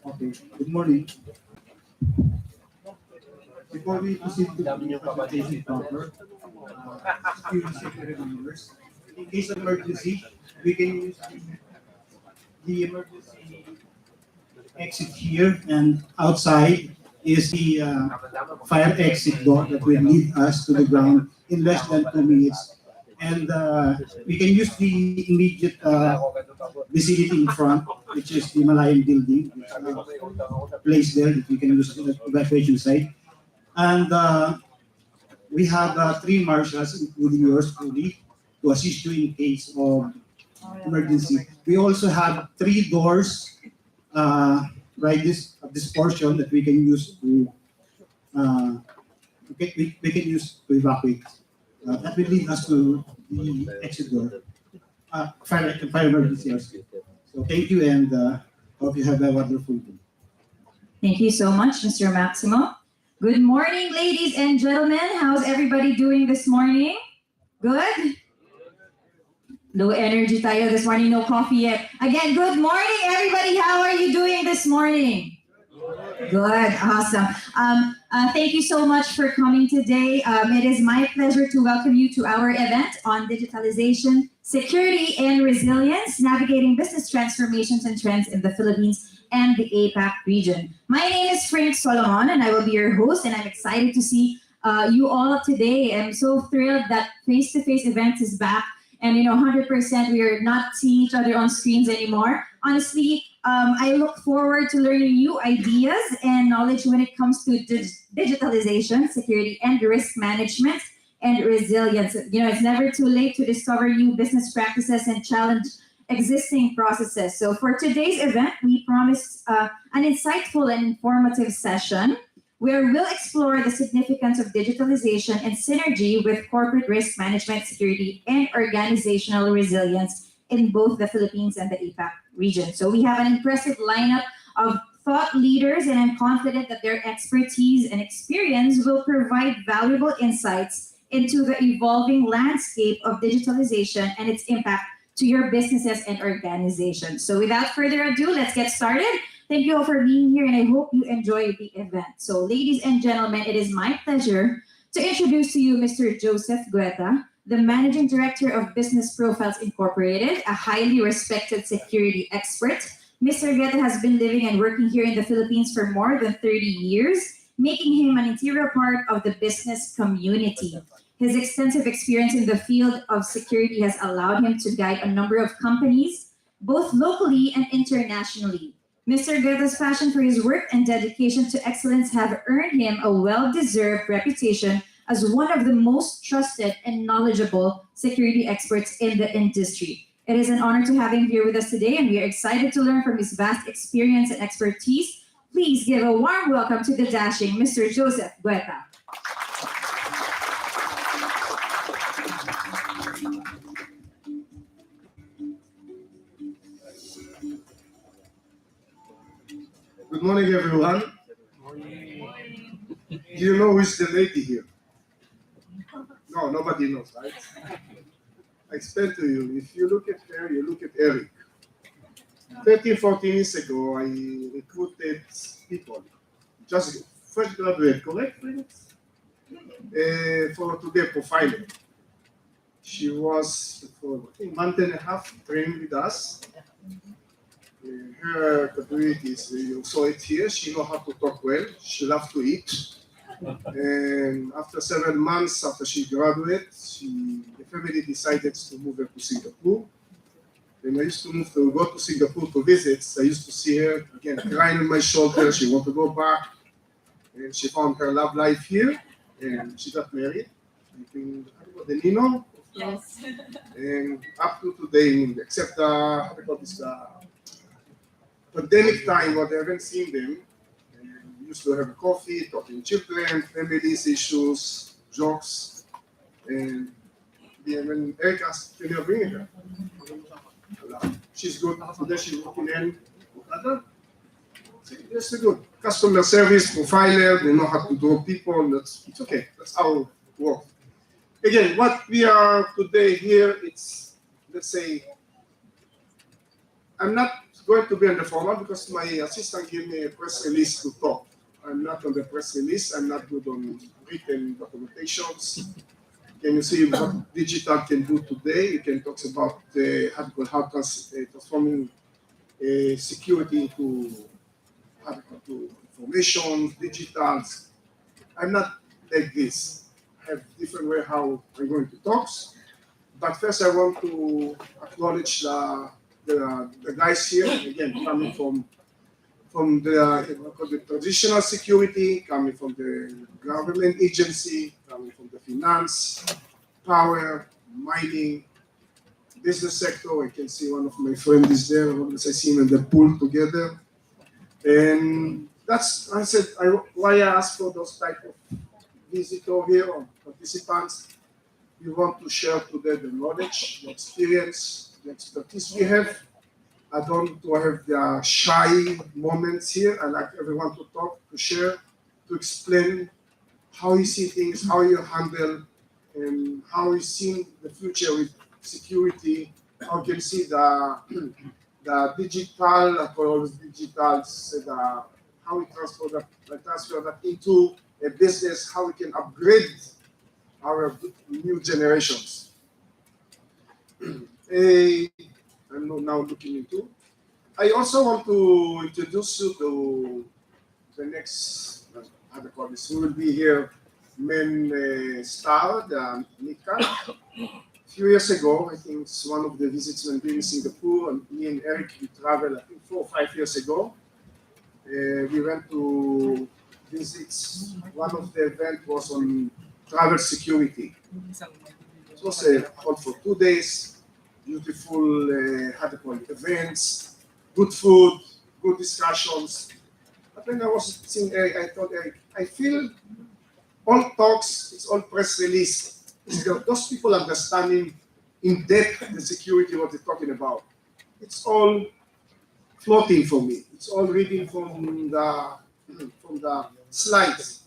Okay, good morning. Before we proceed to the presentation proper, security safety reminders. In case of emergency, we can use the emergency exit here, and outside is the fire exit door that will lead us to the ground in less than 2 minutes. And we can use the immediate vicinity in front, which is the Malayan building, place there that we can use the evacuation site. And we have three marshals, including yours truly, to assist you in case of emergency. We also have three doors right this portion that we can use to we can use to evacuate. That will lead us to the exit door, fire emergency. So thank you, and hope you have a wonderful day. Thank you so much, Mr. Maximo. Good morning, ladies and gentlemen. How's everybody doing this morning? Good? Low energy tayo this morning, no coffee yet. Again, good morning, everybody. How are you doing this morning? Good, awesome. Thank you so much for coming today. It is my pleasure to welcome you to our event on digitalization, security, and resilience, navigating business transformations and trends in the Philippines and the APAC region. My name is Frank Solomon, and I will be your host, and I'm excited to see you all today. I'm so thrilled that face-to-face events is back, and 100% we are not seeing each other on screens anymore. Honestly, I look forward to learning new ideas and knowledge when it comes to digitalization, security, and risk management and resilience. It's never too late to discover new business practices and challenge existing processes. So for today's event, we promised an insightful and informative session where we'll explore the significance of digitalization and synergy with corporate risk management, security, and organizational resilience in both the Philippines and the APAC region. So we have an impressive lineup of thought leaders, and I'm confident that their expertise and experience will provide valuable insights into the evolving landscape of digitalization and its impact to your businesses and organizations. So without further ado, let's get started. Thank you all for being here, and I hope you enjoy the event. So ladies and gentlemen, it is my pleasure to introduce to you Mr. Joseph Guetta, the Managing Director of Business Profiles Incorporated, a highly respected security expert. Mr. Guetta has been living and working here in the Philippines for more than 30 years, making him an integral part of the business community. His extensive experience in the field of security has allowed him to guide a number of companies, both locally and internationally. Mr. Guetta's passion for his work and dedication to excellence have earned him a well-deserved reputation as one of the most trusted and knowledgeable security experts in the industry. It is an honor to have him here with us today, and we are excited to learn from his vast experience and expertise. Please give a warm welcome to the dashing Mr. Joseph Guetta. Good morning, everyone. Do you know who is the lady here? No, nobody knows, right? I explain to you, if you look at her, you look at Eric. 13, 14 years ago, I recruited people, just fresh graduate, correct, friends? To be a profiler. She was, for I think, month and a half training with us. Her capabilities, you saw it here. She knows how to talk well. She loves to eat. And after several months after she graduated, the family decided to move her to Singapore. When I used to go to Singapore to visit, I used to see her again crying on my shoulder. She wanted to go back, and she found her love life here, and she got married. I think the Nino. Yes. And up to today, except pandemic time, what I haven't seen them. We used to have coffee, talking children, families, issues, jokes, and when Eric asked, can you bring her? She's good. Today she's working in That's good. Customer service, profiler, they know how to draw people. It's okay. That's how it works. Again, what we are today here, it's, let's say, I'm not going to be on the formal because my assistant gave me a press release to talk. I'm not on the press release. I'm not good on written documentations. Can you see what digital can do today? You can talk about how transforming security into information, digitals. I'm not like this. I have different way how I'm going to talk. But first I want to acknowledge the guys here, again, coming from the traditional security, coming from the government agency, coming from the finance, power, mining, business sector. I can see one of my friends is there. Always I see them in the pool together. And that's, I said, why I asked for those type of visitors here or participants. We want to share today the knowledge, the experience, the expertise we have. I don't want to have the shy moments here. I like everyone to talk, to share, to explain how you see things, how you handle, and how you see the future with security. How you can see the digital, I call it digital, how we transfer that into a business, how we can upgrade our new generations. I'm now looking into. I also want to introduce you to the next, how do you call this, who will be here, main star, the MitKat. A few years ago, I think it's one of the visits when being in Singapore, and me and Eric, we traveled, I think 4 or 5 years ago. We went to visit, one of the events was on travel security. It was a hold for 2 days, beautiful events, good food, good discussions. But when I was seeing Eric, I thought, Eric, I feel all talks, it's all press release. Those people understanding in depth the security, what they're talking about. It's all floating for me. It's all reading from the slides.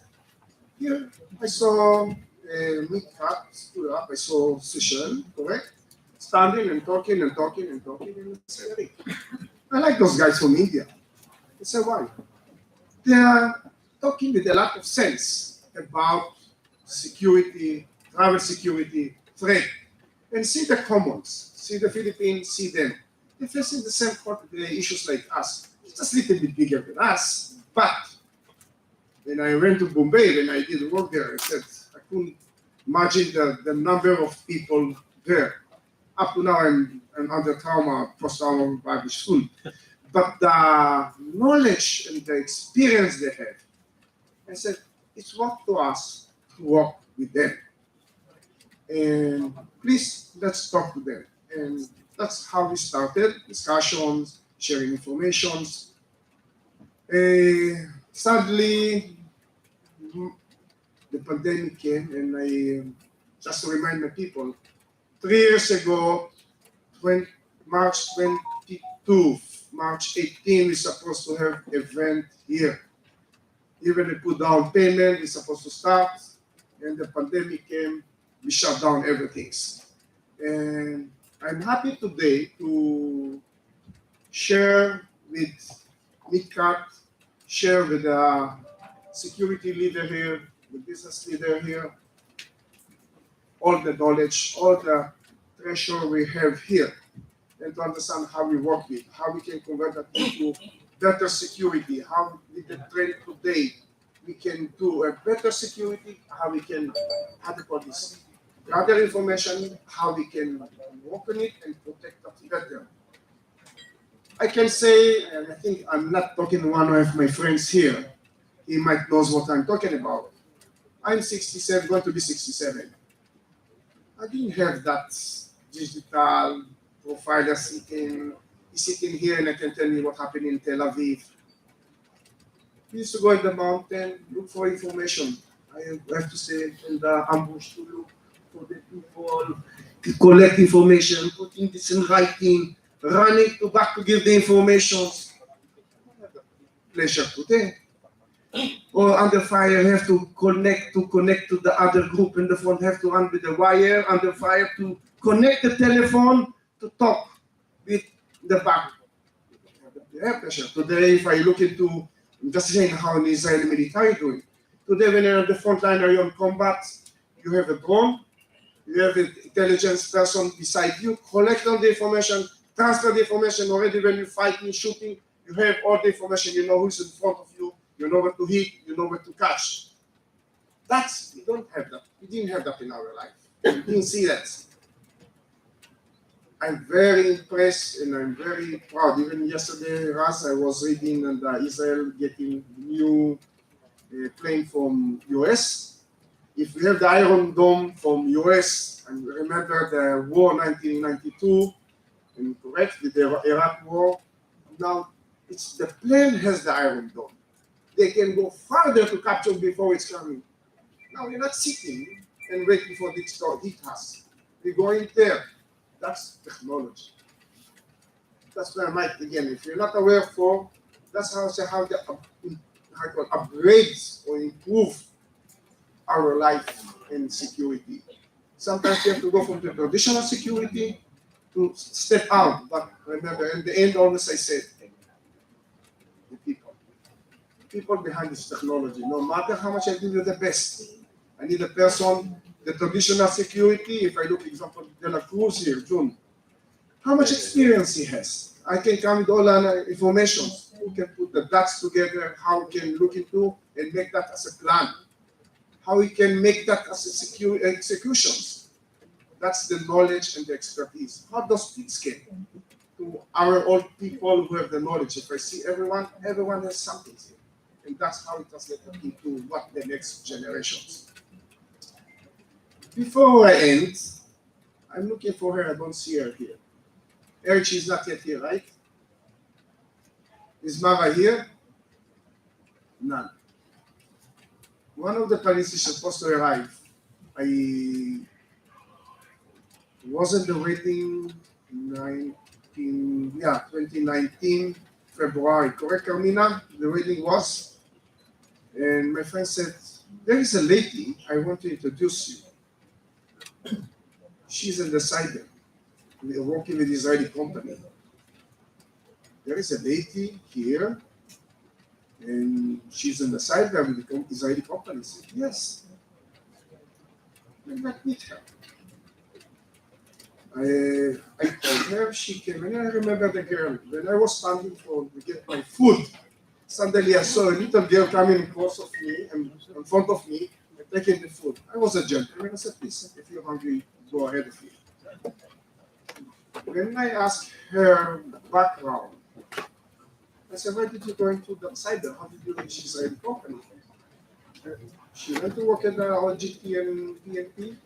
Here, I saw MitKat stood up. I saw Seychelles, correct? Standing and talking and talking and talking. And I said, Eric, I like those guys from India. I said, why? They are talking with a lot of sense about security, travel security, trade, and see the commons, see the Philippines, see them. They're facing the same issues like us. It's just a little bit bigger than us, but when I went to Bombay, when I did work there, I said, I couldn't imagine the number of people there. Up to now, I'm under trauma, post-trauma Bible school. But the knowledge and the experience they have, I said, it's worth to us to work with them. And please, let's talk to them. And that's how we started, discussions, sharing information. Sadly, the pandemic came, and I just to remind my people, 3 years ago, March 22, March 18, we're supposed to have an event here. Even we put down payment, we're supposed to start, and the pandemic came, we shut down everything. And I'm happy today to share with MitKat, share with the security leader here, the business leader here, all the knowledge, all the treasure we have here, and to understand how we work with, how we can convert that into better security, how with the trend today we can do a better security, how we can, how to call this, gather information, how we can work on it and protect it better. I can say, and I think I'm not talking to one of my friends here, he might knows what I'm talking about. I'm 67, going to be 67. I didn't have that digital profiler sitting here and I can tell you what happened in Tel Aviv. We used to go in the mountain, look for information. I have to say in the ambush to look for the people, to collect information, putting this in writing, running back to give the information. Pleasure today. Or under fire, have to connect to the other group in the front, have to run with the wire under fire to connect the telephone to talk with the back. They have pressure. Today, if I look into, I'm just saying how the Israeli military doing. Today, when you're on the front line or you're on combat, you have a drone, you have an intelligence person beside you, collect all the information, transfer the information already when you're fighting, shooting, you have all the information, you know who's in front of you, you know where to hit, you know where to catch. We don't have that. We didn't have that in our life. We didn't see that. I'm very impressed and I'm very proud. Even yesterday, Raz, I was reading and Israel getting new plane from US. If we have the Iron Dome from US, and remember the war 1992, and correct, with the Iraq war, now the plane has the Iron Dome. They can go farther to capture before it's coming. Now we're not sitting and waiting for this to hit us. We're going there. That's technology. That's where I might again. If you're not aware for, that's how the upgrades or improve our life in security. Sometimes you have to go from the traditional security to step out. But remember, in the end, always I said, the people behind this technology. No matter how much I give you the best, I need a person. The traditional security, if I look, example, De La Cruz here, June, how much experience he has. I can come with all the information. We can put the dots together, how we can look into and make that as a plan. How we can make that as a secure executions. That's the knowledge and the expertise. How does things get to our old people who have the knowledge? If I see everyone has something here. And that's how it translates into what the next generations. Before I end, I'm looking for her. I don't see her here. Eric, she's not yet here, right? Is Mara here? None. One of the police is supposed to arrive. I wasn't the waiting 2019 February. Correct, Carmina? The waiting was. And my friend said, there is a lady I want to introduce you. She's in the cyber. We are working with Israeli company. There is a lady here, and she's in the cyber with the Israeli company. I said, yes. Let me meet her. I told her, she came, and I remember the girl. When I was standing to get my food, suddenly I saw a little girl coming across of me and in front of me and taking the food. I was a gentleman. I said, please, if you're hungry, go ahead of me. When I asked her background, I said, why did you go into the cyber? How did you reach Israeli company? She went to work at the OGT and PNP.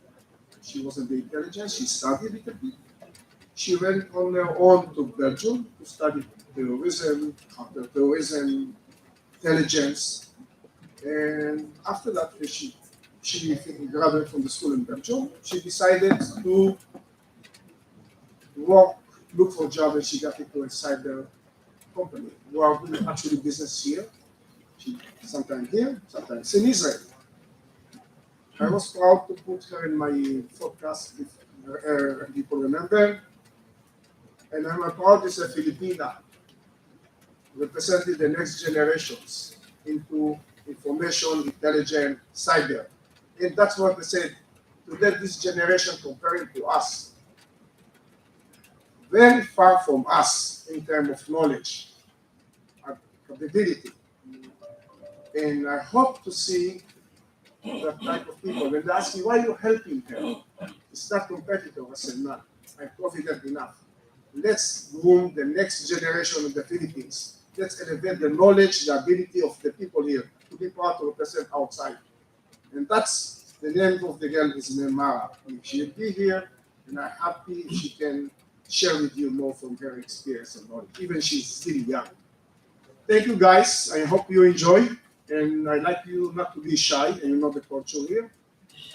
She was in the intelligence. She studied it a bit. She went on her own to Belgium to study terrorism, counterterrorism, intelligence. And after that, she graduated from the school in Belgium. She decided to look for a job, and she got into a cyber company. We are doing actually business here. Sometimes here, sometimes in Israel. I was proud to put her in my podcast, if people remember. And I'm proud as a Filipina, representing the next generations into information, intelligence, cyber. And that's what they said, to let this generation comparing to us, very far from us in terms of knowledge and capability. And I hope to see that type of people. When they ask me, why are you helping her? It's not competitive. I said, no, I'm confident enough. Let's groom the next generation of the Philippines. Let's elevate the knowledge, the ability of the people here to be proud to represent outside. And that's the name of the girl is named Mara. She'll be here, and I'm happy if she can share with you more from her experience and knowledge, even she's still young. Thank you, guys. I hope you enjoy. And I'd like you not to be shy, and you know the culture here.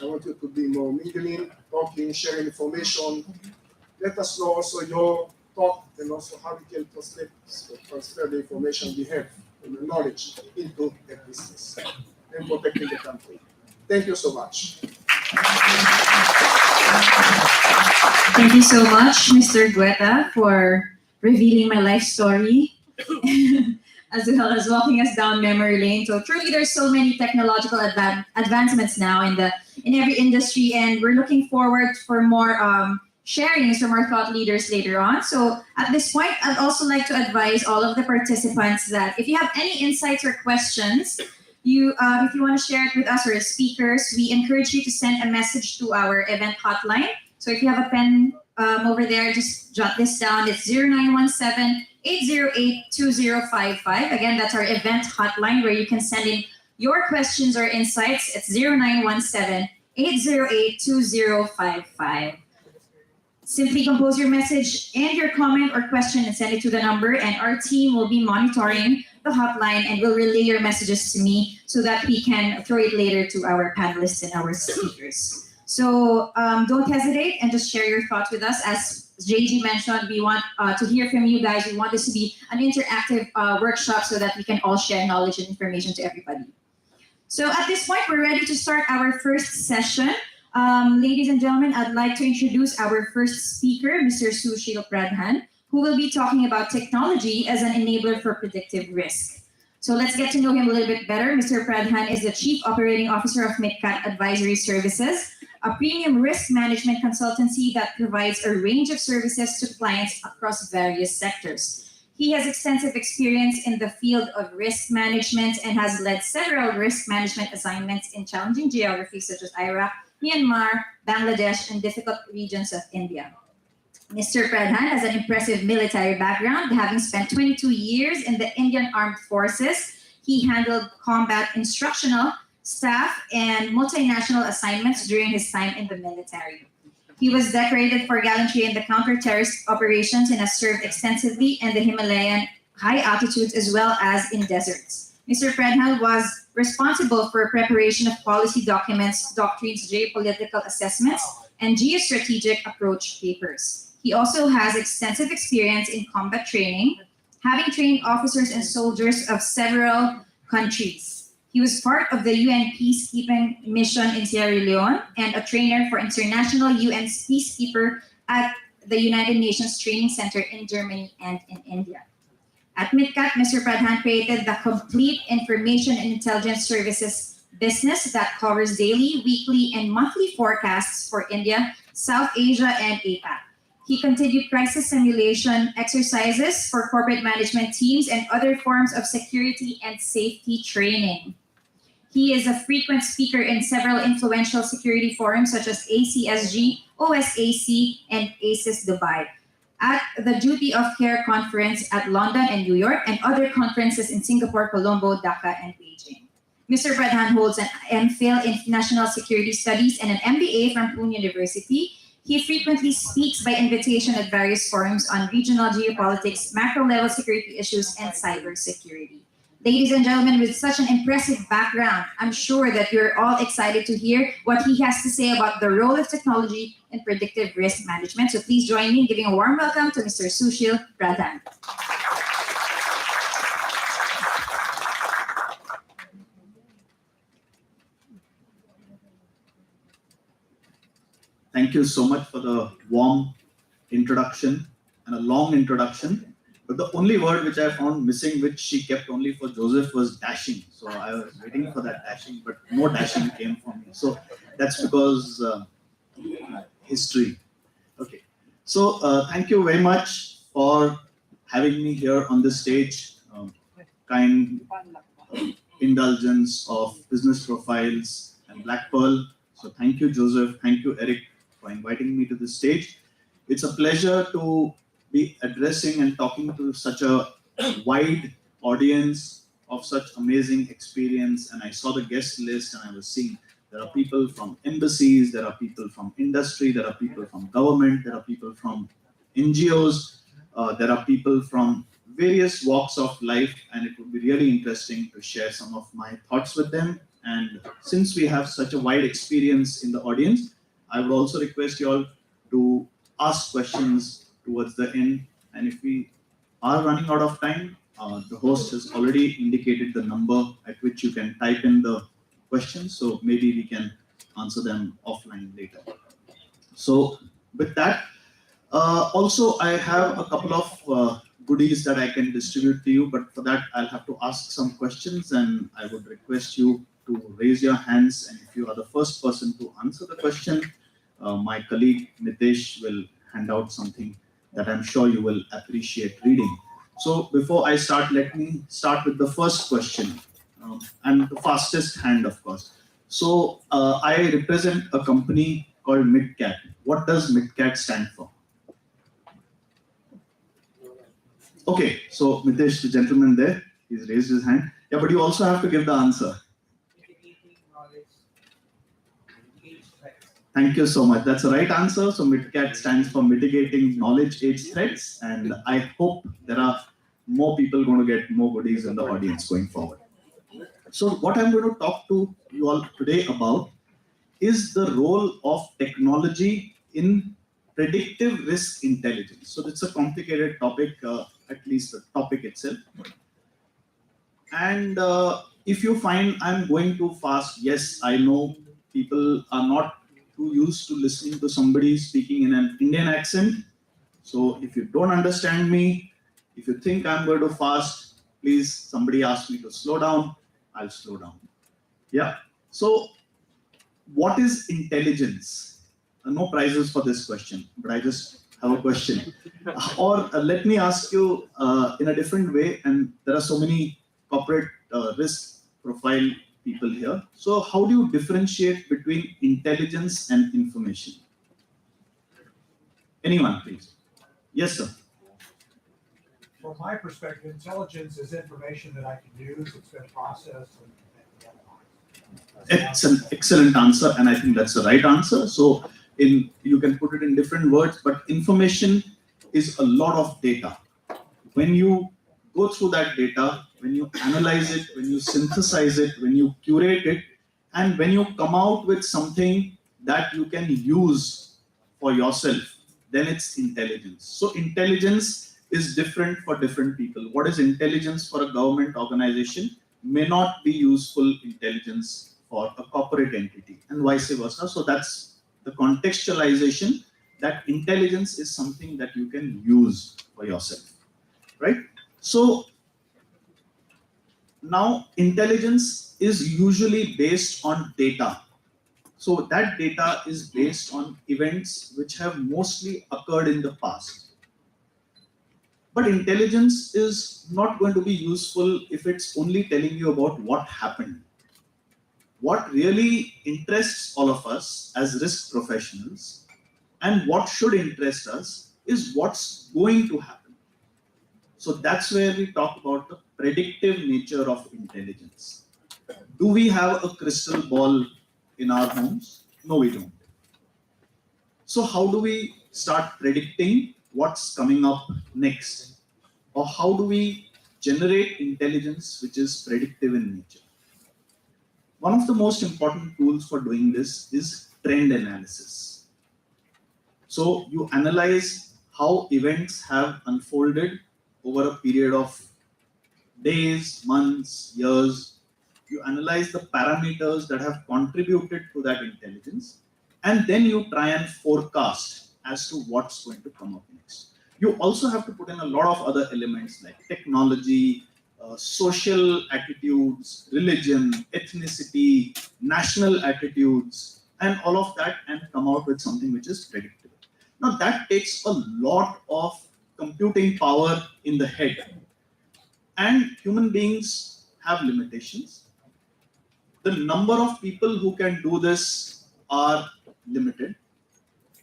I want you to be more mingling, talking, sharing information. Let us know also your thought and also how we can transfer the information we have and the knowledge into the business and protecting the country. Thank you so much. Thank you so much, Mr. Guetta, for revealing my life story. as well as walking us down memory lane. So truly, there's so many technological advancements now in every industry, and we're looking forward for more sharings from our thought leaders later on. So at this point, I'd also like to advise all of the participants that if you have any insights or questions, if you want to share it with us or as speakers, we encourage you to send a message to our event hotline. So if you have a pen over there, just jot this down. It's 0917-808-2055. Again, that's our event hotline where you can send in your questions or insights. It's 0917-808-2055. Simply compose your message and your comment or question and send it to the number, and our team will be monitoring the hotline and will relay your messages to me so that we can throw it later to our panelists and our speakers. So don't hesitate and just share your thoughts with us. As JG mentioned, we want to hear from you guys. We want this to be an interactive workshop so that we can all share knowledge and information to everybody. So at this point, we're ready to start our first session. Ladies and gentlemen, I'd like to introduce our first speaker, Mr. Sushil Pradhan, who will be talking about technology as an enabler for predictive risk. So let's get to know him a little bit better. Mr. Pradhan is the Chief Operating Officer of MitKat Advisory Services, a premium risk management consultancy that provides a range of services to clients across various sectors. He has extensive experience in the field of risk management and has led several risk management assignments in challenging geographies such as Iraq, Myanmar, Bangladesh, and difficult regions of India. Mr. Pradhan has an impressive military background, having spent 22 years in the Indian Armed Forces. He handled combat instructional, staff, and multinational assignments during his time in the military. He was decorated for gallantry in the counter-terrorist operations and has served extensively in the Himalayan high altitudes as well as in deserts. Mr. Pradhan was responsible for preparation of policy documents, doctrines, geopolitical assessments, and geostrategic approach papers. He also has extensive experience in combat training, having trained officers and soldiers of several countries. He was part of the UN peacekeeping mission in Sierra Leone and a trainer for international UN peacekeeper at the United Nations Training Center in Germany and in India. At MitKat, Mr. Pradhan created the complete information and intelligence services business that covers daily, weekly, and monthly forecasts for India, South Asia, and APAC. He continued crisis simulation exercises for corporate management teams and other forms of security and safety training. He is a frequent speaker in several influential security forums such as ACSG, OSAC, and ACES Dubai, at the Duty of Care Conference at London and New York, and other conferences in Singapore, Colombo, Dhaka, and Beijing. Mr. Pradhan holds an MPhil in National Security Studies and an MBA from Pune University. He frequently speaks by invitation at various forums on regional geopolitics, macro-level security issues, and cybersecurity. Ladies and gentlemen, with such an impressive background, I'm sure that you're all excited to hear what he has to say about the role of technology in predictive risk management. So please join me in giving a warm welcome to Mr. Sushil Pradhan. Thank you so much for the warm introduction and a long introduction. But the only word which I found missing, which she kept only for Joseph, was dashing. So I was waiting for that dashing, but no dashing came from me. So that's because history. Okay. So thank you very much for having me here on this stage. Kind indulgence of business profiles and Black Pearl. So thank you, Joseph. Thank you, Eric, for inviting me to this stage. It's a pleasure to be addressing and talking to such a wide audience of such amazing experience. And I saw the guest list and I was seeing there are people from embassies, there are people from industry, there are people from government, there are people from NGOs, there are people from various walks of life, and it would be really interesting to share some of my thoughts with them. And since we have such a wide experience in the audience, I would also request you all to ask questions towards the end. And if we are running out of time, the host has already indicated the number at which you can type in the questions. So maybe we can answer them offline later. So with that, also I have a couple of goodies that I can distribute to you, but for that I'll have to ask some questions, and I would request you to raise your hands, and if you are the first person to answer the question, my colleague Nitesh will hand out something that I'm sure you will appreciate reading. So before I start, let me start with the first question, and the fastest hand, of course. So I represent a company called MitKat. What does MitKat stand for? Okay, so Mitesh, the gentleman there, he's raised his hand. Yeah, but you also have to give the answer. Thank you so much. That's the right answer. So MitKat stands for Mitigating Knowledge Age Threats, and I hope there are more people going to get more goodies in the audience going forward. So what I'm going to talk to you all today about is the role of technology in predictive risk intelligence. So it's a complicated topic, at least the topic itself. And if you find I'm going too fast, yes, I know people are not too used to listening to somebody speaking in an Indian accent. So if you don't understand me, if you think I'm going too fast, please, somebody ask me to slow down, I'll slow down. Yeah. So what is intelligence? No prizes for this question, but I just have a question. Or let me ask you in a different way, and there are so many corporate risk profile people here. So how do you differentiate between intelligence and information? Anyone, please. Yes, sir. From my perspective, intelligence is information that I can use, it's been processed and analyzed. It's an excellent answer, and I think that's the right answer. So you can put it in different words, but information is a lot of data. When you go through that data, when you analyze it, when you synthesize it, when you curate it, and when you come out with something that you can use for yourself, then it's intelligence. So intelligence is different for different people. What is intelligence for a government organization may not be useful intelligence for a corporate entity, and vice versa. So that's the contextualization, that intelligence is something that you can use for yourself, right? So now intelligence is usually based on data. So that data is based on events which have mostly occurred in the past. But intelligence is not going to be useful if it's only telling you about what happened. What really interests all of us as risk professionals, and what should interest us, is what's going to happen. So that's where we talk about the predictive nature of intelligence. Do we have a crystal ball in our homes? No, we don't. So how do we start predicting what's coming up next? Or how do we generate intelligence which is predictive in nature? One of the most important tools for doing this is trend analysis. So you analyze how events have unfolded over a period of days, months, years. You analyze the parameters that have contributed to that intelligence, and then you try and forecast as to what's going to come up next. You also have to put in a lot of other elements like technology, social attitudes, religion, ethnicity, national attitudes, and all of that, and come out with something which is predictable. Now that takes a lot of computing power in the head, and human beings have limitations. The number of people who can do this are limited.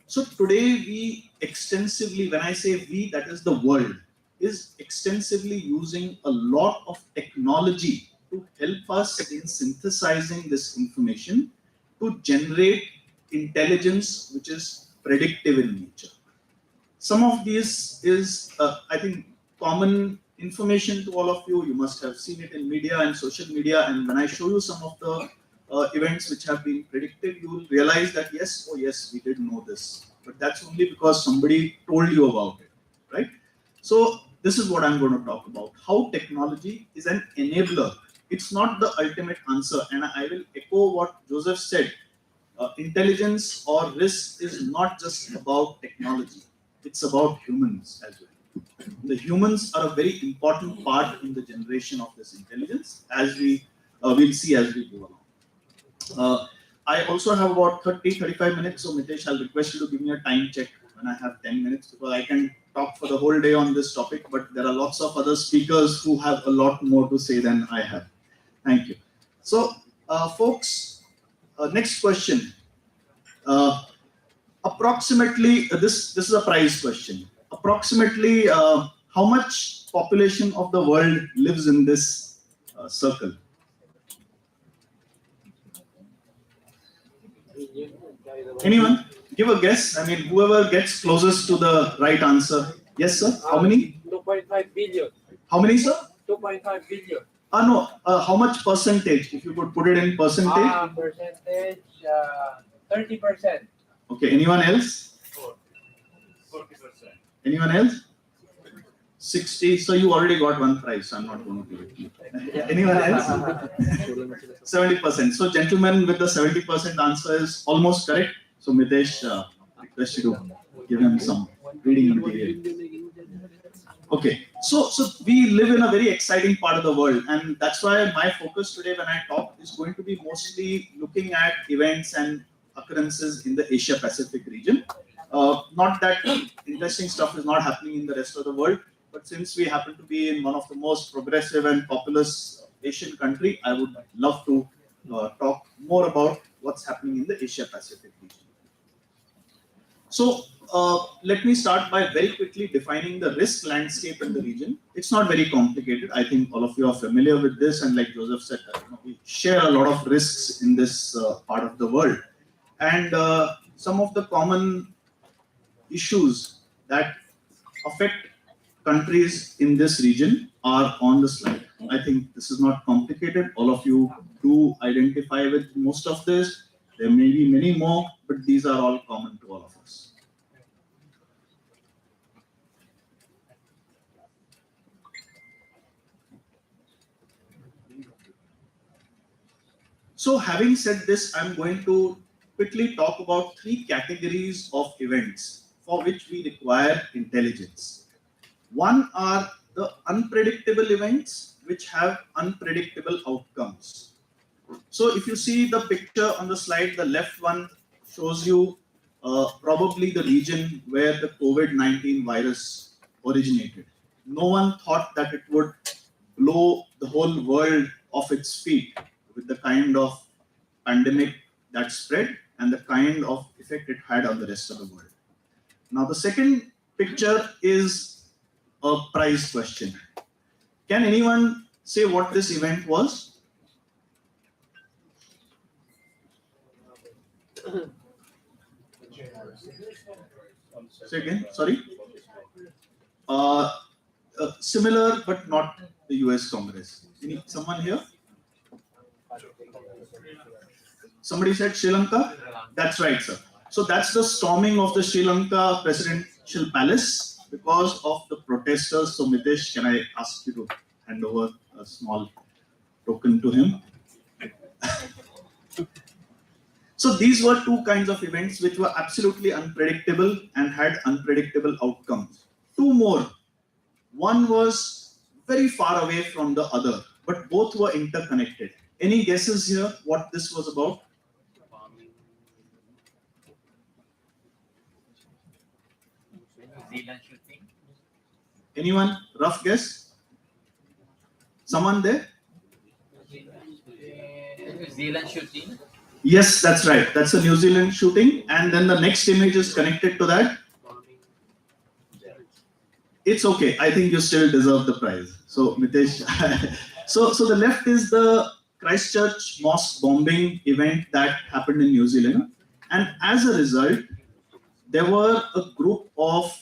So today we extensively, when I say we, that is the world, is extensively using a lot of technology to help us in synthesizing this information to generate intelligence which is predictive in nature. Some of this is, I think, common information to all of you. You must have seen it in media and social media, and when I show you some of the events which have been predicted, you will realize that yes, oh yes, we did know this, but that's only because somebody told you about it, right? So this is what I'm going to talk about, how technology is an enabler. It's not the ultimate answer, and I will echo what Joseph said. Intelligence or risk is not just about technology, it's about humans as well. the humans are a very important part in the generation of this intelligence, as we will see as we go along. I also have about 30-35 minutes, so Mitesh, I'll request you to give me a time check when I have 10 minutes, because I can talk for the whole day on this topic, but there are lots of other speakers who have a lot more to say than I have. Thank you. So, folks, next question. Approximately, this is a prize question. Approximately, how much population of the world lives in this circle? Anyone? Give a guess. I mean, whoever gets closest to the right answer. Yes, sir. How many? 2.5 billion. How many, sir? 2.5 billion. No. How much percentage? If you could put it in percentage. Percentage, 30%. Okay. Anyone else? 40%. Anyone else? 60. So you already got one prize. So I'm not going to give it to you. Anyone else? 70%. So gentlemen with the 70% answer is almost correct. So Mitesh, request you to give him some reading material. Okay. So we live in a very exciting part of the world, and that's why my focus today when I talk is going to be mostly looking at events and occurrences in the Asia Pacific region. Not that interesting stuff is not happening in the rest of the world, but since we happen to be in one of the most progressive and populous Asian country, I would love to talk more about what's happening in the Asia Pacific region. So let me start by very quickly defining the risk landscape in the region. It's not very complicated. I think all of you are familiar with this, and like Joseph said, we share a lot of risks in this part of the world. And some of the common issues that affect countries in this region are on the slide. I think this is not complicated. All of you do identify with most of this. There may be many more, but these are all common to all of us. So having said this, I'm going to quickly talk about three categories of events for which we require intelligence. One are the unpredictable events which have unpredictable outcomes. So if you see the picture on the slide, the left one shows you probably the region where the COVID-19 virus originated. No one thought that it would blow the whole world off its feet with the kind of pandemic that spread and the kind of effect it had on the rest of the world. Now the second picture is a prize question. Can anyone say what this event was? Say again, sorry. Similar but not the US Congress. Someone here? Somebody said Sri Lanka? That's right, sir. So that's the storming of the Sri Lanka presidential palace because of the protesters. So Mitesh, can I ask you to hand over a small token to him? So these were two kinds of events which were absolutely unpredictable and had unpredictable outcomes. Two more. One was very far away from the other, but both were interconnected. Any guesses here what this was about? New Zealand shooting. Anyone? Rough guess? Someone there? New Zealand shooting. Yes, that's right. That's a New Zealand shooting. And then the next image is connected to that. It's okay. I think you still deserve the prize. So, Mitesh. so the left is the Christchurch mosque bombing event that happened in New Zealand. And as a result, there were a group of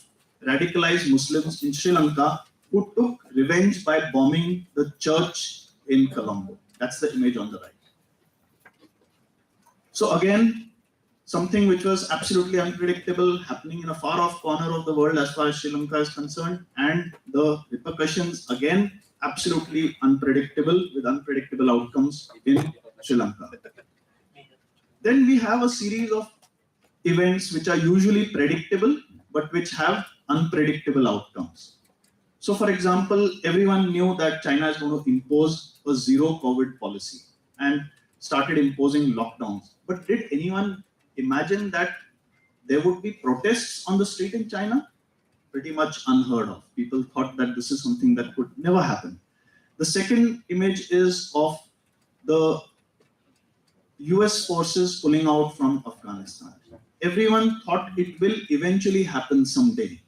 radicalized Muslims in Sri Lanka who took revenge by bombing the church in Colombo. That's the image on the right. So again, something which was absolutely unpredictable, happening in a far off corner of the world as far as Sri Lanka is concerned, and the repercussions, again, absolutely unpredictable with unpredictable outcomes in Sri Lanka. Then we have a series of events which are usually predictable, but which have unpredictable outcomes. So for example, everyone knew that China is going to impose a zero COVID policy and started imposing lockdowns. But did anyone imagine that there would be protests on the street in China? Pretty much unheard of. People thought that this is something that could never happen. The second image is of the US forces pulling out from Afghanistan. Everyone thought it will eventually happen someday.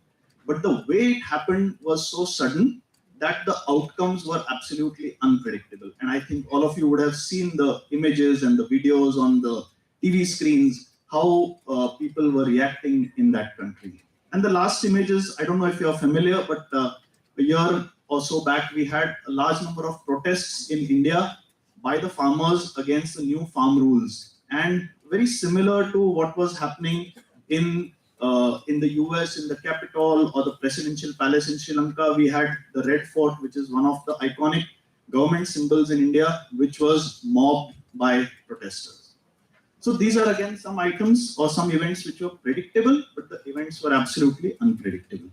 But the way it happened was so sudden that the outcomes were absolutely unpredictable. And I think all of you would have seen the images and the videos on the TV screens, how people were reacting in that country. And the last images, I don't know if you're familiar, but a year or so back, we had a large number of protests in India by the farmers against the new farm rules. And very similar to what was happening in the US, in the Capitol or the presidential palace in Sri Lanka, we had the Red Fort, which is one of the iconic government symbols in India, which was mobbed by protesters. So these are again some items or some events which were predictable, but the events were absolutely unpredictable.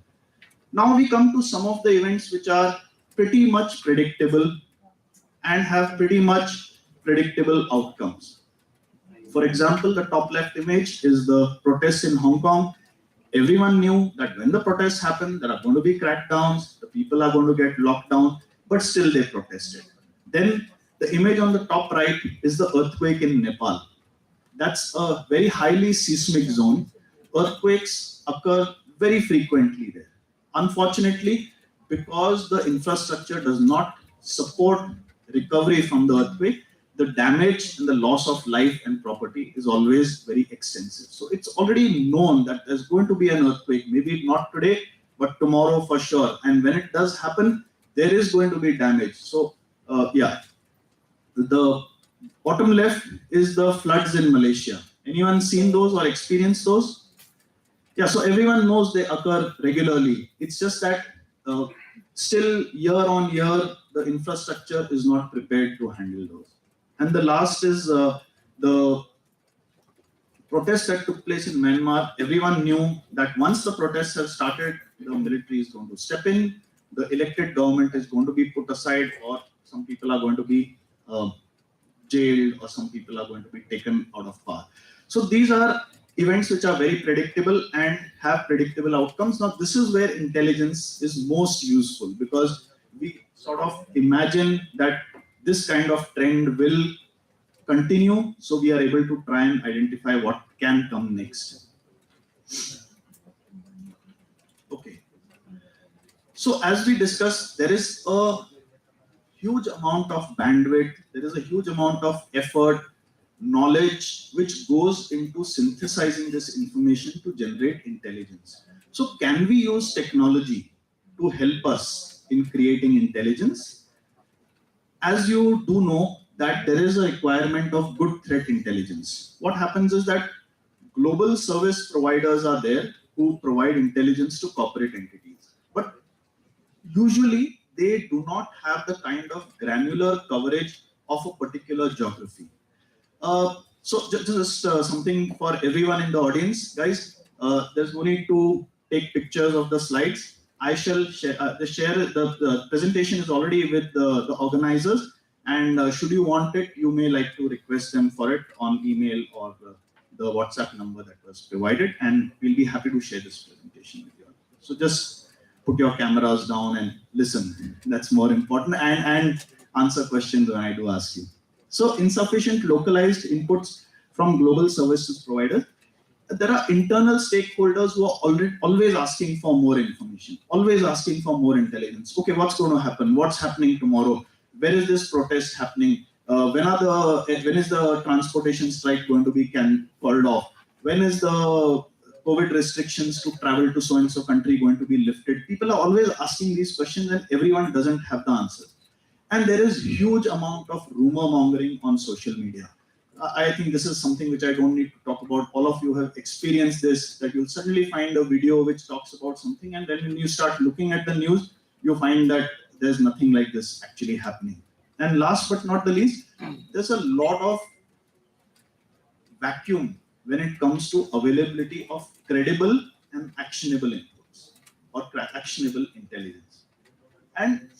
Now we come to some of the events which are pretty much predictable and have pretty much predictable outcomes. For example, the top left image is the protests in Hong Kong. Everyone knew that when the protests happen, there are going to be crackdowns, the people are going to get locked down, but still they protested. Then the image on the top right is the earthquake in Nepal. That's a very highly seismic zone. Earthquakes occur very frequently there. Unfortunately, because the infrastructure does not support recovery from the earthquake, the damage and the loss of life and property is always very extensive. So it's already known that there's going to be an earthquake, maybe not today, but tomorrow for sure. And when it does happen, there is going to be damage. So the bottom left is the floods in Malaysia. Anyone seen those or experienced those? Yeah, so everyone knows they occur regularly. It's just that still year on year, the infrastructure is not prepared to handle those. And the last is the protest that took place in Myanmar. Everyone knew that once the protests have started, the military is going to step in, the elected government is going to be put aside, or some people are going to be jailed, or some people are going to be taken out of power. So these are events which are very predictable and have predictable outcomes. Now, this is where intelligence is most useful, because we sort of imagine that this kind of trend will continue, so we are able to try and identify what can come next. Okay. So as we discussed, there is a huge amount of bandwidth, there is a huge amount of effort, knowledge, which goes into synthesizing this information to generate intelligence. So can we use technology to help us in creating intelligence? As you do know, that there is a requirement of good threat intelligence. What happens is that global service providers are there who provide intelligence to corporate entities. But usually they do not have the kind of granular coverage of a particular geography. So just something for everyone in the audience, guys. There's no need to take pictures of the slides. I shall share the presentation is already with the organizers, and should you want it, you may like to request them for it on email or the WhatsApp number that was provided, and we'll be happy to share this presentation with you. So just put your cameras down and listen. That's more important, and answer questions when I do ask you. So insufficient localized inputs from global services providers. There are internal stakeholders who are always asking for more information, always asking for more intelligence. Okay, what's going to happen? What's happening tomorrow? Where is this protest happening? When is the transportation strike going to be called off? When is the COVID restrictions to travel to so-and-so country going to be lifted? People are always asking these questions, and everyone doesn't have the answer. And there is huge amount of rumor mongering on social media. I think this is something which I don't need to talk about. All of you have experienced this, that you'll suddenly find a video which talks about something, and then when you start looking at the news, you find that there's nothing like this actually happening. And last but not the least, there's a lot of vacuum when it comes to availability of credible and actionable inputs or actionable intelligence. And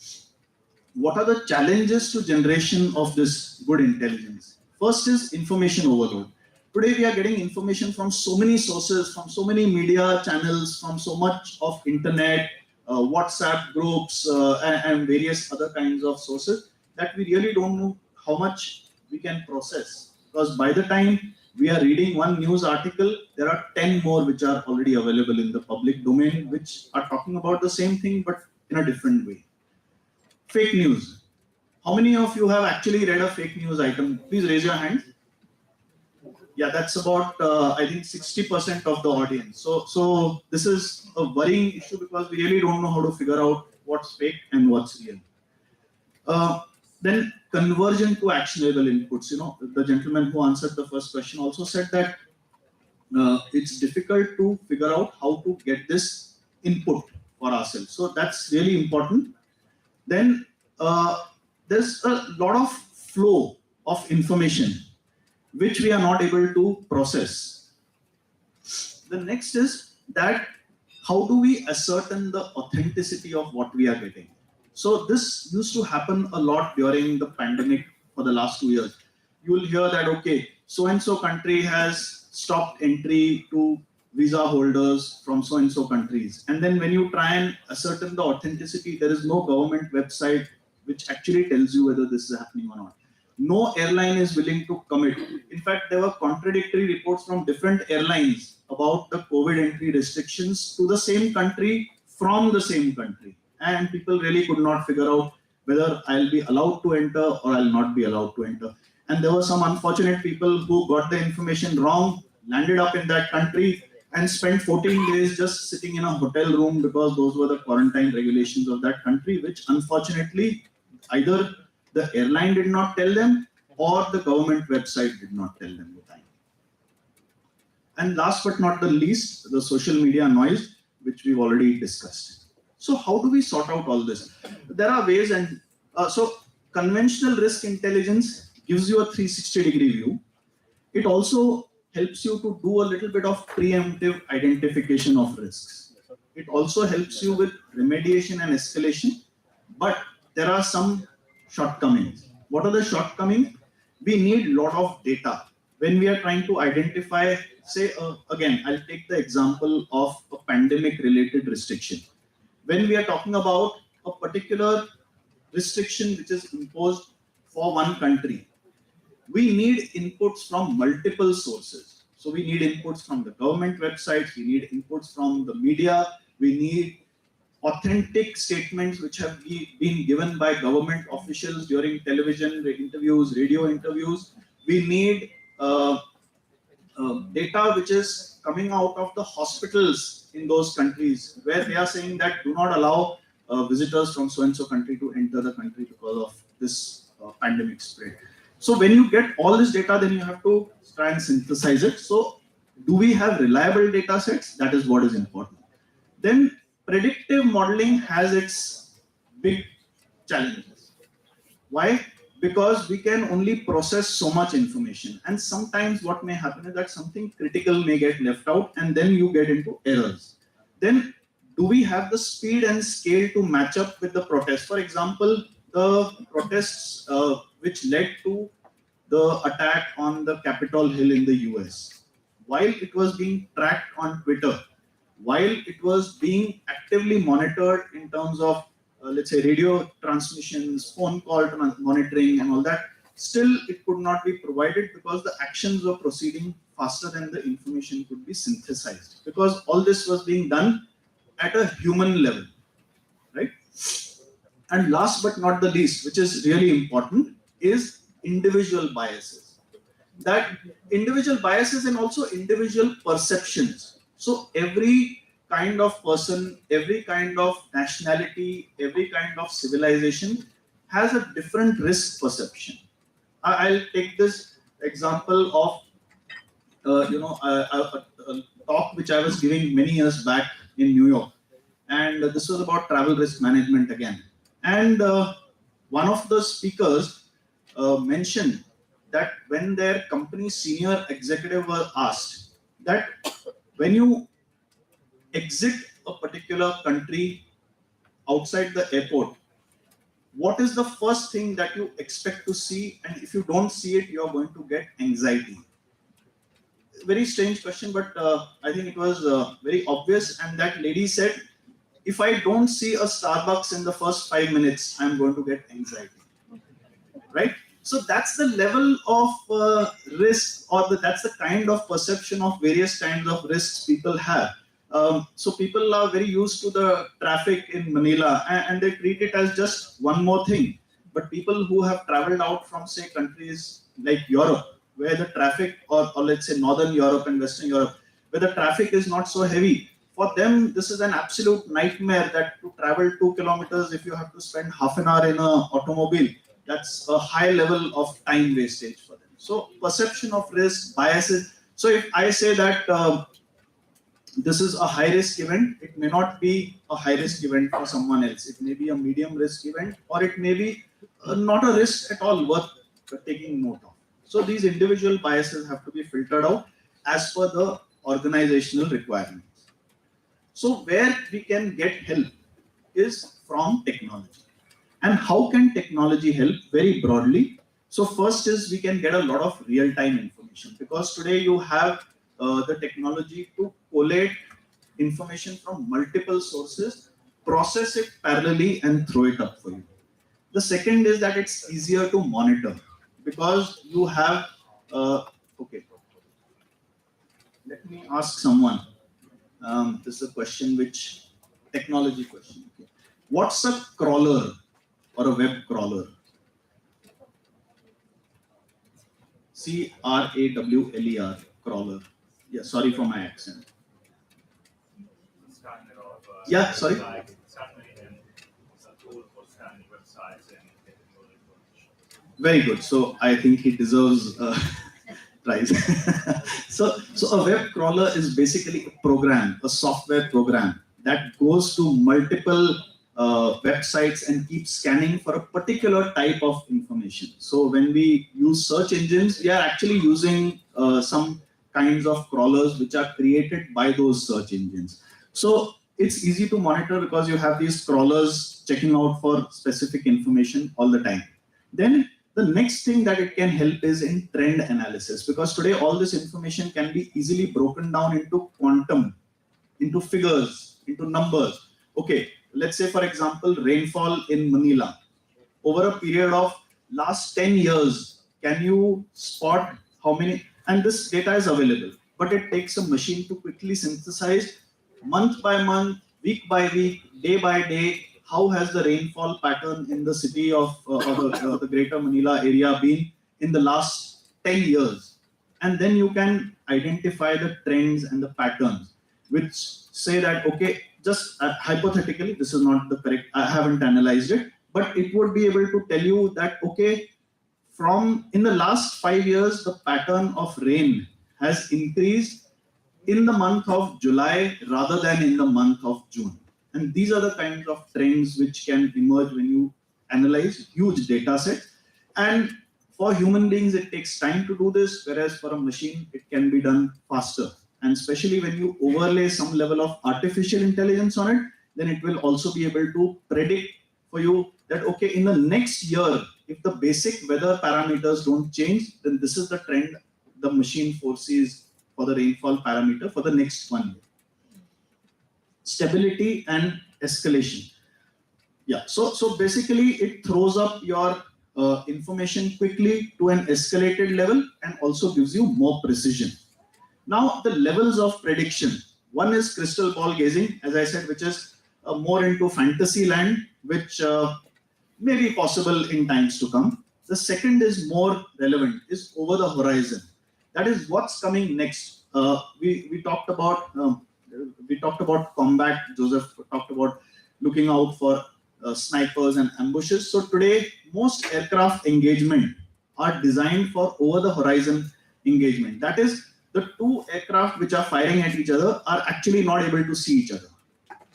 what are the challenges to generation of this good intelligence? First is information overload. Today we are getting information from so many sources, from so many media channels, from so much of internet, WhatsApp groups, and various other kinds of sources that we really don't know how much we can process. Because by the time we are reading one news article, there are 10 more which are already available in the public domain, which are talking about the same thing but in a different way. Fake news. How many of you have actually read a fake news item? Please raise your hand. Yeah, that's about I think 60% of the audience. So this is a worrying issue because we really don't know how to figure out what's fake and what's real. Then conversion to actionable inputs. You know, the gentleman who answered the first question also said that it's difficult to figure out how to get this input for ourselves. So that's really important. Then there's a lot of flow of information which we are not able to process. The next is that how do we ascertain the authenticity of what we are getting? So this used to happen a lot during the pandemic for the last 2 years. You will hear that, okay, so-and-so country has stopped entry to visa holders from so-and-so countries. And then when you try and ascertain the authenticity, there is no government website which actually tells you whether this is happening or not. No airline is willing to commit. In fact, there were contradictory reports from different airlines about the COVID entry restrictions to the same country from the same country. And people really could not figure out whether I'll be allowed to enter or I'll not be allowed to enter. And there were some unfortunate people who got the information wrong, landed up in that country and spent 14 days just sitting in a hotel room because those were the quarantine regulations of that country, which unfortunately either the airline did not tell them or the government website did not tell them the time. And last but not the least, the social media noise, which we've already discussed. So how do we sort out all this? There are ways, and so conventional risk intelligence gives you a 360-degree view. It also helps you to do a little bit of preemptive identification of risks. It also helps you with remediation and escalation, but there are some shortcomings. What are the shortcomings? We need a lot of data. When we are trying to identify, say, again, I'll take the example of a pandemic-related restriction. When we are talking about a particular restriction which is imposed for one country, we need inputs from multiple sources. So we need inputs from the government websites, we need inputs from the media, we need authentic statements which have been given by government officials during television interviews, radio interviews. We need data which is coming out of the hospitals in those countries where they are saying that do not allow visitors from so-and-so country to enter the country because of this pandemic spread. So when you get all this data, then you have to try and synthesize it. So do we have reliable data sets? That is what is important. Then predictive modeling has its big challenges. Why? Because we can only process so much information, and sometimes what may happen is that something critical may get left out and then you get into errors. Then do we have the speed and scale to match up with the protests? For example, the protests which led to the attack on the Capitol Hill in the US. While it was being tracked on Twitter, while it was being actively monitored in terms of, let's say, radio transmissions, phone call monitoring and all that, still it could not be provided because the actions were proceeding faster than the information could be synthesized. Because all this was being done at a human level, right? And last but not the least, which is really important, is individual biases. That individual biases and also individual perceptions. So every kind of person, every kind of nationality, every kind of civilization has a different risk perception. I'll take this example of a talk which I was giving many years back in New York, and this was about travel risk management again. And one of the speakers mentioned that when their company senior executive was asked that when you exit a particular country outside the airport, what is the first thing that you expect to see, and if you don't see it, you are going to get anxiety? Very strange question, but I think it was very obvious. And that lady said, if I don't see a Starbucks in the first 5 minutes, I'm going to get anxiety. Right? So that's the level of risk, or that's the kind of perception of various kinds of risks people have. So people are very used to the traffic in Manila, and they treat it as just one more thing. But people who have traveled out from, say, countries like Europe, where the traffic, or let's say Northern Europe and Western Europe, where the traffic is not so heavy, for them this is an absolute nightmare, that to travel 2 kilometers, if you have to spend half an hour in an automobile, that's a high level of time wastage for them. So perception of risk, biases. So if I say that this is a high risk event, it may not be a high risk event for someone else. It may be a medium risk event, or it may be not a risk at all worth taking note of. So these individual biases have to be filtered out as per the organizational requirements. So where we can get help is from technology. And how can technology help? Very broadly. So first is we can get a lot of real-time information, because today you have the technology to collate information from multiple sources, process it parallelly, and throw it up for you. The second is that it's easier to monitor, because you have, okay, let me ask someone. This is a question which, technology question. Okay. What's a crawler or a web crawler? C-R-A-W-L-E-R, crawler. Yeah, sorry for my accent. Yeah, sorry. Very good. So I think he deserves a prize. So a web crawler is basically a program, a software program that goes to multiple websites and keeps scanning for a particular type of information. So when we use search engines, we are actually using some kinds of crawlers which are created by those search engines. So it's easy to monitor because you have these crawlers checking out for specific information all the time. Then the next thing that it can help is in trend analysis, because today all this information can be easily broken down into quantum, into figures, into numbers. Okay, let's say for example, rainfall in Manila. Over a period of last 10 years, can you spot how many, and this data is available, but it takes a machine to quickly synthesize month by month, week by week, day by day, how has the rainfall pattern in the city of the greater Manila area been in the last 10 years. And then you can identify the trends and the patterns, which say that, okay, just hypothetically, this is not the correct, I haven't analyzed it, but it would be able to tell you that, okay, from in the last 5 years, the pattern of rain has increased in the month of July rather than in the month of June. And these are the kinds of trends which can emerge when you analyze huge data sets. And for human beings, it takes time to do this, whereas for a machine, it can be done faster. And especially when you overlay some level of artificial intelligence on it, then it will also be able to predict for you that, okay, in the next year, if the basic weather parameters don't change, then this is the trend the machine foresees for the rainfall parameter for the next 1 year. Stability and escalation. Yeah, so basically it throws up your information quickly to an escalated level and also gives you more precision. Now the levels of prediction. One is crystal ball gazing, as I said, which is more into fantasy land, which may be possible in times to come. The second is more relevant, is over the horizon. That is what's coming next. We talked about combat. Joseph talked about looking out for snipers and ambushes. So today, most aircraft engagement are designed for over the horizon engagement. That is, the two aircraft which are firing at each other are actually not able to see each other.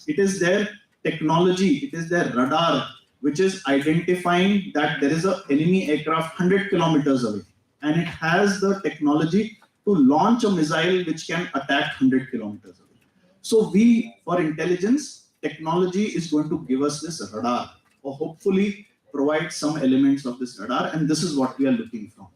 It is their technology, it is their radar, which is identifying that there is an enemy aircraft 100 kilometers away. And it has the technology to launch a missile which can attack 100 kilometers away. So we, for intelligence, technology is going to give us this radar, or hopefully provide some elements of this radar, and this is what we are looking from.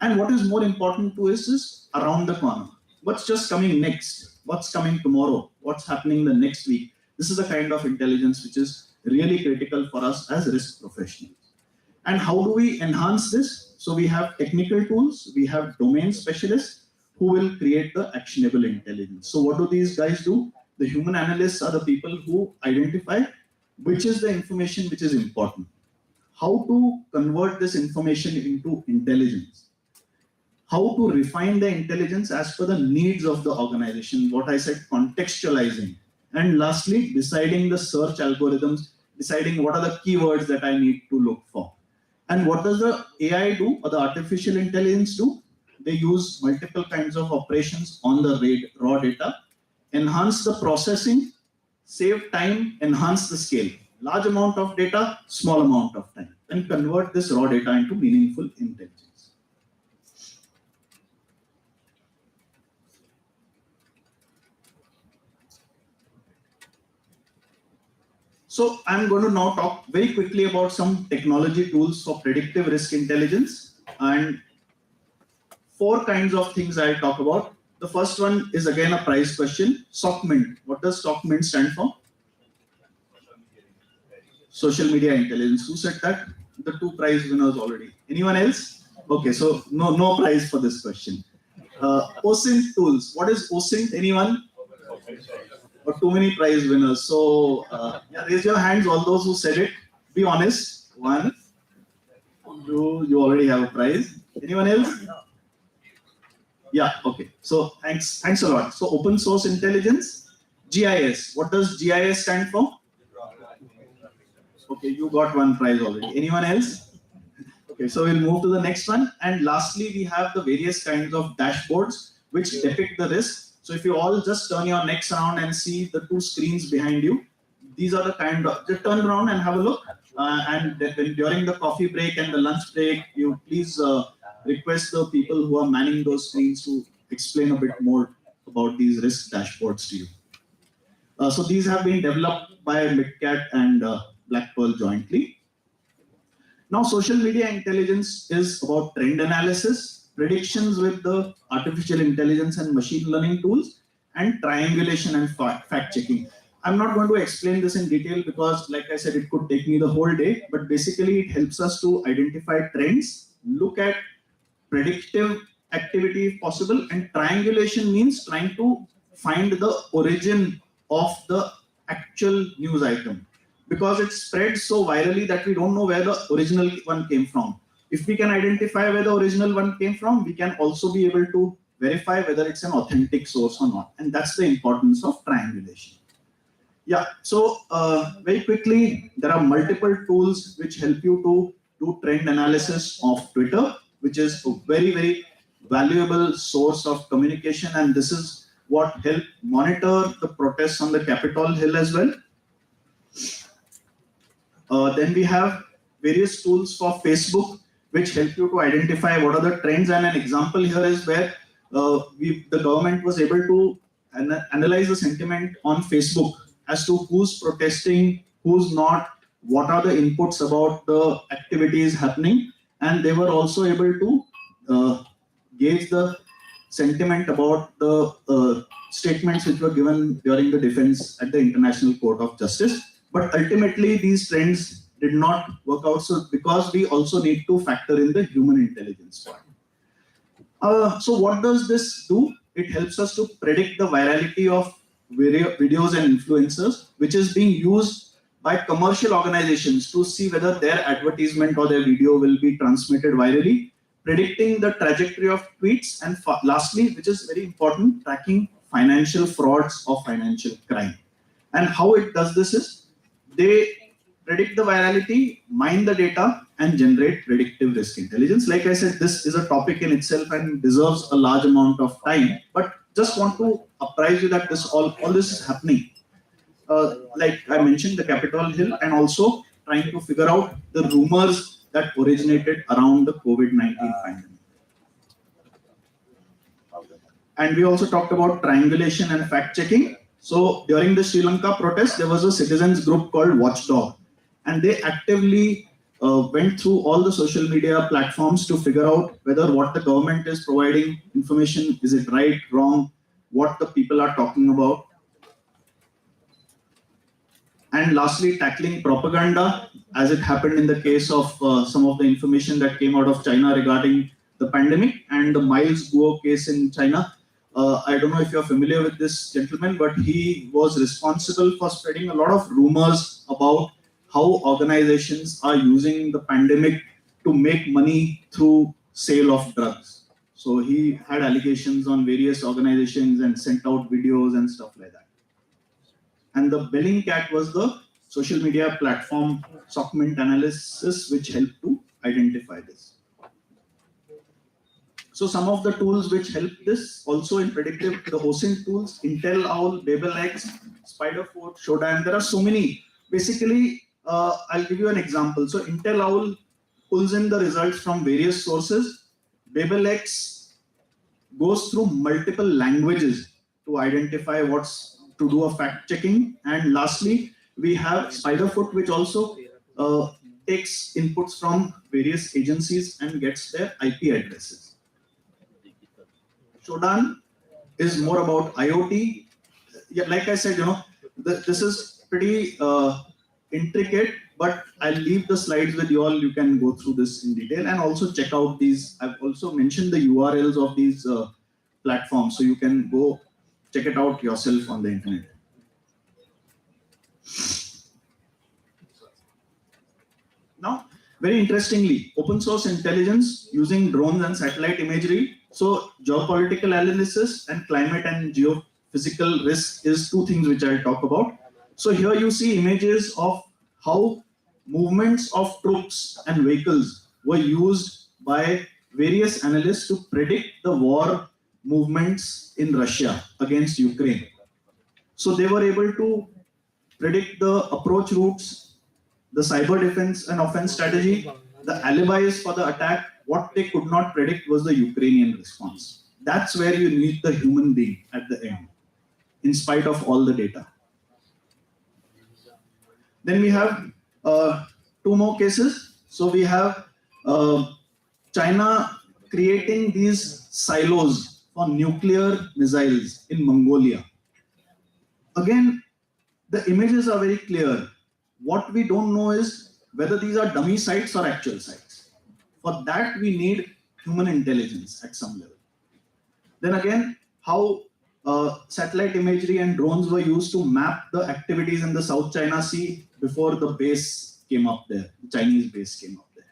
And what is more important to us is around the corner. What's just coming next? What's coming tomorrow? What's happening the next week? This is the kind of intelligence which is really critical for us as risk professionals. And how do we enhance this? So we have technical tools, we have domain specialists who will create the actionable intelligence. So what do these guys do? The human analysts are the people who identify which is the information which is important. How to convert this information into intelligence. How to refine the intelligence as per the needs of the organization. What I said, contextualizing. And lastly, deciding the search algorithms, deciding what are the keywords that I need to look for. And what does the AI do, or the artificial intelligence do? They use multiple kinds of operations on the raw data, enhance the processing, save time, enhance the scale. Large amount of data, small amount of time, and convert this raw data into meaningful intelligence. So I'm going to now talk very quickly about some technology tools for predictive risk intelligence, and 4 kinds of things I'll talk about. The first one is again a prize question. SOCMINT. What does SOCMINT stand for? Social media intelligence. Who said that? The 2 prize winners already. Anyone else? Okay, so no prize for this question. OSINT tools. What is OSINT? Anyone? Or too many prize winners. So yeah, raise your hands, all those who said it. Be honest. 1, 2, you already have a prize. Anyone else? Yeah, okay. So thanks a lot. So open source intelligence, GIS. What does GIS stand for? Okay, you got 1 prize already. Anyone else? Okay, so we'll move to the next one. And lastly, we have the various kinds of dashboards which depict the risk. So if you all just turn your necks around and see the 2 screens behind you, these are the kind of, just turn around and have a look. And during the coffee break and the lunch break, you please request the people who are manning those screens to explain a bit more about these risk dashboards to you. So these have been developed by MitKat and Black Pearl jointly. Now, social media intelligence is about trend analysis, predictions with the artificial intelligence and machine learning tools, and triangulation and fact checking. I'm not going to explain this in detail because, like I said, it could take me the whole day, but basically it helps us to identify trends, look at predictive activity if possible, and triangulation means trying to find the origin of the actual news item, because it spreads so virally that we don't know where the original one came from. If we can identify where the original one came from, we can also be able to verify whether it's an authentic source or not. And that's the importance of triangulation. Yeah, so very quickly, there are multiple tools which help you to do trend analysis of Twitter, which is a very, very valuable source of communication. And this is what helped monitor the protests on the Capitol Hill as well. Then we have various tools for Facebook, which help you to identify what are the trends. And an example here is where the government was able to analyze the sentiment on Facebook as to who's protesting, who's not, what are the inputs about the activities happening. And they were also able to gauge the sentiment about the statements which were given during the defense at the International Court of Justice. But ultimately, these trends did not work out, so because we also need to factor in the human intelligence part. So what does this do? It helps us to predict the virality of videos and influencers, which is being used by commercial organizations to see whether their advertisement or their video will be transmitted virally, predicting the trajectory of tweets, and lastly, which is very important, tracking financial frauds or financial crime. And how it does this is, they predict the virality, mine the data, and generate predictive risk intelligence. Like I said, this is a topic in itself and deserves a large amount of time, but just want to apprise you that all this is happening. Like I mentioned, the Capitol Hill, and also trying to figure out the rumors that originated around the COVID-19 pandemic. And we also talked about triangulation and fact-checking. So during the Sri Lanka protest, there was a citizens group called Watchdog, and they actively went through all the social media platforms to figure out whether what the government is providing information, is it right, wrong, what the people are talking about. And lastly, tackling propaganda, as it happened in the case of some of the information that came out of China regarding the pandemic and the Miles Guo case in China. I don't know if you're familiar with this gentleman, but he was responsible for spreading a lot of rumors about how organizations are using the pandemic to make money through sale of drugs. So he had allegations on various organizations and sent out videos and stuff like that. And the Bellingcat was the social media platform segment analysis which helped to identify this. So some of the tools which help this also in predictive, the hosting tools, Intel Owl, BabelX, Spiderfort, Shodan, there are so many. Basically, I'll give you an example. So Intel Owl pulls in the results from various sources. BabelX goes through multiple languages to identify what's to do a fact checking. And lastly, we have Spiderfoot, which also takes inputs from various agencies and gets their IP addresses. Shodan is more about IoT. Yeah, like I said, this is pretty intricate, but I'll leave the slides with you all. You can go through this in detail and also check out these. I've also mentioned the URLs of these platforms, so you can go check it out yourself on the internet. Now, very interestingly, open source intelligence using drones and satellite imagery. So geopolitical analysis and climate and geophysical risk is two things which I'll talk about. So here you see images of how movements of troops and vehicles were used by various analysts to predict the war movements in Russia against Ukraine. So they were able to predict the approach routes, the cyber defense and offense strategy, the alibis for the attack. What they could not predict was the Ukrainian response. That's where you need the human being at the end, in spite of all the data. Then we have two more cases. So we have China creating these silos for nuclear missiles in Mongolia. Again, the images are very clear. What we don't know is whether these are dummy sites or actual sites. For that, we need human intelligence at some level. Then again, how satellite imagery and drones were used to map the activities in the South China Sea before the base came up there, the Chinese base came up there.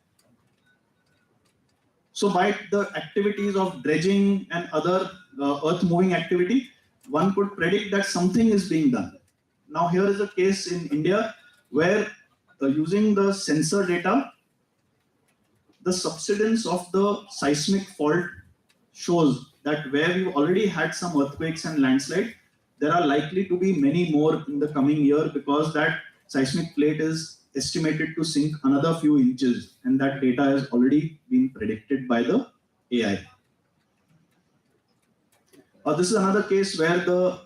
So by the activities of dredging and other earth-moving activity, one could predict that something is being done. Now here is a case in India where using the sensor data, the subsidence of the seismic fault shows that where we've already had some earthquakes and landslide, there are likely to be many more in the coming year because that seismic plate is estimated to sink another few inches, and that data has already been predicted by the AI. This is another case where the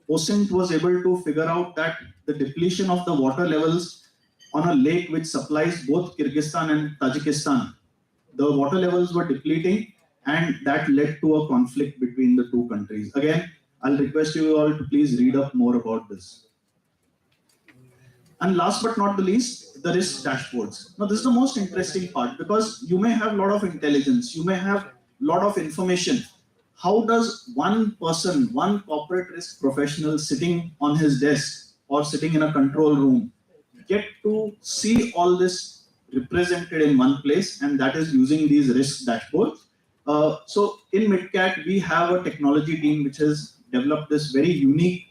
OSINT was able to figure out that the depletion of the water levels on a lake which supplies both Kyrgyzstan and Tajikistan, the water levels were depleting, and that led to a conflict between the two countries. Again, I'll request you all to please read up more about this. And last but not the least, the risk dashboards. Now, this is the most interesting part because you may have a lot of intelligence, you may have a lot of information. How does one person, one corporate risk professional sitting on his desk or sitting in a control room get to see all this represented in one place, and that is using these risk dashboards? So in MitKat, we have a technology team which has developed this very unique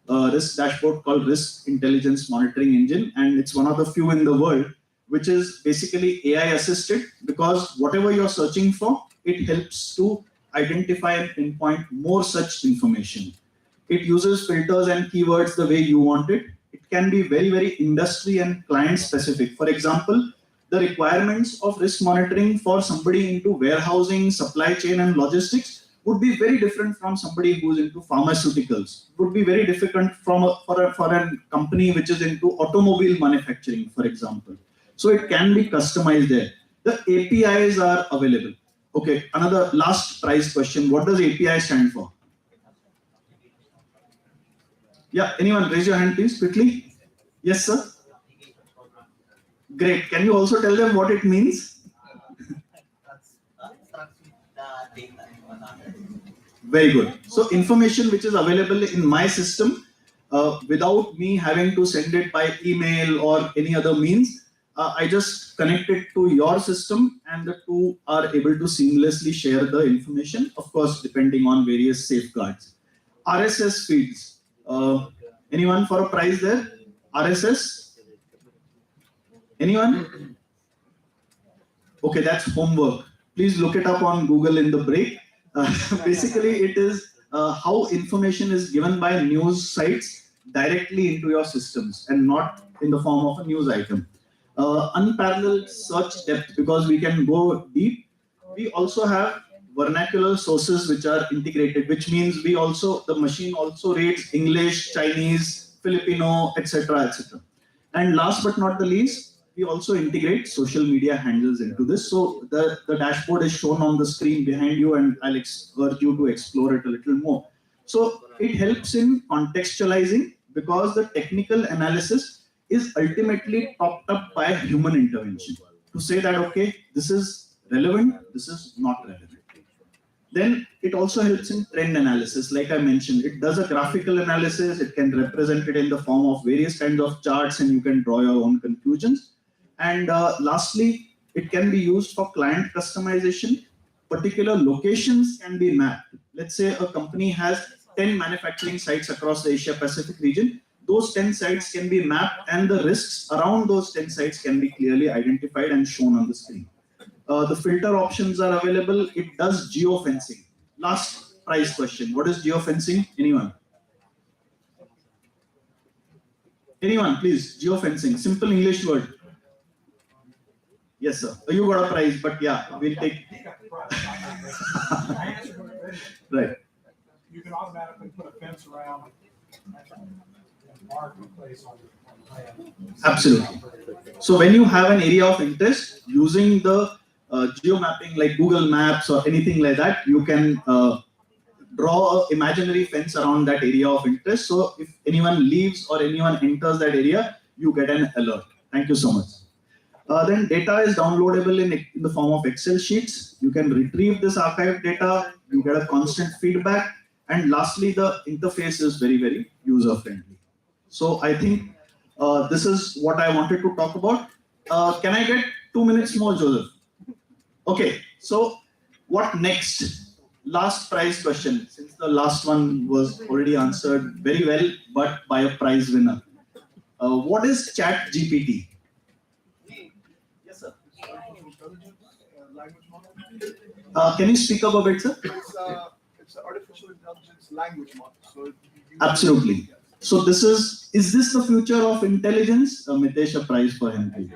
risk dashboard called Risk Intelligence Monitoring Engine, and it's one of the few in the world which is basically AI assisted, because whatever you're searching for, it helps to identify and pinpoint more such information. It uses filters and keywords the way you want it. It can be very, very industry and client specific. For example, the requirements of risk monitoring for somebody into warehousing, supply chain and logistics would be very different from somebody who's into pharmaceuticals. It would be very difficult for a company which is into automobile manufacturing, for example. So it can be customized there. The APIs are available. Okay, another last price question. What does API stand for? Yeah, anyone raise your hand please quickly. Yes, sir. Great. Can you also tell them what it means? Very good. So information which is available in my system without me having to send it by email or any other means, I just connect it to your system and the two are able to seamlessly share the information, of course, depending on various safeguards. RSS feeds. Anyone for a prize there? RSS? Anyone? Okay, that's homework. Please look it up on Google in the break. Basically, it is how information is given by news sites directly into your systems and not in the form of a news item. Unparalleled search depth, because we can go deep. We also have vernacular sources which are integrated, which means the machine also reads English, Chinese, Filipino, etc., etc. And last but not the least, we also integrate social media handles into this. So the dashboard is shown on the screen behind you, and I'll urge you to explore it a little more. So it helps in contextualizing, because the technical analysis is ultimately topped up by human intervention to say that, okay, this is relevant, this is not relevant. Then it also helps in trend analysis. Like I mentioned, it does a graphical analysis. It can represent it in the form of various kinds of charts, and you can draw your own conclusions. And lastly, it can be used for client customization. Particular locations can be mapped. Let's say a company has 10 manufacturing sites across the Asia Pacific region. Those 10 sites can be mapped, and the risks around those 10 sites can be clearly identified and shown on the screen. The filter options are available. It does geofencing. Last prize question. What is geofencing? Anyone? Anyone, please. Geofencing. Simple English word. Yes, sir. You got a prize, but yeah, we'll take. I answered it. Right. You can automatically put a fence around and mark the place on the land. Absolutely. So when you have an area of interest, using the geo mapping like Google Maps or anything like that, you can draw an imaginary fence around that area of interest. So if anyone leaves or anyone enters that area, you get an alert. Thank you so much. Then data is downloadable in the form of Excel sheets. You can retrieve this archived data. You get a constant feedback. And lastly, the interface is very, very user friendly. So I think this is what I wanted to talk about. Can I get 2 minutes more, Joseph? Okay, so what next? Last prize question, since the last one was already answered very well, but by a prize winner. What is ChatGPT? Yes, sir. Language model. Can you speak up a bit, sir? It's an artificial intelligence language model. So Absolutely. So this is this the future of intelligence? Mitesh, a prize for him, please.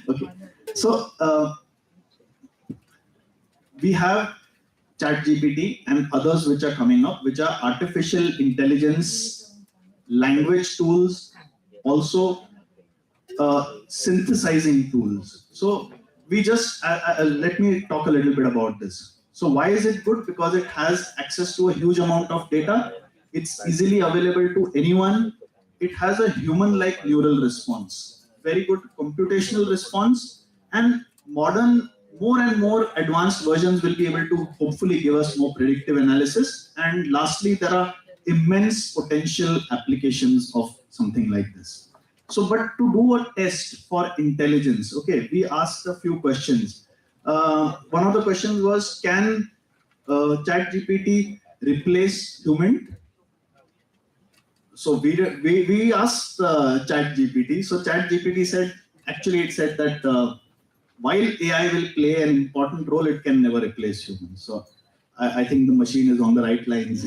Okay. So we have ChatGPT and others which are coming up, which are artificial intelligence language tools, also synthesizing tools. So we just let me talk a little bit about this. So why is it good? Because it has access to a huge amount of data. It's easily available to anyone. It has a human-like neural response, very good computational response, and more and more advanced versions will be able to hopefully give us more predictive analysis. And lastly, there are immense potential applications of something like this. So, but to do a test for intelligence, okay, we asked a few questions. One of the questions was, can ChatGPT replace human? So we asked ChatGPT. So ChatGPT said, actually it said that while AI will play an important role, it can never replace humans. So I think the machine is on the right lines.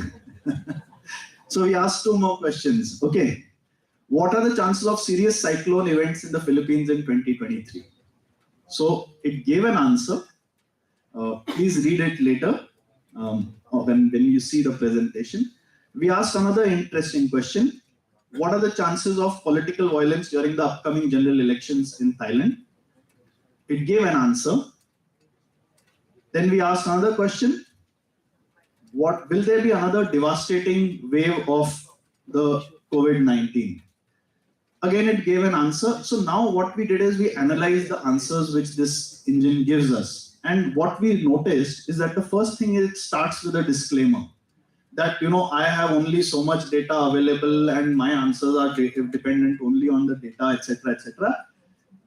So we asked 2 more questions. Okay. What are the chances of serious cyclone events in the Philippines in 2023? So it gave an answer. Please read it later or when you see the presentation. We asked another interesting question. what are the chances of political violence during the upcoming general elections in Thailand? It gave an answer. Then we asked another question. What will there be another devastating wave of the COVID-19? Again, it gave an answer. So now what we did is we analyzed the answers which this engine gives us. And what we noticed is that the first thing is it starts with a disclaimer that, I have only so much data available and my answers are dependent only on the data, etc., etc.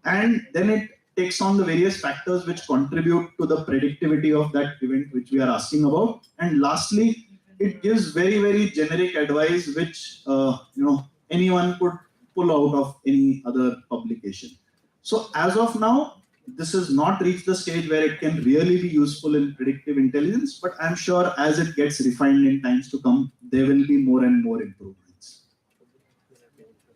And then it takes on the various factors which contribute to the predictivity of that event which we are asking about. And lastly, it gives very, very generic advice which, anyone could pull out of any other publication. So as of now, this has not reached the stage where it can really be useful in predictive intelligence, but I'm sure as it gets refined in times to come, there will be more and more improvements.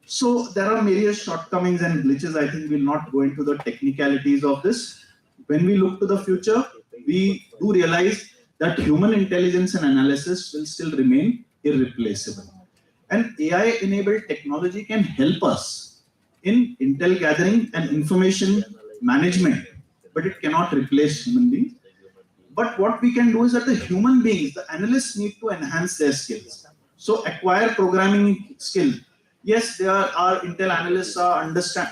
So there are various shortcomings and glitches. I think we'll not go into the technicalities of this. When we look to the future, we do realize that human intelligence and analysis will still remain irreplaceable. And AI-enabled technology can help us in intel gathering and information management, but it cannot replace human beings. But what we can do is that the human beings, the analysts, need to enhance their skills. So acquire programming skill. Yes, there are intel analysts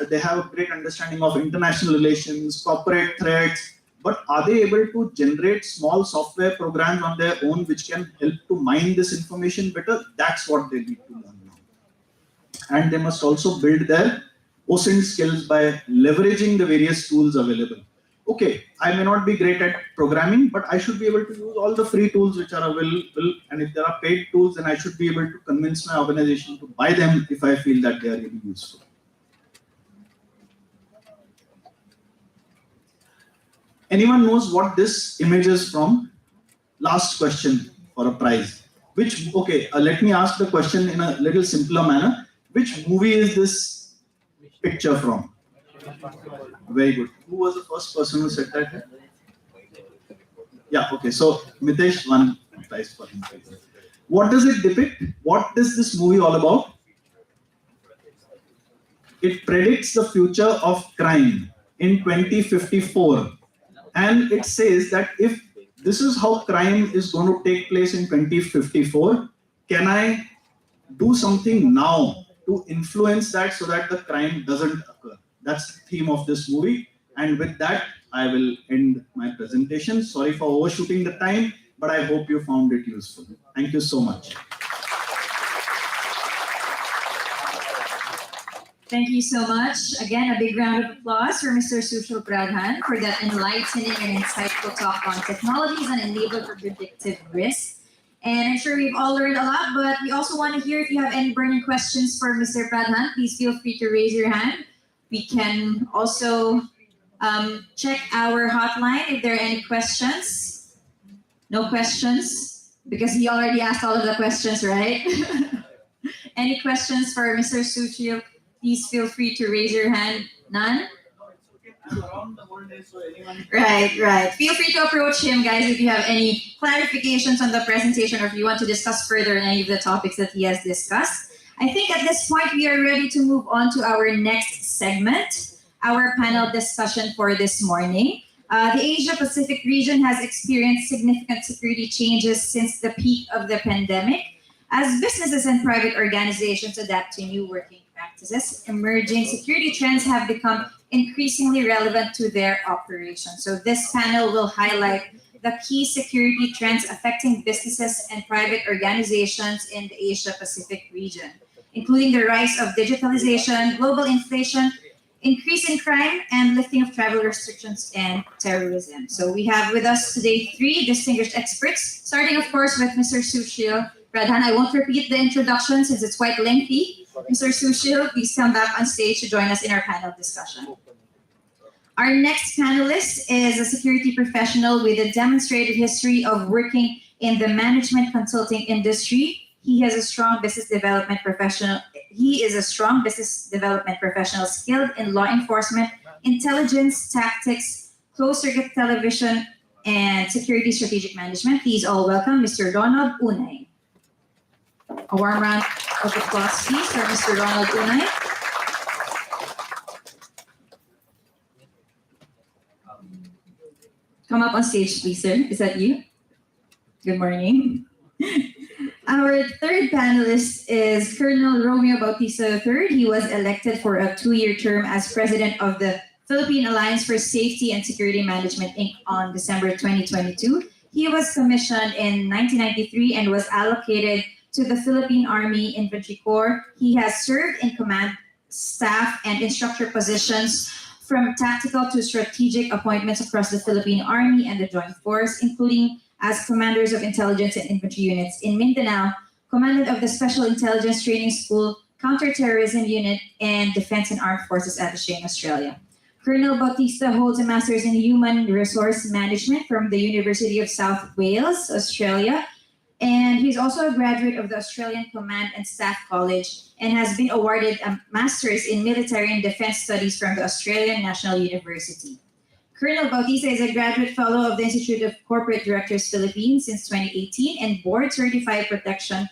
they have a great understanding of international relations, corporate threats, but are they able to generate small software programs on their own which can help to mine this information better? That's what they need to learn now. And they must also build their OSINT skills by leveraging the various tools available. Okay, I may not be great at programming, but I should be able to use all the free tools which are available. And if there are paid tools, then I should be able to convince my organization to buy them if I feel that they are really useful. Anyone knows what this image is from? Last question for a prize. Let me ask the question in a little simpler manner. Which movie is this picture from? Very good. Who was the first person who said that? Yeah, okay. So Mitesh won prize for him. What does it depict? What is this movie all about? It predicts the future of crime in 2054. And it says that if this is how crime is going to take place in 2054, can I do something now to influence that so that the crime doesn't occur? That's the theme of this movie. And with that, I will end my presentation. Sorry for overshooting the time, but I hope you found it useful. Thank you so much. Thank you so much. Again, a big round of applause for Mr. Sushil Pradhan for that enlightening and insightful talk on technologies and enabler for predictive risk. And I'm sure we've all learned a lot, but we also want to hear if you have any burning questions for Mr. Pradhan. Please feel free to raise your hand. We can also check our hotline if there are any questions. No questions, because he already asked all of the questions, right? Any questions for Mr. Sushil? Please feel free to raise your hand. None? Right. Feel free to approach him, guys, if you have any clarifications on the presentation or if you want to discuss further any of the topics that he has discussed. I think at this point, we are ready to move on to our next segment, our panel discussion for this morning. The Asia-Pacific region has experienced significant security changes since the peak of the pandemic. As businesses and private organizations adapt to new working practices, emerging security trends have become increasingly relevant to their operations. So this panel will highlight the key security trends affecting businesses and private organizations in the Asia-Pacific region, including the rise of digitalization, global inflation, increase in crime, and lifting of travel restrictions and terrorism. So we have with us today 3 distinguished experts, starting of course with Mr. Sushil Pradhan. I won't repeat the introduction since it's quite lengthy. Mr. Sushil, please come back on stage to join us in our panel discussion. Our next panelist is a security professional with a demonstrated history of working in the management consulting industry. He is a strong business development professional skilled in law enforcement, intelligence, tactics, closed circuit television, and security strategic management. Please all welcome Mr. Ronald Unay. A warm round of applause, please, for Mr. Ronald Unay. Come up on stage, please, sir. Is that you? Good morning. Our third panelist is Colonel Romeo Bautista III. He was elected for a 2-year term as president of the Philippine Alliance for Safety and Security Management, Inc. on December 2022. He was commissioned in 1993 and was allocated to the Philippine Army Infantry Corps. He has served in command, staff, and instructor positions from tactical to strategic appointments across the Philippine Army and the Joint Force, including as commanders of intelligence and infantry units in Mindanao, commandant of the Special Intelligence Training School, Counterterrorism Unit, and Defense and Armed Forces Attaché in Australia. Colonel Bautista holds a Master's in Human Resource Management from the University of South Wales, Australia, and he's also a graduate of the Australian Command and Staff College and has been awarded a Master's in Military and Defense Studies from the Australian National University. Colonel Bautista is a graduate fellow of the Institute of Corporate Directors Philippines since 2018 and board certified protection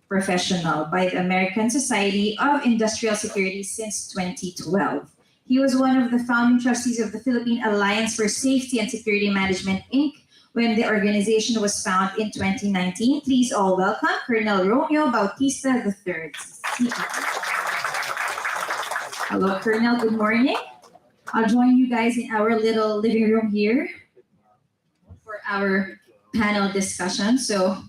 professional by the American Society of Industrial Security since 2012. He was one of the founding trustees of the Philippine Alliance for Safety and Security Management, Inc., when the organization was founded in 2019. Please all welcome Colonel Romeo Bautista III. Hello, Colonel. Good morning. I'll join you guys in our little living room here for our panel discussion. So,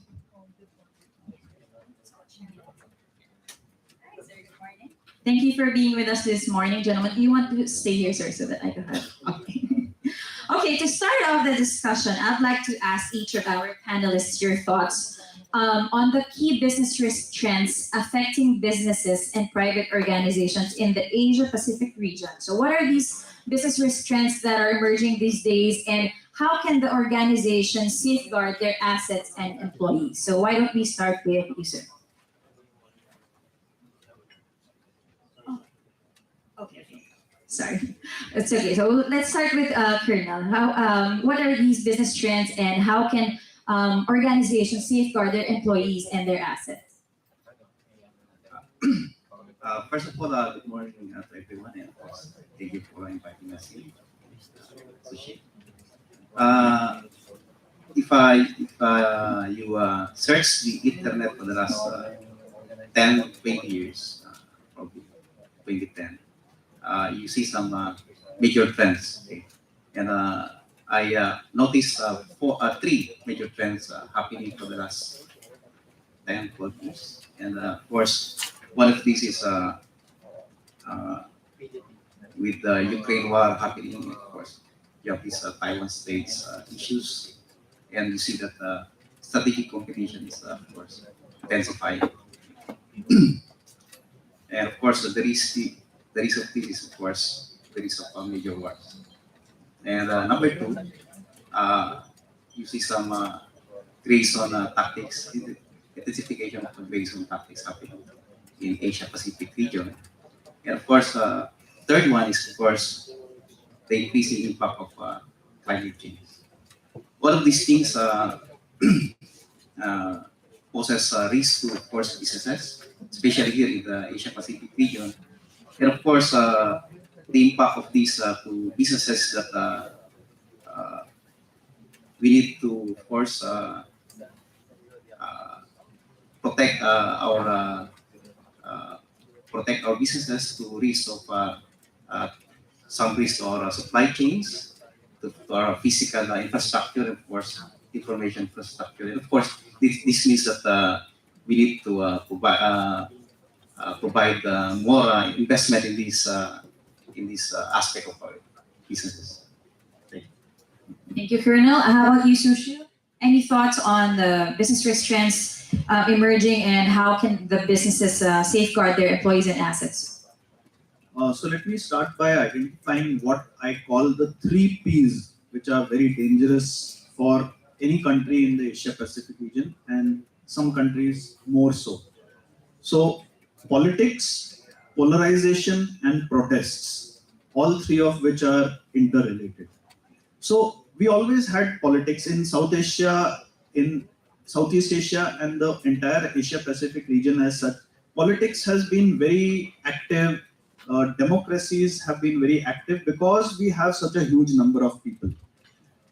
thank you for being with us this morning, gentlemen. Do you want to stay here, sir, so that I can have? Okay. Okay, to start off the discussion, I'd like to ask each of our panelists your thoughts on the key business risk trends affecting businesses and private organizations in the Asia-Pacific region. So what are these business risk trends that are emerging these days, and how can the organization safeguard their assets and employees? So why don't we start with you, sir? Okay. Sorry, it's okay. So let's start with Colonel. What are these business trends, and how can organizations safeguard their employees and their assets? First of all, good morning to everyone, and of course, thank you for inviting us here. If you search the internet for the last 10, 20 years, probably 2010, you see some major trends. Okay? And I noticed three major trends happening for the last 10, 12 years. And of course, one of these is with the Ukraine war happening, of course, you have these Taiwan States issues, and you see that strategic competition is, of course, intensifying. And of course, the risk of this is, of course, the risk of major wars. And number two, you see some grace on tactics, intensification of grace on tactics happening in Asia Pacific region. And of course, third one is, of course, the increasing impact of climate change. All of these things poses risk to, of course, businesses, especially here in the Asia Pacific region. And of course, the impact of these to businesses that we need to, of course, protect our businesses to risk of some risk to our supply chains, to our physical infrastructure, and of course, information infrastructure. And of course, this means that we need to provide more investment in this aspect of our businesses. Thank you, Colonel. How about you, Sushu? Any thoughts on the business risk trends emerging, and how can the businesses safeguard their employees and assets? So let me start by identifying what I call the 3 Ps, which are very dangerous for any country in the Asia Pacific region, and some countries more so. So politics, polarization, and protests, all 3 of which are interrelated. So we always had politics in South Asia. In Southeast Asia and the entire Asia Pacific region as such, politics has been very active. Democracies have been very active because we have such a huge number of people.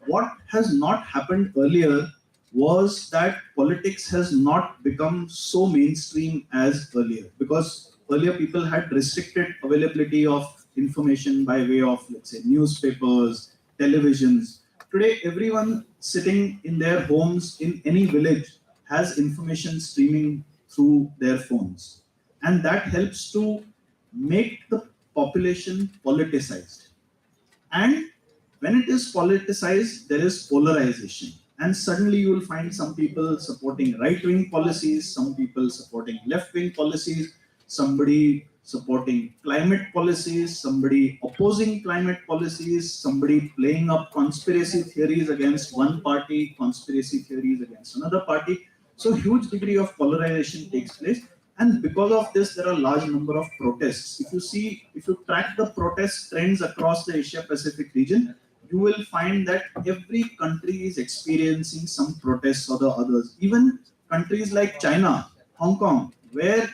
What has not happened earlier was that politics has not become so mainstream as earlier, because earlier people had restricted availability of information by way of, let's say, newspapers, televisions. Today, everyone sitting in their homes in any village has information streaming through their phones. And that helps to make the population politicized. And when it is politicized, there is polarization. And suddenly you will find some people supporting right-wing policies, some people supporting left-wing policies, somebody supporting climate policies, somebody opposing climate policies, somebody playing up conspiracy theories against one party, conspiracy theories against another party. So huge degree of polarization takes place. And because of this, there are a large number of protests. If you track the protest trends across the Asia Pacific region, you will find that every country is experiencing some protests or the others. Even countries like China, Hong Kong, where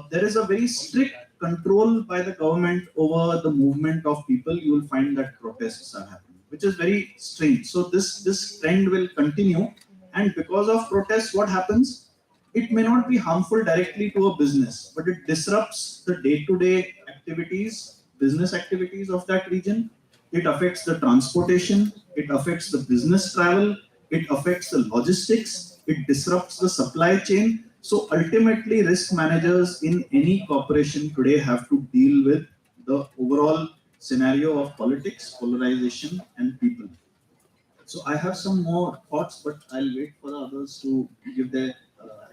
there is a very strict control by the government over the movement of people, you will find that protests are happening, which is very strange. So this trend will continue. And because of protests, what happens? It may not be harmful directly to a business, but it disrupts the day-to-day activities, business activities of that region. It affects the transportation, it affects the business travel, it affects the logistics, it disrupts the supply chain. So ultimately, risk managers in any corporation today have to deal with the overall scenario of politics, polarization, and people. So I have some more thoughts, but I'll wait for the others to give their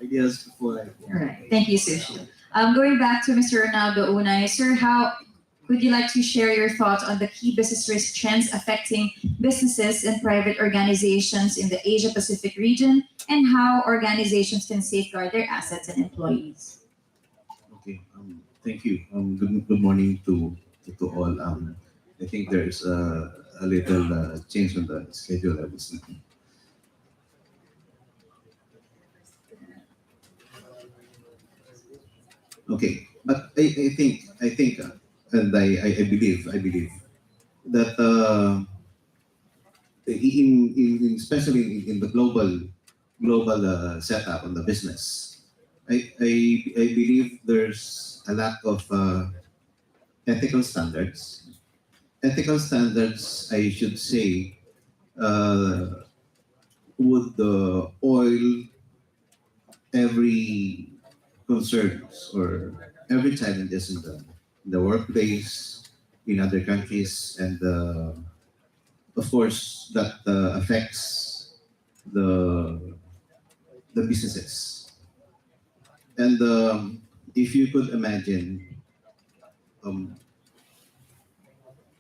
ideas before I go. All right. Thank you, Sushi. Going back to Mr. Ronaldo Unay, sir, how would you like to share your thoughts on the key business risk trends affecting businesses and private organizations in the Asia Pacific region, and how organizations can safeguard their assets and employees? Okay, thank you. Good morning to all. I think there's a little change on the schedule I was thinking. Okay, but I think, and I believe that especially in the global setup on the business, I believe there's a lack of ethical standards. Ethical standards, I should say, would oil every concerns or every challenges in the workplace, in other countries, and of course that affects the businesses. And if you could imagine,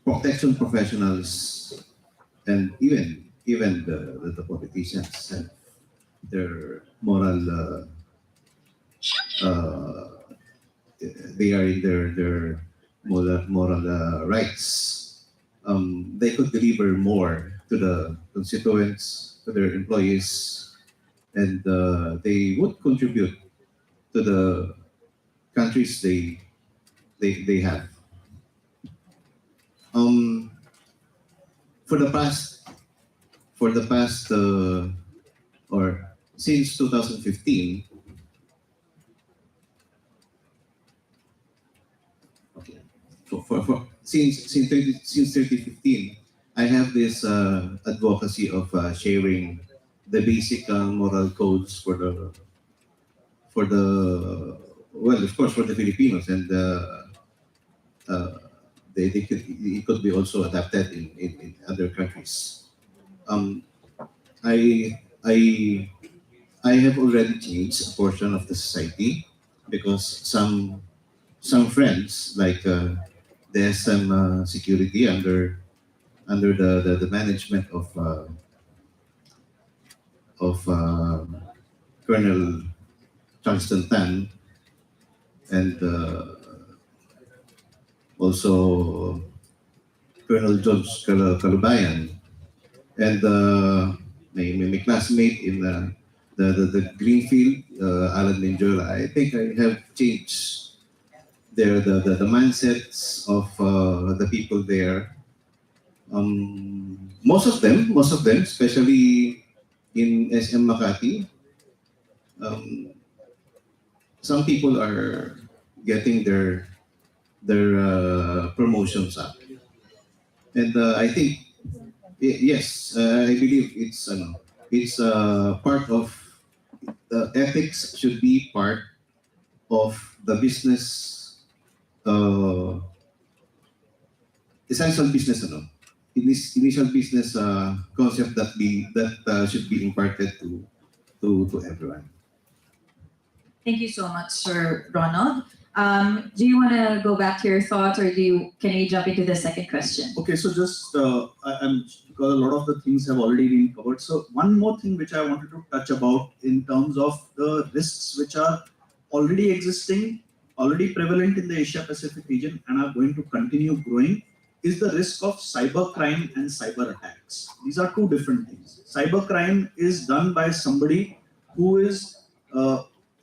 protection professionals and even the politicians have their moral. They are in their moral rights. They could deliver more to the constituents, to their employees, and they would contribute to the countries they have. For the past or since 2015. Okay, since 2015, I have this advocacy of sharing the basic moral codes for the well, of course, for the Filipinos, and it could be also adapted in other countries. I I I have already changed a portion of the society because some friends like there's some security under the management of Colonel Johnston Tan and also Colonel George Kalubayan and my classmate the Greenfield, Alan Minjola. I think I have changed the mindsets of the people there. Most of them, especially in SM Makati, um, some people are getting their promotions up, and I think yes, I believe it's part of the ethics should be part of the business, uh, essential business, initial business concept that should be imparted to everyone. Thank you so much, Sir Ronald. Do you want to go back to your thoughts, or can you jump into the second question? Okay, so just I'm because a lot of the things have already been covered. So one more thing which I wanted to touch about in terms of the risks which are already existing, already prevalent in the Asia Pacific region and are going to continue growing is the risk of cybercrime and cyber attacks. These are two different things. Cybercrime is done by somebody who is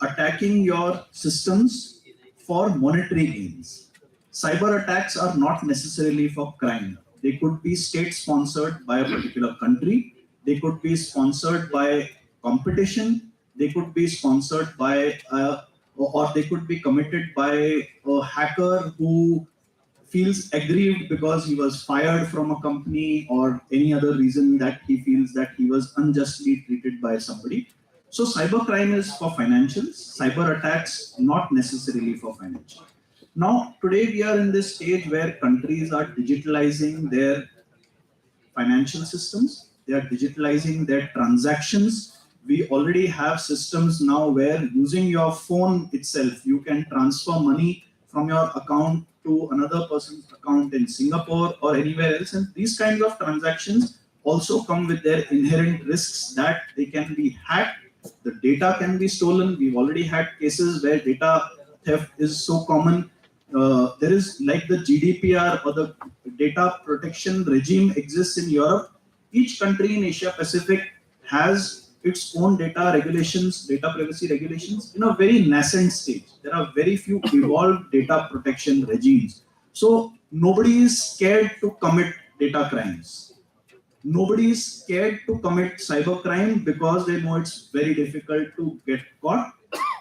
attacking your systems for monetary gains. Cyber attacks are not necessarily for crime. They could be state sponsored by a particular country. They could be sponsored by competition. They could be sponsored by, or they could be committed by a hacker who feels aggrieved because he was fired from a company or any other reason that he feels that he was unjustly treated by somebody. So cybercrime is for financials, cyber attacks not necessarily for financial. Now, today we are in this stage where countries are digitalizing their financial systems, they are digitalizing their transactions. We already have systems now where using your phone itself, you can transfer money from your account to another person's account in Singapore or anywhere else. And these kinds of transactions also come with their inherent risks that they can be hacked, the data can be stolen. We've already had cases where data theft is so common. There is like the GDPR or the data protection regime exists in Europe. Each country in Asia Pacific has its own data regulations, data privacy regulations in a very nascent stage. There are very few evolved data protection regimes. So nobody is scared to commit data crimes. Nobody is scared to commit cybercrime because they know it's very difficult to get caught.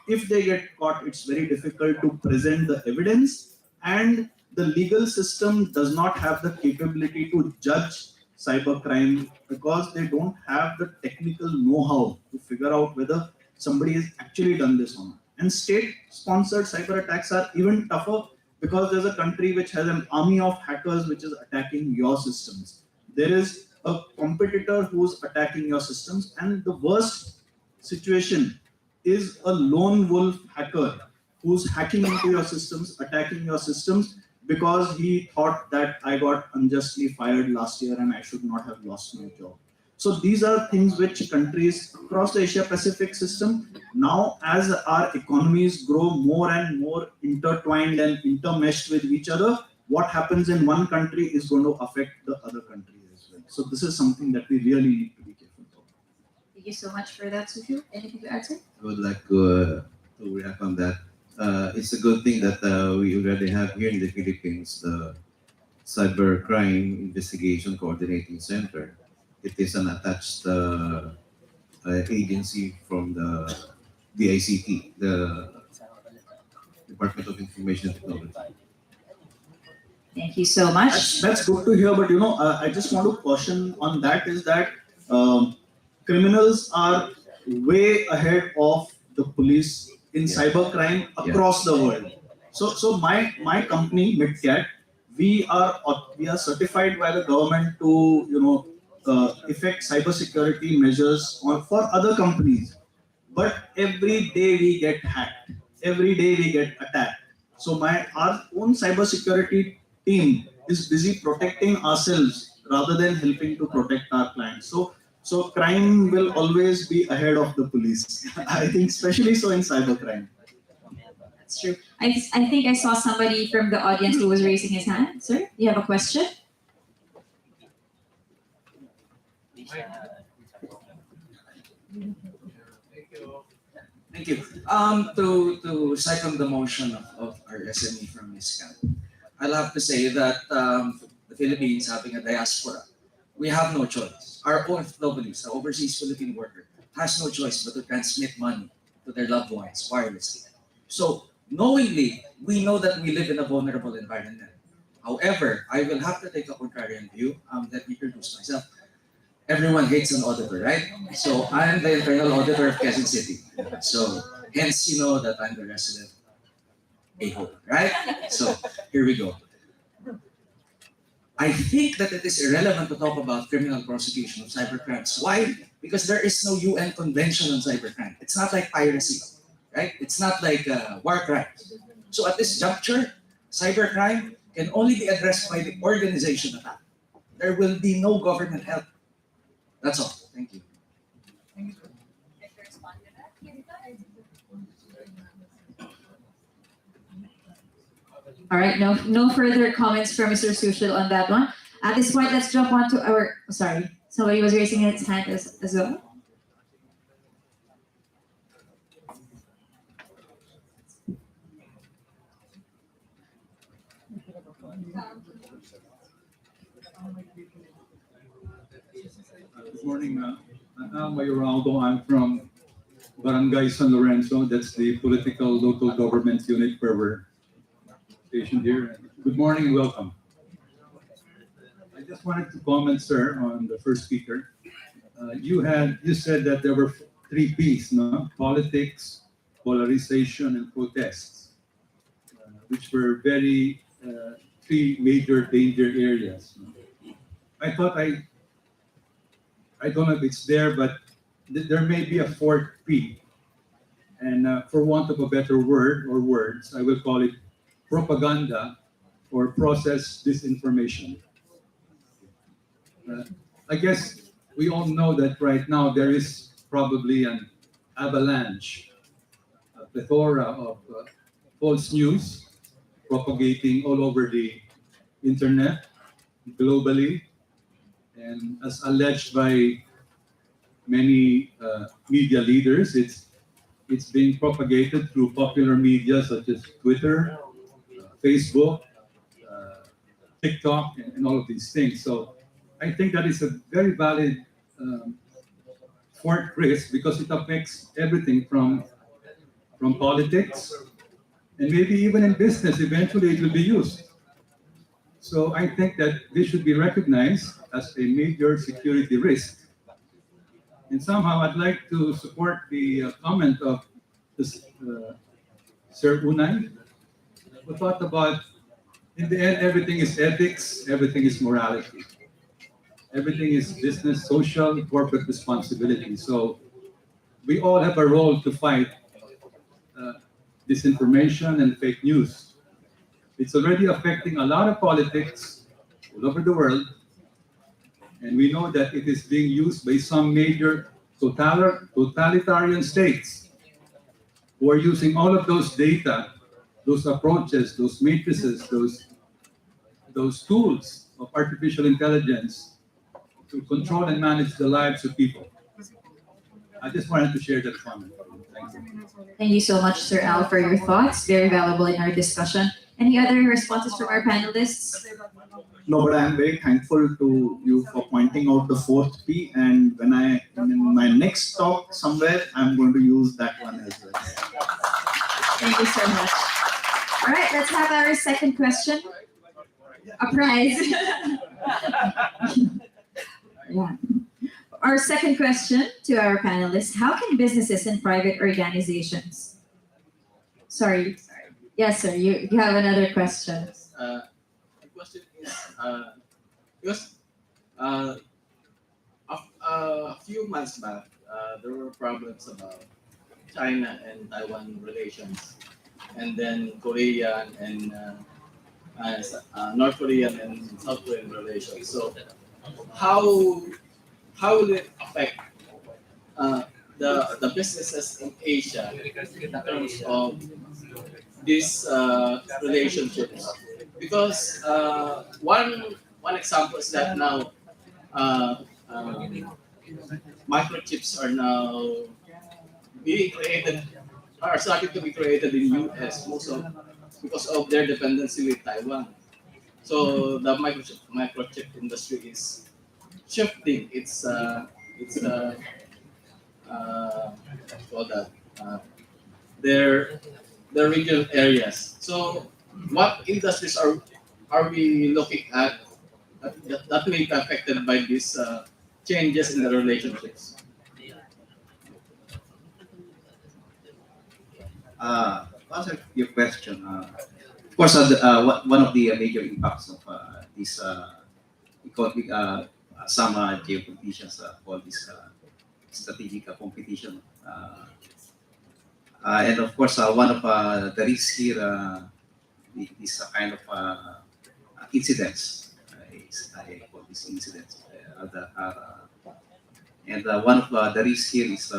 If they get caught, it's very difficult to present the evidence, and the legal system does not have the capability to judge cybercrime because they don't have the technical know-how to figure out whether somebody has actually done this or not. And state-sponsored cyber attacks are even tougher because there's a country which has an army of hackers which is attacking your systems. There is a competitor who's attacking your systems, and the worst situation is a lone wolf hacker who's hacking into your systems, attacking your systems because he thought that I got unjustly fired last year and I should not have lost my job. So these are things which countries across the Asia Pacific system, now as our economies grow more and more intertwined and intermeshed with each other, what happens in one country is going to affect the other country as well. So this is something that we really need to be careful of. Thank you so much for that, Sufio. Anything to add, sir? I would like to react on that. It's a good thing that we already have here in the Philippines the Cybercrime Investigation Coordinating Center. It is an attached agency from the DICT, the Department of Information Technology. Thank you so much. That's good to hear, but I just want to caution on that is that criminals are way ahead of the police in cybercrime across the world. So my company MitKat, we are certified by the government to effect cybersecurity measures for other companies. But every day we get hacked. Every day we get attacked. So our own cybersecurity team is busy protecting ourselves rather than helping to protect our clients. So crime will always be ahead of the police. I think especially so in cybercrime. That's true. I think I saw somebody from the audience who was raising his hand. Sir, you have a question? Thank you. To second the motion of our SME from MitKat, I'll have to say that the Philippines having a diaspora, we have no choice. Our OFWs, the overseas Philippine worker, has no choice but to transmit money to their loved ones wirelessly. So knowingly, we know that we live in a vulnerable environment. However, I will have to take a contrarian view. Let me introduce myself. Everyone hates an auditor, right? So I'm the internal auditor of Quezon City. So hence you know that I'm the resident a-hole, right? So here we go. I think that it is irrelevant to talk about criminal prosecution of cybercrimes. Why? Because there is no UN convention on cybercrime. It's not like piracy, right? It's not like war crimes. So at this juncture, cybercrime can only be addressed by the organization attack. There will be no government help. That's all. Thank you. All right, no further comments from Mr. Sushil on that one. At this point, let's jump on to our, sorry, somebody was raising his hand as well. Good morning. I'm Mayoraldo. I'm from Barangay San Lorenzo. That's the political local government unit where we're stationed here. Good morning and welcome. I just wanted to comment, sir, on the first speaker. You said that there were 3 P's, no? Politics, polarization, and protests, which were very 3 major danger areas. I thought I don't know if it's there, but there may be a 4th P. And for want of a better word or words, I will call it propaganda or process disinformation. I guess we all know that right now there is probably an avalanche, a plethora of false news propagating all over the internet, globally, and as alleged by many media leaders, it's being propagated through popular media such as Twitter, Facebook, TikTok, and all of these things. So I think that is a very valid fourth risk because it affects everything from politics and maybe even in business. Eventually, it will be used. So I think that this should be recognized as a major security risk. And somehow I'd like to support the comment of this, Sir Unay, who thought about, in the end, everything is ethics, everything is morality. Everything is business, social, corporate responsibility. So we all have a role to fight disinformation and fake news. It's already affecting a lot of politics all over the world. And we know that it is being used by some major totalitarian states who are using all of those data, those approaches, those matrices, those tools of artificial intelligence to control and manage the lives of people. I just wanted to share that comment. Thank you. Thank you so much, Sir Al, for your thoughts. Very valuable in our discussion. Any other responses from our panelists? No, but I'm very thankful to you for pointing out the 4th P. And when in my next talk somewhere, I'm going to use that one as well. Thank you so much. All right, let's have our second question. A prize. Yeah. Our second question to our panelists: how can businesses and private organizations? Sorry. Yes, sir. You have another question. The question is, because a few months back, there were problems about China and Taiwan relations, and then Korean and North Korean and South Korean relations. So, how will it affect the businesses in Asia in terms of these relationships? Because one example is that now microchips are now being created are starting to be created in US because of their dependency with Taiwan. So the microchip industry is shifting called that their regional areas. So what industries are we looking at that may be affected by these changes in the relationships? To answer your question, of course, one of the major impacts of this economic, some geopoliticians call this strategic competition. And of course, one of the risks here is a kind of incidents. I call this incidents. And one of the risks here is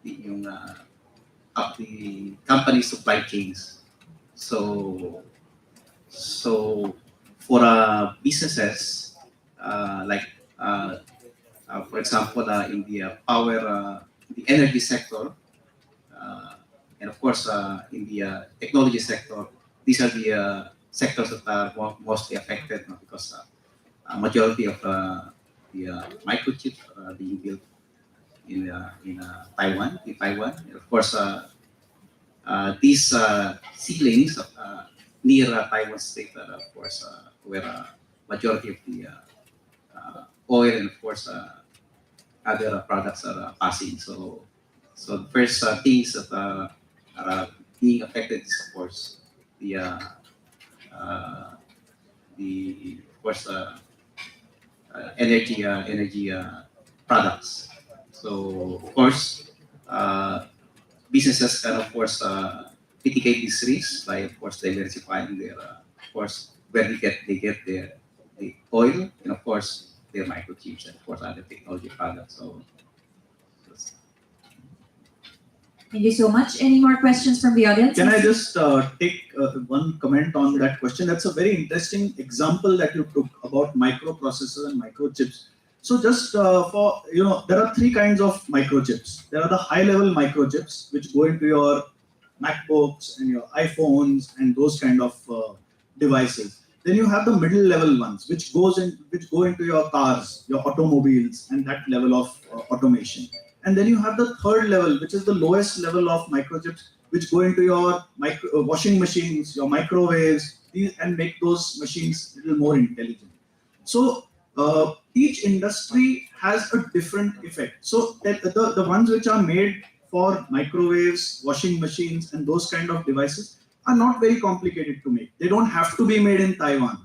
yung of the company supply chains. So for businesses like for example in the power, the energy sector, and of course in the technology sector, these are the sectors that are mostly affected, no, because majority of the microchips are being built in Taiwan. And of course, these seedlings near Taiwan State, of course, where majority of the oil and of course other products are passing. So the first things that are being affected is of course the of course energy products. So of course businesses can of course mitigate these risks by of course diversifying their of course where they get the oil and of course their microchips and of course other technology products. So Thank you so much. Any more questions from the audience? Can I just take one comment on that question? That's a very interesting example that you took about microprocessors and microchips. So just for, there are three kinds of microchips. There are the high-level microchips, which go into your MacBooks and your iPhones and those kind of devices. Then you have the middle-level ones, which go into your cars, your automobiles, and that level of automation. And then you have the third level, which is the lowest level of microchips, which go into your washing machines, your microwaves, and make those machines a little more intelligent. So each industry has a different effect. So the ones which are made for microwaves, washing machines, and those kind of devices are not very complicated to make. They don't have to be made in Taiwan.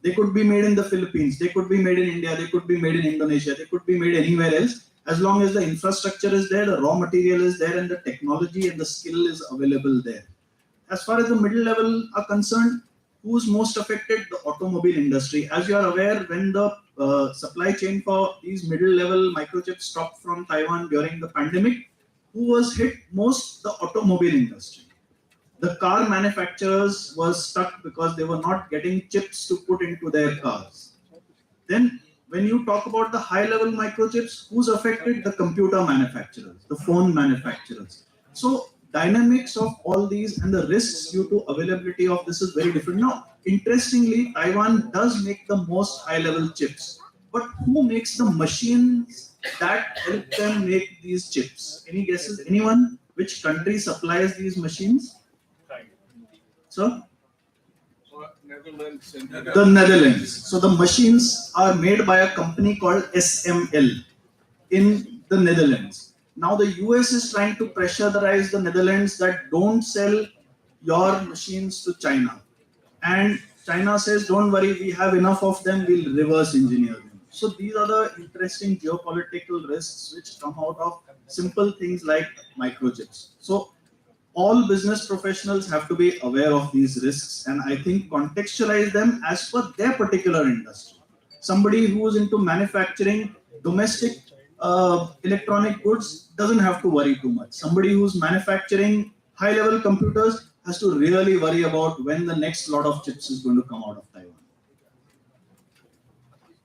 They could be made in the Philippines. They could be made in India. They could be made in Indonesia. They could be made anywhere else. As long as the infrastructure is there, the raw material is there, and the technology and the skill is available there. As far as the middle level are concerned, who's most affected? The automobile industry. As you are aware, when the supply chain for these middle level microchips stopped from Taiwan during the pandemic, who was hit most? The automobile industry. The car manufacturers were stuck because they were not getting chips to put into their cars. Then when you talk about the high-level microchips, who's affected? The computer manufacturers, the phone manufacturers. So dynamics of all these and the risks due to availability of this is very different. Now, interestingly, Taiwan does make the most high-level chips. But who makes the machines that help them make these chips? Any guesses? Anyone? Which country supplies these machines? So? Netherlands and The Netherlands. So the machines are made by a company called SML in the Netherlands. Now the US is trying to pressurize the Netherlands that don't sell your machines to China. And China says, don't worry, we have enough of them, we'll reverse engineer them. So these are the interesting geopolitical risks which come out of simple things like microchips. So all business professionals have to be aware of these risks, and I think contextualize them as per their particular industry. Somebody who is into manufacturing domestic electronic goods doesn't have to worry too much. Somebody who's manufacturing high-level computers has to really worry about when the next lot of chips is going to come out of Taiwan.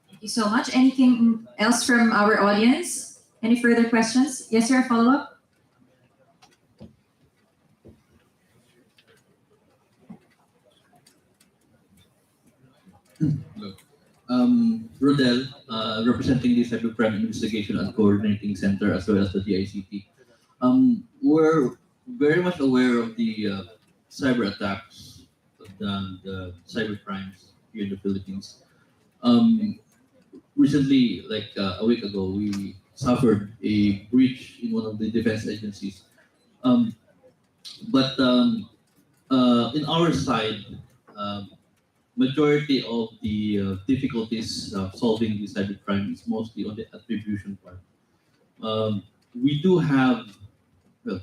Thank you so much. Anything else from our audience? Any further questions? Yes, sir, follow-up? Rodel, representing the Cybercrime Investigation and Coordinating Center as well as the DICT. We're very much aware of the cyber attacks, the cyber crimes here in the Philippines. Um, Recently, like a week ago, we suffered a breach in one of the defense agencies. Um, but in our side, um, majority of the difficulties solving the cybercrime is mostly on the attribution part. We do have, well,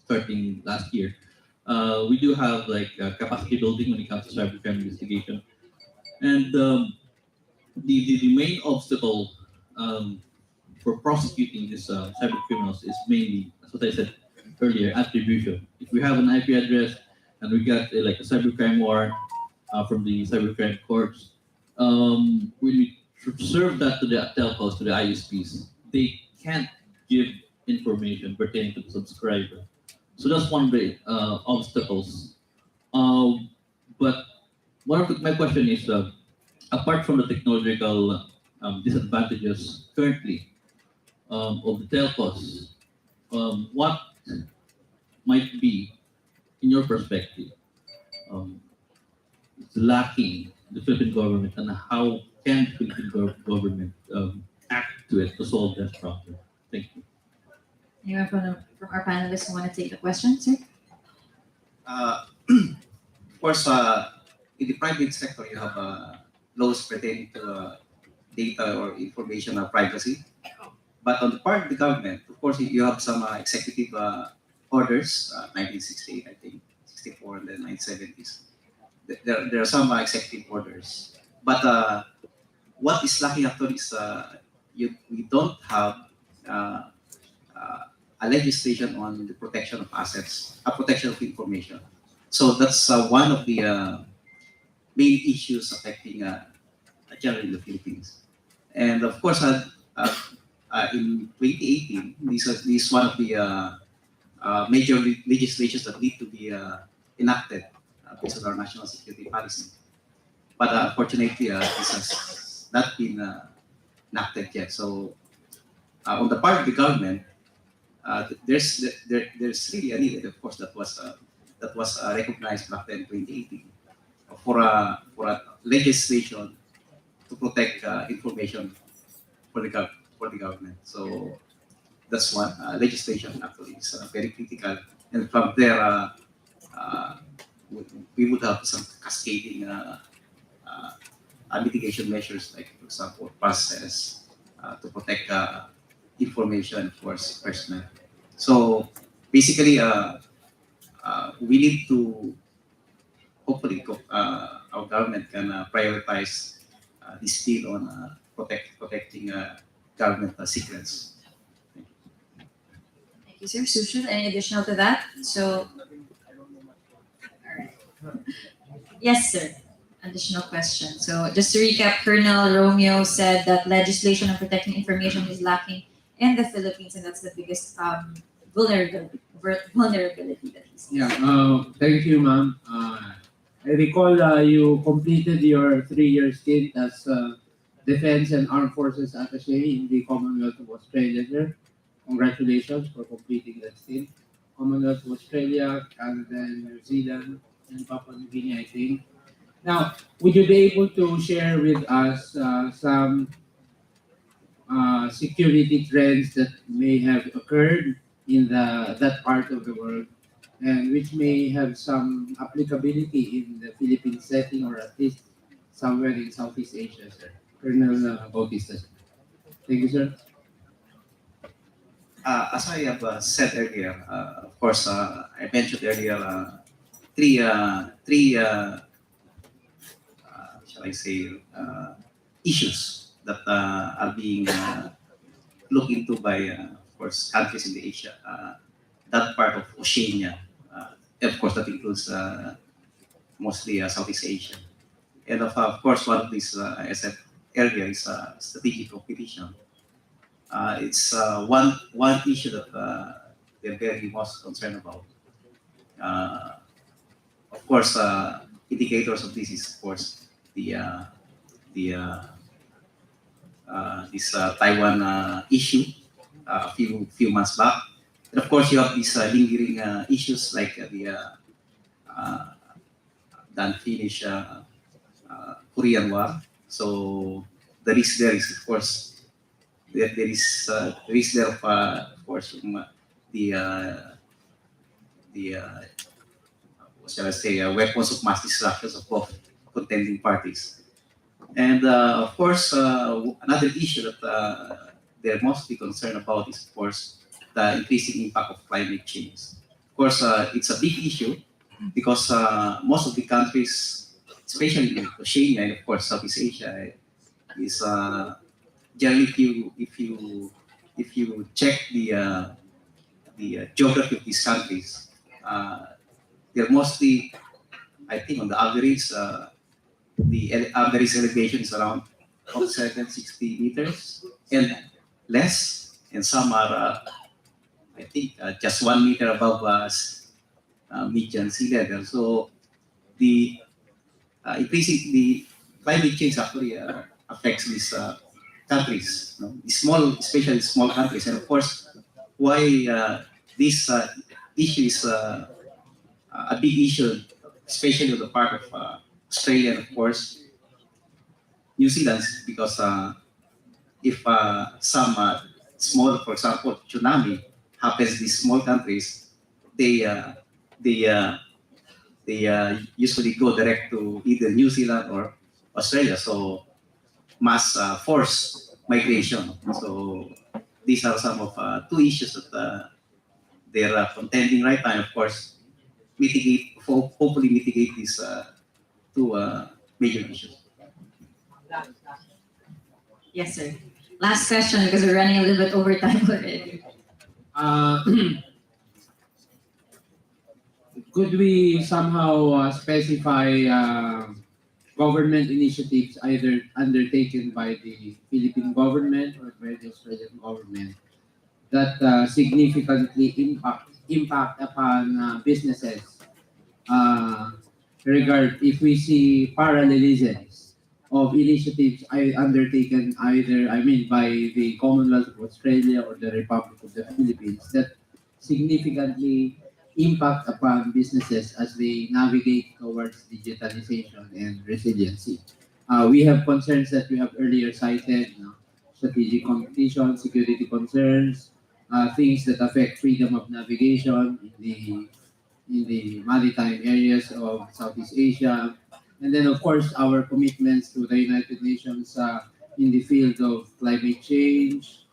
starting last year, we do have like capacity building when it comes to cybercrime investigation. And the main obstacle um, for prosecuting these cyber criminals is mainly, as what I said earlier, attribution. If we have an IP address and we got like a cybercrime warrant from the cybercrime courts, when we serve that to the telcos, to the ISPs, they can't give information pertaining to the subscriber. So that's one of the obstacles. But my question is, apart from the technological disadvantages currently of the telcos, what might be, in your perspective, um, lacking the Philippine government, and how can the Philippine government act to it to solve that problem? Thank you. Anyone from our panelists who want to take the question, sir? Of course, in the private sector, you have laws pertaining to data or information privacy. But on the part of the government, of course, you have some executive orders, 1968, I think, 64, and then 1970s. There are some executive orders. But what is lacking actually is we don't have uh, a legislation on the protection of assets, a protection of information. So that's one of the main issues affecting generally the Philippines. And of course, in 2018, this is one of the major legislations that need to be enacted based on our national security policy. But unfortunately, this has not been enacted yet. So on the part of the government, there's really a need. Of course, that was recognized back then, 2018, for a legislation to protect information for for the government. So that's one legislation actually is very critical. And from there, uh, we would have some cascading mitigation measures, like for example, process to protect information, of course, personnel. So basically, we need to hopefully our government can prioritize this bill on protecting government secrets. Thank you, sir. Sushil, any additional to that? So, all right. Yes, sir. Additional question. So, just to recap, Colonel Romeo said that legislation on protecting information is lacking in the Philippines, and that's the biggest vulnerability that he's. Yeah, thank you, ma'am. I recall you completed your 3-year stint as Defense and Armed Forces Attaché in the Commonwealth of Australia, sir. Congratulations for completing that stint. Commonwealth of Australia, Canada, New Zealand, and Papua New Guinea, I think. Now, would you be able to share with us some security trends that may have occurred in that part of the world, and which may have some applicability in the Philippine setting, or at least somewhere in Southeast Asia, sir? Colonel Bautista. Thank you, sir. As I have said earlier, of course, I mentioned earlier three shall I say, issues that are being looked into by, of course, countries in the Asia, that part of Oceania. Of course, that includes mostly Southeast Asia. And of course, one of these, as I said earlier, is strategic competition. It's one issue that they're very most concerned about. Of course, indicators of this is, of course, the this Taiwan issue a few months back. And of course, you have these lingering issues like the unfinished Korean War. So the risk there is, of course, there is risk there of course, the what shall I say, weapons of mass destruction of both contending parties. And of course, another issue that they're mostly concerned about is, of course, the increasing impact of climate change. Of course, it's a big issue because most of the countries, especially in Oceania and of course Southeast Asia, is generally if you check the geography of these countries, they're mostly, I think, on the average, the average elevation is around 760 meters and less, and some are, I think, just 1 meter above median sea level. So the increasing the climate change actually affects these countries, you know, the small, especially small countries, and of course, why this issue is a big issue, especially on the part of Australia and of course New Zealand, because if some small, for example, tsunami happens in these small countries, they they usually go direct to either New Zealand or Australia. So mass force migration. So these are some of two issues that they're contending right now. And of course, hopefully mitigate these two major issues. Yes, sir. Last question because we're running a little bit over time already. Uh, could we somehow specify government initiatives either undertaken by the Philippine government or by the Australian government that significantly impact upon businesses? If we see parallelisms of initiatives undertaken either, I mean, by the Commonwealth of Australia or the Republic of the Philippines that significantly impact upon businesses as they navigate towards digitalization and resiliency. We have concerns that we have earlier cited, you know, strategic competition, security concerns, things that affect freedom of navigation in the maritime areas of Southeast Asia, and then of course our commitments to the United Nations in the field of climate change,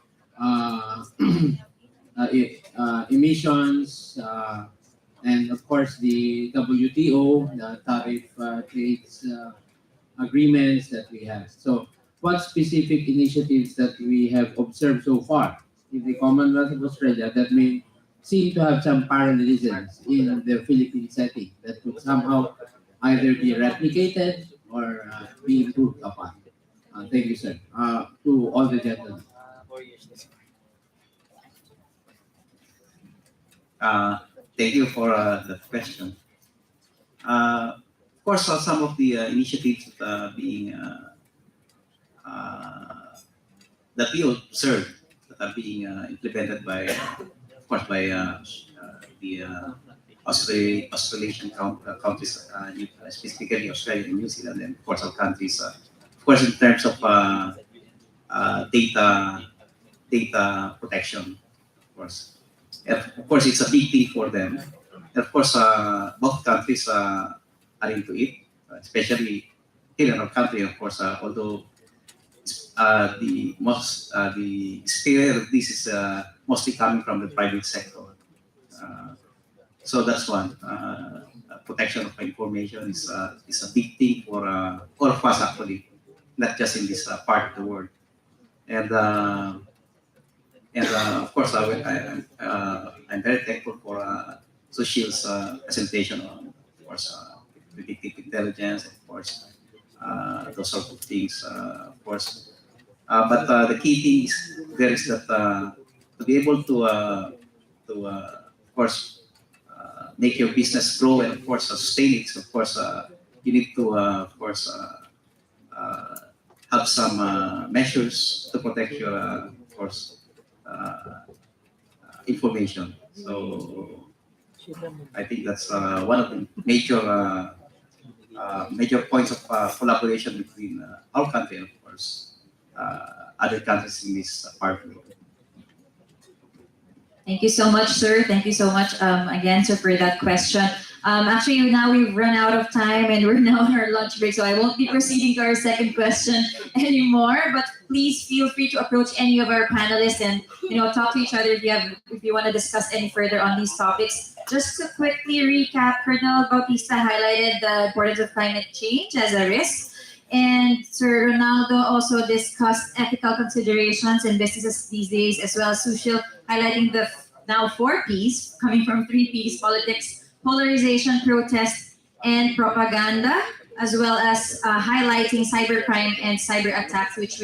emissions, and of course the WTO, the tariff trades agreements that we have. So, what specific initiatives that we have observed so far in the Commonwealth of Australia that may seem to have some parallelisms in the Philippine setting that could somehow either be replicated or be improved upon? Thank you, sir. To all the gentlemen. Thank you for the question. Of course, some of the initiatives that are being that we observe that are being implemented by, of course, by the Australian countries, specifically Australia and New Zealand, and of course our countries. Of course, in terms of data protection, of course. And of course, it's a big thing for them. And of course, both countries are into it, especially here in our country. Of course, although the scale of this is mostly coming from the private sector. So that's one. Protection of information is a big thing for all of us actually, not just in this part of the world. And of course, I'm very thankful for Sushil's presentation on, of course, predictive intelligence, and of course, those sort of things, of course. But the key thing is that to be able to of course, make your business grow and of course sustain it. So of course, you need to of course have some measures to protect your, of course, information. So I think that's one of the major points of collaboration between our country and, of course, other countries in this part of the world. Thank you so much, sir. Thank you so much again, sir, for that question. Actually, now we've run out of time and we're now on our lunch break, so I won't be proceeding to our second question anymore. But please feel free to approach any of our panelists and talk to each other if you want to discuss any further on these topics. Just to quickly recap, Colonel Bautista highlighted the importance of climate change as a risk. And Sir Ronaldo also discussed ethical considerations in businesses these days, as well as social, highlighting the now 4 Ps, coming from 3 Ps: politics, polarization, protest, and propaganda, as well as highlighting cybercrime and cyber attacks, which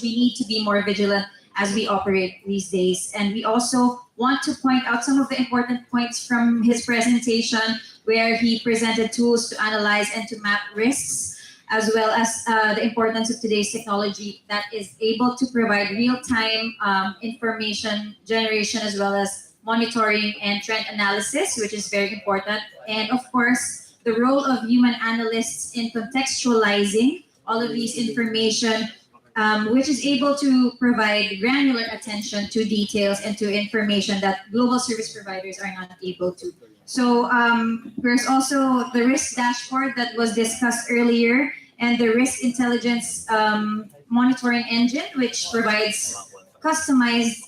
we need to be more vigilant as we operate these days. And we also want to point out some of the important points from his presentation, where he presented tools to analyze and to map risks, as well as the importance of today's technology that is able to provide real-time information generation, as well as monitoring and trend analysis, which is very important. And of course, the role of human analysts in contextualizing all of these information, which is able to provide granular attention to details and to information that global service providers are not able to. So there's also the risk dashboard that was discussed earlier, and the risk intelligence monitoring engine, which provides customized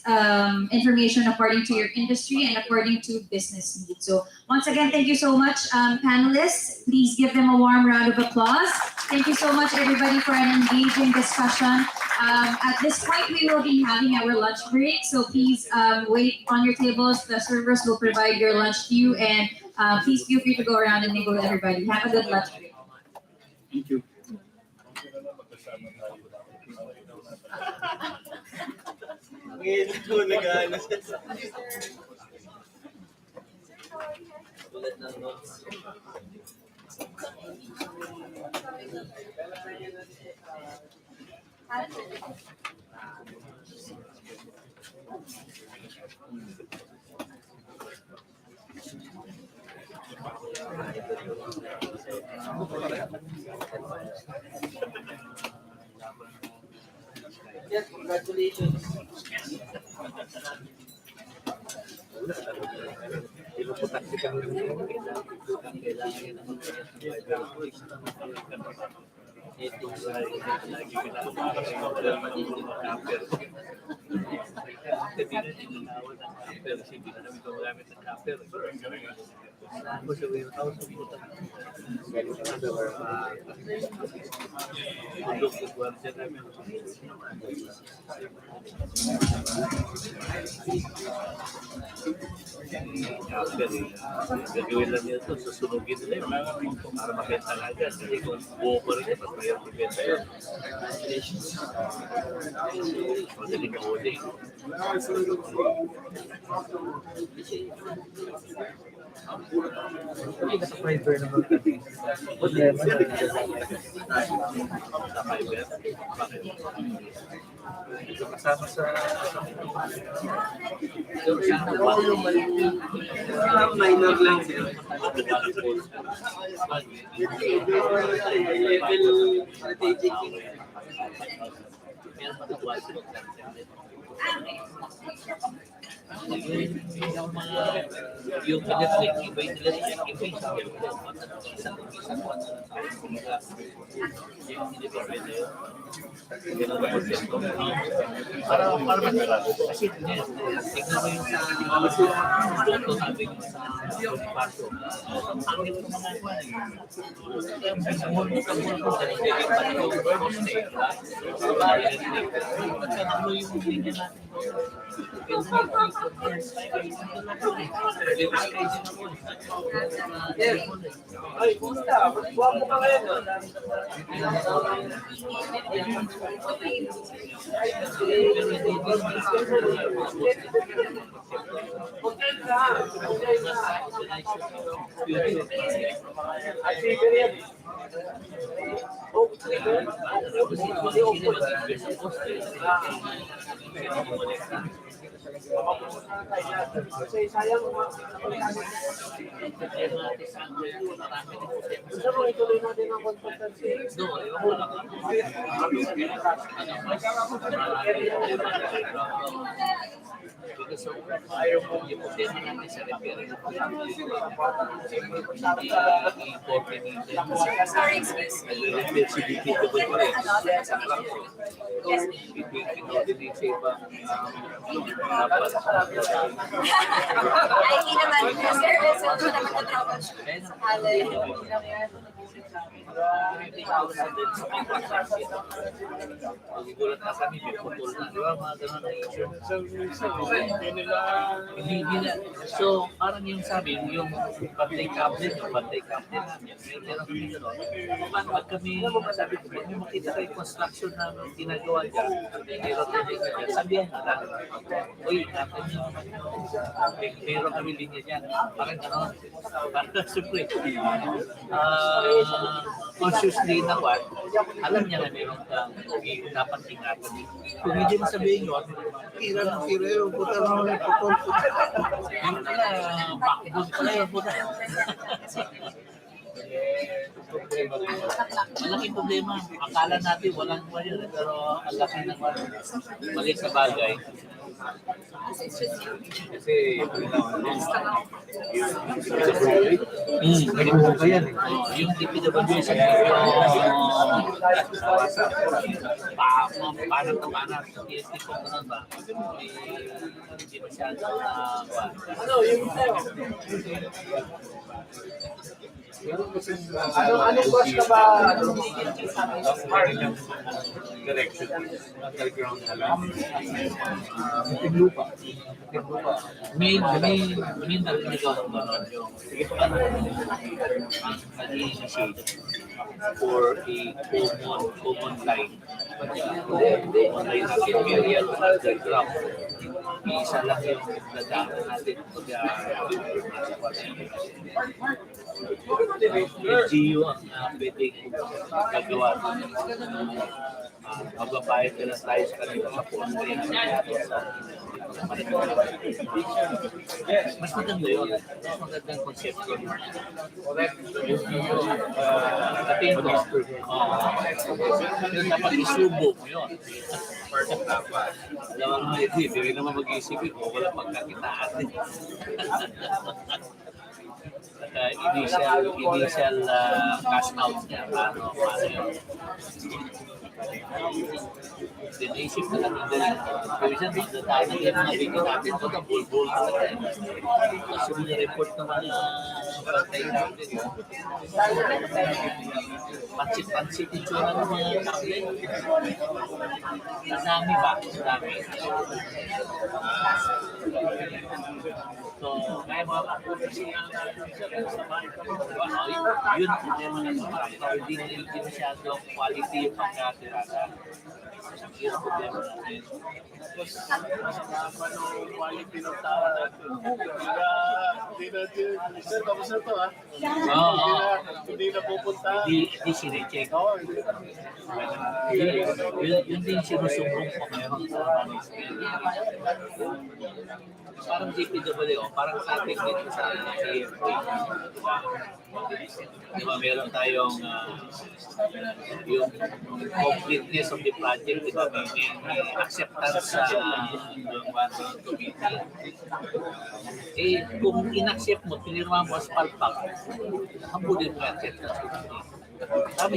information according to your industry and according to business needs. So once again, thank you so much, panelists. Please give them a warm round of applause. Thank you so much, everybody, for an engaging discussion. At this point, we will be having our lunch break, so please wait on your tables. The servers will provide your lunch to you, and please feel free to go around and mingle with everybody. Have a good lunch break. Thank you. Yes, congratulations. Gagawin lang nila ito, susunugin nila yun para mabenta na agad. Kasi kung buo ko rin yun, mas mayroon ibenta yun. Madaling kahuli. Nasa fiber naman kami. Problema na sa fiber. Bakit? Ito kasama sa minor lang sila. Level strategic. Yung electric, iba yung electric, iba yung para masarap. Kasi tignan mo yung sa sabi ko sa paso. Ang ito mga kwan eh. Kaya mo sa mundo sa yung panahon ko stay. Pagkakalo yung linya natin. Ay, kumusta? Huwag mo ka ngayon. Tapos yung mga sino mag-invest sa poste. Because ayaw mo yung problema natin sa repairing na Sorry, excuse me. Ay, hindi naman. Service, so naman na-troubleshoot. Gugulat na kami, may putol na. Di ba? Mga ganun na hindi nila. So, parang yung sabi, yung pantay cabinet namin, meron kami gano'n. Pag kami, sabi ko, pag may makita kayo construction na ginagawa dyan, meron kami dyan, sabihan na lang. Uy, natin yung meron kami linya dyan. Parang gano'n. Parang siyempre, consciously na what, alam niya na meron kang dapat ingatan. Kung hindi mo sabihin yun, tira ng tira yun, puta na ulit, putol. Yung pala, backbone pala yun, puta. Malaking problema. Akala natin walang wala, pero ang laki ng mali sa bagay. Kasi yung DPWH sa panat na panat hindi ko ganun ba hindi masyado ano yung anong cost na ba direction underground na lang lupa main nagagawa ko nun yung initiate for a common line online natin area underground isa lang yung dadaan natin LGU ang pwedeng gagawa magbabayad ka lang tayo sa kanila sa poste mas maganda yun. Mas magandang konsepto. Ating ko, dapat isubo mo yun. Alam mo, hindi naman mag-iisipin kung wala pagkakitaan. Initial cash out niya. Paano yun? Dinaisip na lang din. Kaya dahil na yung mga video natin, ito na bulbul talaga. Kasi may report naman na pantay natin. Pansit ito na ng mga tablet. Dami ba? Dami. So, kaya mga yun hindi masyado quality yung pagkatirada. Yun ang problema natin. Tapos, masama ng quality ng tao natin. Hindi natin, sir, tapos na ito ha? Hindi na pupunta. Hindi sinecheck. Yun din sinusumbong ko ngayon sa management. Parang DPWO, parang sa ating dito sa AFP. Diba, meron tayong yung completeness of the project, diba, may acceptance sa committee. Eh, kung in-accept mo, pinirma mo sa palpak, hambulin mo yung acceptance committee.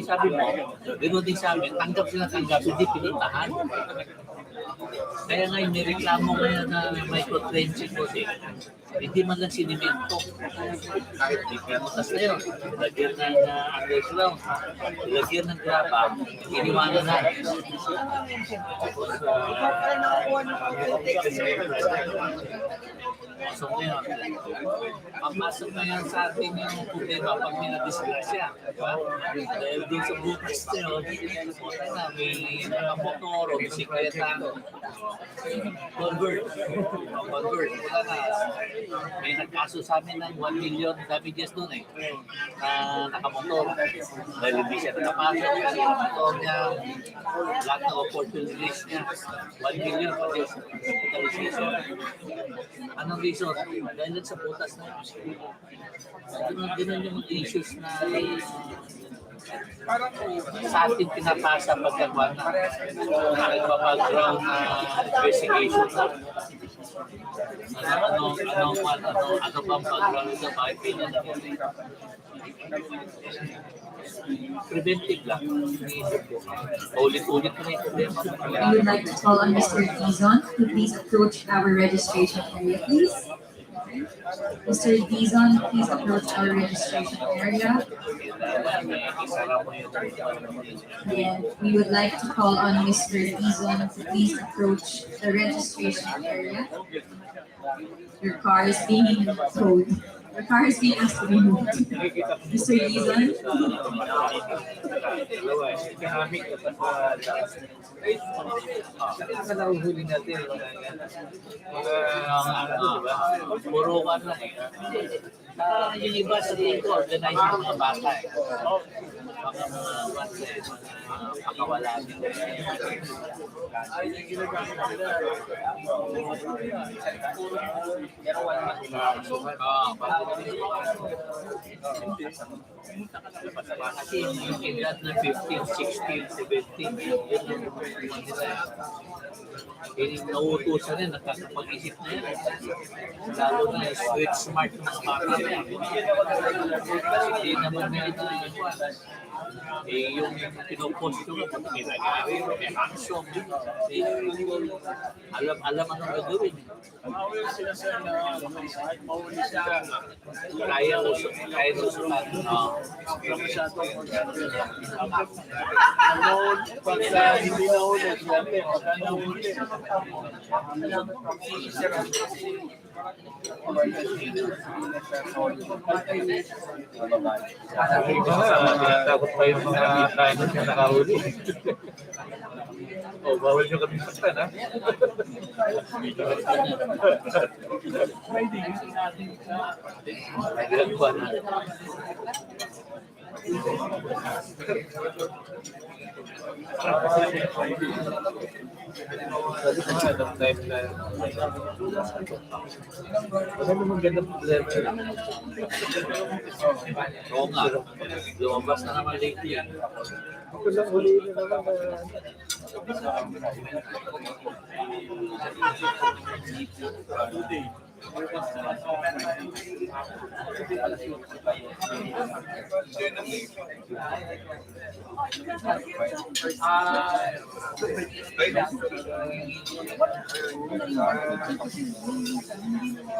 Sabi mo, gano'n din sa amin, tanggap, hindi pinuntahan. Kaya ngayon, may reklamo ngayon na micro-trenching ko hindi man lang sinimento. Kahit ipimutas na yun, ilagyan ng underground, ilagyan ng graba, iniwanan na. Tapos, So ngayon, papasok na yan sa ating yung problema pag may nadisgrasya. Di ba? Dahil doon sa butas na yun, wala na, may motor o bisikleta, convert. Convert, wala na. May nagkaso sa amin ng 1 million damages doon eh, na nakamotor. Dahil hindi siya nakapasok kasi yung motor niya, lahat ng opportunities niya, 1 million pati hospitalization. Anong reason? Dahil sa butas na yun. Ganun yung issues na sa ating pinapasa pagkagawa na nagpa-background na investigation na ano bang background sa bakit pinanapos. Preventive lang. Ulit-ulit na yung problema. We would like to call on Mr. Dizon to please approach our registration area, please. Mr. Dizon, please approach our registration area. And we would like to call on Mr. Dizon to please approach the registration area. Your car is being towed. Your car is being asked to be moved. Mr. Dizon. Sa nahuhuli natin, puro ka na eh. Yung iba sa tingin ko, organize yung mga bata eh. Baka mga pakawala din. Kasi yung edad na 15, 16, 17, yun ang nila. Nauutusan rin, nakakapag-isip na yan. Lalo na street smart ng bata yan. Kasi hindi naman may yung pinopost ko, may nagari, may action. Alam anong gagawin. Kaya usulan. Pagka hindi nahulog, pagka nahulog. Takot pa yung mga kain na nakahuli. O, bawal nyo kami saktan, ha? Nagagawa na. Sabi ko nga, ng time na wala namang ganda problema. Oo nga, lumabas na naman lately yan. Ako lang huli na naman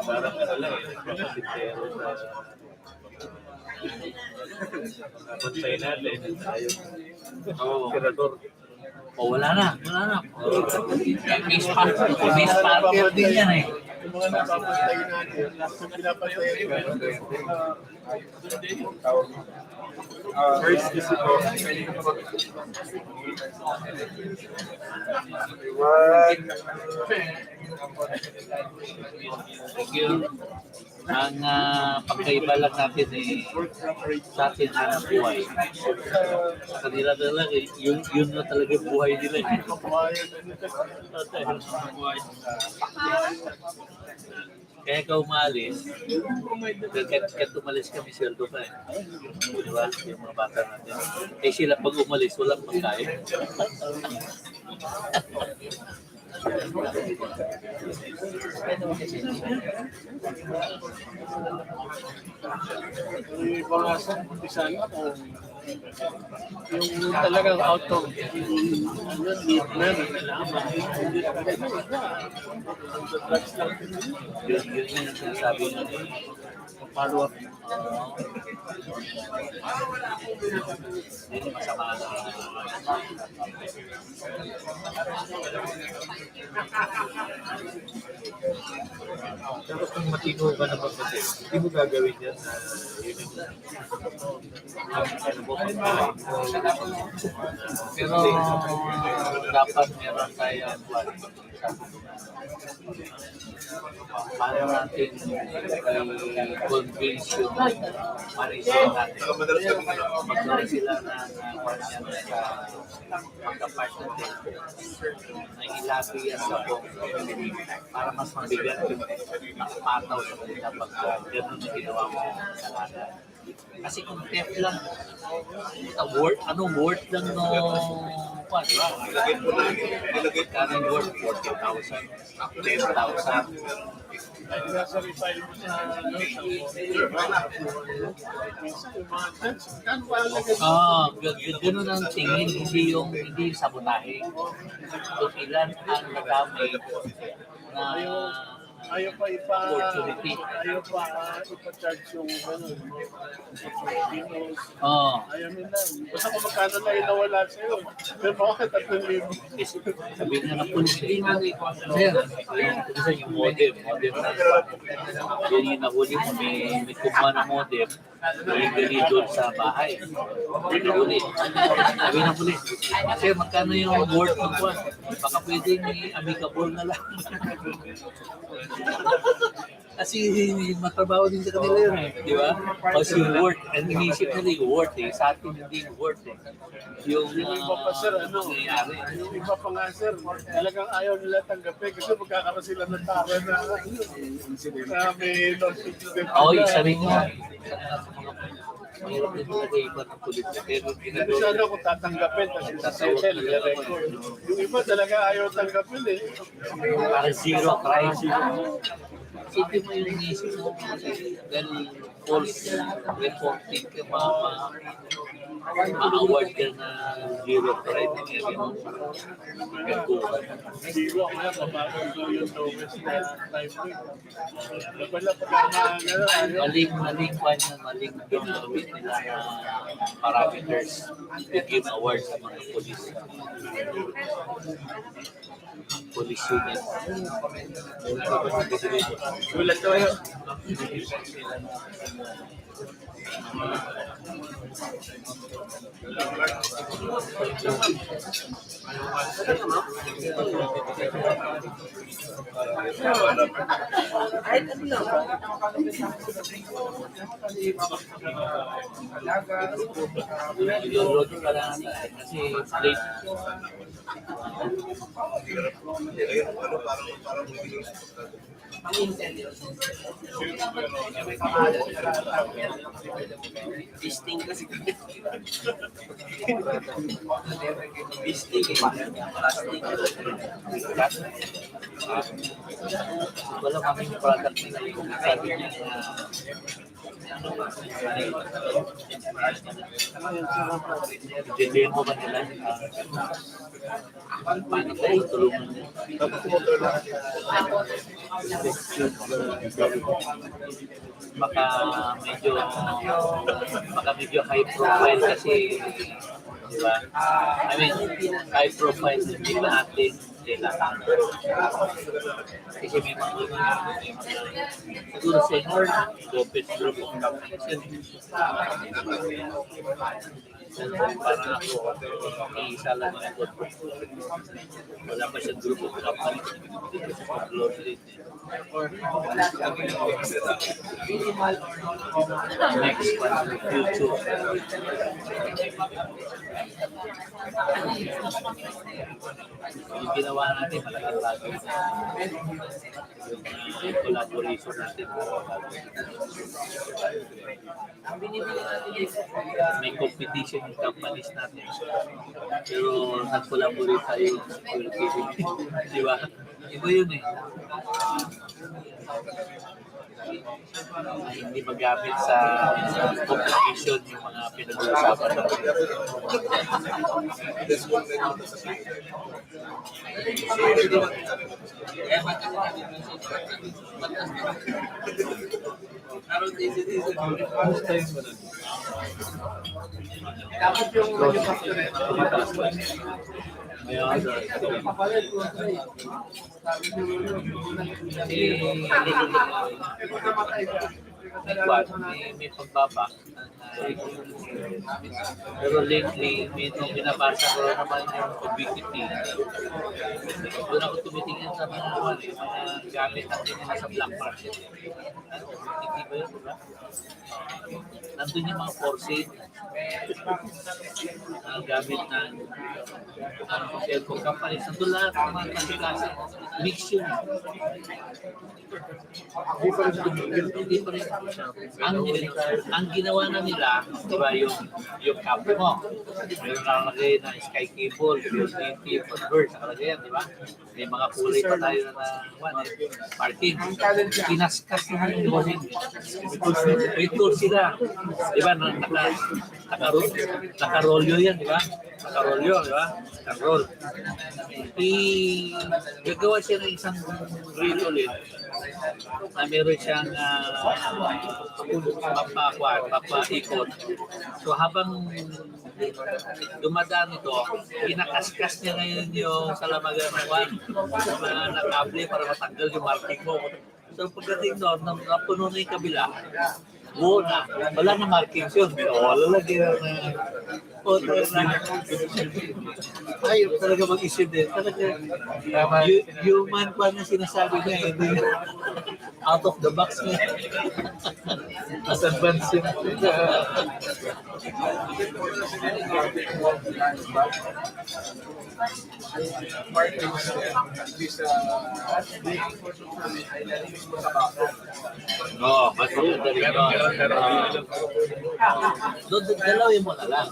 parang ano lang eh, kapitero sa bantay natin, senador. O wala na. Miss Parker din yan eh. Yung mga napapantayin natin, pinapantayin first visit ko. Thank you. Ang pagkaiba lang natin sa atin ang buhay. Sa kanila talaga, yun na talaga yung buhay nila. Kaya ikaw umalis, kahit umalis kami, sweldo pa eh. Diba? Yung mga bata natin. Eh sila pag umalis, walang pagkain. Iwasan, umpisan kung yung talagang out of need na nalaman. Yun yung sinasabi nyo. Follow up. Hindi masama na. Tapos kung matino ka naman kasi, hindi mo gagawin yan na yun yung ano mo, pero dapat meron tayo paano natin i-convince yung manager natin. Magkaroon sila na magka-part ng tempo na ilabi yan sa book para mas mabigat yung pataw sa kanila pag gano'n na ginawa mo sa lahat. Kasi kung theft lang, anong worth lang no kanang worth 40,000, 10,000. Ganun ang tingin, hindi yung sabotahe. Kung ilan ang nagamit na ayaw pa opportunity. Ayaw pa ipa-charge yung gano'n. Ayaw nila. Basta kung magkano na yung nawala sa'yo. Pero bakit 3,000? Sabihin nga ng pulis, hindi nga sir, yung modem na yan yung nahuli mo, may kumuha ng modem, gali doon sa bahay. Nahuli. Sabihin ng pulis, sir, magkano yung worth ng kuwan? Baka pwedeng amicable na lang. Kasi matrabaho din sa kanila yun eh, di ba? Kasi yung worth, and inisip nila yung worth eh, sa atin hindi yung worth eh. Yung iba pa sir, yung iba pa nga sir, talagang ayaw nila tanggapin kasi magkakaroon sila ng tawa na may non-citizen. Oo, isa rin nga. Mayroon din talaga iba ng pulis na pero ginagawa. Sana kung tatanggapin kasi sa settle, record. Yung iba talaga ayaw tanggapin eh. Parang zero, try zero. Hindi mo yung inisip mo dahil false reporting ka ma-award ka na zero try ng area mo. Zero ako na, pabago yung lowest na time ko. Wala pa maling gagawin nila na parameters to give award sa mga police unit. Gulat tayo. Load ka lang kasi plate. Distinct kasi. Wala kaming product na sabi niya demo ba nila? Paano tayo tulungan niya? Baka medyo high profile kasi, di ba? I mean, high profile hindi natin kailangan. Kasi may mga siguro senior, Lopez Group of Companies. Para ako, isa lang ang good. Wala pa siyang group of companies. Next one, YouTube. Yung ginawa natin, malaking bagay. Yung collaboration natin. May competition yung companies natin. Pero nag-collaborate tayo sa communication. Di ba? Iba yun eh. Ay, hindi magamit sa competition yung mga pinag-uusapan natin. Dapat yung manufacturer. May pagbaba. Pero lately, may binabasa ko naman yung obesity. Doon ako tumitingin sa mga gamit natin nila sa black market. Hindi ba yun, diba? Nandun yung mga forcing gamit ng cellphone companies. Nandun lahat ng mga kasi mix yun. Hindi pa rin siya. Ang ginawa na nila, di ba, yung cable mo. Meron nakalagay na sky cable, USB, convert, nakalagay yan, di ba? May mga kulay pa tayo na parking. Pinaskas na yung loading. May tool sila. Di ba, nakarolyo yan, di ba? Nakarolyo, di ba? Nakarol. Gagawa siya ng isang reel ulit na meron siyang papaikot. So habang dumadaan ito, pinakaskas niya ngayon yung salamagan ng mga nakable para matanggal yung marking mo. So pagdating doon, napuno na yung kabila. buo na. Wala na markings yun. Wala lagi na ayaw talaga mag-isip din. Talaga, human pa na sinasabi niya, hindi out of the box niya. Mas advanced yun. Oo, mas maganda rin yun. Dalawin mo na lang.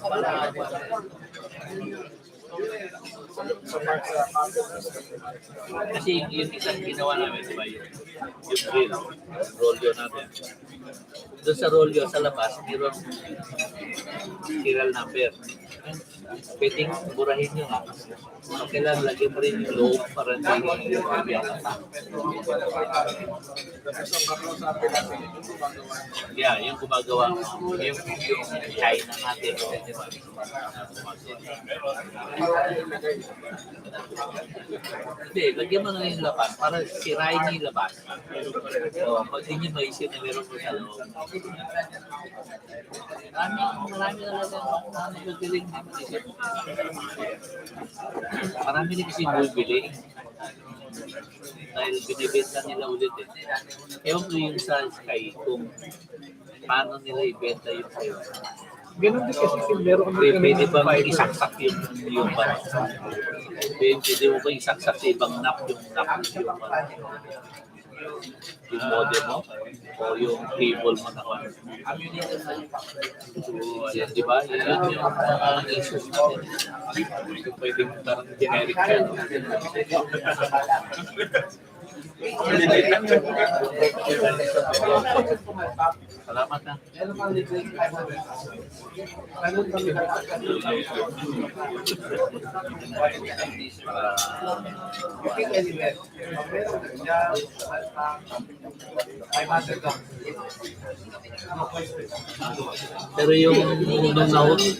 Kasi yung isang ginawa namin, diba, yung grill, rolyo natin. Doon sa rolyo, sa labas, mayroon serial number. Pwedeng burahin nyo nga. Kailangan lagyan mo rin yung loob para hindi yeah, yung gumagawa yung China natin. Hindi, lagyan mo na yung labas para sirain niyo yung labas. So, pag hindi maisip na meron mo sa loob. Marami talaga nagagaling din maisip. Marami rin kasi bumibili. Dahil binibenta nila ulit eh. Ewan ko yung sa Sky kung paano nila ibenta yung sa'yo. Ganun din kasi meron pwede ba isaksak yung bang? Pwede mo ba isaksak sa ibang nap yung yung modem mo o yung cable mo na kung so, yan, di ba? Yan yung mga issues natin. So, pwedeng parang generic ka. Salamat na. Pero yung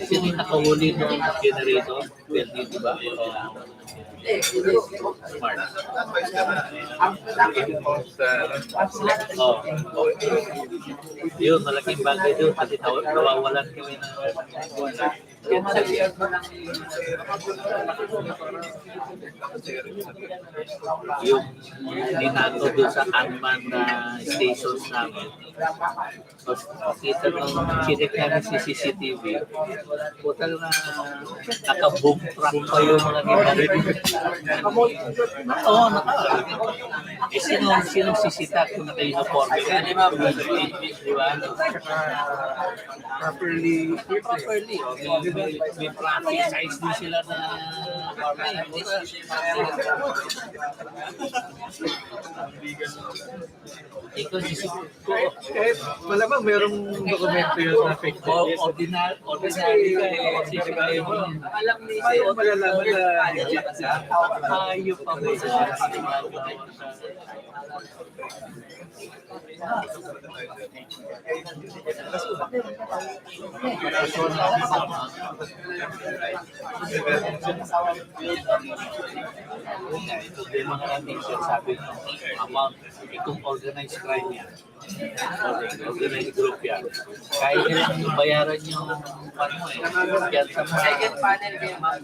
sino yung nakahuli ng generator? Well, di ba? Smart. Yun, malaking bagay doon kasi nawawalan kami ng yung dinato doon sa unmanned stations namin. Kita nung chinik namin si CCTV, total na naka-boom track pa yung mga ginagawa. Oo, eh, sinong sisitak kung naka-uniform? Di ba? Properly. May traffic size din sila na ikaw isip ko. Malamang mayroong dokumento yun na fake. Ordinary ka eh. Alam ni Mayo malalaman na legit siya. Ayop pa mo sa Ito din mga natin sabi ng amount, itong organized crime yan. Organized group yan. Kaya nilang bayaran yung ano yan sa mga... Second panel din, ma'am.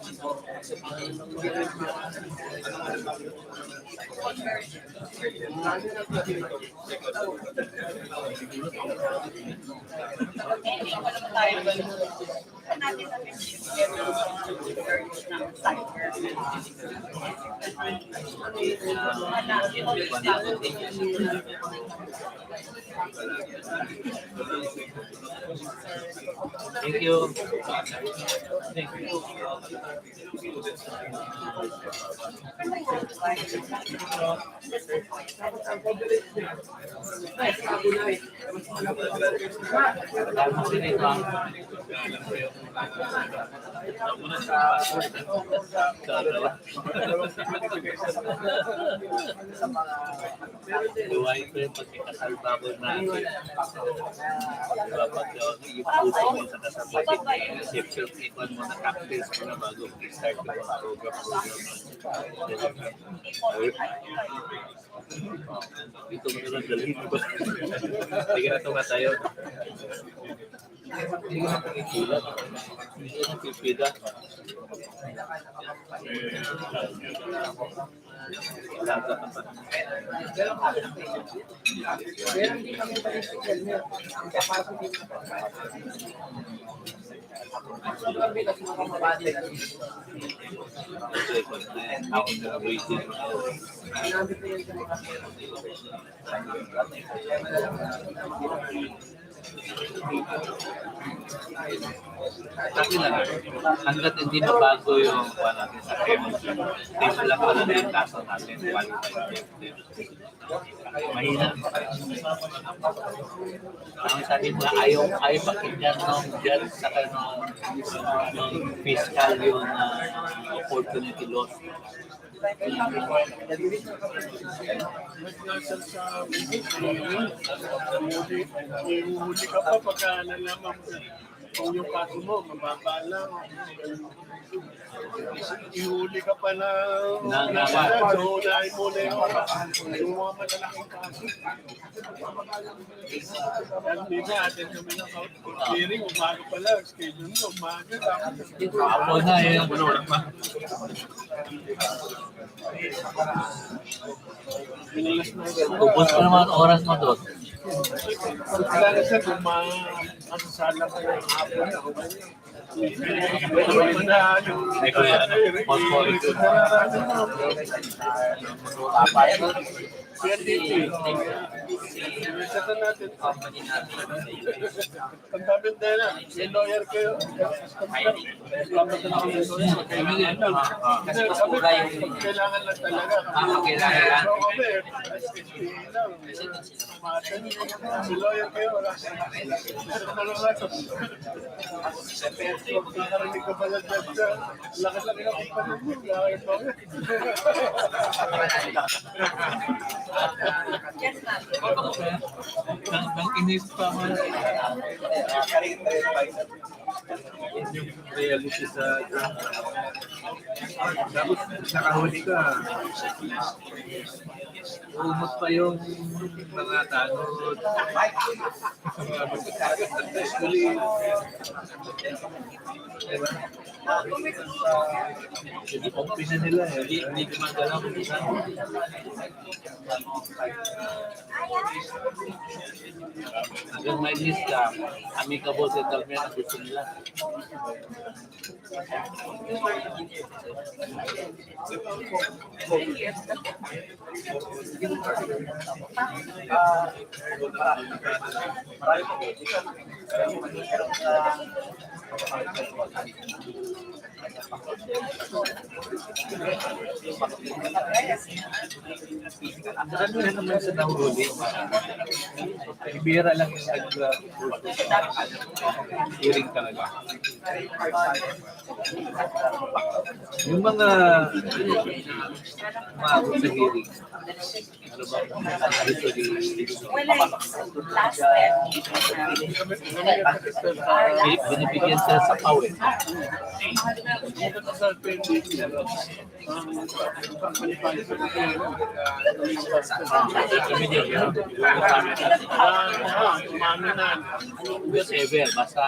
Thank you. Thank you. Gawa ito yung pagkakasalbabo natin. Pag yung puso mo sa kasabay, exception ikon mo na cocktails mo na bago start yung mga program. Dito mo nalang dalhin mo ba? Hindi ka na tumatayo. Hindi ka na pakikilat. Hindi ka na pipida. Kasi lang, hanggat hindi mabago yung natin sa chemistry, taste lang pala na yung kaso natin, qualified. Mahina. Ang sabi na ayaw pakinggan ng judge sa ng fiscal yung opportunity loss. Huli ka pa pagka nalaman mo kung yung kaso mo, mababa lang. Ihuli ka pa na so unahin mo na yung mga malalaking kaso. Hindi na, atin kami na clearing, umaga pa lang, schedule mo, umaga lang. Ako na yun. Ubus pa naman oras mo doon. Kailangan siya kung masasala ka yung hapon na ang dami na may lawyer kayo. Kailangan lang talaga. May lawyer kayo. Nakarinig ko pala dyan siya. Laki-laki na kung panunod. Nang inis pa man. Yung reality sa tapos nakahuli ka. Umot pa yung mga tanod. Actually, diba? Hindi kompina nila eh. Hindi gumagalaw kung isa. Hanggang may lista, amicable settlement ang gusto nila. Ang naman sa nahuli. Bira lang yung hearing talaga. Yung mga maabot sa hearing, ano ba? Binibigyan sila sa power. Whatever, basta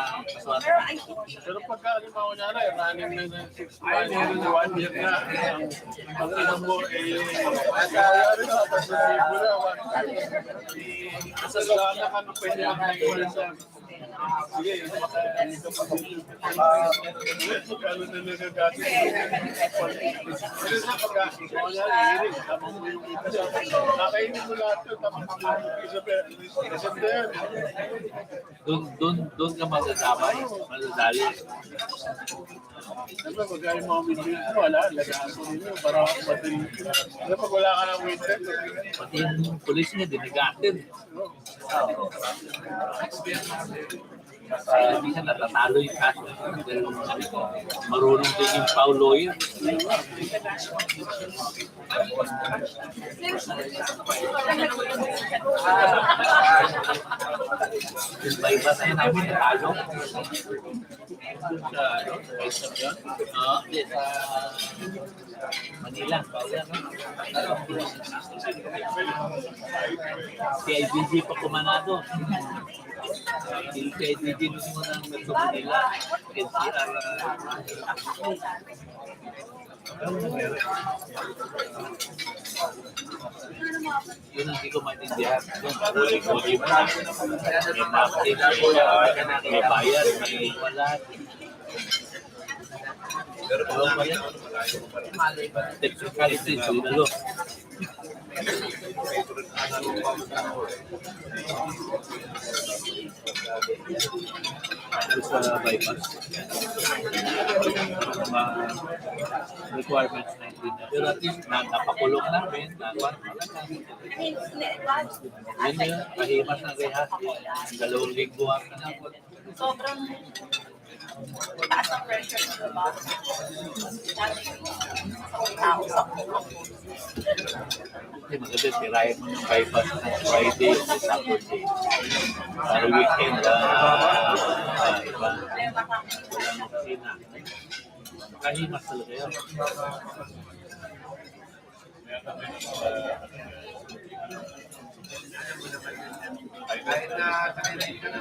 Pero pagka halimbawa na running na ng 6 months, 1 year na, ang ilang mo nangyayari na, tapos libo na, kasalanan ka na pwede mag-naiwan sa sige, kalo na nagagastos. Pero sa pagka, nangyayari, tapos mo yung ito. Nakainin mo lahat yun, tapos doon ka madadamay, madadali. Siyempre, pagka yung mga witness mo, wala, lagaan mo nyo para matindi. Pero pag wala ka ng witness, pati yung polis niya, dinigatin. Hindi siya natatalo yung kaso. Dahil marunong din yung foul lawyer. Yung iba sa'yo namin natalo. Sa Manila. Si IBG pa kumanado. Si IBG nung muna ng Metro Manila. NCR. Yun ang hindi ko maintindihan. Huli-huli mo. May Makati, may bayad, may wala. Pero ba yan? Technicalities, sinalo. Sa bypass. Mga requirements na hindi na. Pero at least napakulong namin. Yun yun, pahimas ng rehas. 2 linggo ang kanapot. Sobrang taas ang pressure ng trabaho. Tao sa Kasi maganda, tirahin mo ng bypass ng Friday o Saturday. Para weekend, iba. Walang opisina. Makahimas talaga yun. Kahit na tanay ka na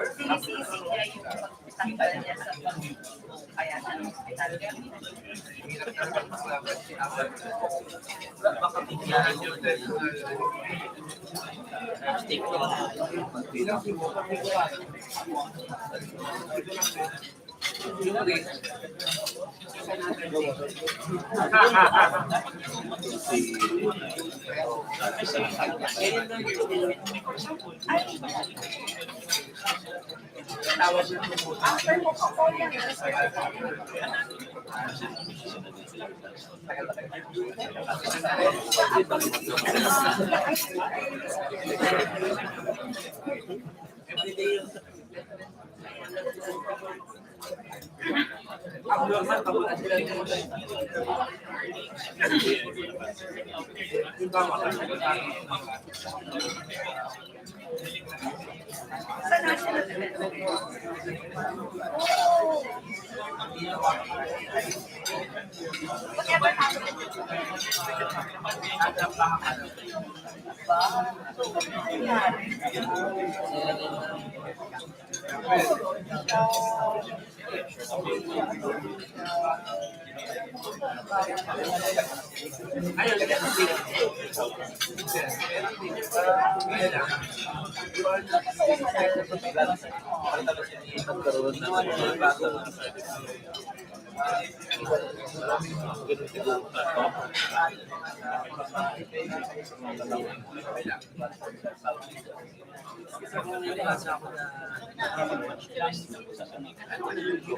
sinisisig niya yung pagtanggal niya sa kaya ng hospital. Baka biglaan yun dahil stick ko. After mo po yan. Abnormal, kamulan sila ng Sa national level. Whatever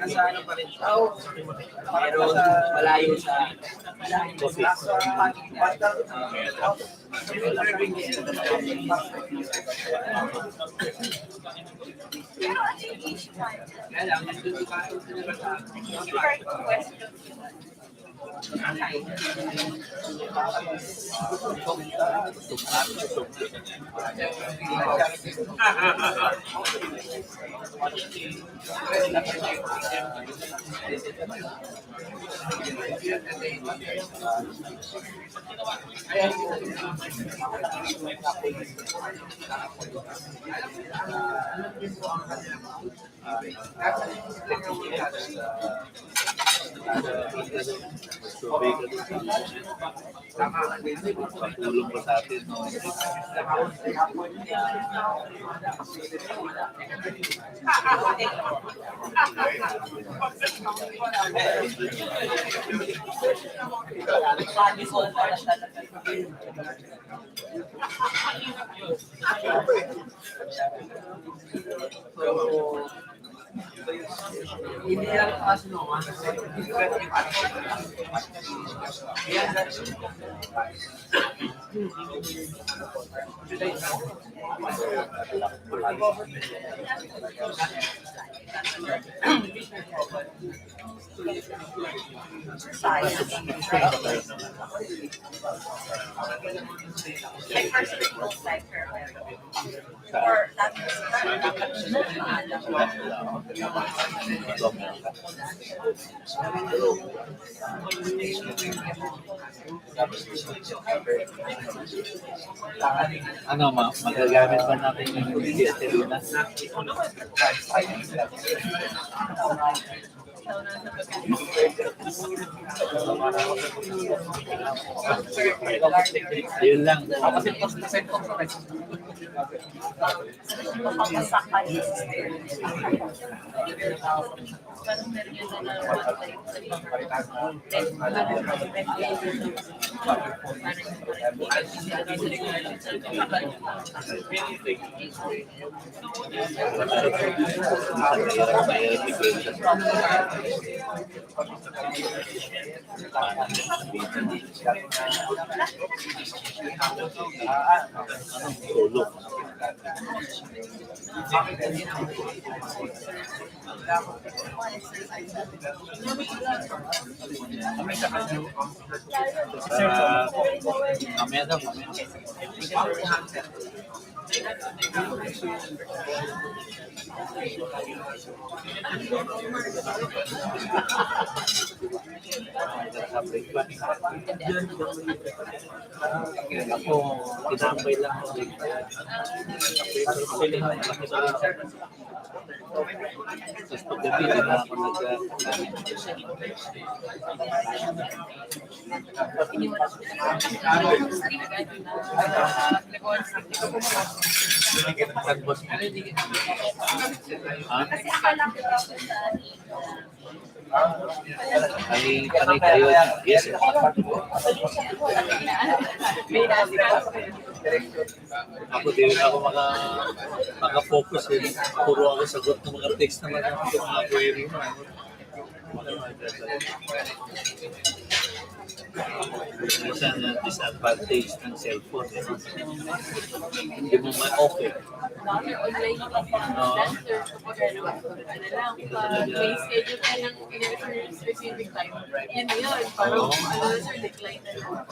nasa ano pa rin siya. Pero malayo sa Tulong ko sa atin, no? Hindi lang kasi no, Ano, magagamit ba natin yung Digitalization? Yun lang. Mamaya daw, ako, tinambay lang ako. Tapos paggabi, di na ako Ay, panay tayo. Yes, sir. Ako din ako maka-focus eh. Puro ako sagot ng mga text naman yung mga query mo. Minsan ang disadvantage ng cellphone, eh. Hindi mo ma-okay. Online center, may schedule ka ng specific time. Yun na yun. Parang sir, decline na lang.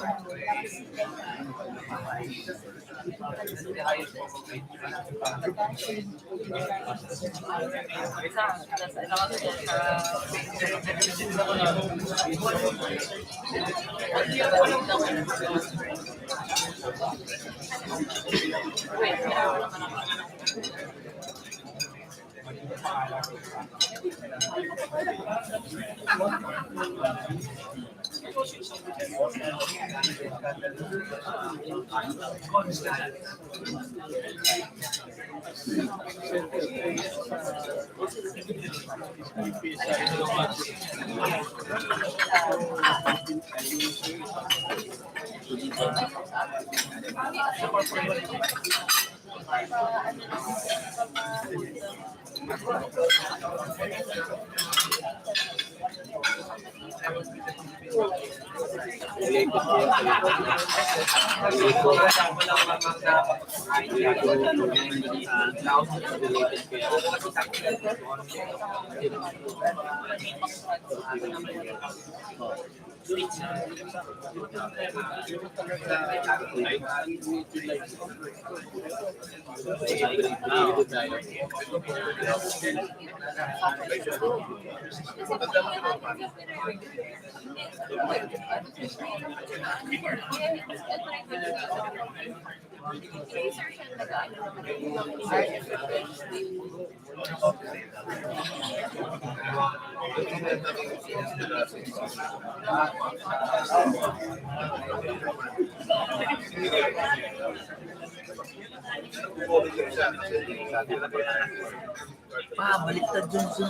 Baliktad dun sa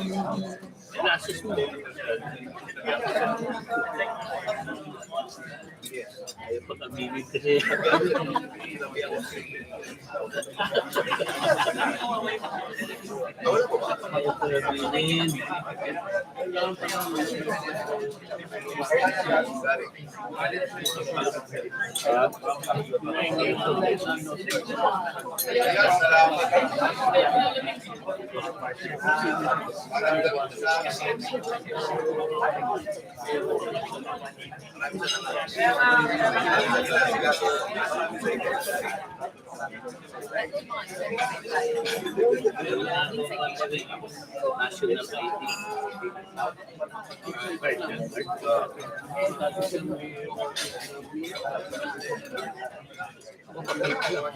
classes mo. Ayaw pa kamimig kasi. Ayaw pa kamimig. National ID.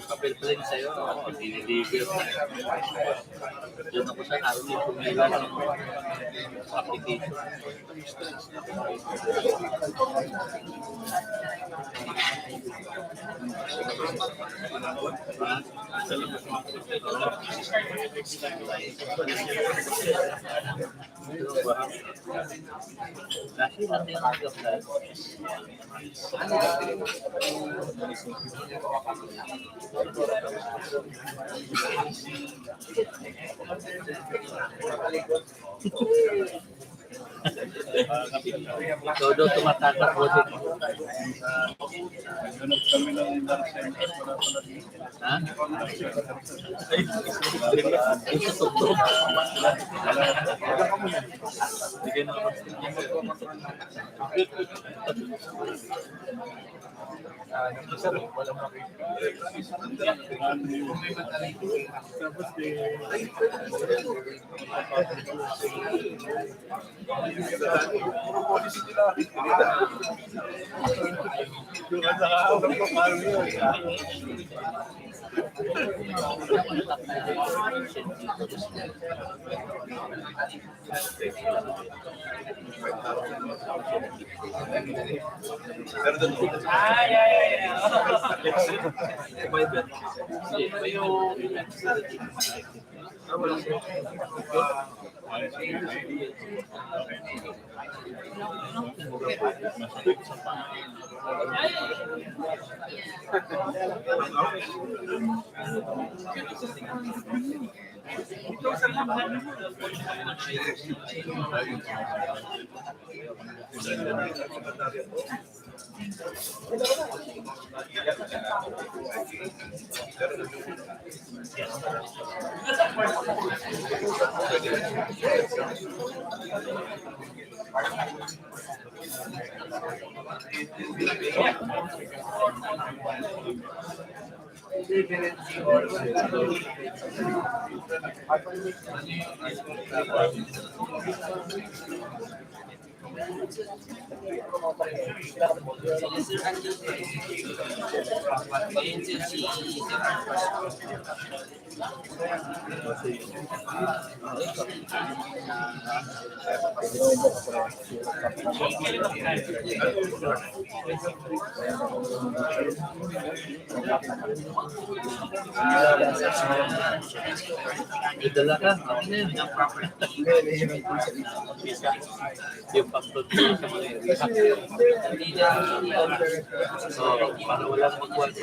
Kapil pa rin sa'yo, diniliver. Diyan ako sa naroon yung pumila ng application. Dahil natin yung nag-apply. Ikaw daw tumatatakbo din. Ha? Ito totoo. Bigyan ako. Dala ka, okay na yun. Yung pag-produce sa mga hindi na so, para walang magkuhan.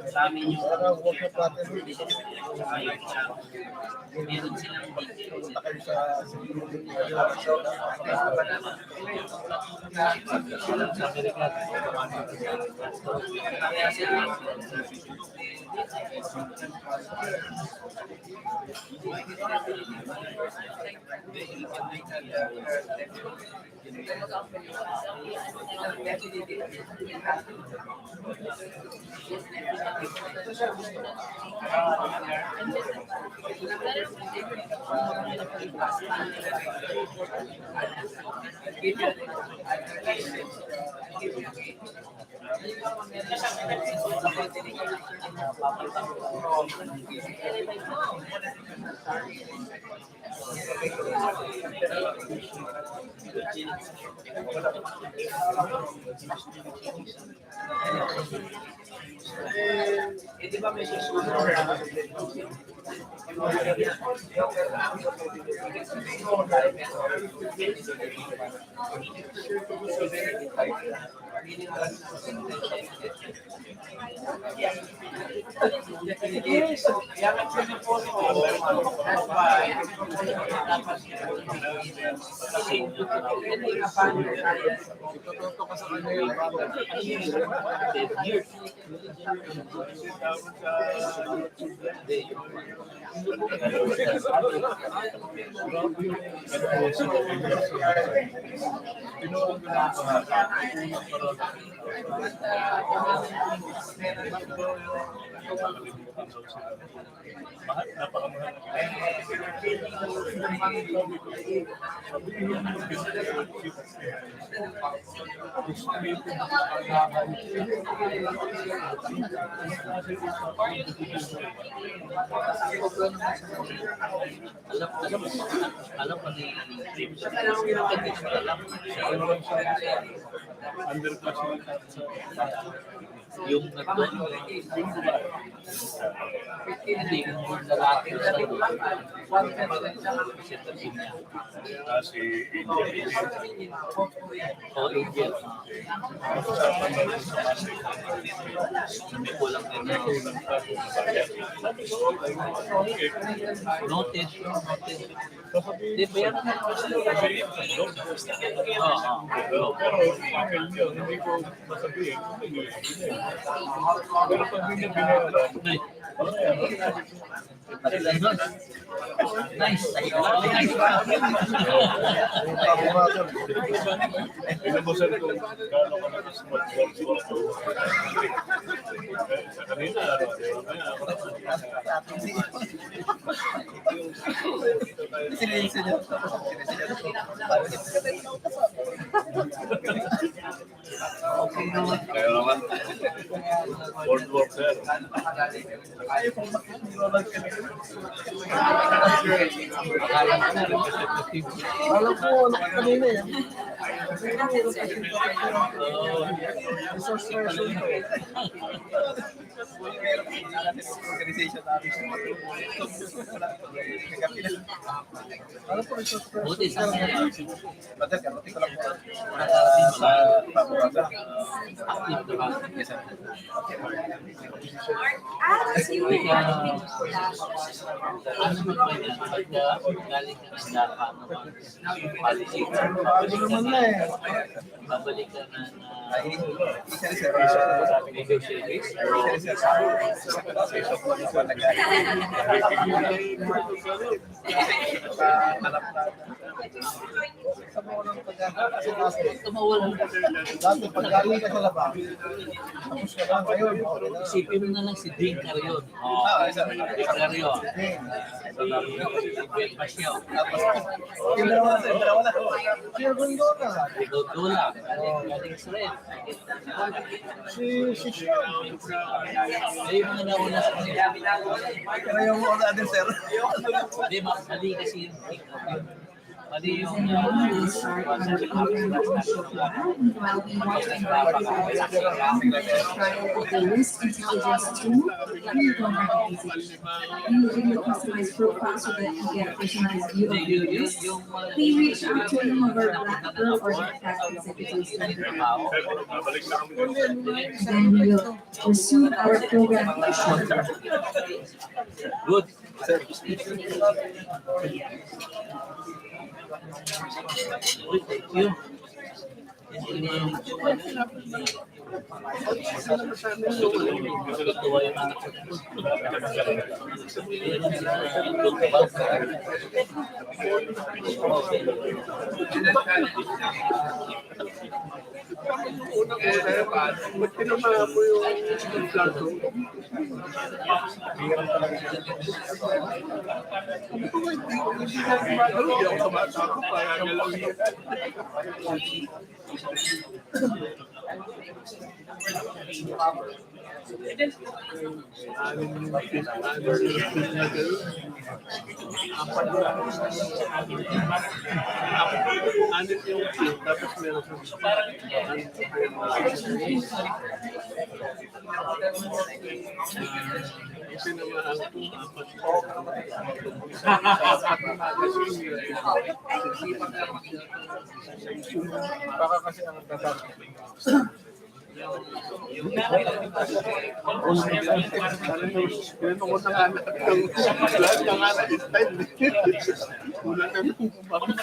Sa amin yung meron silang details. Di ba may susunod? Alam ko ni yung hindi mo lalaki sa si Angel. Kulang din noted. Di ba yan? Hindi ko masabihin. Pero pag hindi binayaran, Nice. Inabusan ko gano'n ka na sa kanina. Kaya naman, board work, sir. Alam ko, ano ka kanina yan? Resource person ko. Alam ko, resource person. Buti sa akin. Active na ba? Yes, sir. Ano ba ba yan? Pagka galing ka ng Japan naman, policy, babalik ka na negotiations Dati pag galing ka sa labas, tapos ka lang ngayon. Isipin mo na lang si Dean Carion. Dean Carion. Si Ben Pasio. Sir Gondona. Si Godula. Galing Israel. Si Sean. Ay, yung mga nauna sa kanila. Pero yung mga din, sir. Hindi, mali kasi yung mali yung While we want to invite you all to try the list intelligence tool, you don't have to visit. You give your customized profile so that you get a personalized view of your list. Please reach out to any of our Black Girl or MitKat executives under then we will resume our program shortly. good. Thank you. Tuwa yung anak ko. Ba't tinama mo yung plato? Hindi ako kabata ko, kaya galaw yun. Anin yung tapos meron sinamahan ko baka kasi ang pinatungkot ng anak lahat ng anak is time. Kulang na nung kumabak.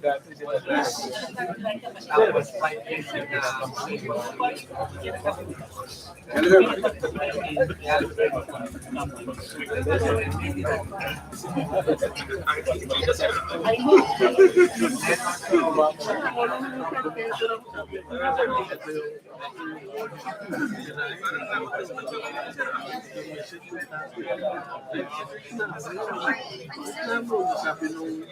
Dati sila tapos 5 years sabi nung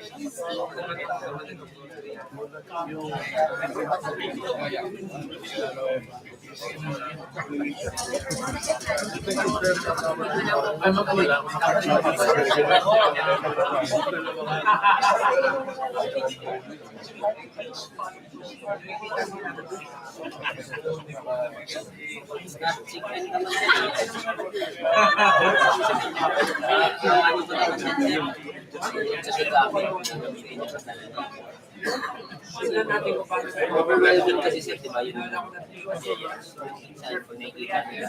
Sila natin kung paano tayo dun kasi sir, di ba yun lang. Kasi kung nakikita nila.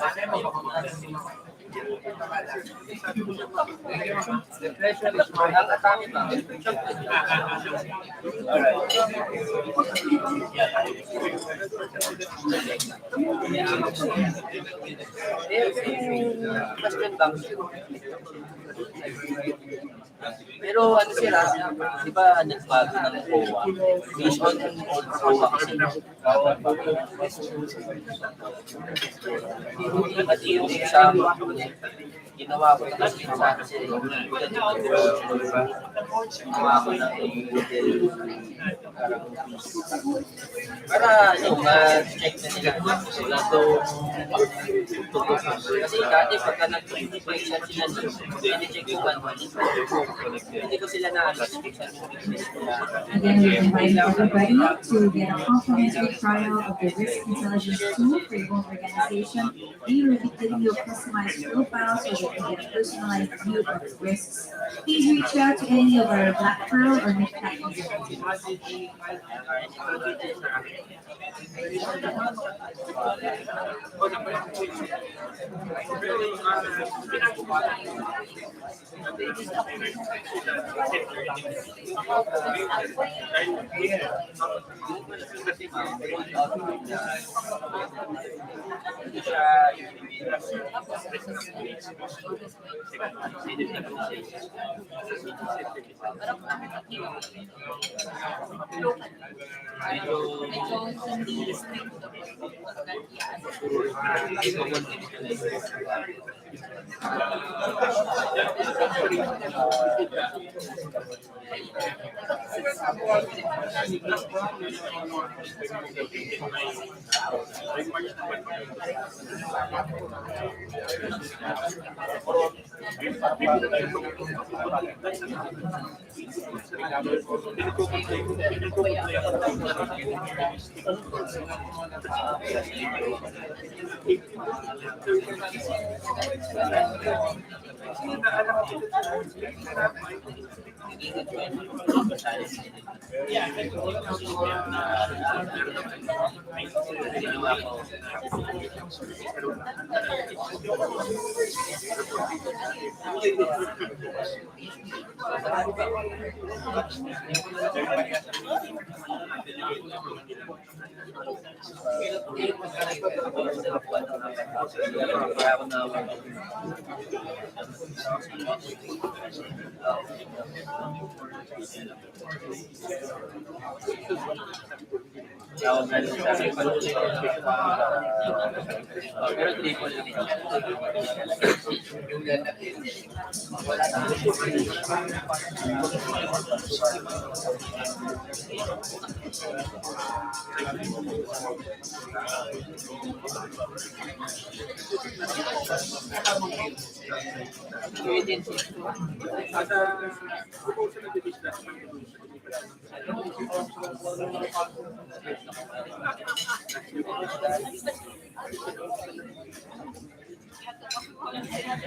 The pressure is more question lang. Pero ano sila, di ba nagbago ng COA? Based on old COA kasi. Kasi yung sa ginawa ko na kasi sa kasi ginawa ko na para ma-check na nila wala kasi dati pagka nag-investigation sila check yung hindi ko sila na-investigation. Again, we invite everybody to get a complimentary trial of the risk intelligence tool for your own organization. We will be giving you a customized profile so that you can get a personalized view of risks. Please reach out to any of our Black Pearl or MitKat executives.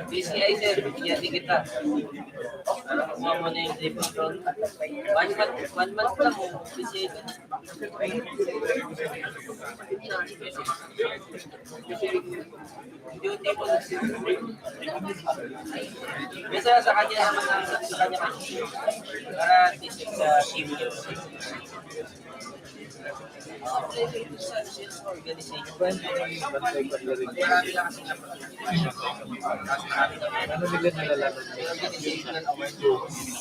BCI sir, bigyan din kita. Para makuha mo na yung trip account. One month lang mo, BCI ka na. Yung tipo na Bisa sa kanya naman sa kanya kasi. Para at least sa team niyo. Sa sales organization. Marami lang kasi ano bigla nalalaman? Organizational awareness.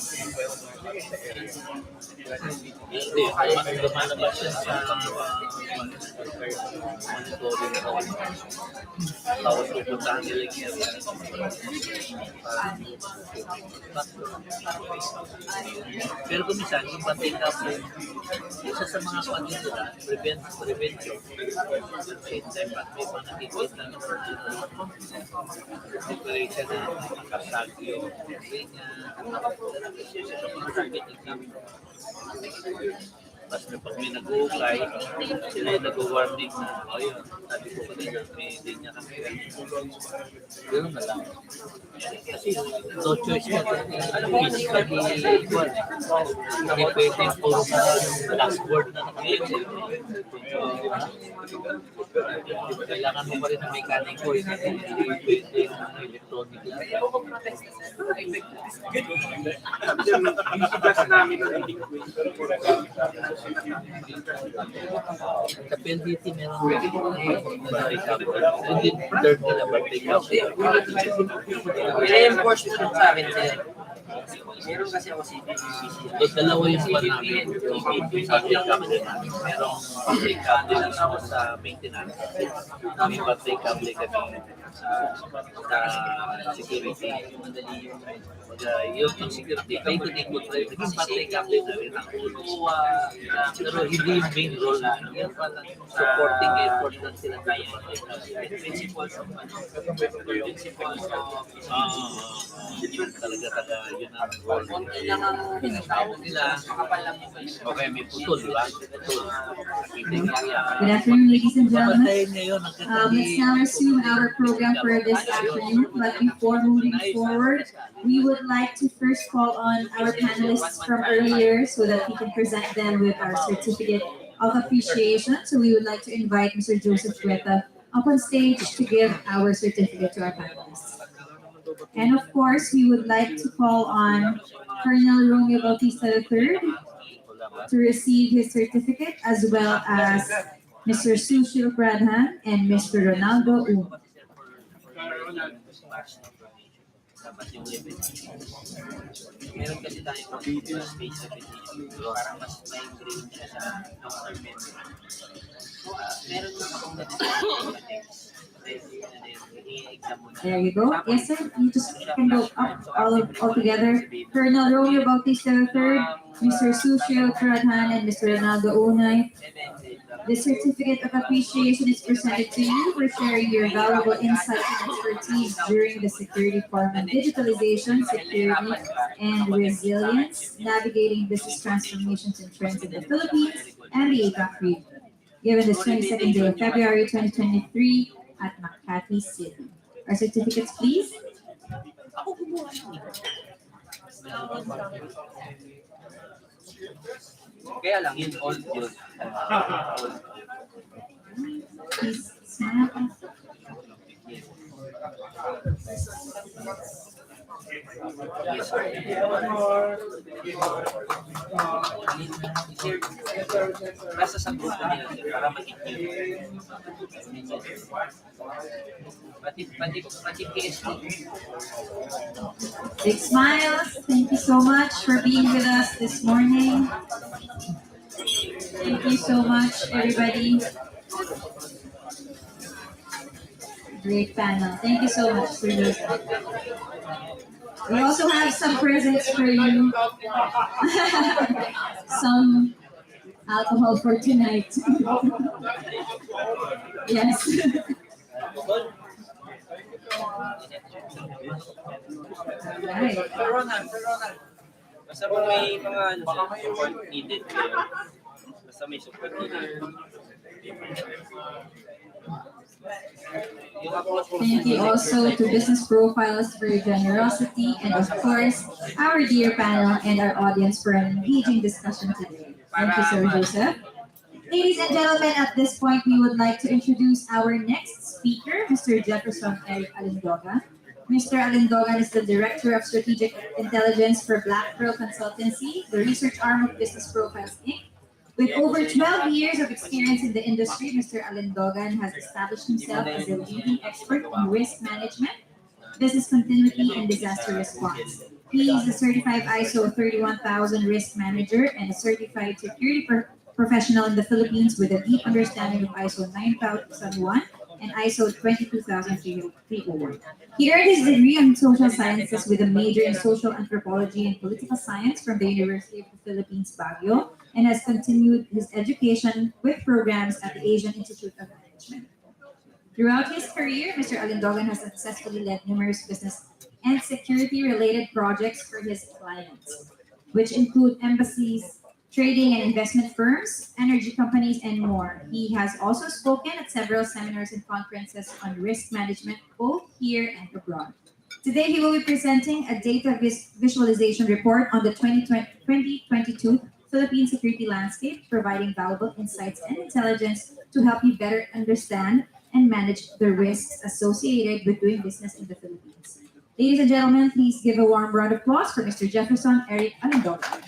Hindi, lumalabas siya sa monitoring ko. Tapos pupuntahan nila yung pero kung minsan, yung pating up isa sa mga pating nila, prevent yun. Same time, at may mga nakikita ng personal declaration na makasag yung ganyan. Sa mga target exam. Basta pag may nag-uuklay, sila yung nag-warning na, oh yun, sabi ko kanina, may linya kami. Ganun na lang. Kasi no choice mo. Physically, hindi pwedeng puro sa dashboard na nakapagod. Kailangan mo pa rin ng mekaniko. Hindi pwedeng electronic lang. Sa PLDT meron birthday cover. Hindi third nila birthday cover. I-reinforce mo dun sa akin sila. Meron kasi ako So, dalawa yung pa namin. Yung birthday cover namin. Merong birthday cover lang ako sa maintenance. May birthday cover kami sa security. Yung security, kayo ko din good rin. Naging birthday cover namin ang ulo. Pero hindi yung main role na. Yan pala, supporting effort lang sila kaya. Principles of yun talaga yun ang role. Pinatawag nila. Okay, may putol, di ba? Good afternoon, ladies and gentlemen. Let's now resume our program for this afternoon. But before moving forward, we would like to first call on our panelists from earlier so that we can present them with our certificate of appreciation. So we would like to invite Mr. Joseph Cueta up on stage to give our certificate to our panelists. And of course, we would like to call on Colonel Romeo Bautista III to receive his certificate, as well as Mr. Sushil Pradhan and Mr. Ronaldo U. Meron kasi tayong space na para mas ma-improve siya sa government. Meron yung akong There you go. Yes, sir. You just can go up all together. Colonel Romeo Bautista III, Mr. Sushil Pradhan, and Mr. Ronaldo Unay. The certificate of appreciation is presented to you for sharing your valuable insights and expertise during the security forum on digitalization, security, and resilience, navigating business transformations and trends in the Philippines and the APAC region, given this 22nd day of February 2023 at Makati City. Our certificates, please. Kaya lang, yun all yun. Please smile. Basta sa grupo nila para mag-inyo. Pati PSD. Big smiles. Thank you so much for being with us this morning. Thank you so much, everybody. Great panel. Thank you so much, Sir Joseph. We also have some presents for you. Some alcohol for tonight. Yes. Right. Sir Ronald. Basta kung may mga support needed kayo. Basta may support needed. Thank you also to Business Profiles for your generosity, and of course, our dear panel and our audience for an engaging discussion today. Thank you, Sir Joseph. Ladies and gentlemen, at this point, we would like to introduce our next speaker, Mr. Jefferson Eric Alindogan. Mr. Alindogan is the Director of Strategic Intelligence for Black Pearl Consultancy, the research arm of Business Profiles, Inc. With over 12 years of experience in the industry, Mr. Alindogan has established himself as a leading expert in risk management, business continuity, and disaster response. He is a certified ISO 31000 risk manager and a certified security professional in the Philippines with a deep understanding of ISO 9001 and ISO 22301. He earned his degree in social sciences with a major in social anthropology and political science from the University of the Philippines, Baguio, and has continued his education with programs at the Asian Institute of Management. Throughout his career, Mr. Alindogan has successfully led numerous business and security-related projects for his clients, which include embassies, trading and investment firms, energy companies, and more. He has also spoken at several seminars and conferences on risk management, both here and abroad. Today, he will be presenting a data visualization report on the 2022 Philippine security landscape, providing valuable insights and intelligence to help you better understand and manage the risks associated with doing business in the Philippines. Ladies and gentlemen, please give a warm round of applause for Mr. Jefferson Eric Anandogan.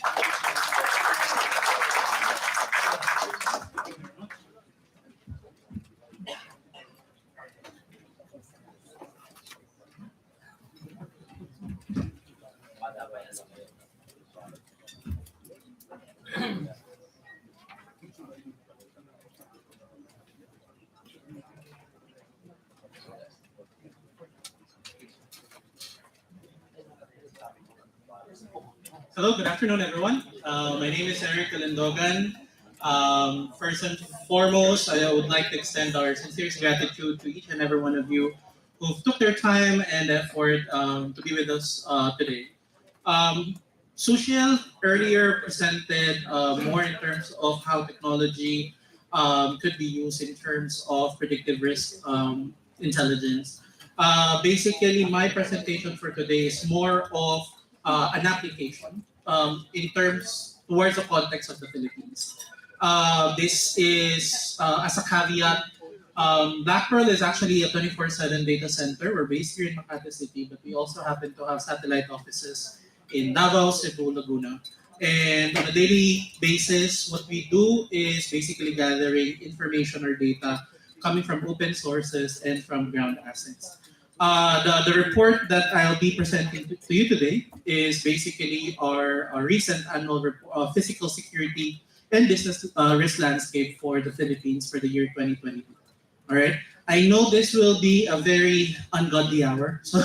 Hello, good afternoon, everyone. My name is Eric Alindogan. First and foremost, I would like to extend our sincerest gratitude to each and every one of you who took their time and effort to be with us today. Sushil earlier presented more in terms of how technology could be used in terms of predictive risk intelligence. Basically, my presentation for today is more of an application in terms towards the context of the Philippines. This is as a caveat. Black Pearl is actually a 24/7 data center. We're based here in Makati City, but we also happen to have satellite offices in Davao, Cebu, Laguna. And on a daily basis, what we do is basically gathering information or data coming from open sources and from ground assets. The report that I'll be presenting to you today is basically our recent annual physical security and business risk landscape for the Philippines for the year 2022. All right. I know this will be a very ungodly hour, so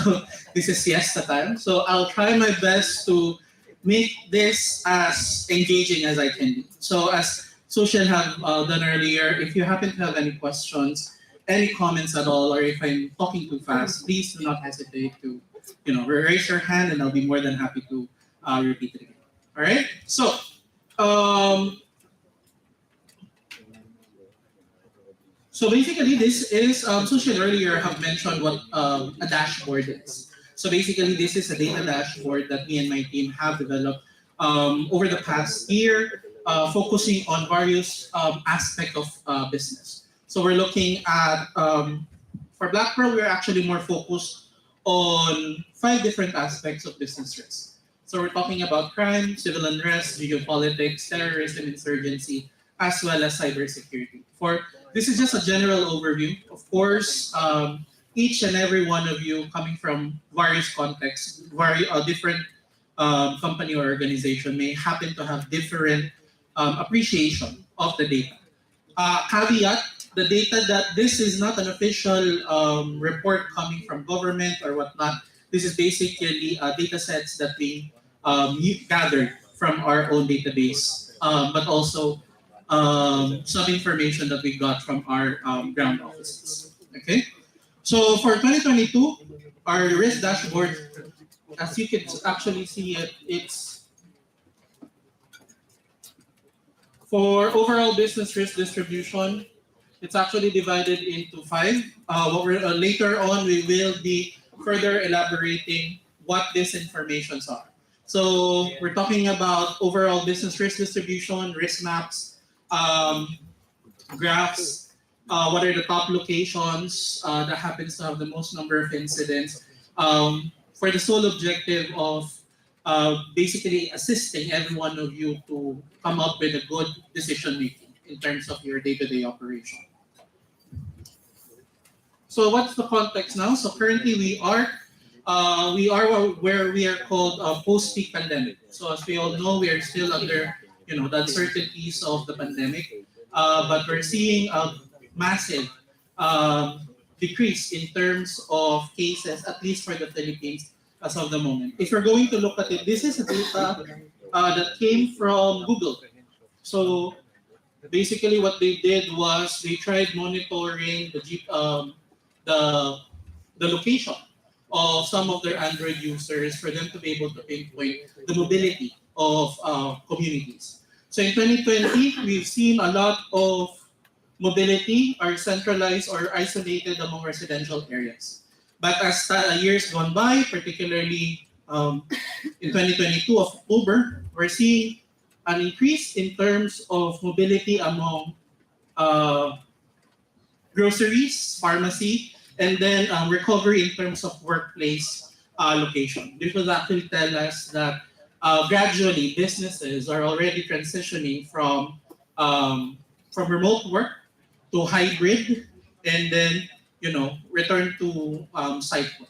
this is siesta time. So I'll try my best to make this as engaging as I can be. So as Social have done earlier, if you happen to have any questions, any comments at all, or if I'm talking too fast, please do not hesitate to, raise your hand, and I'll be more than happy to repeat it again. All right. So, basically, this is Social earlier have mentioned what a dashboard is. So basically, this is a data dashboard that me and my team have developed over the past year, focusing on various aspects of business. So we're looking at, for Black Pearl, we're actually more focused on 5 different aspects of business risk. So we're talking about crime, civil unrest, geopolitics, terrorism, insurgency, as well as cybersecurity. This is just a general overview. Of course, each and every one of you coming from various contexts, different company or organization may happen to have different appreciation of the data. Caveat, the data that this is not an official report coming from government or whatnot. This is basically data sets that we gathered from our own database, but also some information that we got from our ground offices. Okay, so for 2022, our risk dashboard, as you can actually see it's for overall business risk distribution. It's actually divided into 5. Later on, we will be further elaborating what these informations are. So we're talking about overall business risk distribution, risk maps, graphs, what are the top locations that happens to have the most number of incidents, for the sole objective of basically assisting every one of you to come up with a good decision making in terms of your day-to-day operation. So what's the context now? So currently we are where we are called post-peak pandemic. So as we all know, we are still under the uncertainties of the pandemic, but we're seeing a massive decrease in terms of cases, at least for the Philippines as of the moment. If you're going to look at it, this is a data that came from Google. So basically what they did was they tried monitoring the location of some of their Android users for them to be able to pinpoint the mobility of communities. So in 2020, we've seen a lot of mobility are centralized or isolated among residential areas. But as years gone by, particularly in 2022 of October, we're seeing an increase in terms of mobility among groceries, pharmacy, and then recovery in terms of workplace location. This will actually tell us that gradually businesses are already transitioning from remote work to hybrid, and then return to site work.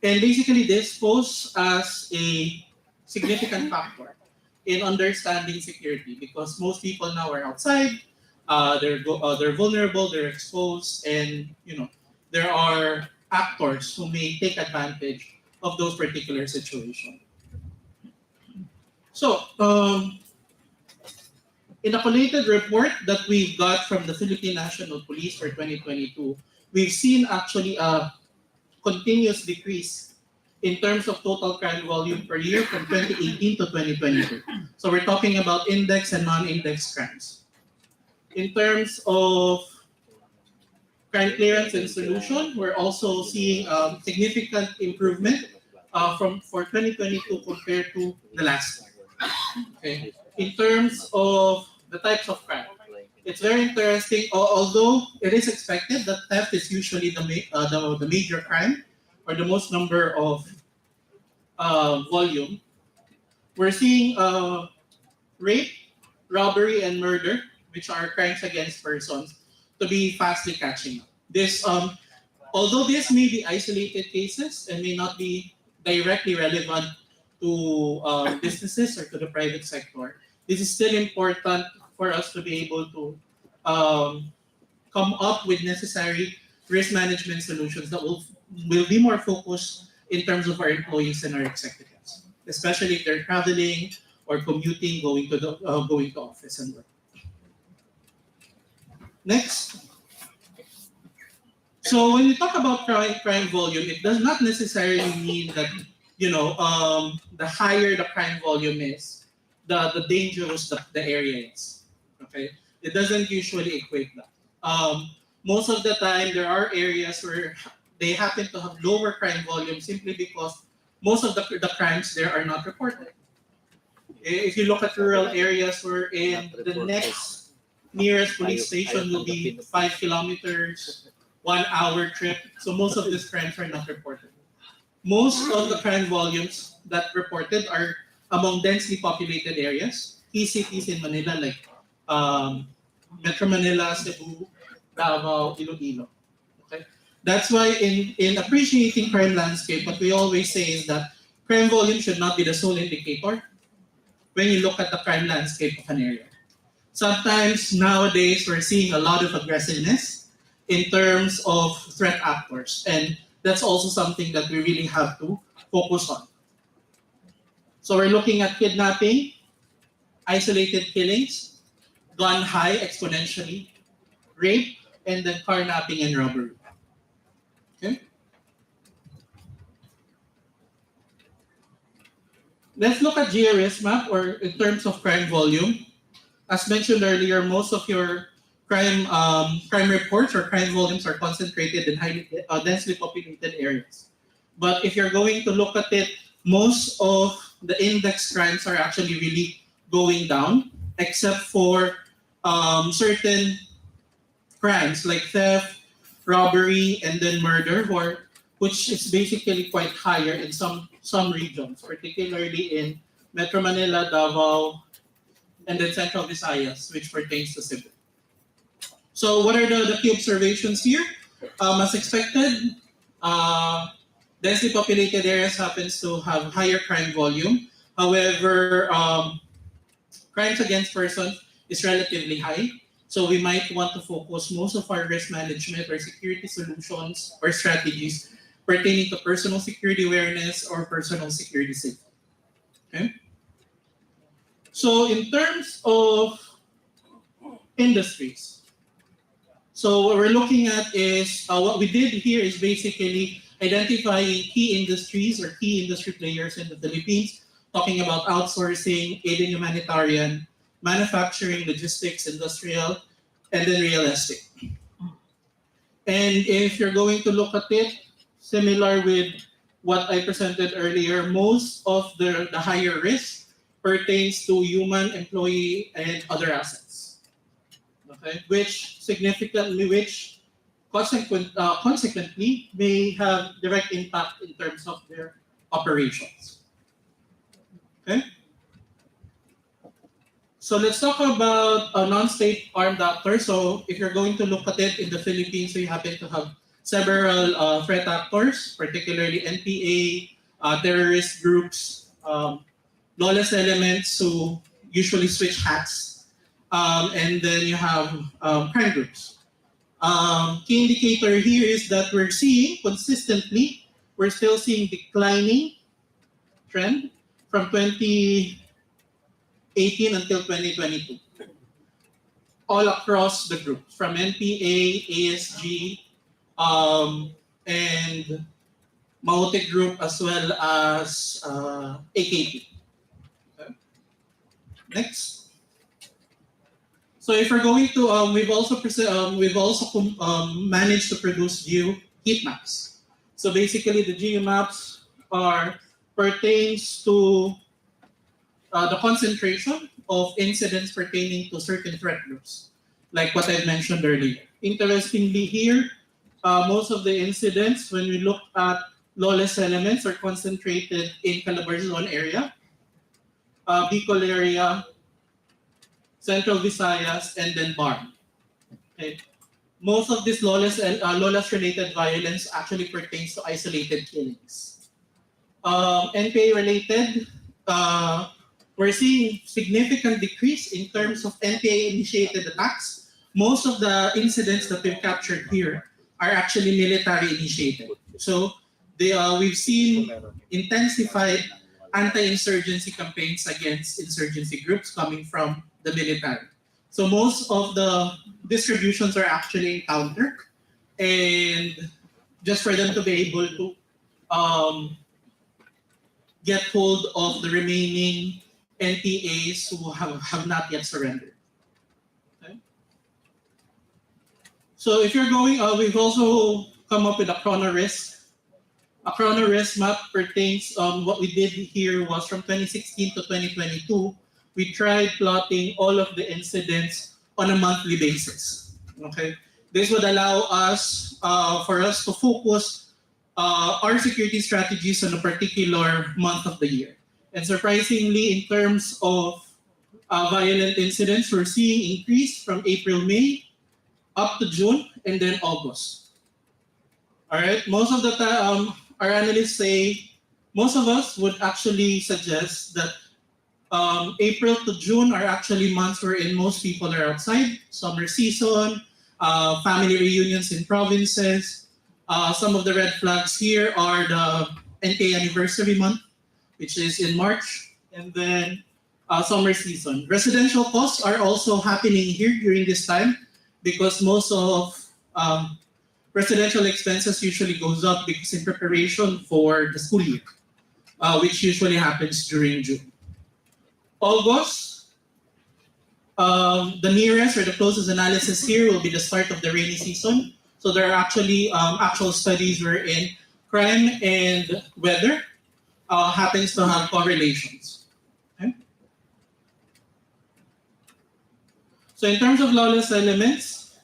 And basically, this poses as a significant factor in understanding security because most people now are outside. They're vulnerable, they're exposed, and there are actors who may take advantage of those particular situations. So, in a collated report that we got from the Philippine National Police for 2022, we've seen actually a continuous decrease in terms of total crime volume per year from 2018 to 2022. So we're talking about index and non-index crimes. In terms of crime clearance and solution, we're also seeing significant improvement for 2022 compared to the last year. Okay. In terms of the types of crime, it's very interesting. Although it is expected that theft is usually the major crime or the most number of volume, we're seeing rape, robbery, and murder, which are crimes against persons, to be fastly catching up. This, although this may be isolated cases and may not be directly relevant to businesses or to the private sector, this is still important for us to be able to come up with necessary risk management solutions that will be more focused in terms of our employees and our executives, especially if they're traveling or commuting, going to office and work. Next. So when we talk about crime volume, it does not necessarily mean that the higher the crime volume is, the dangerous the area is. Okay, it doesn't usually equate that. Most of the time, there are areas where they happen to have lower crime volume simply because most of the crimes there are not reported. If you look at rural areas wherein the next nearest police station will be 5 kilometers, 1 hour trip, so most of these crimes are not reported. Most of the crime volumes that reported are among densely populated areas, key cities in Manila like Metro Manila, Cebu, Davao, Iloilo. Okay, that's why in appreciating crime landscape, what we always say is that crime volume should not be the sole indicator when you look at the crime landscape of an area. Sometimes nowadays we're seeing a lot of aggressiveness in terms of threat actors, and that's also something that we really have to focus on. So we're looking at kidnapping, isolated killings, gone high exponentially, rape, and then carnapping and robbery. Okay? Let's look at GRS map, or in terms of crime volume. As mentioned earlier, most of your crime reports or crime volumes are concentrated in highly densely populated areas. But if you're going to look at it, most of the index crimes are actually really going down, except for certain crimes like theft, robbery, and then murder, which is basically quite higher in some regions, particularly in Metro Manila, Davao, and then Central Visayas, which pertains to Cebu. So what are the key observations here? As expected, densely populated areas happens to have higher crime volume. However, crimes against persons is relatively high. So we might want to focus most of our risk management or security solutions or strategies pertaining to personal security awareness or personal security safety. Okay? So in terms of industries, so what we're looking at is, what we did here is basically identifying key industries or key industry players in the Philippines, talking about outsourcing, aid and humanitarian, manufacturing, logistics, industrial, and then real estate. And if you're going to look at it, similar with what I presented earlier, most of the higher risk pertains to human, employee, and other assets. Okay, consequently may have direct impact in terms of their operations. Okay. So let's talk about a non-state armed actor. So if you're going to look at it in the Philippines, we happen to have several threat actors, particularly NPA, terrorist groups, lawless elements who usually switch hats, and then you have crime groups. Key indicator here is that we're seeing consistently, we're still seeing declining trend from 2018 until 2022. All across the group, from NPA, ASG, and Maote Group, as well as AKP. Okay. Next. So if we're going to, we've also managed to produce geo heat maps. So basically, the geo maps pertains to the concentration of incidents pertaining to certain threat groups, like what I mentioned earlier. Interestingly here, most of the incidents, when we look at lawless elements, are concentrated in Calabarzon area, Bicol area, Central Visayas, and then Bar. Okay. Most of this lawless-related violence actually pertains to isolated killings. NPA-related, we're seeing significant decrease in terms of NPA-initiated attacks. Most of the incidents that we've captured here are actually military-initiated. So we've seen intensified anti-insurgency campaigns against insurgency groups coming from the military. So most of the distributions are actually encountered, and just for them to be able to get hold of the remaining NPAs who have not yet surrendered. Okay. So if you're going, we've also come up with a chrono risk. A chrono risk map pertains, what we did here was from 2016 to 2022, we tried plotting all of the incidents on a monthly basis. Okay, this would allow us, for us to focus our security strategies on a particular month of the year. And surprisingly, in terms of violent incidents, we're seeing increase from April, May, up to June, and then August. All right, most of the time, our analysts say, most of us would actually suggest that April to June are actually months wherein most people are outside, summer season, family reunions in provinces. Some of the red flags here are the NK anniversary month, which is in March, and then summer season. Residential costs are also happening here during this time because most of residential expenses usually goes up because in preparation for the school year, which usually happens during June. August, the nearest or the closest analysis here will be the start of the rainy season. So there are actually actual studies wherein crime and weather happens to have correlations. Okay? So in terms of lawless elements,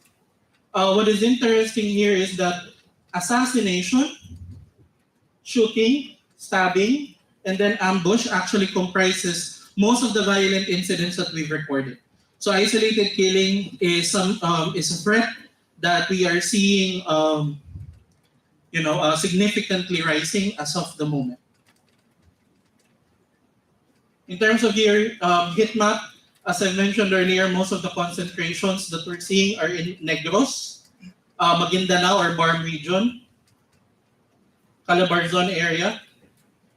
what is interesting here is that assassination, shooting, stabbing, and then ambush actually comprises most of the violent incidents that we've recorded. So isolated killing is a threat that we are seeing, significantly rising as of the moment. In terms of your heat map, as I mentioned earlier, most of the concentrations that we're seeing are in Negros, Maguindanao or Barm region, Calabarzon area,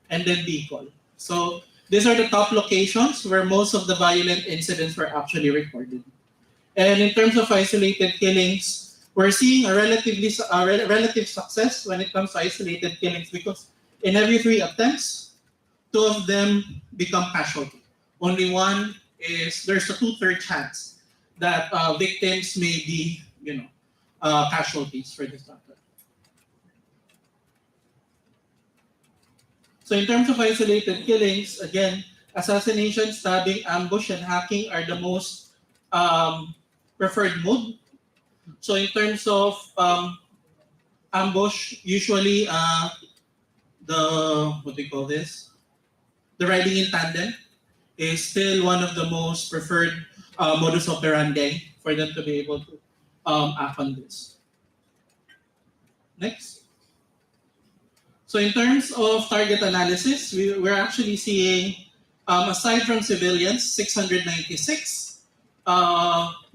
and then Bicol. So these are the top locations where most of the violent incidents were actually recorded. And in terms of isolated killings, we're seeing a relative success when it comes to isolated killings because in every 3 attempts, 2 of them become casualty. Only 1 is there's a 2/3 chance that victims may be, casualties for this matter. So in terms of isolated killings, again, assassination, stabbing, ambush, and hacking are the most preferred mode. So in terms of ambush, usually the riding in tandem is still one of the most preferred modus operandi for them to be able to act on this. Next. So in terms of target analysis, we're actually seeing, aside from civilians, 696.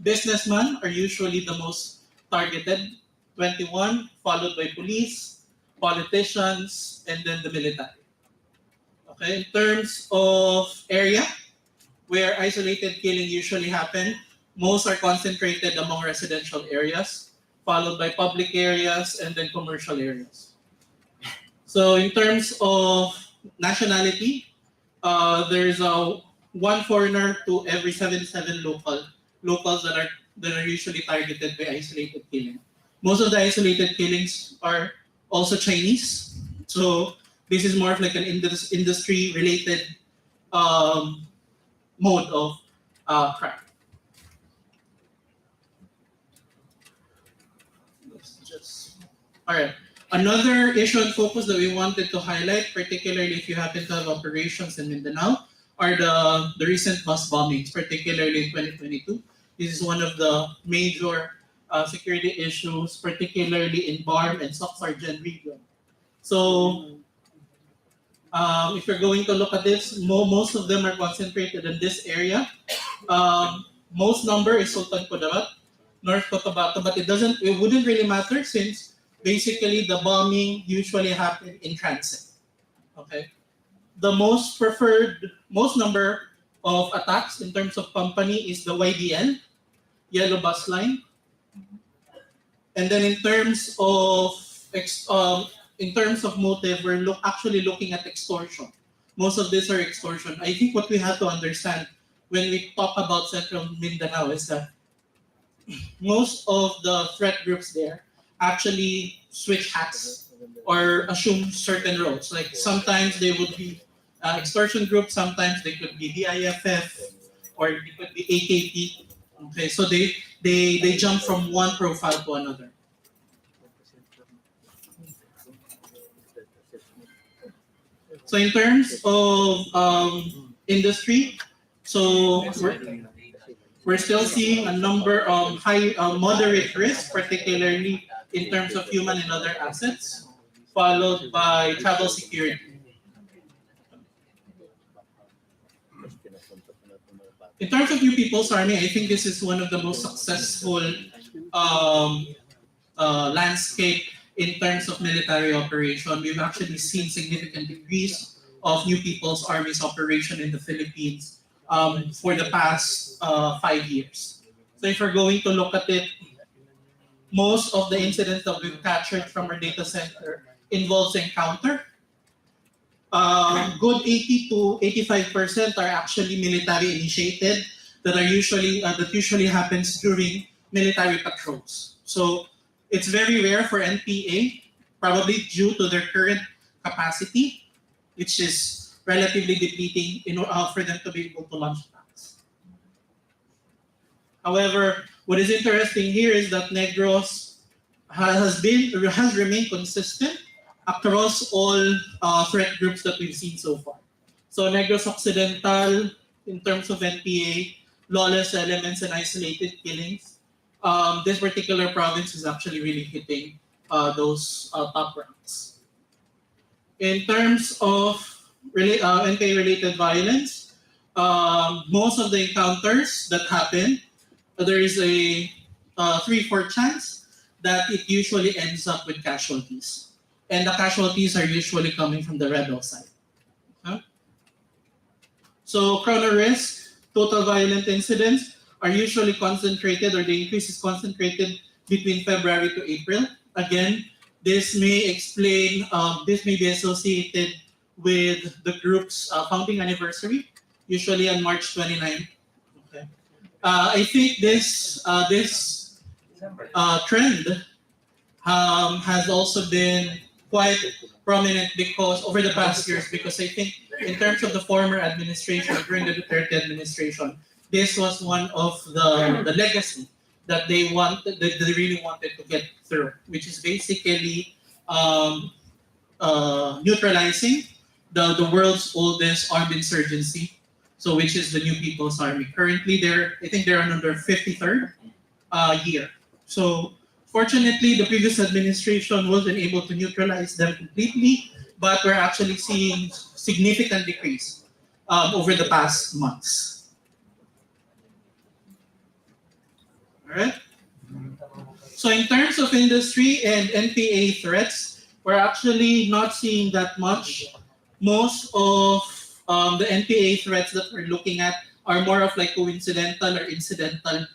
Businessmen are usually the most targeted, 21, followed by police, politicians, and then the military. Okay, in terms of area where isolated killing usually happen, most are concentrated among residential areas, followed by public areas and then commercial areas. So in terms of nationality, there's one foreigner to every 77 locals that are usually targeted by isolated killing. Most of the isolated killings are also Chinese. So this is more of like an industry-related mode of crime. All right. Another issue and focus that we wanted to highlight, particularly if you happen to have operations in Mindanao, are the recent bus bombings, particularly in 2022. This is one of the major security issues, particularly in Barm and Soc-Sargen region. So if you're going to look at this, most of them are concentrated in this area. Most number is Sultan Kudarat, North Cotabato, but it wouldn't really matter since basically the bombing usually happen in transit. Okay. The most number of attacks in terms of company is the YBL, Yellow Bus Line. And then in terms of motive, we're actually looking at extortion. Most of these are extortion. I think what we have to understand when we talk about Central Mindanao is that most of the threat groups there actually switch hats or assume certain roles. Like sometimes they would be extortion groups, sometimes they could be DIFF, or it could be AKP. Okay, so they jump from one profile to another. So in terms of industry, so we're still seeing a number of moderate risk, particularly in terms of human and other assets, followed by travel security. In terms of New People's Army, I think this is one of the most successful landscape in terms of military operation. We've actually seen significant decrease of New People's Army's operation in the Philippines for the past 5 years. So if we're going to look at it, most of the incidents that we've captured from our data center involves encounter. Good 80 to 85% are actually military initiated that usually happens during military patrols. So it's very rare for NPA, probably due to their current capacity, which is relatively depleting for them to be able to launch attacks. However, what is interesting here is that Negros has remained consistent across all threat groups that we've seen so far. So Negros Occidental, in terms of NPA, lawless elements and isolated killings, this particular province is actually really hitting those top ranks. In terms of NPA-related violence, most of the encounters that happen, there is a 3/4 chance that it usually ends up with casualties. And the casualties are usually coming from the rebel side. Huh? So chrono risk, total violent incidents are usually concentrated, or the increase is concentrated between February to April. Again, this may be associated with the group's founding anniversary, usually on March 29th Okay. I think this trend has also been quite prominent because over the past years, because I think in terms of the former administration, during the Duterte administration, this was one of the legacy that they really wanted to get through, which is basically neutralizing the world's oldest armed insurgency, so which is the New People's Army. Currently, I think they're on their 53rd year. So fortunately, the previous administration wasn't able to neutralize them completely, but we're actually seeing significant decrease over the past months. All right. So in terms of industry and NPA threats, we're actually not seeing that much. Most of the NPA threats that we're looking at are more of like coincidental or incidental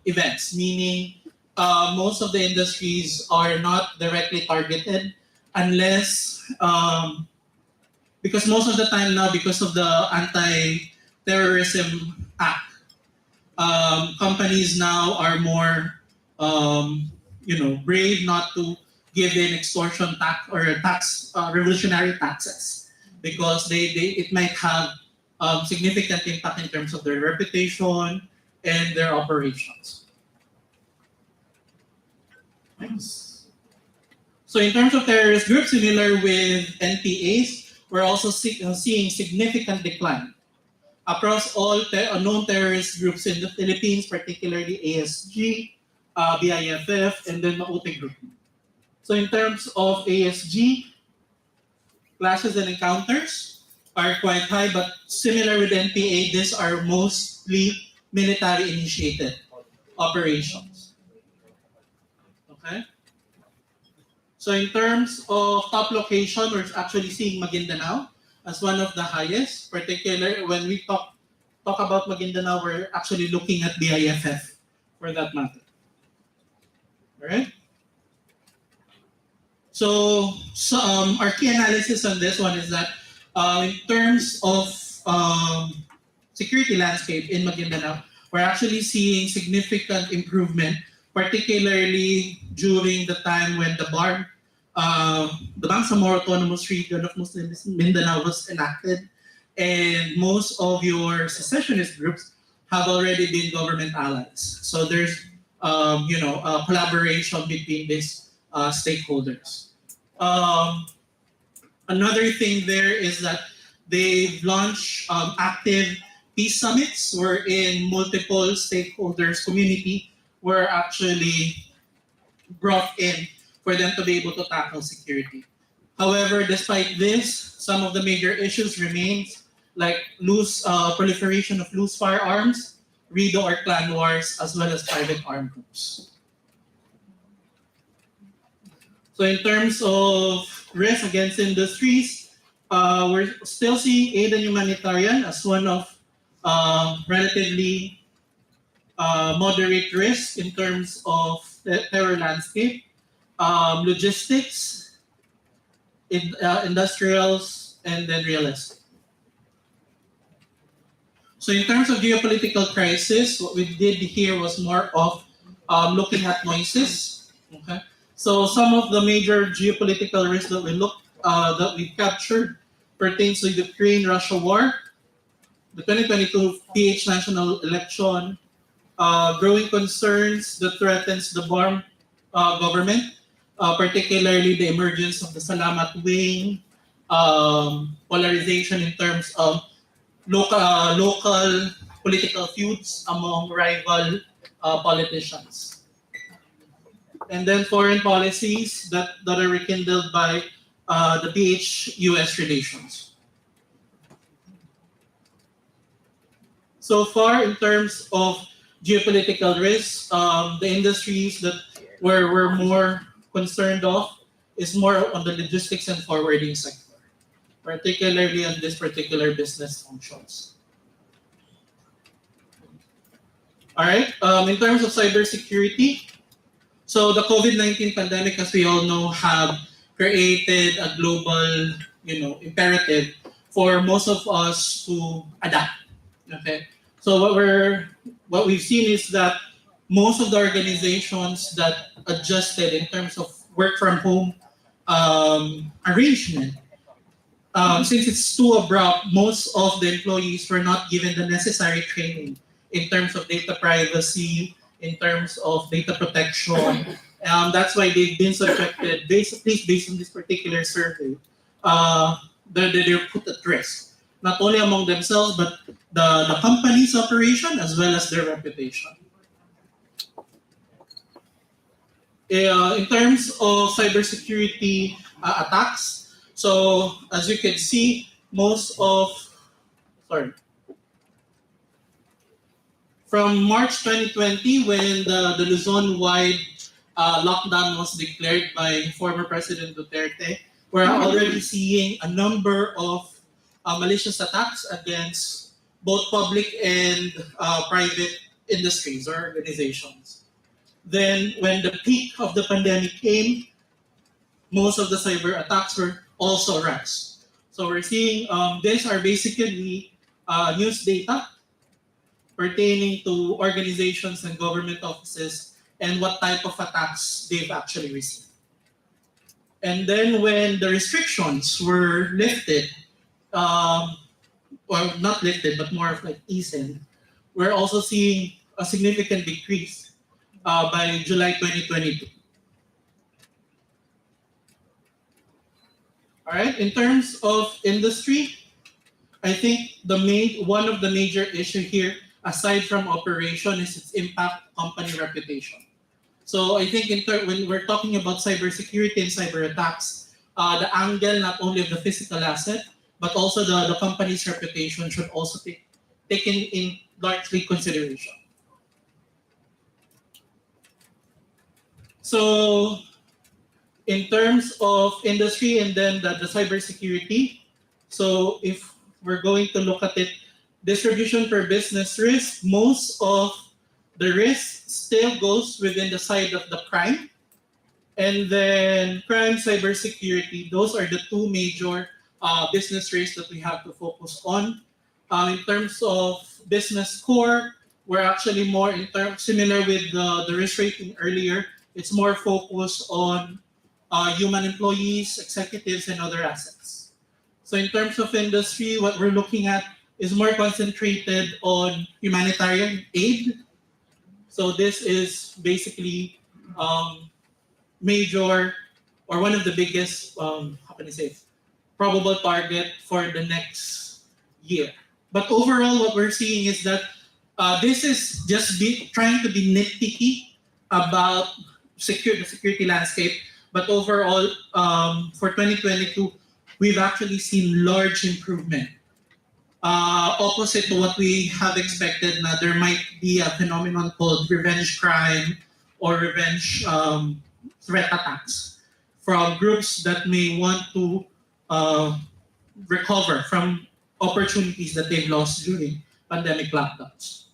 events, meaning most of the industries are not directly targeted unless, because most of the time now, because of the Anti-Terrorism Act, companies now are more, brave not to give in extortion tax or revolutionary taxes, because it might have significant impact in terms of their reputation and their operations. Thanks. So in terms of terrorist groups, similar with NPAs, we're also seeing significant decline across all known terrorist groups in the Philippines, particularly ASG, BIFF, and then Maute Group. So in terms of ASG, clashes and encounters are quite high, but similar with NPA, these are mostly military-initiated operations. Okay? So in terms of top location, we're actually seeing Maguindanao as one of the highest. Particularly when we talk about Maguindanao, we're actually looking at BIFF for that matter. All right? So our key analysis on this one is that in terms of security landscape in Maguindanao, we're actually seeing significant improvement, particularly during the time when the Bangsamoro Autonomous Region of Muslim Mindanao was enacted, and most of your secessionist groups have already been government allies. So there's a collaboration between these stakeholders. Another thing there is that they've launched active peace summits wherein multiple stakeholders, community, were actually brought in for them to be able to tackle security. However, despite this, some of the major issues remain, like proliferation of loose firearms, RIDO or clan wars, as well as private armed groups. So in terms of risk against industries, we're still seeing aid and humanitarian as one of relatively moderate risk in terms of the terror landscape. Logistics, industrials, and then real estate. So in terms of geopolitical crisis, what we did here was more of looking at noises. Okay, so some of the major geopolitical risks that we captured pertains to the Ukraine-Russia war, the 2022 PH national election, growing concerns that threatens the BARM government, particularly the emergence of the Salamat wing, polarization in terms of local political feuds among rival politicians. And then foreign policies that are rekindled by the PH-US relations. So far, in terms of geopolitical risks, the industries that we're more concerned of is more on the logistics and forwarding sector, particularly on this particular business functions. All right, in terms of cybersecurity, so the COVID-19 pandemic, as we all know, have created a global, imperative for most of us to adapt. Okay, So what we've seen is that most of the organizations that adjusted in terms of work from home arrangement, since it's too abrupt, most of the employees were not given the necessary training in terms of data privacy, in terms of data protection. That's why they've been subjected, based on this particular survey, they're put at risk, not only among themselves, but the company's operation as well as their reputation. In terms of cybersecurity attacks, so as you can see, from March 2020, when the Luzon-wide lockdown was declared by former President Duterte, we're already seeing a number of malicious attacks against both public and private industries or organizations. Then, when the peak of the pandemic came, most of the cyber attacks were also RAS. So we're seeing these are basically news data pertaining to organizations and government offices and what type of attacks they've actually received. And then when the restrictions were lifted, or not lifted, but more of like eased, we're also seeing a significant decrease by July 2022. All right, in terms of industry, I think one of the major issue here, aside from operation, is its impact on company reputation. So I think when we're talking about cybersecurity and cyber attacks, the angle not only of the physical asset, but also the company's reputation should also be taken in largely consideration. So in terms of industry and then the cybersecurity, so if we're going to look at it, distribution per business risk, most of the risk still goes within the side of the crime. And then crime, cybersecurity, those are the two major business risks that we have to focus on. In terms of business core, we're actually more similar with the risk rating earlier. It's more focused on human employees, executives, and other assets. So in terms of industry, what we're looking at is more concentrated on humanitarian aid. So this is basically major or one of the biggest, probable target for the next year. But overall, what we're seeing is that this is just trying to be nitpicky about the security landscape. But overall, for 2022, we've actually seen large improvement. Opposite to what we have expected, na there might be a phenomenon called revenge crime or revenge threat attacks from groups that may want to recover from opportunities that they've lost during pandemic lockdowns.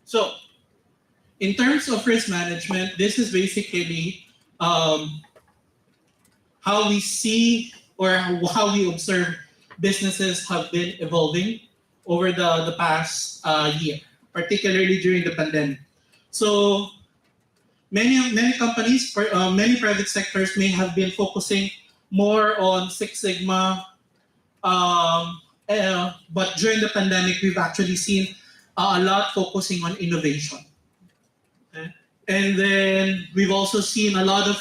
So, in terms of risk management, this is basically how we see or how we observe businesses have been evolving over the past year, particularly during the pandemic. So many companies, many private sectors may have been focusing more on Six Sigma, but during the pandemic, we've actually seen a lot focusing on innovation. Okay? And then we've also seen a lot of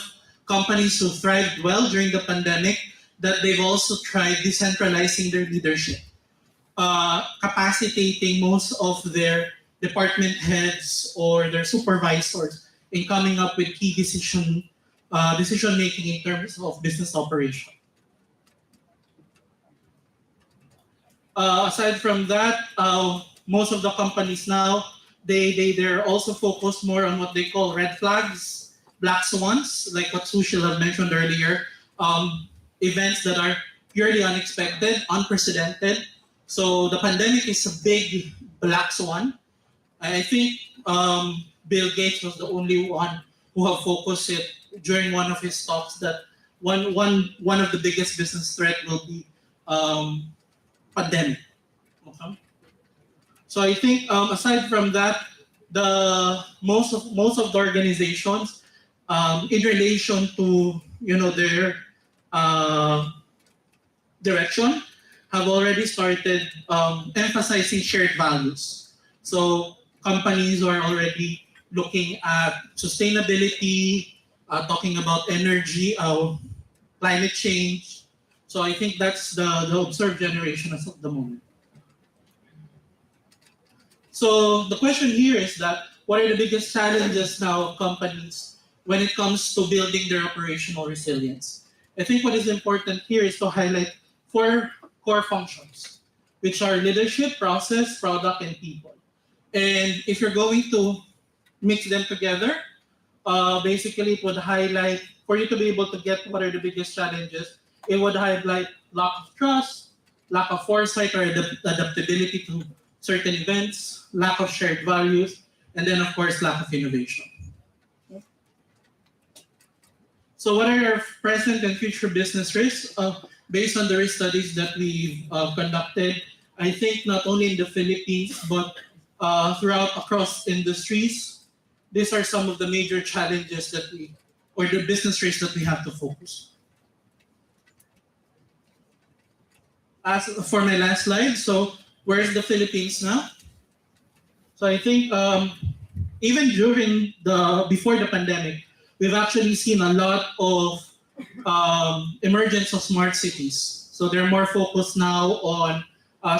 companies who thrived well during the pandemic that they've also tried decentralizing their leadership, capacitating most of their department heads or their supervisors in coming up with key decision making in terms of business operation. Aside from that, most of the companies now, they're also focused more on what they call red flags, black swans, like what Sushil had mentioned earlier, events that are purely unexpected, unprecedented. So the pandemic is a big black swan. I think Bill Gates was the only one who have focused it during one of his talks that one of the biggest business threat will be pandemic. Okay? So I think aside from that, the most of the organizations in relation to their direction have already started emphasizing shared values. So companies are already looking at sustainability, talking about energy, climate change. So I think that's the observed generation as of the moment. So the question here is that what are the biggest challenges now of companies when it comes to building their operational resilience? I think what is important here is to highlight 4 core functions, which are leadership, process, product, and people. And if you're going to mix them together, basically it would highlight, for you to be able to get what are the biggest challenges, it would highlight lack of trust, lack of foresight or adaptability to certain events, lack of shared values, and then of course lack of innovation. So what are our present and future business risks? Based on the risk studies that we've conducted, I think not only in the Philippines, but across industries, these are some of the major challenges or the business risks that we have to focus. As for my last slide, so where's the Philippines now? So I think even before the pandemic, we've actually seen a lot of emergence of smart cities. So they're more focused now on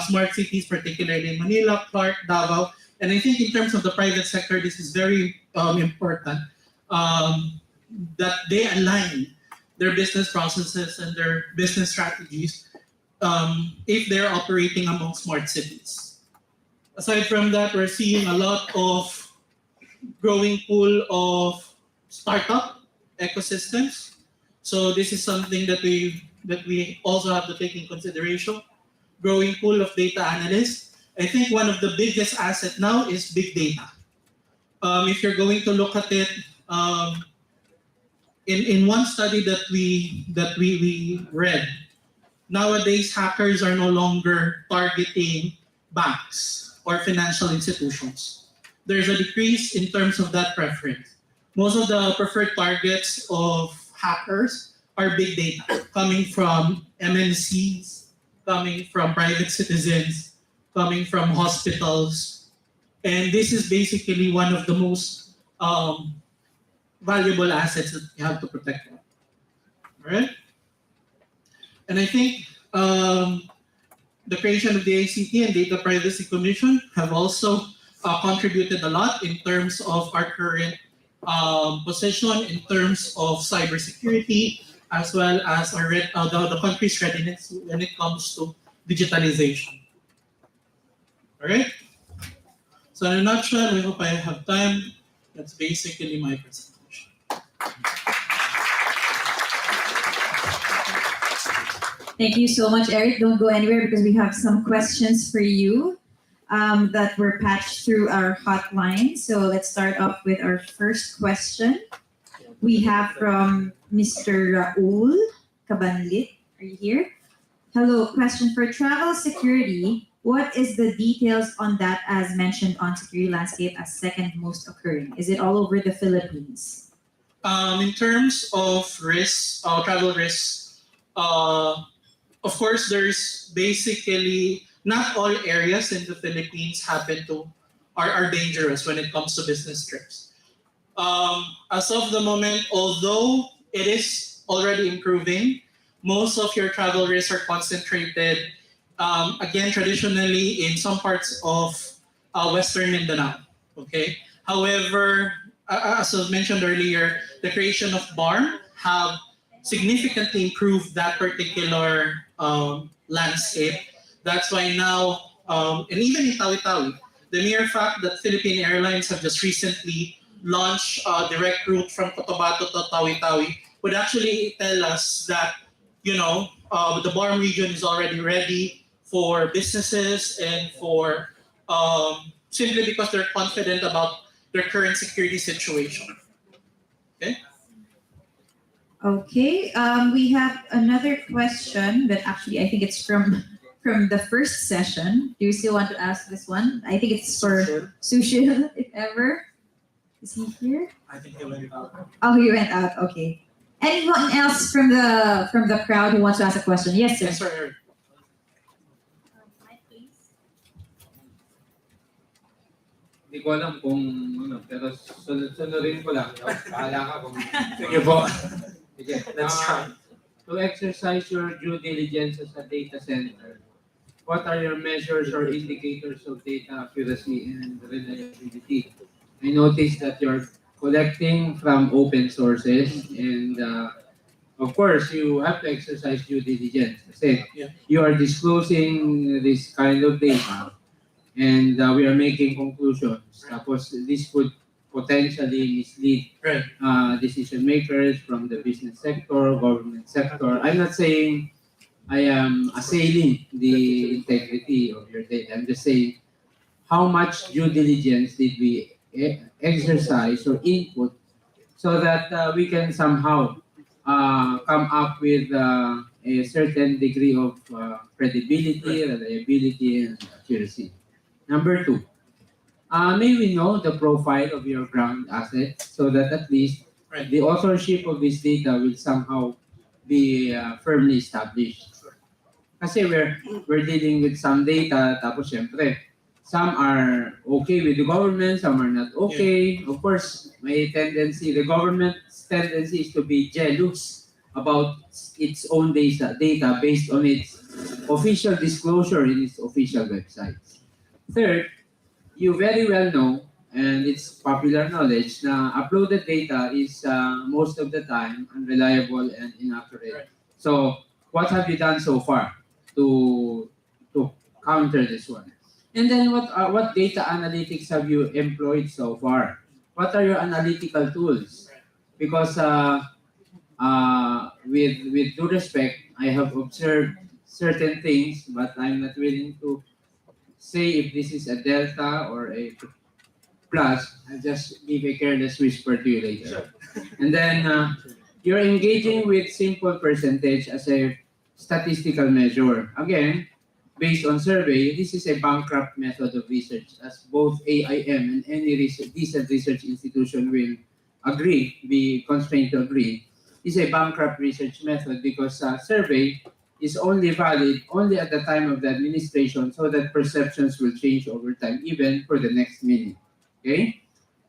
smart cities, particularly in Manila, Clark, Davao. And I think in terms of the private sector, this is very important that they align their business processes and their business strategies if they're operating among smart cities. Aside from that, we're seeing a lot of growing pool of startup ecosystems. So this is something that we also have to take in consideration. Growing pool of data analysts. I think one of the biggest assets now is big data. If you're going to look at it, in one study that we read, nowadays hackers are no longer targeting banks or financial institutions. There's a decrease in terms of that preference. Most of the preferred targets of hackers are big data, coming from MNCs, coming from private citizens, coming from hospitals. And this is basically one of the most valuable assets that you have to protect. All right? And I think the creation of the ACT and Data Privacy Commission have also contributed a lot in terms of our current position in terms of cybersecurity, as well as the country's readiness when it comes to digitalization. All right? So in a nutshell, I hope I have time. That's basically my presentation. Thank you so much, Eric. Don't go anywhere because we have some questions for you that were patched through our hotline. So let's start off with our first question. We have from Mr. Raul Cabanlit. Are you here? Hello, question for travel security. What is the details on that as mentioned on security landscape as second most occurring? Is it all over the Philippines? In terms of risks, travel risks, of course, there's basically not all areas in the Philippines are dangerous when it comes to business trips. As of the moment, although it is already improving, most of your travel risks are concentrated, again, traditionally in some parts of Western Mindanao. Okay. However, as was mentioned earlier, the creation of BARM have significantly improved that particular landscape. That's why now, and even in Tawi-Tawi, the mere fact that Philippine Airlines have just recently launched a direct route from Cotabato to Tawi-Tawi would actually tell us that, the BARM region is already ready for businesses and for simply because they're confident about their current security situation. Okay. Okay, we have another question, but actually I think it's from from the first session. Do you still want to ask this one? I think it's for Sushil, if ever. Is he here? I think he went out. Oh, he went out. Okay. Anyone else from the crowd who wants to ask a question? Yes, sir. Yes, sir. Hindi ko alam kung ano, pero sunod-sunodin ko lang. Bahala ka kung... Sige po. Sige. Let's try. To exercise your due diligence as a data center, what are your measures or indicators of data accuracy and reliability? I noticed that you're collecting from open sources and of course, you have to exercise due diligence. Kasi you are disclosing this kind of data and we are making conclusions. Tapos this could potentially mislead decision makers from the business sector, government sector. I'm not saying I am assailing the integrity of your data. I'm just saying how much due diligence did we exercise or input so that we can somehow come up with a certain degree of credibility, reliability, and accuracy. Number two, may we know the profile of your ground asset so that at least the authorship of this data will somehow be firmly established. Kasi we're dealing with some data, tapos syempre, some are okay with the government, some are not okay. Of course, may tendency, the government's tendency is to be jealous about its own data based on its official disclosure in its official websites. Third, you very well know, and it's popular knowledge, na uploaded data is most of the time unreliable and inaccurate. So, what have you done so far to counter this one? And then what data analytics have you employed so far? What are your analytical tools? Because with due respect, I have observed certain things, but I'm not willing to say if this is a delta or a plus. I'll just give a careless whisper to you later. And then you're engaging with simple percentage as a statistical measure. Again, based on survey, this is a bankrupt method of research, as both AIM and any decent research institution will agree, be constrained to agree. It's a bankrupt research method because survey is only valid only at the time of the administration, so that perceptions will change over time, even for the next minute. Okay?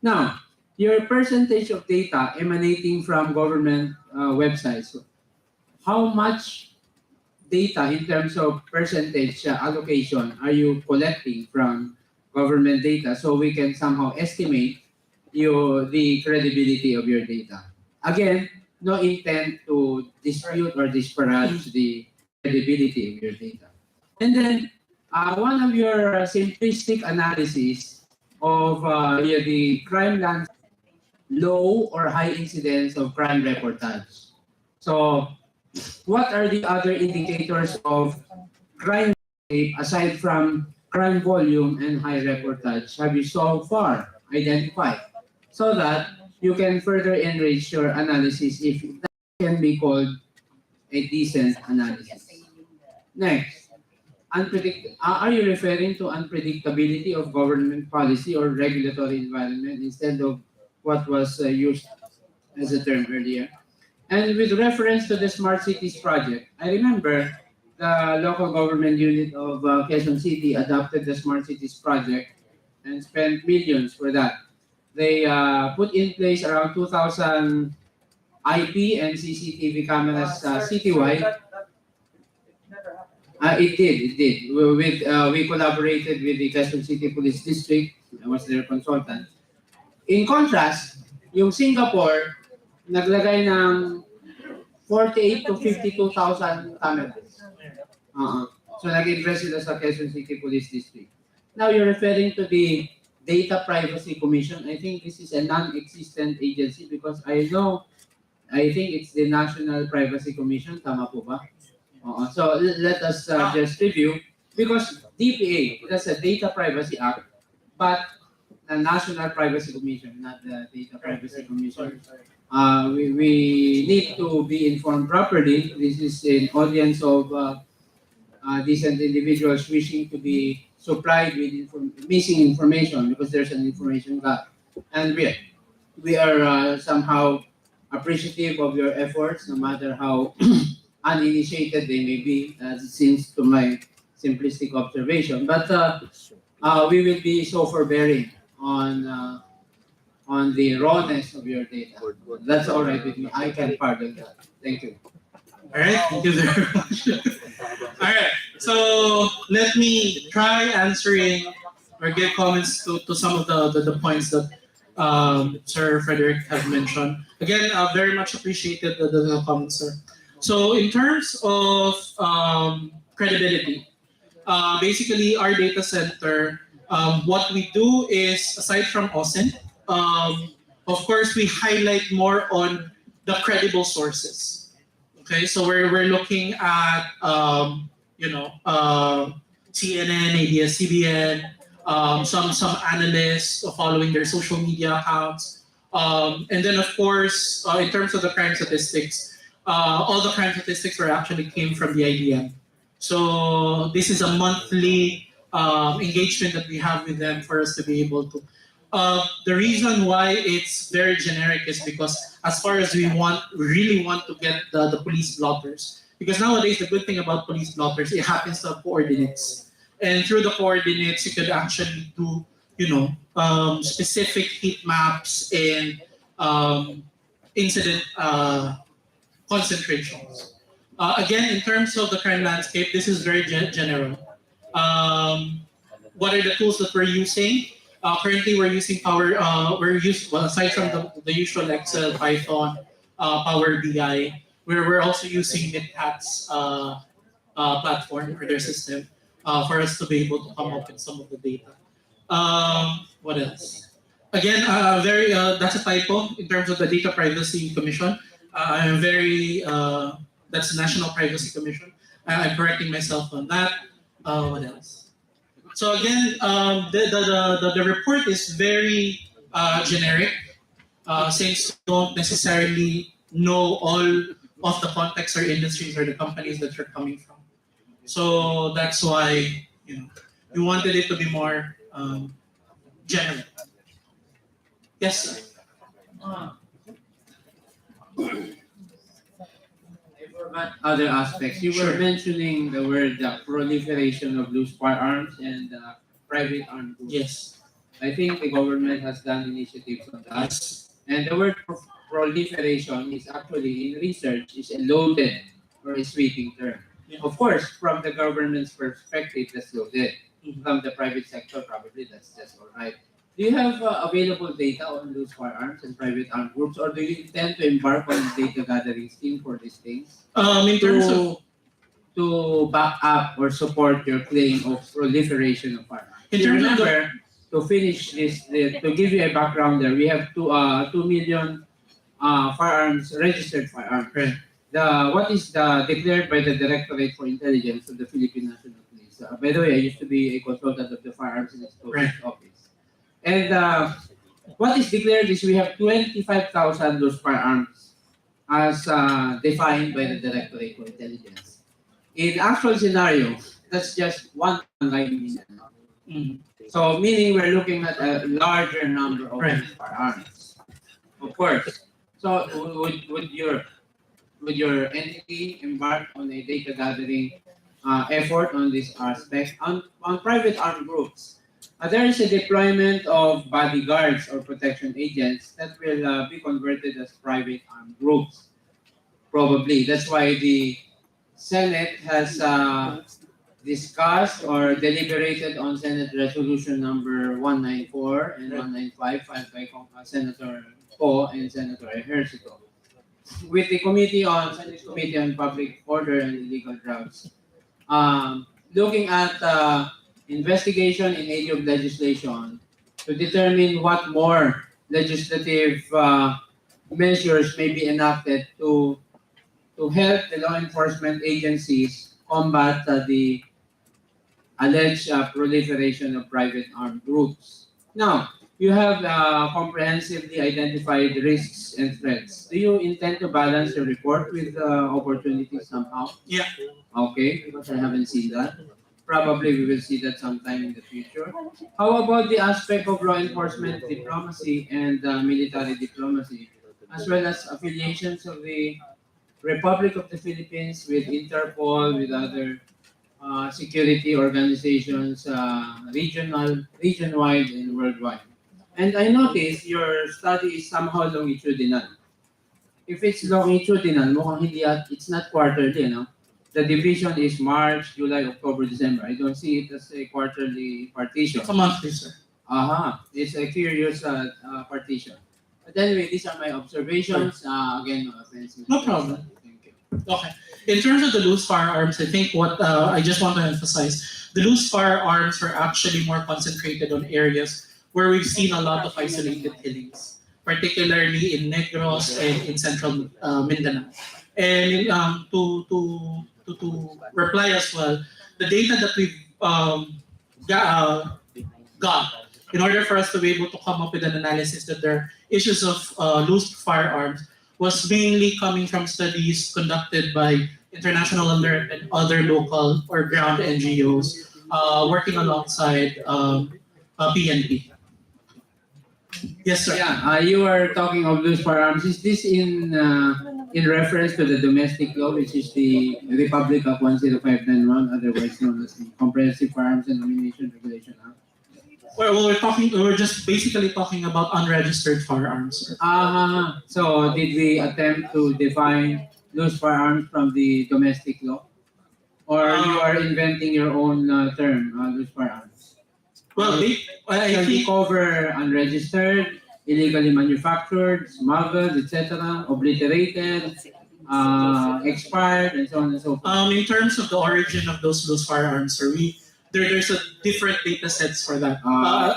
Now, your percentage of data emanating from government websites, how much data in terms of percentage allocation are you collecting from government data so we can somehow estimate the credibility of your data? Again, no intent to dispute or disparage the credibility of your data. And then, one of your simplistic analysis of the crime landscape, low or high incidence of crime reportage. So, what are the other indicators of crime landscape aside from crime volume and high reportage have you so far identified so that you can further enrich your analysis if that can be called a decent analysis? Next, are you referring to unpredictability of government policy or regulatory environment instead of what was used as a term earlier? And with reference to the Smart Cities project, I remember the local government unit of Quezon City adopted the Smart Cities project and spent millions for that. They put in place around 2,000 IP and CCTV cameras citywide. It did. We collaborated with the Quezon City Police District. I was their consultant. In contrast, yung Singapore, naglagay ng 48 to 52,000 cameras. So nag-invest sila sa Quezon City Police District. Now you're referring to the Data Privacy Commission. I think this is a non-existent agency because I think it's the National Privacy Commission. Tama po ba? So let us just review because DPA, that's a Data Privacy Act, but the National Privacy Commission, not the Data Privacy Commission. We need to be informed properly. This is an audience of decent individuals wishing to be supplied with missing information because there's an information gap. And we are somehow appreciative of your efforts, no matter how uninitiated they may be, as it seems to my simplistic observation. But we will be so forbearing on the rawness of your data. That's all right with me. I can pardon that. Thank you. All right, thank you very much. All right, so let me try answering or give comments to some of the points that Sir Frederick have mentioned. Again, very much appreciated the comments, sir. So in terms of credibility, basically our data center, what we do is, aside from OSINT, of course we highlight more on the credible sources. Okay, so we're looking at CNN, ABS-CBN, some analysts following their social media accounts, and then of course in terms of the crime statistics, all the crime statistics were actually came from the IDM. So this is a monthly engagement that we have with them for us to be able to. The reason why it's very generic is because as far as we really want to get the police blotters, because nowadays the good thing about police blotters, it happens to have coordinates, and through the coordinates you could actually do specific heat maps and incident concentrations. Again, in terms of the crime landscape, this is very general. What are the tools that we're using? Currently, we're using aside from the usual Excel, Python, Power BI, we're also using MitKat's platform or their system for us to be able to come up with some of the data. What else? Again, that's a typo in terms of the Data Privacy Commission. I'm very, that's the National Privacy Commission. I'm correcting myself on that. What else? So again, the report is very generic, since you don't necessarily know all of the context or industries or the companies that you're coming from. So that's why we wanted it to be more general. Yes, sir. Other aspects. You were mentioning the word proliferation of loose firearms and private armed groups. Yes. I think the government has done initiatives on that. Yes. And the word proliferation is actually in research is a loaded or a sweeping term. Yeah. Of course, from the government's perspective, that's loaded. Mm-hmm. From the private sector, probably that's just all right. Do you have available data on loose firearms and private armed groups, or do you intend to embark on a data gathering scheme for these things? In terms of to back up or support your claim of proliferation of firearms. To finish this, to give you a background there, we have 2 million firearms, registered firearms. Right. What is declared by the Directorate for Intelligence of the Philippine National Police. By the way, I used to be a consultant of the Firearms and Explosives Office. And what is declared is we have 25,000 loose firearms as defined by the Directorate for Intelligence. In actual scenario, that's just 1 million. Mm. So meaning we're looking at a larger number of firearms. Of course. So would your entity embark on a data gathering effort on this aspect on private armed groups? There is a deployment of bodyguards or protection agents that will be converted as private armed groups. Probably. That's why the Senate has discussed or deliberated on Senate Resolution number 194 and 195 filed by Senator Poe and Senator Ejercito. With the Senate Committee on Public Order and Illegal Drugs, looking at investigation in aid of legislation to determine what more legislative measures may be enacted to help the law enforcement agencies combat the alleged proliferation of private armed groups. Now, You have comprehensively identified risks and threats. Do you intend to balance your report with opportunities somehow? Yeah. Okay, because I haven't seen that. Probably we will see that sometime in the future. How about the aspect of law enforcement diplomacy and military diplomacy, as well as affiliations of the Republic of the Philippines with Interpol, with other security organizations, region-wide and worldwide? And I noticed your study is somehow longitudinal. If it's longitudinal, mukhang hindi it's not quarterly, no? The division is March, July, October, December. I don't see it as a quarterly partition. It's a monthly, sir. It's a curious partition. But anyway, these are my observations. Again, no offense. No problem. Thank you. Okay. In terms of the loose firearms, I think what I just want to emphasize, the loose firearms are actually more concentrated on areas where we've seen a lot of isolated killings, particularly in Negros and in central Mindanao. And to reply as well, the data that we've got, in order for us to be able to come up with an analysis that there are issues of loose firearms, was mainly coming from studies conducted by International Alert and other local or ground NGOs working alongside PNP. Yes, sir. Yeah, you are talking of loose firearms. Is this in reference to the domestic law, which is the Republic of 10591, otherwise known as the Comprehensive Firearms and Ammunition Regulation Act? Well, we're just basically talking about unregistered firearms, sir. So did we attempt to define loose firearms from the domestic law? Or you are inventing your own term, loose firearms? Well, I think cover unregistered, illegally manufactured, smuggled, etc., obliterated, expired, and so on and so forth. In terms of the origin of those loose firearms, sir, there's a different data sets for that.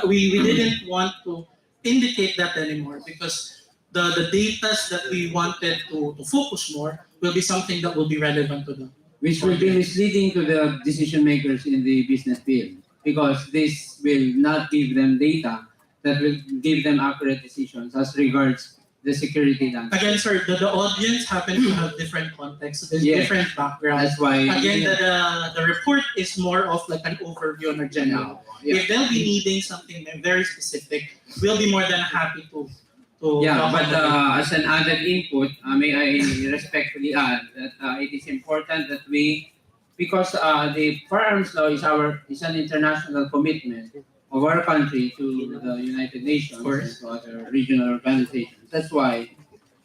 We didn't want to indicate that anymore because the data that we wanted to focus more will be something that will be relevant to them. Which will be misleading to the decision makers in the business field, because this will not give them data that will give them accurate decisions as regards the security landscape. Again, sir, the audience happen to have different contexts, different backgrounds. That's why. Again, the report is more of like an overview on a general. If they'll be needing something very specific, we'll be more than happy to but as an added input, may I respectfully add that it is important that we, because the firearms law is an international commitment of our country to the United Nations and to other regional organizations. That's why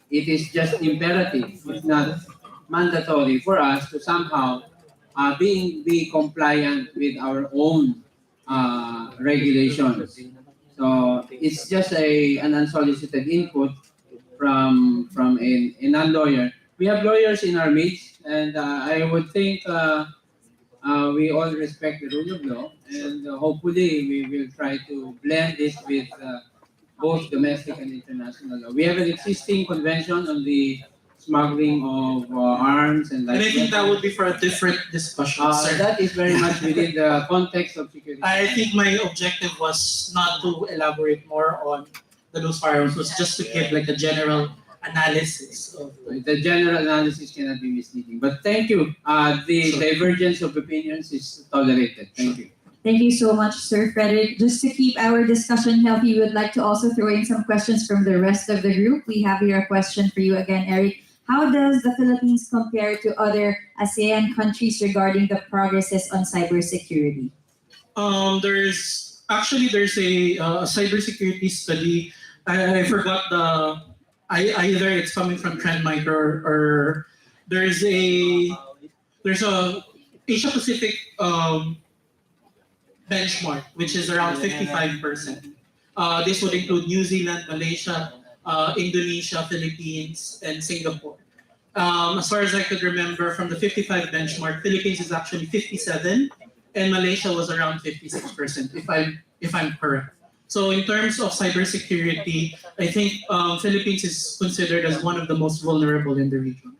it is just imperative, it's not mandatory for us to somehow be compliant with our own regulations. So it's just an unsolicited input from a non-lawyer. We have lawyers in our midst, and I would think we all respect the rule of law, and hopefully we will try to blend this with both domestic and international law. We have an existing convention on the smuggling of arms and I think that would be for a different discussion, sir. That is very much within the context of security. I think my objective was not to elaborate more on the loose firearms, was just to give like a general analysis of the general analysis cannot be misleading. But thank you. The divergence of opinions is tolerated. Thank you. Thank you so much, Sir Frederick. Just to keep our discussion healthy, we would like to also throw in some questions from the rest of the group. We have here a question for you again, Eric. How does the Philippines compare to other ASEAN countries regarding the progresses on cybersecurity? There's a cybersecurity study. I forgot either it's coming from Trend Micro or there's a Asia Pacific benchmark, which is around 55%. This would include New Zealand, Malaysia, Indonesia, Philippines, and Singapore. As far as I could remember, from the 55 benchmark, Philippines is actually 57, and Malaysia was around 56%, if I'm correct. So in terms of cybersecurity, I think Philippines is considered as one of the most vulnerable in the region.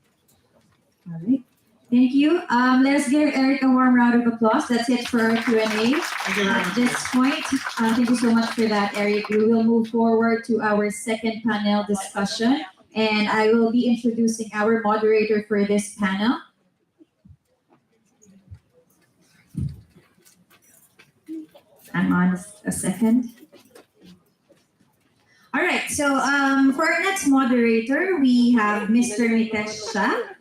All right. Thank you. Let us give Eric a warm round of applause. That's it for our Q&A. Thank you very At much. this point, thank you so much for that, Eric. We will move forward to our second panel discussion, and I will be introducing our moderator for this panel. Hang on a second. All right, so for our next moderator, we have Mr. Mitesh Shah.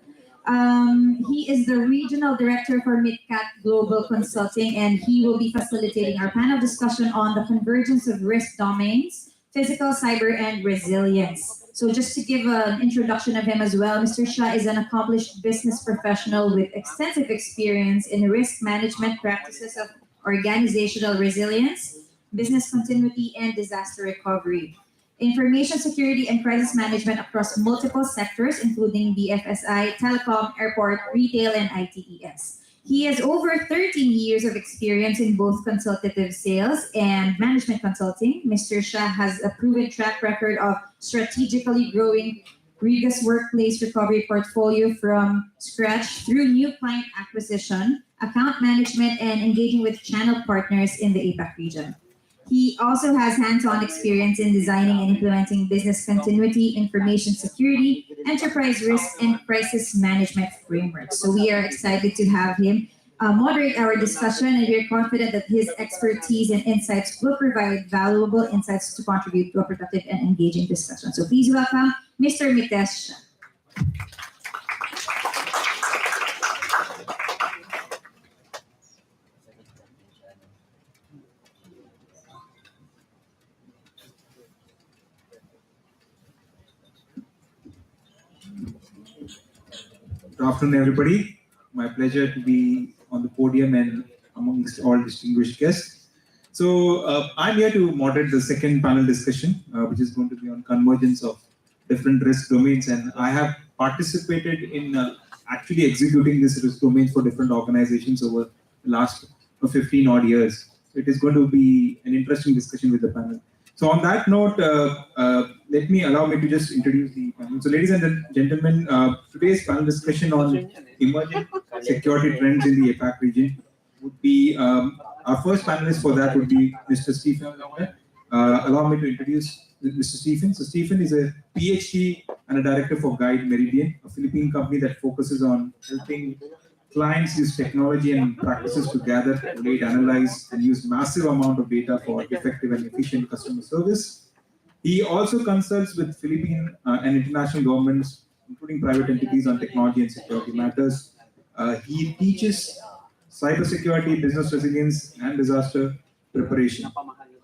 He is the Regional Director for MitKat Global Consulting, and he will be facilitating our panel discussion on the convergence of risk domains, physical, cyber, and resilience. So just to give an introduction of him as well, Mr. Shah is an accomplished business professional with extensive experience in risk management practices of organizational resilience, business continuity, and disaster recovery. Information security and crisis management across multiple sectors, including BFSI, telecom, airport, retail, and ITES. He has over 13 years of experience in both consultative sales and management consulting. Mr. Shah has a proven track record of strategically growing Riga's workplace recovery portfolio from scratch through new client acquisition, account management, and engaging with channel partners in the APAC region. He also has hands-on experience in designing and implementing business continuity, information security, enterprise risk, and crisis management frameworks. So we are excited to have him moderate our discussion, and we are confident that his expertise and insights will provide valuable insights to contribute to a productive and engaging discussion. So please welcome Mr. Mitesh Shah. Good afternoon, everybody. My pleasure to be on the podium and amongst all distinguished guests. So I'm here to moderate the second panel discussion, which is going to be on convergence of different risk domains. And I have participated in actually executing this risk domains for different organizations over the last 15 odd years. So it is going to be an interesting discussion with the panel. So on that note, allow me to just introduce the panel. So ladies and gentlemen, today's panel discussion on emerging security trends in the APAC region would be, our first panelist for that would be Mr. Stephen. Allow me to introduce Mr. Stephen. So Stephen is a PhD and a director for Guide Meridian, a Philippine company that focuses on helping clients use technology and practices to gather, collate, analyze, and use massive amount of data for effective and efficient customer service. He also consults with Philippine and international governments, including private entities, on technology and security matters. He teaches cybersecurity, business resilience, and disaster preparation.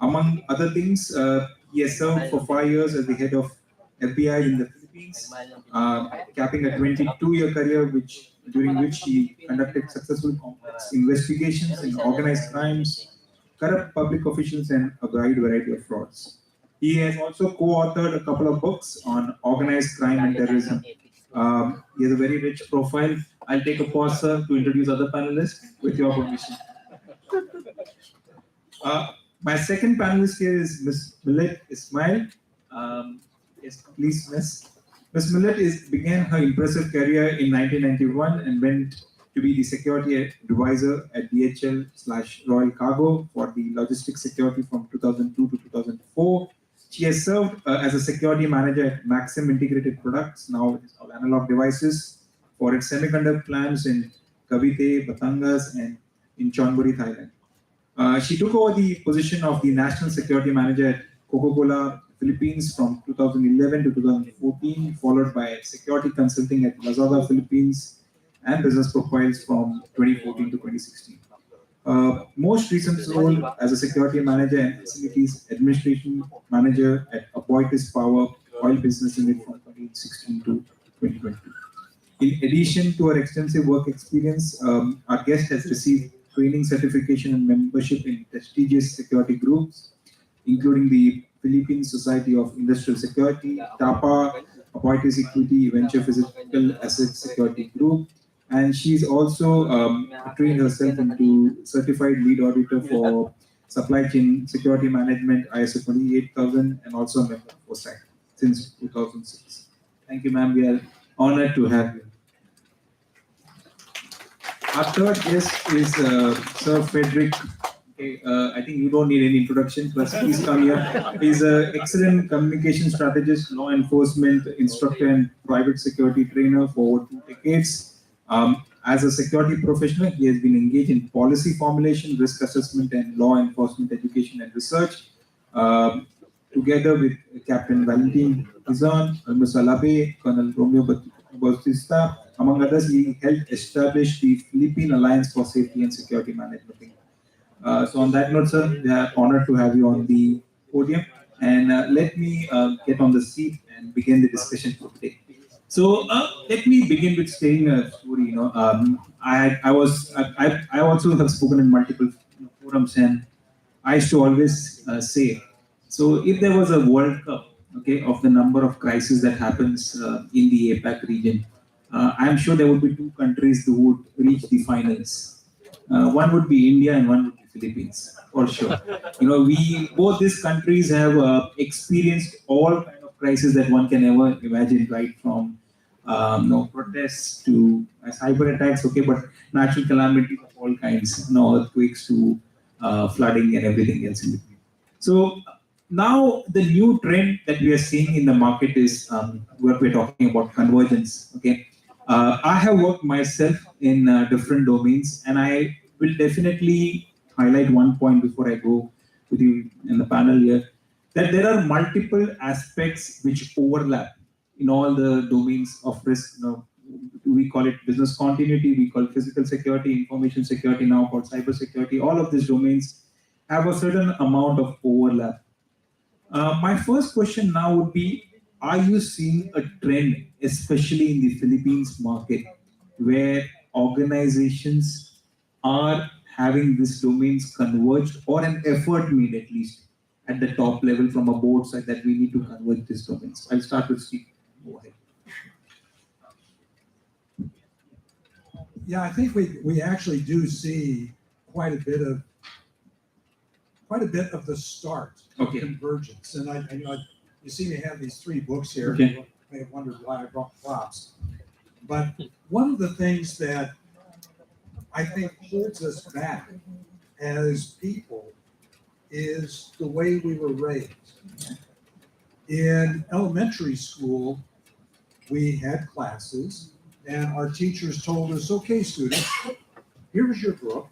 Among other things, he has served for 5 years as the head of FBI in the Philippines, capping a 22-year career during which he conducted successful complex investigations in organized crimes, corrupt public officials, and a wide variety of frauds. He has also co-authored a couple of books on organized crime and terrorism. He has a very rich profile. I'll take a pause, sir, to introduce other panelists with your permission. My second panelist here is Ms. Millet Ismail. Yes, please, Ms. Ms. Millet began her impressive career in 1991 and went to be the security advisor at DHL/Royal Cargo for the logistics security from 2002 to 2004. She has served as a security manager at Maxim Integrated Products, now it is called Analog Devices, for its semiconductor plants in Cavite, Batangas, and in Chonburi, Thailand. She took over the position of the National Security Manager at Coca-Cola Philippines from 2011 to 2014, followed by security consulting at Lazada Philippines and business profiles from 2014 to 2016. Most recent role as a security manager and facilities administration manager at Aboitiz Power Oil Business Unit from 2016 to 2022. In addition to her extensive work experience, our guest has received training, certification, and membership in prestigious security groups, including the Philippine Society of Industrial Security, TAPA, Aboitiz Equity Venture Physical Asset Security Group, and she's also trained herself into certified lead auditor for supply chain security management ISO 28000 and also a member of OSAC since 2006. Thank you, ma'am. We are honored to have you. Our third guest is Sir Frederick. Okay, I think you don't need any introduction, but please come here. He's an excellent communication strategist, law enforcement instructor, and private security trainer for over 2 decades. As a security professional, he has been engaged in policy formulation, risk assessment, and law enforcement education and research. Together with Captain Valentin Izan, Mr. Labe, Colonel Romeo Bautista, among others, he helped establish the Philippine Alliance for Safety and Security Management. So on that note, sir, we are honored to have you on the podium. And let me get on the seat and begin the discussion for today. So let me begin with saying a story. I also have spoken in multiple forums, and I used to always say, so if there was a World Cup, okay, of the number of crises that happens in the APAC region, I'm sure there would be 2 countries who would reach the finals. One would be India and one would be Philippines, for sure. We both these countries have experienced all kind of crises that one can ever imagine, right from protests to cyber attacks, okay, but natural calamities of all kinds, earthquakes to flooding and everything else in between. So now the new trend that we are seeing in the market is what we're talking about, convergence. Okay, I have worked myself in different domains, and I will definitely highlight one point before I go with you in the panel here, that there are multiple aspects which overlap in all the domains of risk. We call it business continuity, we call it physical security, information security, now called cyber security. All of these domains have a certain amount of overlap. My first question now would be, are you seeing a trend, especially in the Philippines market, where organizations are having these domains converged, or an effort made at least at the top level from a board side that we need to converge these domains? I'll start with Steve. Go ahead. Yeah, I think we actually do see quite a bit of the start of convergence. And I you see me have these 3 books here. Okay. You may have wondered why I brought props. But one of the things that I think holds us back as people is the way we were raised. In elementary school, we had classes, and our teachers told us, okay, students, here's your book.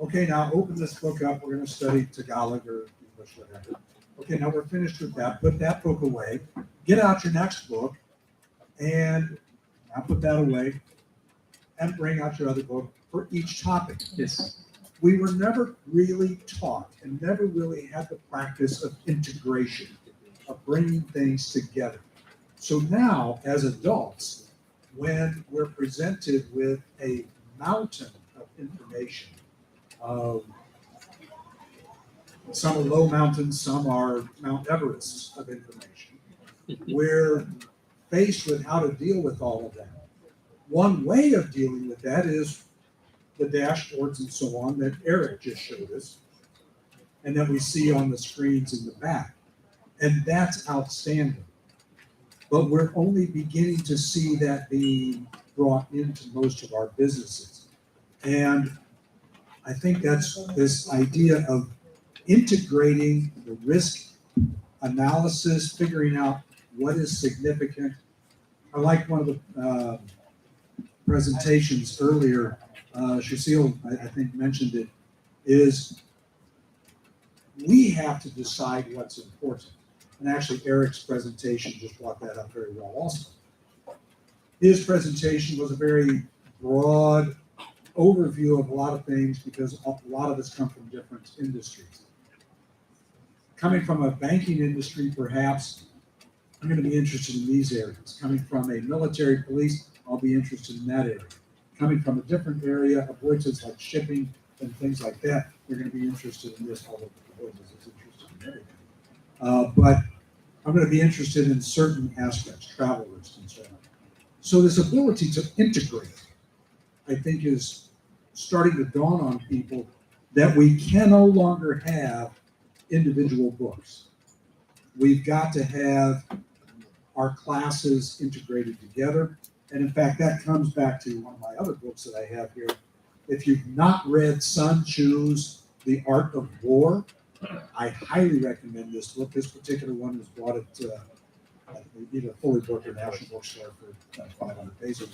Okay, now open this book up. We're going to study Tagalog or English, whatever. Okay, now we're finished with that. Put that book away. Get out your next book, and now put that away, and bring out your other book for each topic. Yes. We were never really taught and never really had the practice of integration, of bringing things together. So now, as adults, when we're presented with a mountain of information, some are low mountains, some are Mount Everests of information, we're faced with how to deal with all of that. One way of dealing with that is the dashboards and so on that Eric just showed us, and that we see on the screens in the back. And that's outstanding. But we're only beginning to see that being brought into most of our businesses. And I think that's this idea of integrating the risk analysis, figuring out what is significant. I like one of the presentations earlier, Shacil, I think, mentioned it, is we have to decide what's important. And actually, Eric's presentation just brought that up very well also. His presentation was a very broad overview of a lot of things because a lot of us come from different industries. Coming from a banking industry, perhaps, I'm going to be interested in these areas. Coming from a military police, I'll be interested in that area. Coming from a different area, avoidance like shipping and things like that, we're going to be interested in this, although avoidance is interested in everything. But I'm going to be interested in certain aspects, travel risk and so on. So this ability to integrate, I think, is starting to dawn on people that we can no longer have individual books. We've got to have our classes integrated together. And in fact, that comes back to one of my other books that I have here, If you've not read Sun Tzu's The Art of War, I highly recommend this book. This particular one was bought at either Fully Book or National Bookstore for 500 pesos.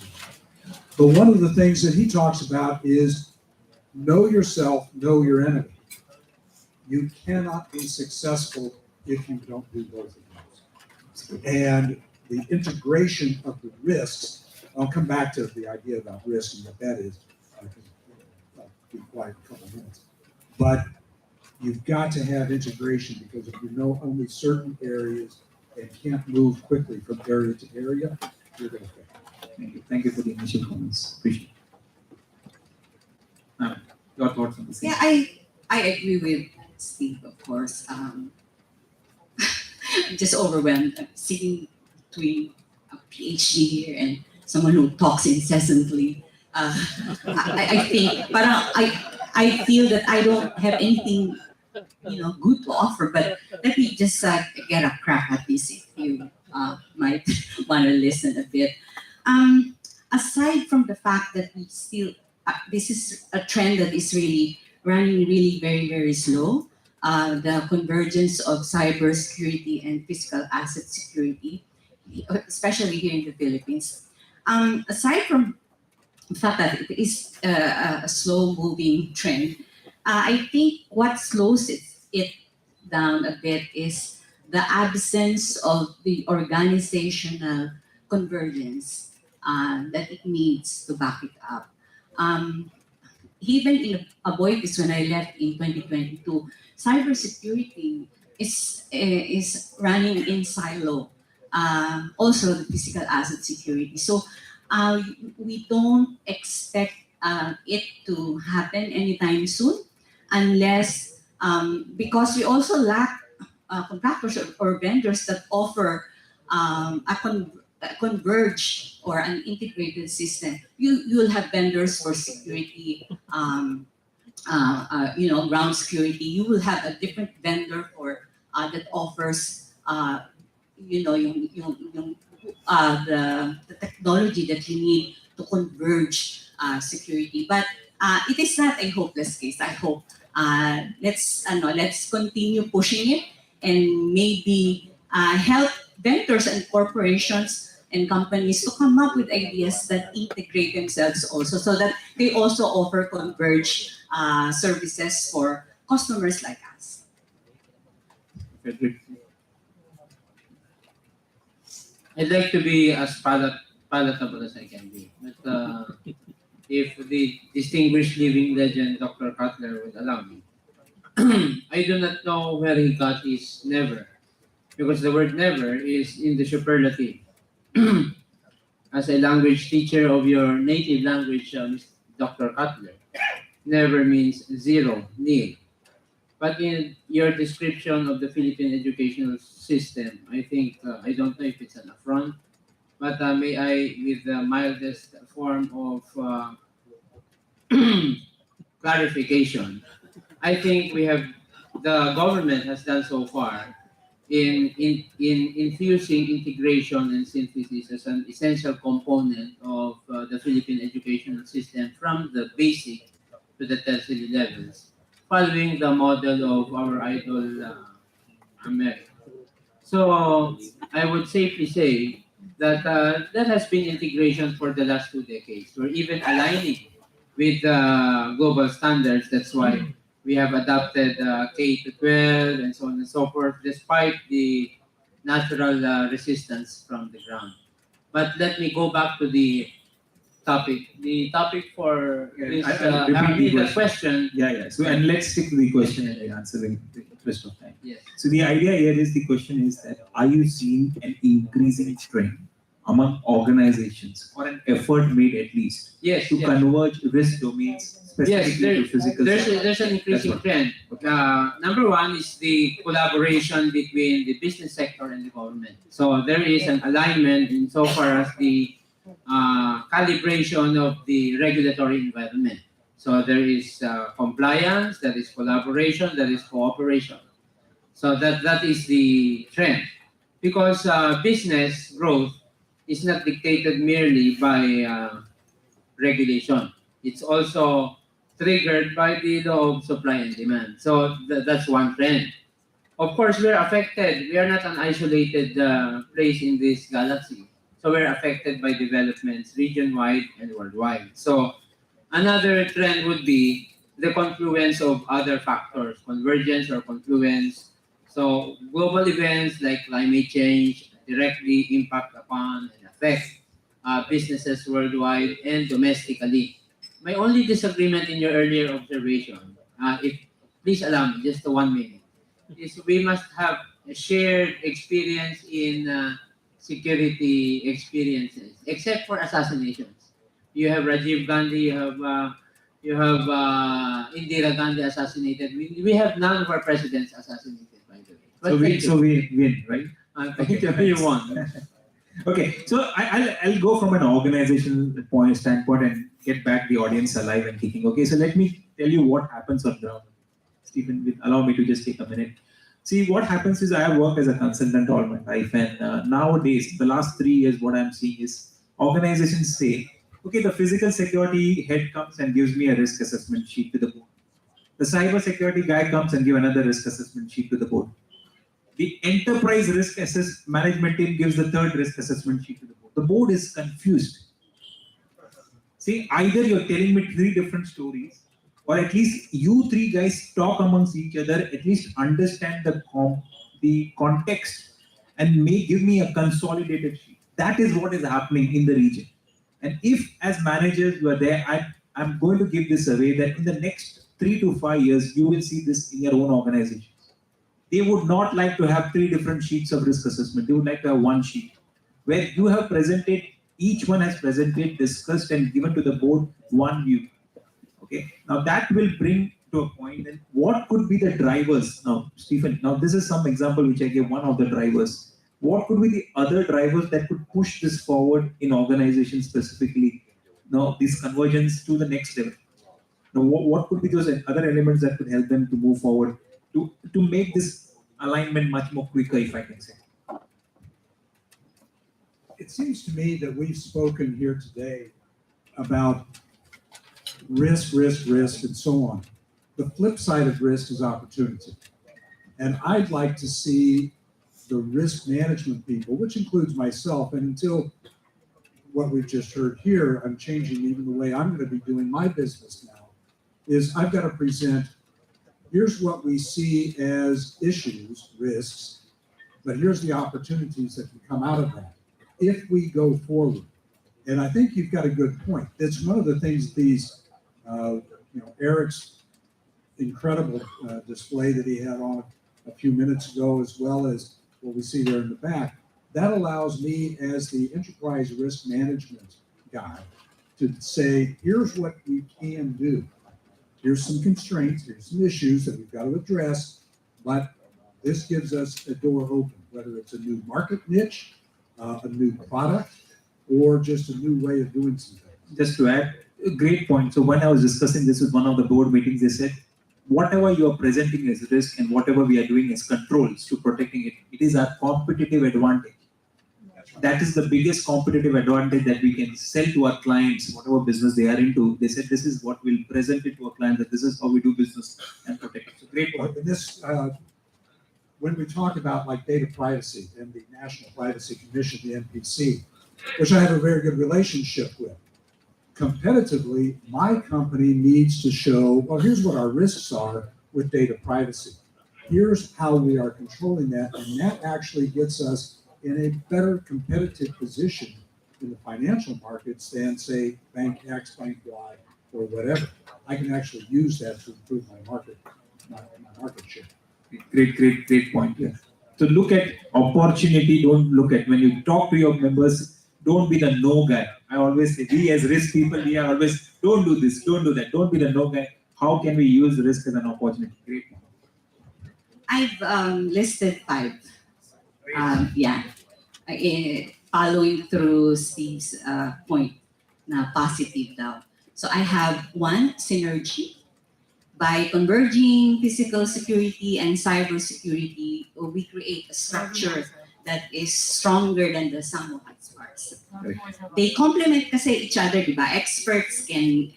But one of the things that he talks about is know yourself, know your enemy. You cannot be successful if you don't do both of those. And the integration of the risks, I'll come back to the idea about risk and what that is. I'll be quiet a couple minutes. But you've got to have integration, because if you know only certain areas and can't move quickly from area to area, you're going to fail. Thank you. Thank you for the initial comments. Appreciate it. Your thoughts on this? Yeah, I agree with Steve, of course. I'm just overwhelmed sitting between a PhD here and someone who talks incessantly. I think, but I feel that I don't have anything, good to offer. But let me just get a crack at this if you might want to listen a bit. Aside from the fact that we still, this is a trend that is really running really very, very slow. The convergence of cybersecurity and physical asset security, especially here in the Philippines. Aside from the fact that it is a slow-moving trend, I think what slows it down a bit is the absence of the organizational convergence that it needs to back it up. Even in Aboitiz, when I left in 2022, cybersecurity is running in silo. Also, the physical asset security. So we don't expect it to happen anytime soon, unless because we also lack contractors or vendors that offer a converged or an integrated system. You'll have vendors for security, ground security. You will have a different vendor for that offers, the technology that you need to converge security. But it is not a hopeless case. I hope let's continue pushing it and maybe help vendors and corporations and companies to come up with ideas that integrate themselves also, so that they also offer converged services for customers like us. I'd like to be as palatable as I can be. But if the distinguished living legend Dr. Cutler would allow me, I do not know where he got his never, because the word never is in the superlative. As a language teacher of your native language, Dr. Cutler, never means zero, nil. But in your description of the Philippine educational system, I think, I don't know if it's an affront, but may I, with the mildest form of clarification, I think the government has done so far in infusing integration and synthesis as an essential component of the Philippine educational system from the basic to the tertiary levels, following the model of our idol America. So I would safely say that that has been integration for the last 2 decades. We're even aligning with global standards. That's why we have adopted K to 12 and so on and so forth, despite the natural resistance from the ground. But let me go back to the topic. The topic for this the question. Yeah. So, and let's stick to the question and answer in the interest of time. Yes. So the idea here is, the question is that, are you seeing an increasing trend among organizations, or an effort made at least, to converge risk domains specifically to physical safety? There's an increasing trend. Number one is the collaboration between the business sector and the government. So there is an alignment insofar as the calibration of the regulatory environment. So there is compliance, there is collaboration, there is cooperation. So that is the trend. Because business growth is not dictated merely by regulation. It's also triggered by the law of supply and demand. So that's one trend. Of course, we're affected. We are not an isolated place in this galaxy. So we're affected by developments region-wide and worldwide. So another trend would be the confluence of other factors, convergence or confluence. So global events like climate change directly impact upon and affect businesses worldwide and domestically. My only disagreement in your earlier observation, if please allow me just 1 minute, is we must have a shared experience in security experiences, except for assassinations. You have Rajiv Gandhi, you have Indira Gandhi assassinated. We have none of our presidents assassinated, by the way. But So we win, right? you won. Okay, so I'll go from an organizational standpoint and get back the audience alive and kicking. Okay, so let me tell you what happens on ground. Stephen, allow me to just take a minute. See, what happens is I have worked as a consultant all my life, and nowadays, the last 3 years, what I'm seeing is organizations say, okay, the physical security head comes and gives me a risk assessment sheet to the board. The cyber security guy comes and give another risk assessment sheet to the board. The enterprise risk management team gives the third risk assessment sheet to the board. The board is confused. See, either you're telling me 3 different stories, or at least you 3 guys talk amongst each other, at least understand the context and may give me a consolidated sheet. That is what is happening in the region. And if as managers you are there, I'm going to give this away that in the next 3 to 5 years, you will see this in your own organization. They would not like to have 3 different sheets of risk assessment. They would like to have 1 sheet where you have presented, each one has presented, discussed, and given to the board 1 view. Okay. Now that will bring to a point that what could be the drivers? Now, Stephen, now this is some example which I gave, one of the drivers. What could be the other drivers that could push this forward in organizations specifically? Now, this convergence to the next level. Now, what could be those other elements that could help them to move forward to make this alignment much more quicker, if I can say? It seems to me that we've spoken here today about risk, and so on. The flip side of risk is opportunity. And I'd like to see the risk management people, which includes myself, and until what we've just heard here, I'm changing even the way I'm going to be doing my business now, is I've got to present, here's what we see as issues, risks, but here's the opportunities that can come out of that if we go forward. And I think you've got a good point. That's one of the things these, Eric's incredible display that he had on a few minutes ago, as well as what we see there in the back, that allows me as the enterprise risk management guy to say, here's what we can do. Here's some constraints, here's some issues that we've got to address, but this gives us a door open, whether it's a new market niche, a new product, or just a new way of doing something. Just to add, a great point. So when I was discussing this with one of the board meetings, they said, whatever you are presenting as risk and whatever we are doing as controls to protecting it, it is our competitive advantage. That is the biggest competitive advantage that we can sell to our clients, whatever business they are into. They said, this is what we'll present it to our clients, that this is how we do business and protect it. So great point. And this, when we talk about like data privacy and the National Privacy Commission, the NPC, which I have a very good relationship with, competitively, my company needs to show, well, here's what our risks are with data privacy. Here's how we are controlling that, and that actually gets us in a better competitive position in the financial markets than, say, Bank X, Bank Y, or whatever. I can actually use that to improve my market share. Great point. Yeah. So look at opportunity, don't look at, when you talk to your members, don't be the no guy. I always say, we as risk people, we are always, don't do this, don't do that, don't be the no guy. How can we use risk as an opportunity? Great. I've listed 5. Following through Steve's point na positive daw. So I have 1, synergy. By converging physical security and cyber security, we create a structure that is stronger than the sum of its parts. They complement kasi each other, di ba? Experts can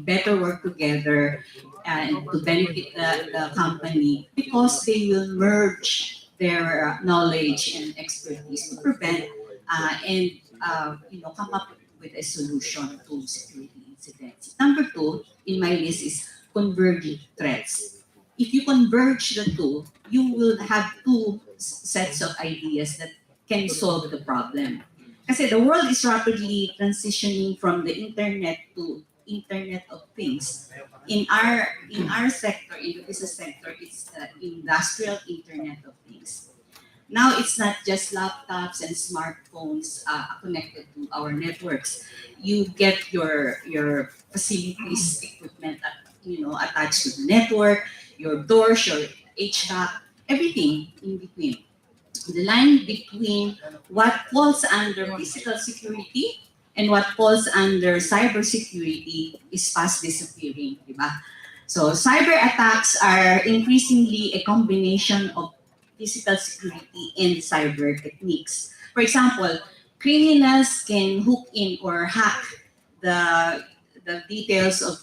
better work together and to benefit the company because they will merge their knowledge and expertise to prevent and come up with a solution to security incidents. Number two in my list is converging threats. If you converge the two, you will have two sets of ideas that can solve the problem. Kasi the world is rapidly transitioning from the internet to Internet of Things. In our sector, in the business sector, it's the industrial Internet of Things. Now it's not just laptops and smartphones connected to our networks. You get your facilities equipment attached to the network, your doors, your HVAC, everything in between. The line between what falls under physical security and what falls under cybersecurity is fast disappearing, di ba? So cyber attacks are increasingly a combination of physical security and cyber techniques. For example, criminals can hook in or hack the details of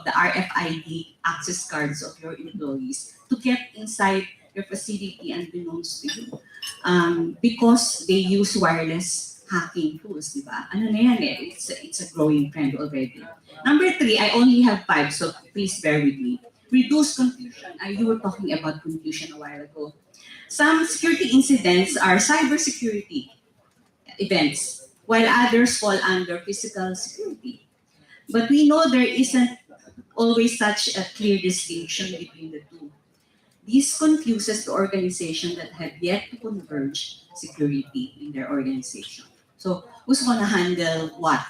the RFID access cards of your employees to get inside your facility unbeknownst to you. Because they use wireless hacking tools, di ba? Ano na yan eh? It's a growing trend already. Number three, I only have 5, so please bear with me. Reduce confusion. You were talking about confusion a while ago. Some security incidents are cybersecurity events, while others fall under physical security. But we know there isn't always such a clear distinction between the two. This confuses the organization that have yet to converge security in their organization. So who's going to handle what?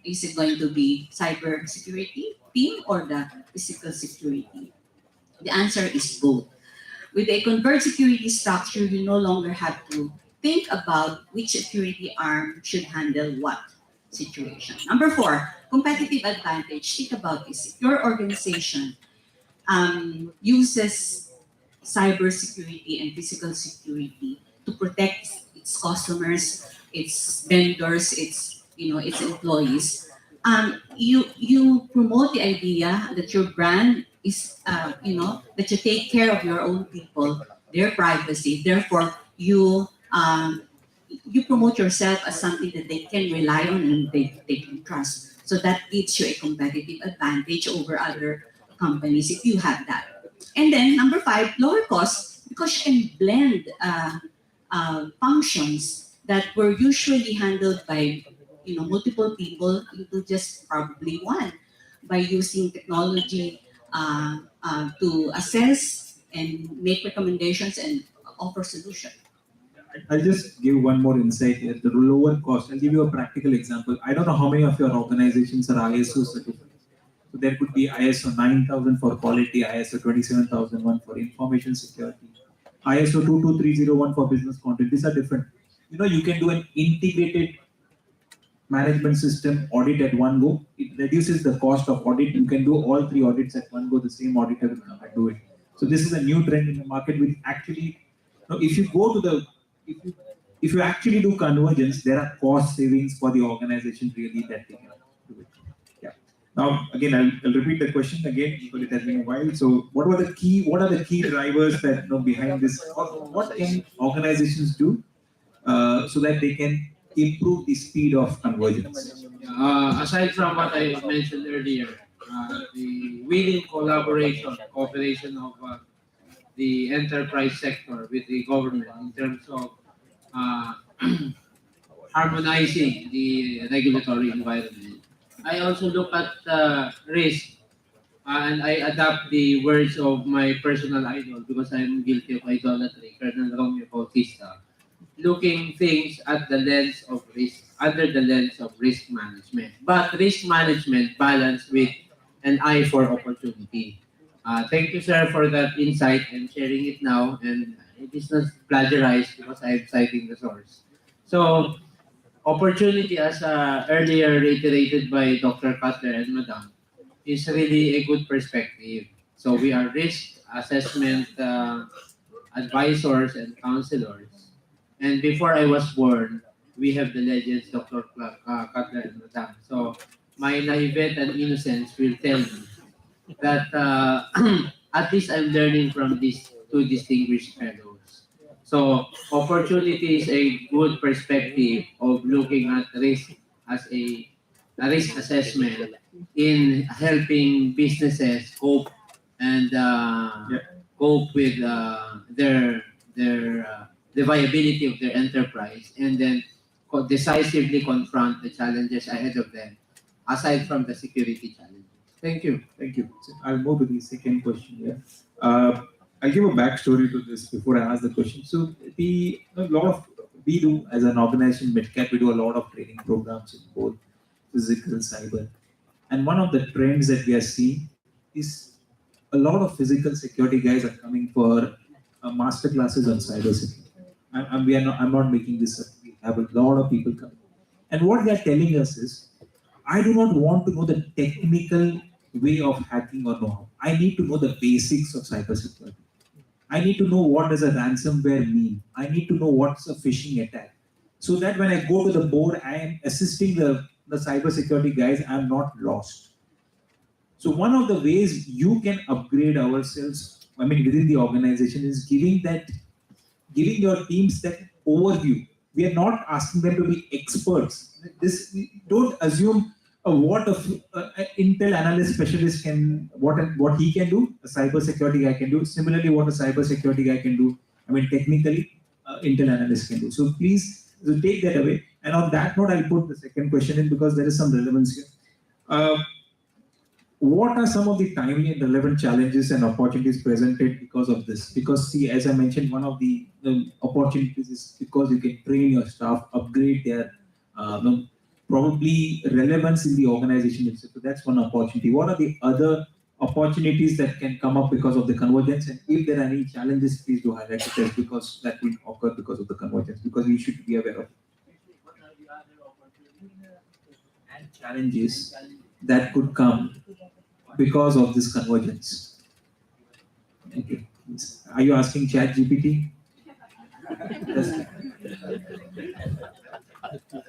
Is it going to be cyber security team or the physical security? The answer is both. With a converged security structure, you no longer have to think about which security arm should handle what situation. Number 4, competitive advantage. Think about this. If your organization uses cybersecurity and physical security to protect its customers, its vendors, its employees, you promote the idea that your brand is that you take care of your own people, their privacy. Therefore, you promote yourself as something that they can rely on and they can trust. So that gives you a competitive advantage over other companies if you have that. And then number 5, lower cost, because you can blend functions that were usually handled by multiple people into just probably one by using technology to assess and make recommendations and offer solutions. I'll just give one more insight here. The lower cost. I'll give you a practical example. I don't know how many of your organizations are ISO certified. So there could be ISO 9000 for quality, ISO 27001 for information security, ISO 22301 for business content. These are different. You can do an integrated management system audit at one go. It reduces the cost of audit. You can do all 3 audits at one go. The same auditor will come and do it. So this is a new trend in the market. With actually, if you go to the if you actually do convergence, there are cost savings for the organization really that they can do it. Yeah. Now again, I'll repeat the question again because it has been a while. So what are the key drivers that behind this? What can organizations do so that they can improve the speed of convergence? Aside from what I mentioned earlier, the willing cooperation of the enterprise sector with the government in terms of harmonizing the regulatory environment. I also look at risk and I adapt the words of my personal idol because I'm guilty of idolatry, Colonel Romeo Bautista, looking things at the lens of risk, under the lens of risk management. But risk management balanced with an eye for opportunity. Thank you, sir, for that insight and sharing it now. And it is not plagiarized because I'm citing the source. So, opportunity, as earlier reiterated by Dr. Cutler and Madam, is really a good perspective. So, we are risk assessment advisors and counselors. And before I was born, we have the legends Dr. Cutler and Madam. So my naivete and innocence will tell me that at least I'm learning from these two distinguished fellows. So opportunity is a good perspective of looking at risk as a risk assessment in helping businesses cope and cope with the viability of their enterprise, and then decisively confront the challenges ahead of them, aside from the security challenges. Thank you. Thank you. So I'll move to the second question here. I'll give a backstory to this before I ask the question. So we do as an organization, MitKat, we do a lot of training programs in both physical, cyber. And one of the trends that we are seeing is a lot of physical security guys are coming for master classes on cyber security. I'm not making this up. We have a lot of people coming. And what they are telling us is, I do not want to know the technical way of hacking or know-how. I need to know the basics of cybersecurity. I need to know what does a ransomware mean. I need to know what's a phishing attack. So that when I go to the board, I am assisting the cybersecurity guys, I'm not lost. So one of the ways you can upgrade ourselves, within the organization, is giving your teams that overview. We are not asking them to be experts. Don't assume what Intel analyst specialist can, what he can do, a cybersecurity guy can do. Similarly, what a cybersecurity guy can do, technically, Intel analyst can do. So please take that away. And on that note, I'll put the second question in because there is some relevance here. What are some of the timely and relevant challenges and opportunities presented because of this? Because see, as I mentioned, one of the opportunities is because you can train your staff, upgrade their probably relevance in the organization itself. So that's one opportunity. What are the other opportunities that can come up because of the convergence? And if there are any challenges, please do highlight it because that will occur because of the convergence, because we should be aware of and challenges that could come because of this convergence. Thank you. Are you asking ChatGPT? Yes.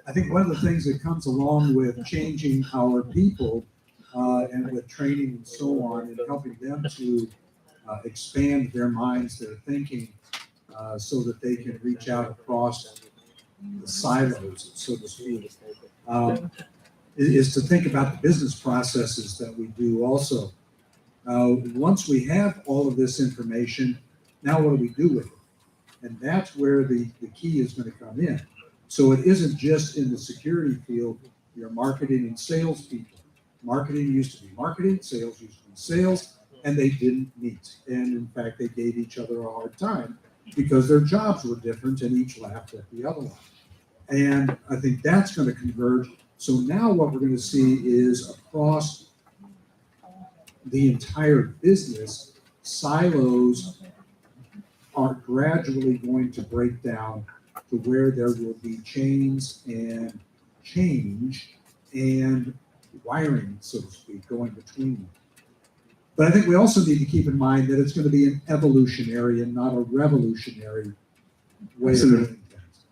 I think one of the things that comes along with changing our people and with training and so on, and helping them to expand their minds, their thinking, so that they can reach out across the silos, so to speak, is to think about the business processes that we do also. Once we have all of this information, now what do we do with it? And that's where the key is going to come in. So it isn't just in the security field, your marketing and sales people. Marketing used to be marketing, sales used to be sales, and they didn't meet. And in fact, they gave each other a hard time because their jobs were different and each laughed at the other one. And I think that's going to converge. So now what we're going to see is across the entire business, silos are gradually going to break down to where there will be chains and change and wiring, so to speak, going between them. But I think we also need to keep in mind that it's going to be an evolutionary and not a revolutionary way of doing things.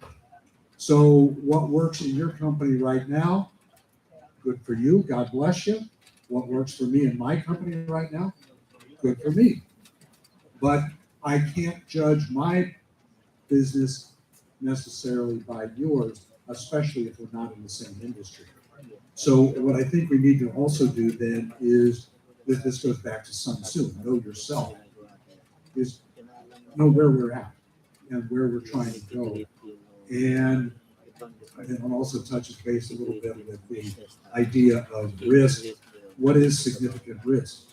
So what works in your company right now, good for you, God bless you. What works for me in my company right now, good for me. But I can't judge my business necessarily by yours, especially if we're not in the same industry. So what I think we need to also do then is, this goes back to Sun Tzu, know yourself, is know where we're at and where we're trying to go. And it also touches base a little bit with the idea of risk. What is significant risk?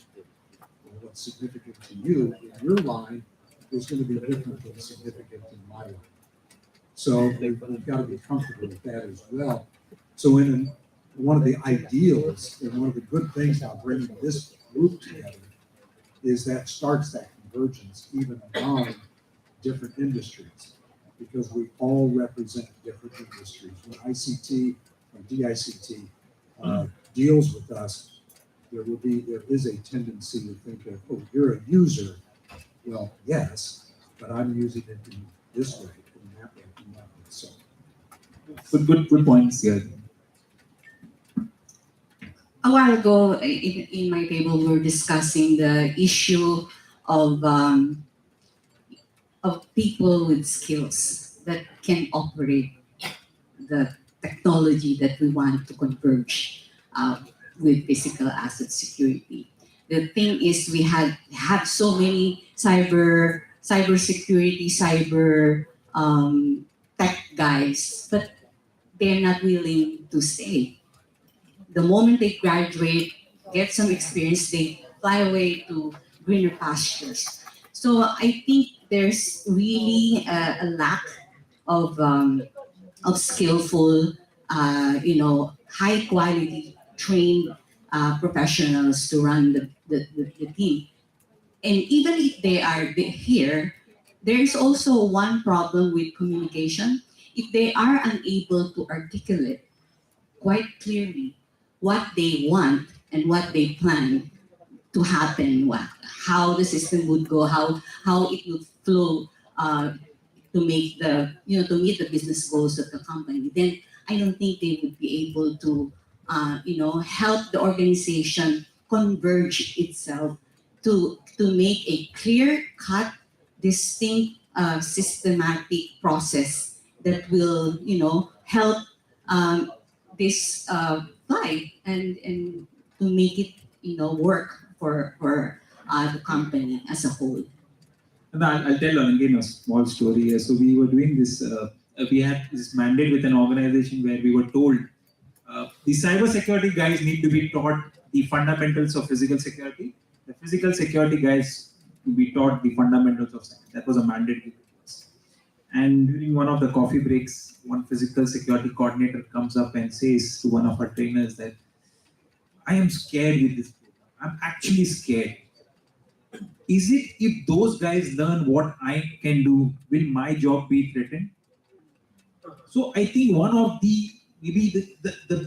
Well, what's significant to you in your line is going to be different than significant in my line. So we've got to be comfortable with that as well. So one of the ideals and one of the good things about bringing this group together is that starts that convergence even among different industries, because we all represent different industries. When ICT or DICT deals with us, there is a tendency to think of, oh, you're a user. Well, yes, but I'm using it in this way, in that way, in that way. So Good points here. A while ago, in my table, we were discussing the issue of people with skills that can operate the technology that we want to converge with physical asset security. The thing is, we have so many cyber security, cyber tech guys, but they're not willing to stay. The moment they graduate, get some experience, they fly away to greener pastures. So I think there's really a lack of skillful, high quality trained professionals to run the team. And even if they are here, there is also one problem with communication. If they are unable to articulate quite clearly what they want and what they plan to happen, how the system would go, how it would flow to make to meet the business goals of the company, then I don't think they would be able to help the organization converge itself to make a clear cut, distinct, systematic process that will help this fly and to make it work for the company as a whole. And I'll tell again a small story. So we were doing this. We had this mandate with an organization where we were told the cyber security guys need to be taught the fundamentals of physical security. The physical security guys to be taught the fundamentals of cyber. That was a mandate given to us. And during one of the coffee breaks, one physical security coordinator comes up and says to one of our trainers that I am scared with this program. I'm actually scared. Is it if those guys learn what I can do, will my job be threatened? So I think one of the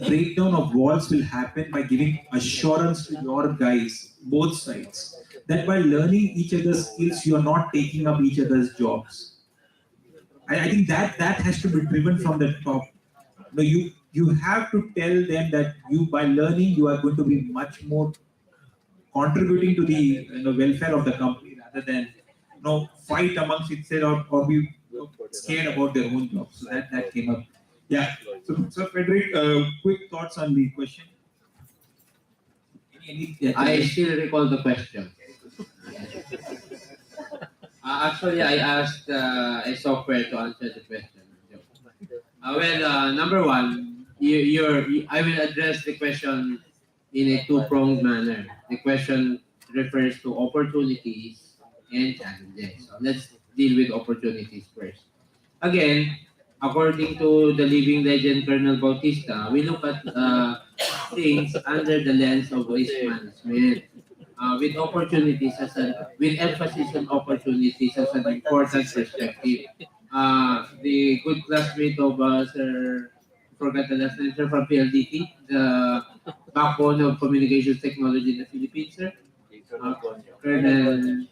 breakdown of walls will happen by giving assurance to your guys, both sides, that by learning each other's skills, you are not taking up each other's jobs. I think that has to be driven from the top. You have to tell them that you by learning you are going to be much more contributing to the welfare of the company rather than fight amongst itself or be scared about their own jobs. So that came up. Yeah. So Frederick, quick thoughts on the question. I still recall the question. Actually, I asked a software to answer the question. Number one, I will address the question in a two-pronged manner. The question refers to opportunities and challenges. So let's deal with opportunities first. Again, according to the living legend Colonel Bautista, we look at things under the lens of risk management. With opportunities with emphasis on opportunities as an important perspective. The good classmate of Sir, forgot the last name, sir, from PLDT, the backbone of communications technology in the Philippines, sir. Colonel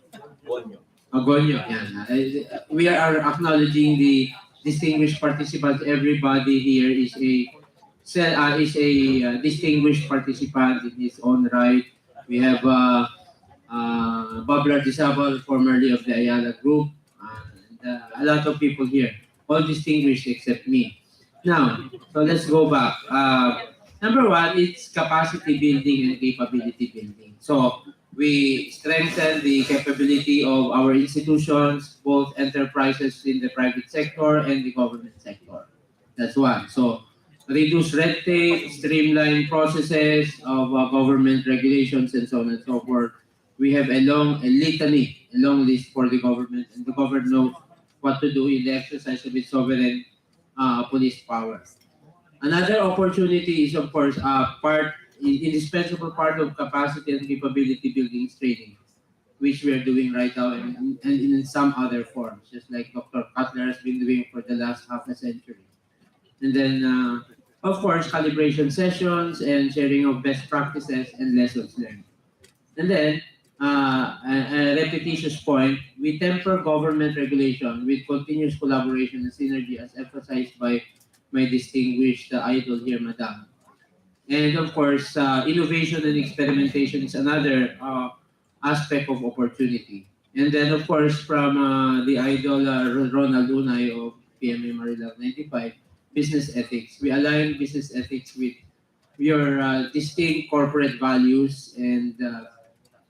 Agonyo. Yeah. We are acknowledging the distinguished participants. Everybody here is a distinguished participant in his own right. We have Bob Lardizabal, formerly of the Ayala Group, and a lot of people here, all distinguished except me. Now, so let's go back. Number one, it's capacity building and capability building. So we strengthen the capability of our institutions, both enterprises in the private sector and the government sector. That's one. So reduce red tape, streamline processes of government regulations, and so on and so forth. We have a long list for the government, and the government knows what to do in the exercise of its sovereign police power. Another opportunity is, of course, indispensable part of capacity and capability building is training, which we are doing right now and in some other forms, just like Dr. Cutler has been doing for the last half a century. And then, of course, calibration sessions and sharing of best practices and lessons learned. And then, a repetitious point, we temper government regulation with continuous collaboration and synergy as emphasized by my distinguished idol here, Madam. And of course, innovation and experimentation is another aspect of opportunity. And then, of course, from the idol Ronald Unay of PMA Manila 95, business ethics. We align business ethics with your distinct corporate values and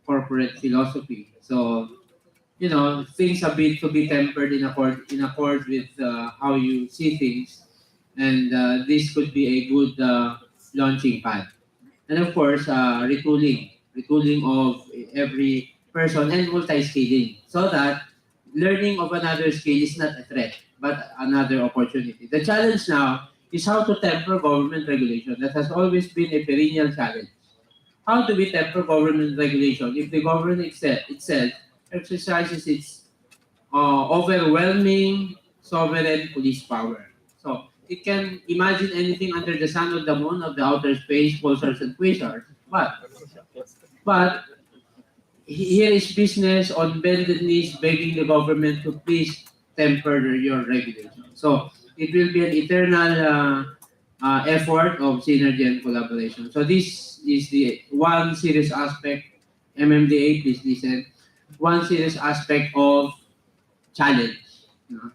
corporate philosophy. So, you know, things have been to be tempered in accord with how you see things, and this could be a good launching pad. And of course, retooling of every person and multi-skilling so that learning of another skill is not a threat, but another opportunity. The challenge now is how to temper government regulation. That has always been a perennial challenge. How do we temper government regulation if the government itself exercises its overwhelming sovereign police power? So it can imagine anything under the sun or the moon of the outer space, pulsars and quasars. But here is business on bended knees begging the government to please temper your regulation. So it will be an eternal effort of synergy and collaboration. So this is the one serious aspect, MMDA, please listen, one serious aspect of challenge.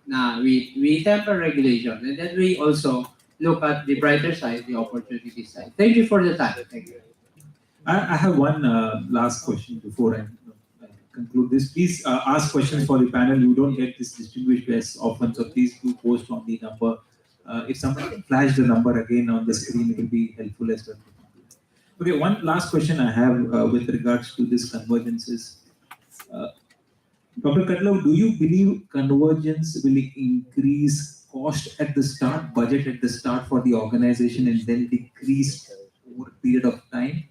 Now we temper regulation and then we also look at the brighter side, the opportunity side. Thank you for the time. Thank you. I have one last question before I conclude this. Please ask questions for the panel. You don't get this distinguished guests often, so please do post on the number. If someone can flash the number again on the screen, it will be helpful as well. Okay, one last question I have with regards to this convergence is, Dr. Katlav, do you believe convergence will increase cost at the start, budget at the start for the organization, and then decrease over a period of time?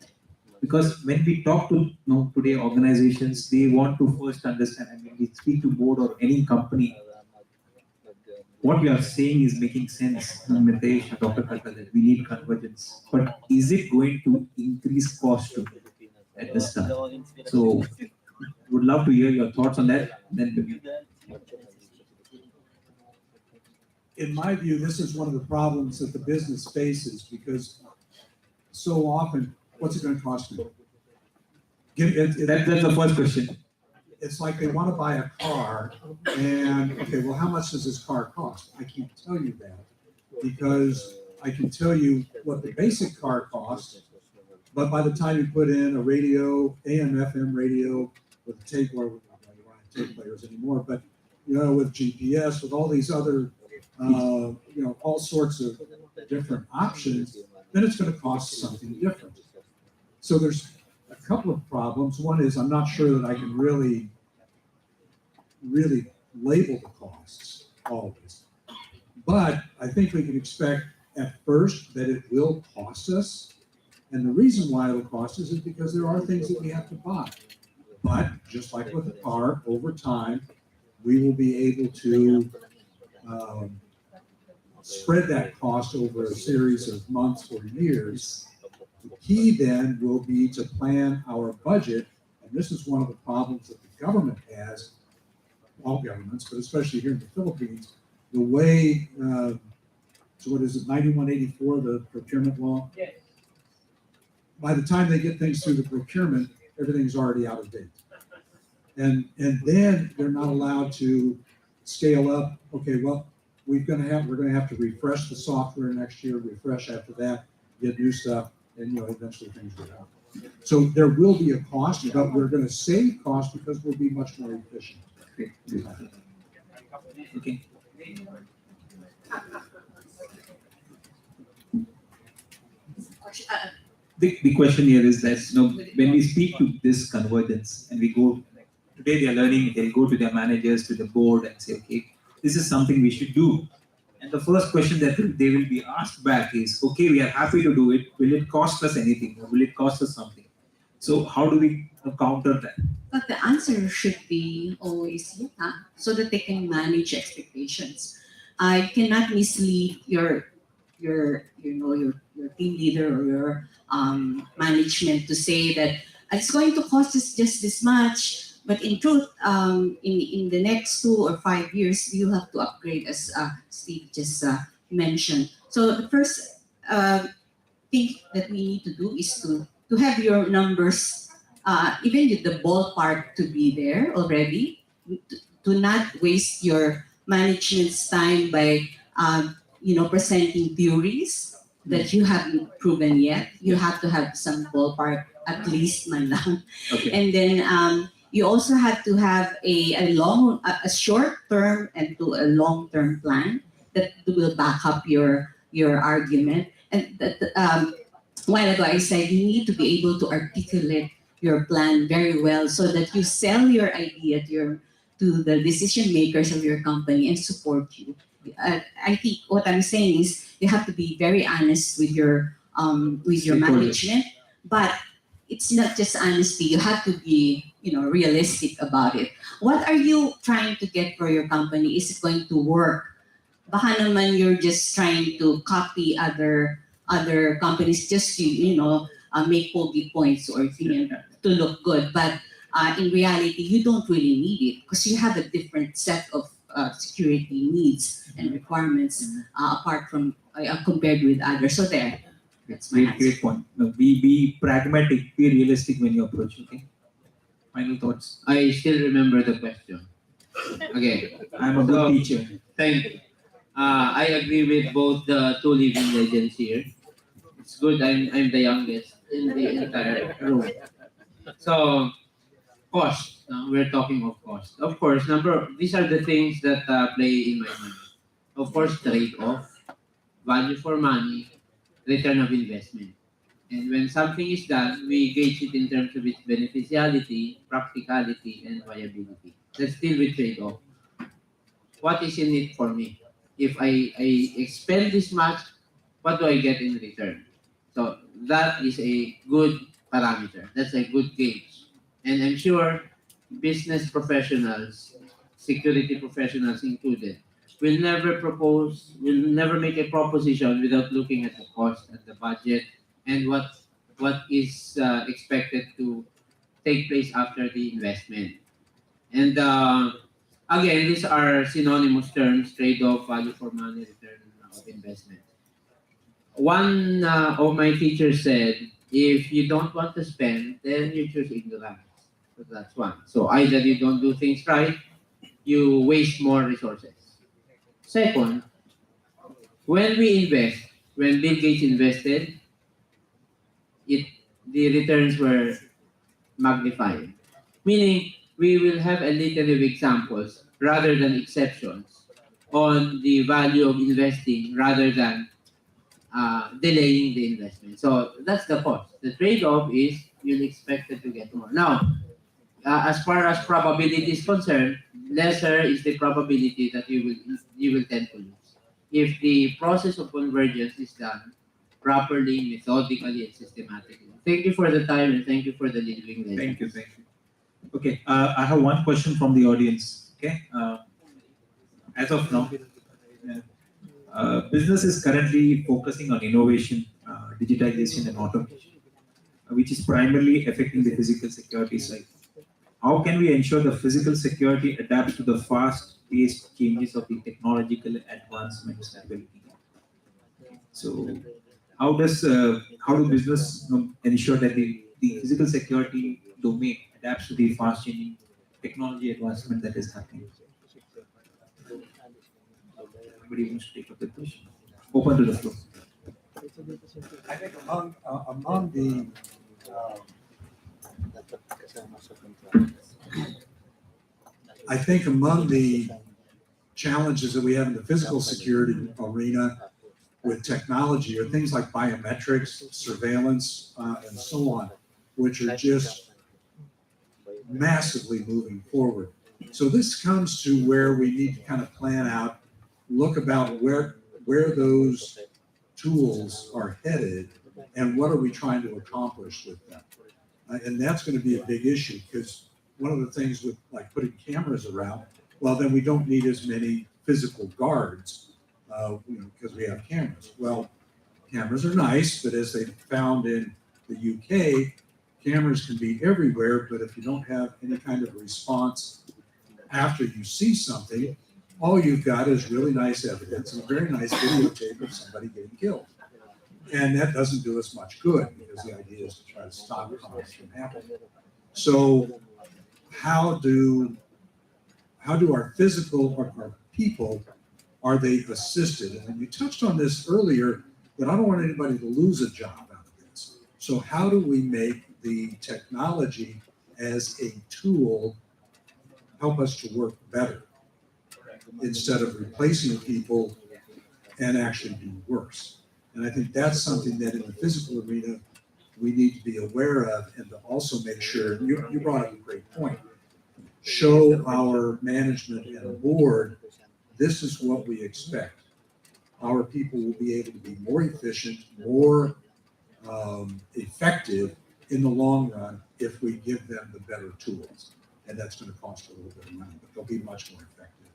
Because when we talk to today organizations, they want to first understand, and when we speak to board or any company, what we are saying is making sense, Mitesh, Dr. Kalka, that we need convergence. But is it going to increase cost at the start? So would love to hear your thoughts on that. Then in my view, this is one of the problems that the business faces because so often, what's it going to cost me? That's the first question. It's like they want to buy a car, and okay, well, how much does this car cost? I can't tell you that because I can tell you what the basic car costs, but by the time you put in a radio, AM, FM radio with a tape, or we don't have tape players anymore, but with GPS, with all these other, all sorts of different options, then it's going to cost something different. So there's a couple of problems. One is I'm not sure that I can really label the costs always. But I think we can expect at first that it will cost us. And the reason why it'll cost us is because there are things that we have to buy. But just like with a car, over time, we will be able to spread that cost over a series of months or years. The key then will be to plan our budget, and this is one of the problems that the government has, all governments, but especially here in the Philippines, the way, so what is it, 9184, the procurement law? Yes. By the time they get things through the procurement, everything's already out of date. And then they're not allowed to scale up, okay, well, we're gonna have to refresh the software next year, refresh after that, get new stuff, and eventually things will happen. So there will be a cost, but we're going to save cost because we'll be much more efficient. Okay. The question here is that when we speak to this convergence and we go today, they are learning, they'll go to their managers, to the board, and say, okay, this is something we should do. And the first question that they will be asked back is, okay, we are happy to do it. Will it cost us anything? Or will it cost us something? So how do we counter that? But the answer should be always so that they can manage expectations. I cannot mislead your team leader or your management to say that it's going to cost us just this much. But in truth, in the next 2 or 5 years, you have to upgrade, as Steve just mentioned. So the first thing that we need to do is to have your numbers, even with the ballpark to be there already, to not waste your management's time by presenting theories that you haven't proven yet. You have to have some ballpark at least man lang. Okay. And then you also have to have a short term and to a long term plan that will back up your argument. And that a while ago I said you need to be able to articulate your plan very well so that you sell your idea to the decision makers of your company and support you. I think what I'm saying is you have to be very honest with your management, but it's not just honesty. You have to be realistic about it. What are you trying to get for your company? Is it going to work? Baka naman you're just trying to copy other companies just to make bogey points or to look good, but in reality you don't really need it because you have a different set of security needs and requirements apart from compared with others. So there, that's my answer. Great point. No, be pragmatic, be realistic when you approach. Okay. Final thoughts. I still remember the question. Okay. I'm a good teacher. Thank you. I agree with both the two living legends here. It's good I'm the youngest in the entire room. So, cost. We're talking of cost. Of course, these are the things that play in my mind. Of course, trade-off, value for money, return of investment. And when something is done, we gauge it in terms of its beneficiality, practicality, and viability. Let's deal with trade-off. What is in it for me? If I expend this much, what do I get in return? So that is a good parameter. That's a good gauge. And I'm sure business professionals, security professionals included, will never make a proposition without looking at the cost, at the budget, and what is expected to take place after the investment. And again, these are synonymous terms: trade-off, value for money, return of investment. One of my teachers said, if you don't want to spend, then you choose ignorance. So that's one. So either you don't do things right, you waste more resources. Second, when we invest, when Bill Gates invested, the returns were magnified. Meaning, we will have a litany of examples rather than exceptions on the value of investing rather than delaying the investment. So that's the cost. The trade-off is you'll expect it to get more. Now, as far as probability is concerned, lesser is the probability that you will tend to lose. If the process of convergence is done properly, methodically, and systematically. Thank you for the time and thank you for the living legend. Thank you. Okay, I have one question from the audience. Okay, as of now, business is currently focusing on innovation, digitalization, and automation, which is primarily affecting the physical security side. How can we ensure the physical security adapts to the fast-paced changes of the technological advancements that we're looking at? So, how do business ensure that the physical security domain adapts to the fast-changing technology advancement that is happening? Anybody wants to take up the question? Open to the floor. I think among the challenges that we have in the physical security arena with technology are things like biometrics, surveillance, and so on, which are just massively moving forward. So this comes to where we need to kind of plan out, look about where those tools are headed and what are we trying to accomplish with them. And that's going to be a big issue because one of the things with like putting cameras around, well, then we don't need as many physical guards, because we have cameras. Well, cameras are nice, but as they found in the UK, cameras can be everywhere, but if you don't have any kind of response after you see something, all you've got is really nice evidence and a very nice videotape of somebody getting killed. And that doesn't do us much good because the idea is to try to stop crimes from happening. So how do our physical or our people, are they assisted? And you touched on this earlier, that I don't want anybody to lose a job out of this. So how do we make the technology as a tool help us to work better instead of replacing people and actually do worse? And I think that's something that in the physical arena, we need to be aware of, and to also make sure, you brought up a great point, show our management and board, this is what we expect. Our people will be able to be more efficient, more effective in the long run if we give them the better tools. And that's going to cost a little bit of money, but they'll be much more effective.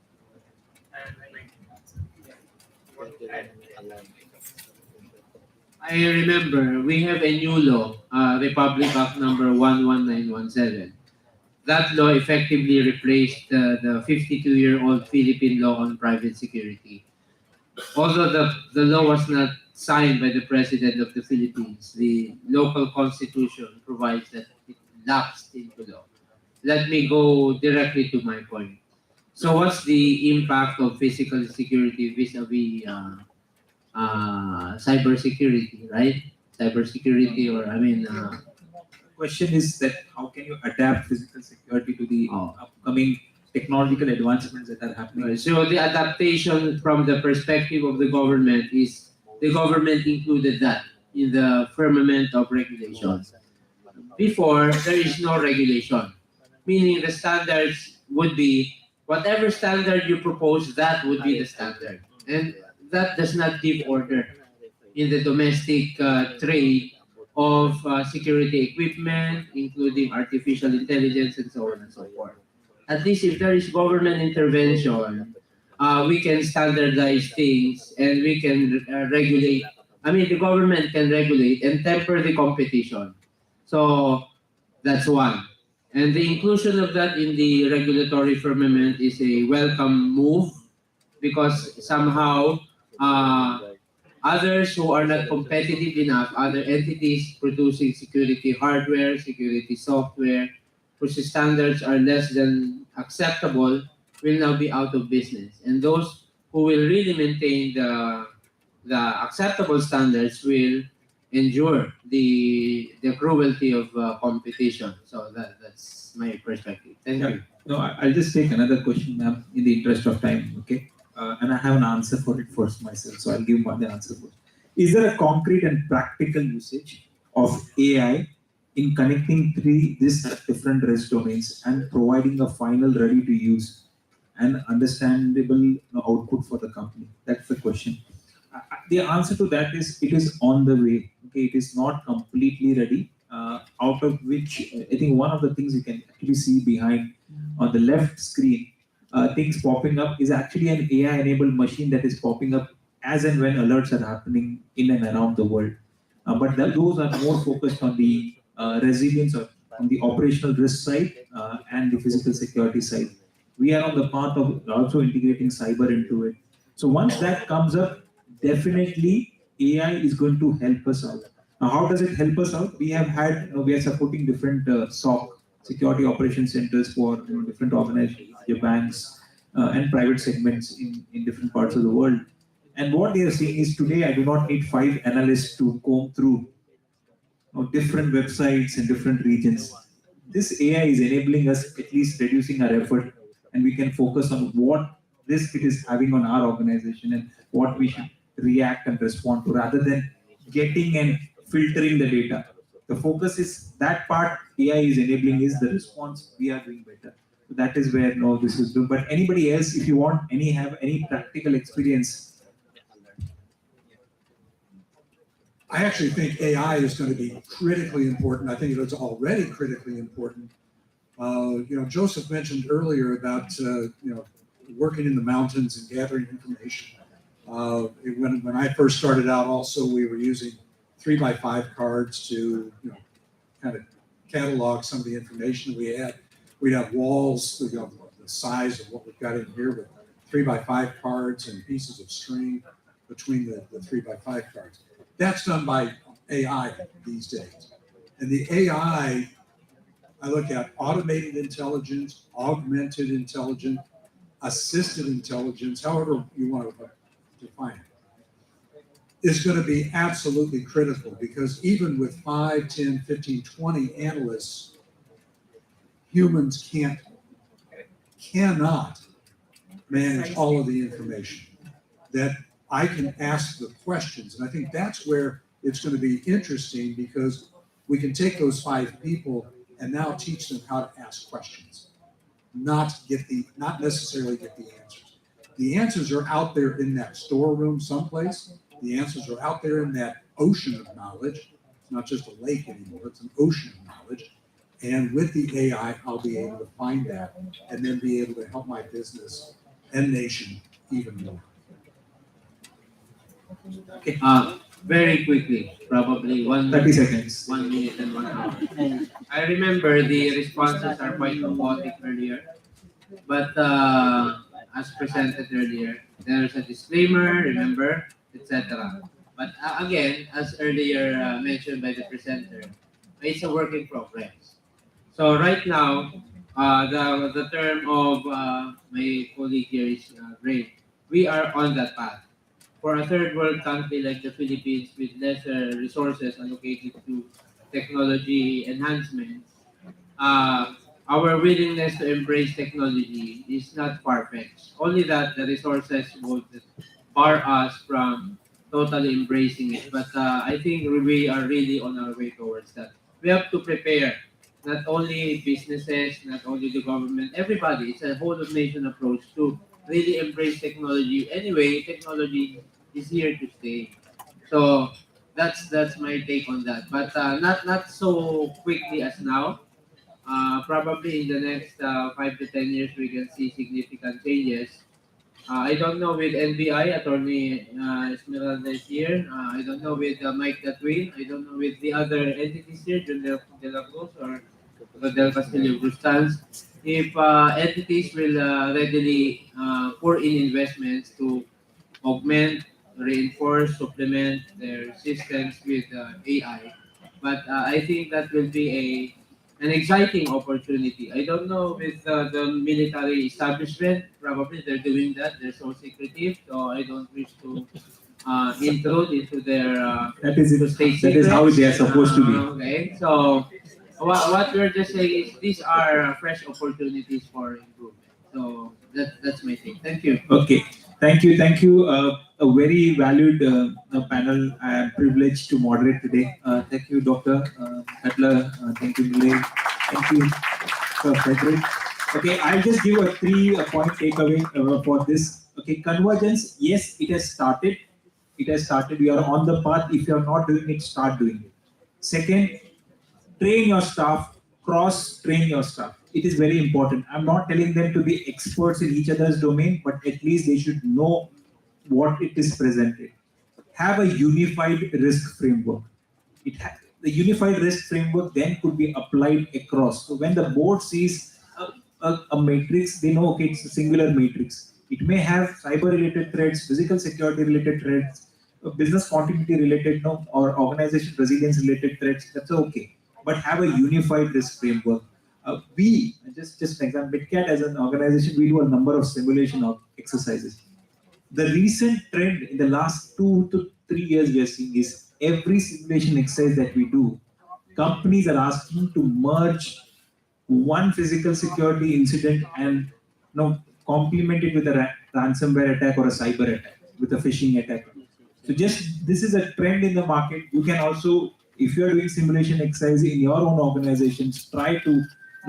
I remember we have a new law, Republic Act number 11917. That law effectively replaced the 52-year-old Philippine law on private security. Although the law was not signed by the President of the Philippines, the local constitution provides that it lapsed into law. Let me go directly to my point. So what's the impact of physical security vis-a-vis cybersecurity, right? Cybersecurity, or Question is that how can you adapt physical security to the upcoming technological advancements that are happening? So the adaptation from the perspective of the government is the government included that in the firmament of regulations. Before, there is no regulation, meaning the standards would be whatever standard you propose, that would be the standard. And that does not give order in the domestic trade of security equipment, including artificial intelligence and so on and so forth. At least if there is government intervention, we can standardize things and we can regulate. The government can regulate and temper the competition. So that's one. And the inclusion of that in the regulatory firmament is a welcome move because somehow others who are not competitive enough, other entities producing security hardware, security software, whose standards are less than acceptable, will now be out of business. And those who will really maintain the acceptable standards will endure the cruelty of competition. So that's my perspective. Thank you. No, I'll just take another question, ma'am, in the interest of time, okay? And I have an answer for it first myself, so I'll give the answer first. Is there a concrete and practical usage of AI in connecting these different REST domains and providing a final ready-to-use and understandable output for the company? That's the question. The answer to that is it is on the way. Okay, it is not completely ready. Out of which I think one of the things you can actually see behind on the left screen, things popping up is actually an AI-enabled machine that is popping up as and when alerts are happening in and around the world. But those are more focused on the resilience or on the operational risk side and the physical security side. We are on the path of also integrating cyber into it. So once that comes up, definitely AI is going to help us out. Now, how does it help us out? We are supporting different SOC, security operation centers for different organizations, your banks, and private segments in different parts of the world. And what they are saying is today, I do not need 5 analysts to comb through different websites in different regions. This AI is enabling us at least reducing our effort, and we can focus on what risk it is having on our organization and what we should react and respond to rather than getting and filtering the data. The focus is that part AI is enabling is the response we are doing better. So that is where this is doing. But anybody else, if you want have any practical experience. I actually think AI is going to be critically important. I think it's already critically important. Joseph mentioned earlier about working in the mountains and gathering information. When I first started out, also we were using 3x5 cards to kind of catalog some of the information we had. We'd have walls, the size of what we've got in here with 3x5 cards and pieces of string between the 3x5 cards. That's done by AI these days. And the AI, I look at automated intelligence, augmented intelligence, assisted intelligence, however you want to define it, is going to be absolutely critical, because even with 5, 10, 15, 20 analysts, humans cannot manage all of the information. That I can ask the questions. And I think that's where it's going to be interesting, because we can take those 5 people and now teach them how to ask questions, not necessarily get the answers. The answers are out there in that storeroom someplace. The answers are out there in that ocean of knowledge. It's not just a lake anymore, it's an ocean of knowledge. And with the AI, I'll be able to find that and then be able to help my business and nation even more. Okay. Very quickly, probably 30 seconds. 1 minute and 1 hour. I remember the responses are quite robotic earlier, but as presented earlier, there's a disclaimer, remember, etc. But again, as earlier mentioned by the presenter, it's a work in progress. So right now, the term of my colleague here is great. We are on that path. For a third world country like the Philippines with lesser resources allocated to technology enhancement, our willingness to embrace technology is not far-fetched. Only that the resources would bar us from totally embracing it. But I think we are really on our way towards that. We have to prepare not only businesses, not only the government, everybody. It's a whole of nation approach to really embrace technology. Anyway, technology is here to stay. So that's my take on that. But not so quickly as now. Probably in the next 5 to 10 years, we can see significant changes. I don't know with NBI, Attorney Esmeralda is here. I don't know with Mike Gatwin. I don't know with the other entities here, John De La Cruz or Del Castillo Brustans. If entities will readily pour in investments to augment, reinforce, supplement their systems with AI. But I think that will be an exciting opportunity. I don't know with the military establishment, probably they're doing that. They're so secretive, so I don't wish to intrude into their That is it. state That is how they are supposed to be. Okay, so what we're just saying is these are fresh opportunities for improvement. So that's my take. Thank you. Okay, thank you. A very valued panel. I am privileged to moderate today. Thank you, Dr. Cutler. Thank you, Milay. Thank you, Sir Frederick. Okay, I'll just give a 3-point takeaway for this. Okay, convergence. Yes, it has started. It has started. We are on the path. If you are not doing it, start doing it. Second, train your staff. Cross-train your staff. It is very important. I'm not telling them to be experts in each other's domain, but at least they should know what it is presented. Have a unified risk framework. The unified risk framework then could be applied across. So when the board sees a matrix, they know, okay, it's a singular matrix. It may have cyber-related threats, physical security-related threats, business continuity related, or organization resilience-related threats. That's okay. But have a unified risk framework. We, just an example, MitKat as an organization, we do a number of simulation of exercises. The recent trend in the last 2 to 3 years we are seeing is every simulation exercise that we do, companies are asking to merge one physical security incident and complement it with a ransomware attack or a cyber attack, with a phishing attack. So this is a trend in the market. You can also, if you are doing simulation exercise in your own organizations, try to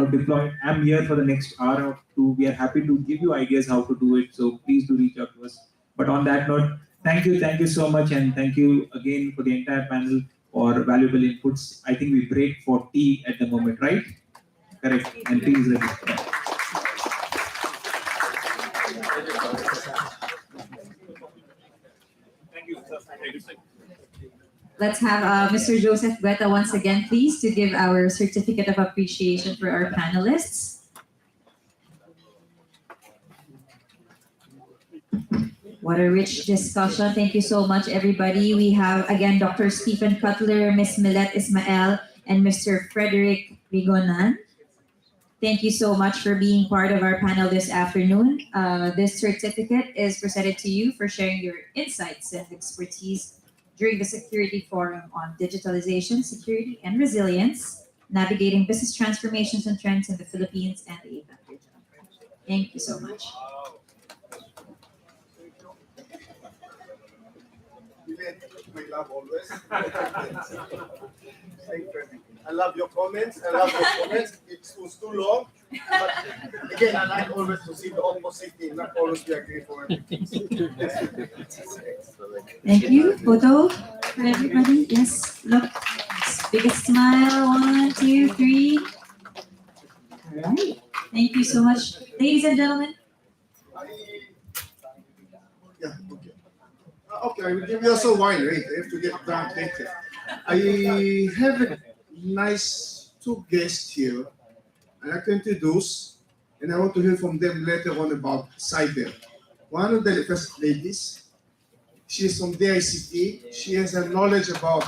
deploy. I'm here for the next hour or two. We are happy to give you ideas how to do it. So please do reach out to us. But on that note, thank you so much, and thank you again for the entire panel for valuable inputs. I think we break for tea at the moment, right? Correct. And tea is ready. Thank you. Let's have Mr. Joseph Guetta once again, please, to give our certificate of appreciation for our panelists. What a rich discussion. Thank you so much, everybody. We have, again, Dr. Stephen Cutler, Ms. Millet Ismael, and Mr. Frederick Rigonan. Thank you so much for being part of our panel this afternoon. This certificate is presented to you for sharing your insights and expertise during the Security Forum on Digitalization, Security, and Resilience, Navigating Business Transformations and Trends in the Philippines and the APAC region. Thank you so much. My love always. I love your comments. I love your comments. It was too long. But again, I like always to see the opposite thing, not always be agree for everything. Thank you. Photo for everybody. Yes, look. Biggest smile. 1, 2, 3. All right. Thank you so much. Ladies and gentlemen. Yeah, okay. Okay, I will give you also wine, right? I have to get drunk later. I have a nice two guests here. I'd like to introduce, and I want to hear from them later on about cyber. One of the first ladies, she is from DICT. She has a knowledge about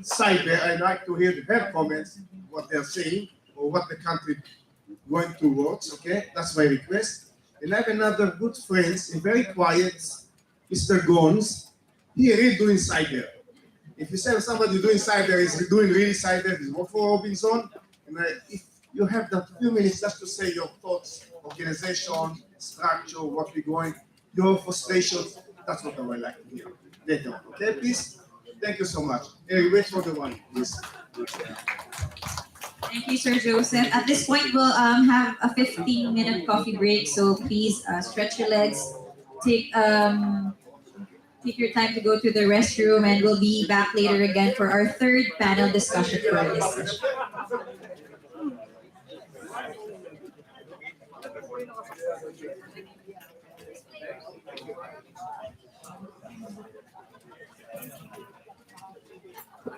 cyber. I'd like to hear her comments, what they're saying, or what the country going towards, okay? That's my request. And I have another good friend, a very quiet Mr. Gons. He really doing cyber. If you say somebody doing cyber, is doing really cyber, is work for Robinson. And if you have that few minutes just to say your thoughts, organization, structure, what we're going, your frustrations, that's what I would like to hear later. Okay, please? Thank you so much. Hey, wait for the one, please. Thank you, Sir Joseph. At this point, we'll have a 15-minute coffee break, so please stretch your legs, take your time to go to the restroom, and we'll be back later again for our third panel discussion for this session.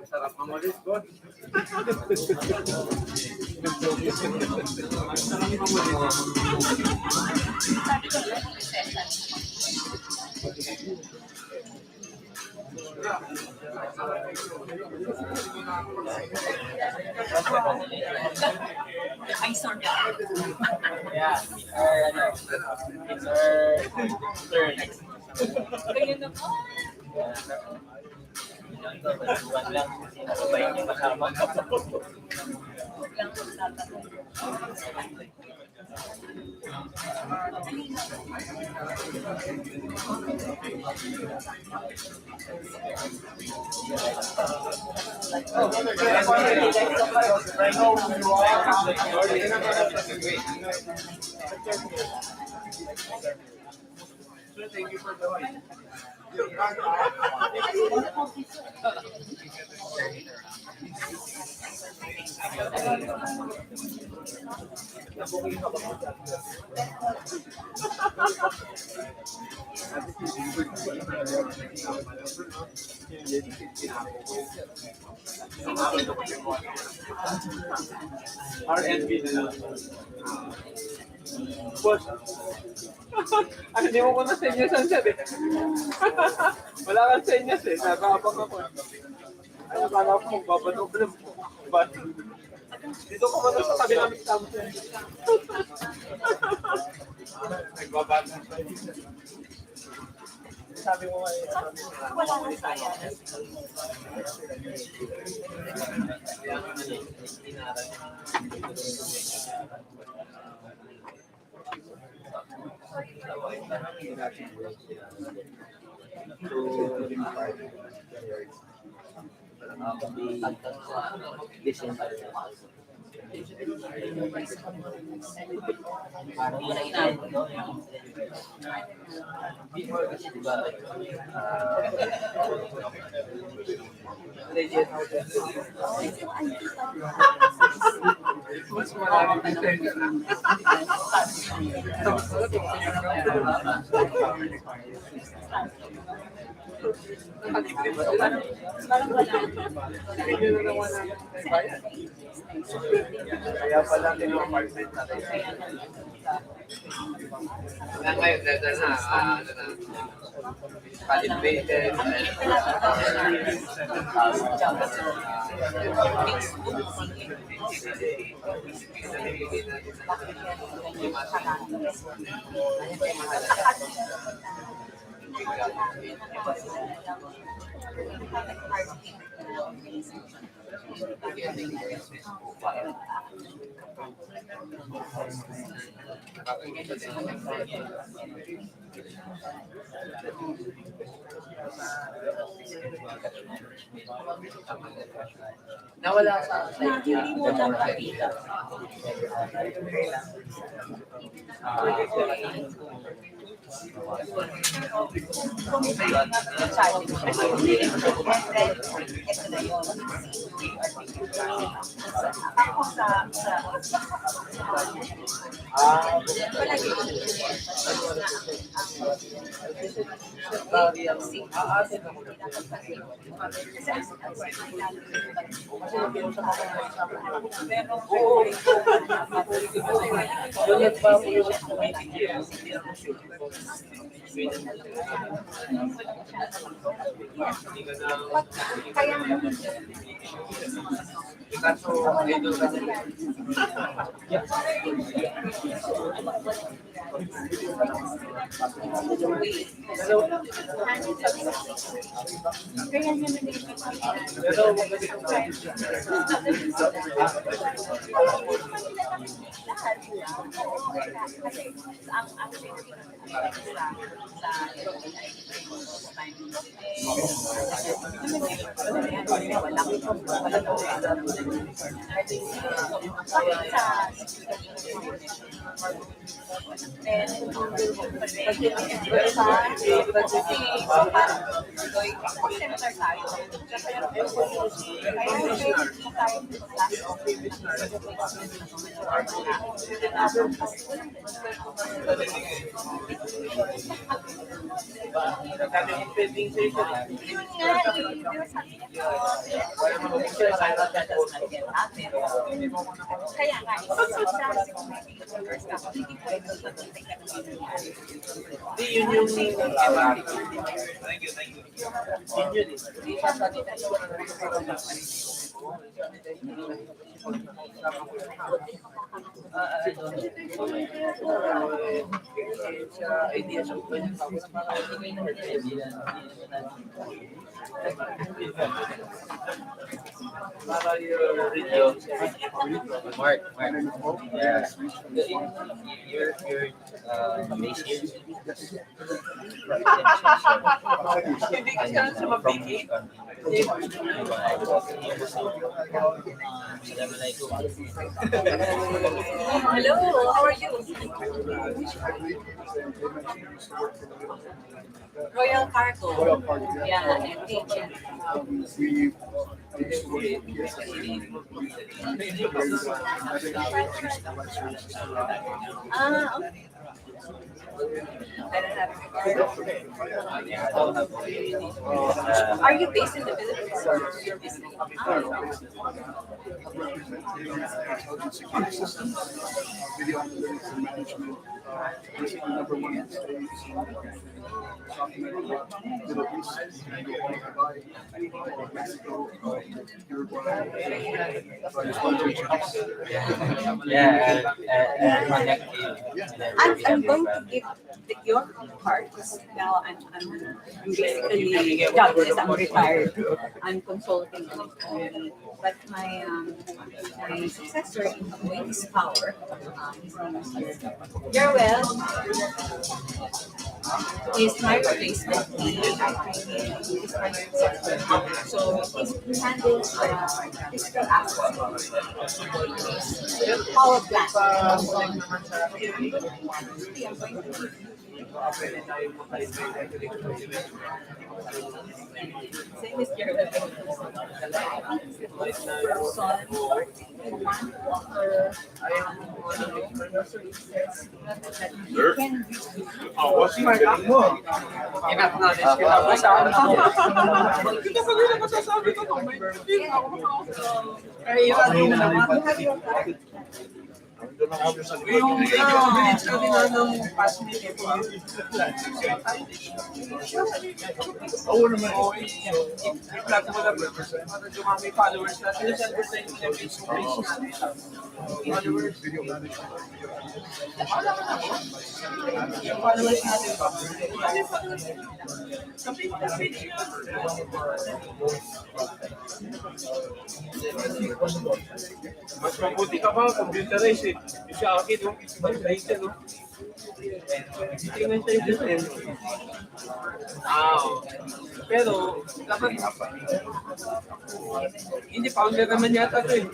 Sarap mamulis, God. I sorry. Yeah. Turn. Kayo na po. Buwan lang. Sabay niyo kasama. Huwag lang magtatanong. Thank you for the wine. RNB na lang. Boss. Hindi mo muna senyas ang sabi. Wala kang senyas eh. Nagkakapang ako. Ay, akala ko magbabanoblim ko. But, dito ko muna sa tabi ng exam. Nagbabanoblim. Sabi mo nga eh. Wala nang saya. Parang yun ang inaabot ko. Before kasi diba, legit how to do it. Mas maraming different. Parang wala. Hindi na naman ang bayad. Kaya pala nilo-apartment natin. Ngayon, dahil na, calibrated and nawala sa Hindi mo lang makita. Ako sa kaya nga, yun yung thank you. Yun yun idea siya para your radio. Mark. Yeah. Your base here. Hindi ka siya mabigay. Hello, how are you? Royal Cargo. Yeah, and agent. Are you based in the Philippines or you're visiting? Video analytics and management, basically number one in the States, talking about Middle East, Dubai, Mexico, Uruguay. I'm going to give your card because now I'm basically jobless. I'm retired. I'm consulting only. But my successor in Wings Power, you're well, is my replacement. Is my successor. So he's handling physical aspects. Power plant. Same as your Yung village natin ng past meeting po. Oo naman. I-plug mo na bro. Para dumami followers natin. Advertise na Facebook page natin. Followers. Yung followers natin ba? Sa Facebook page. Mas mabuti ka ba, computerize eh. Yung sa akin, no? Mag-rated, no? Tingnan tayo dyan. Pero, dapat hindi founder naman yata ito eh.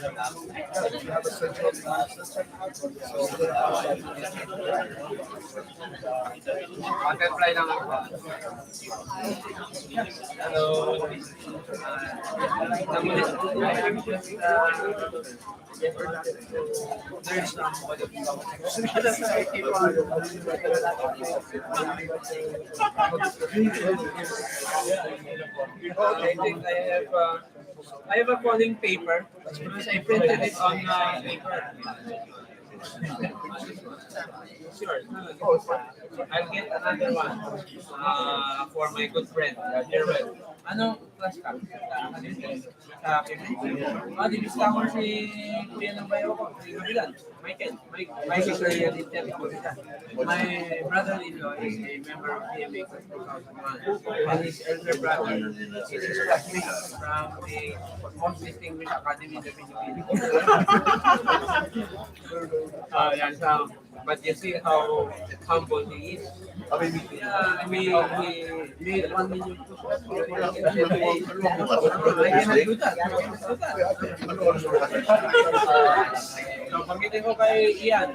Butterfly lang ako. Hello. There's I think I have a calling paper because I printed it on paper. Sure. I'll get another one for my good friend, Jerwell. Ano class ka? Dilista ko si Kuya ng bayo ko, si Gabilan, Michael. Michael Korean Intelligence. My brother-in-law is a member of PMA since 2001. And his elder brother is his classmate from the most distinguished academy in the Philippines. Yan, so, but you see how humble he is. I mean, he made 1 million push-ups. I cannot do that. So, pagkitin ko kay Ian,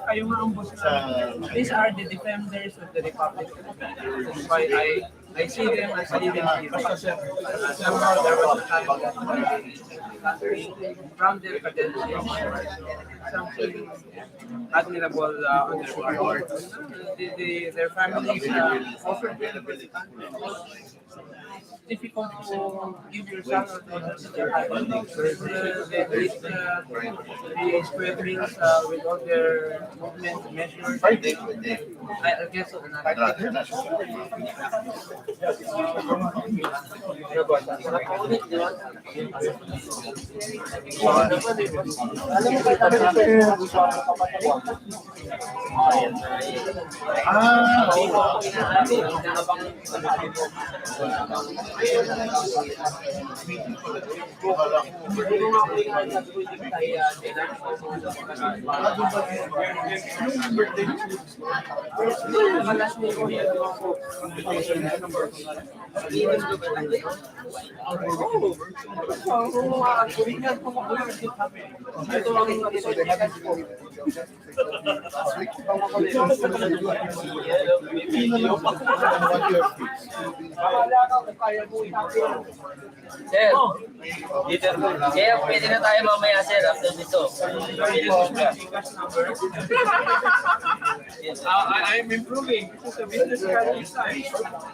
kayo nga ang boss na. These are the defenders of the Republic. That's why I see them as living heroes. Somehow there was a time from their credentials, something admirable on their part. Their families offered them difficult to give yourself they did the square meals with all their movement measures. I guess Sir, kaya pwede na tayo mamaya, sir, after nito. I'm improving. This is a business card this time.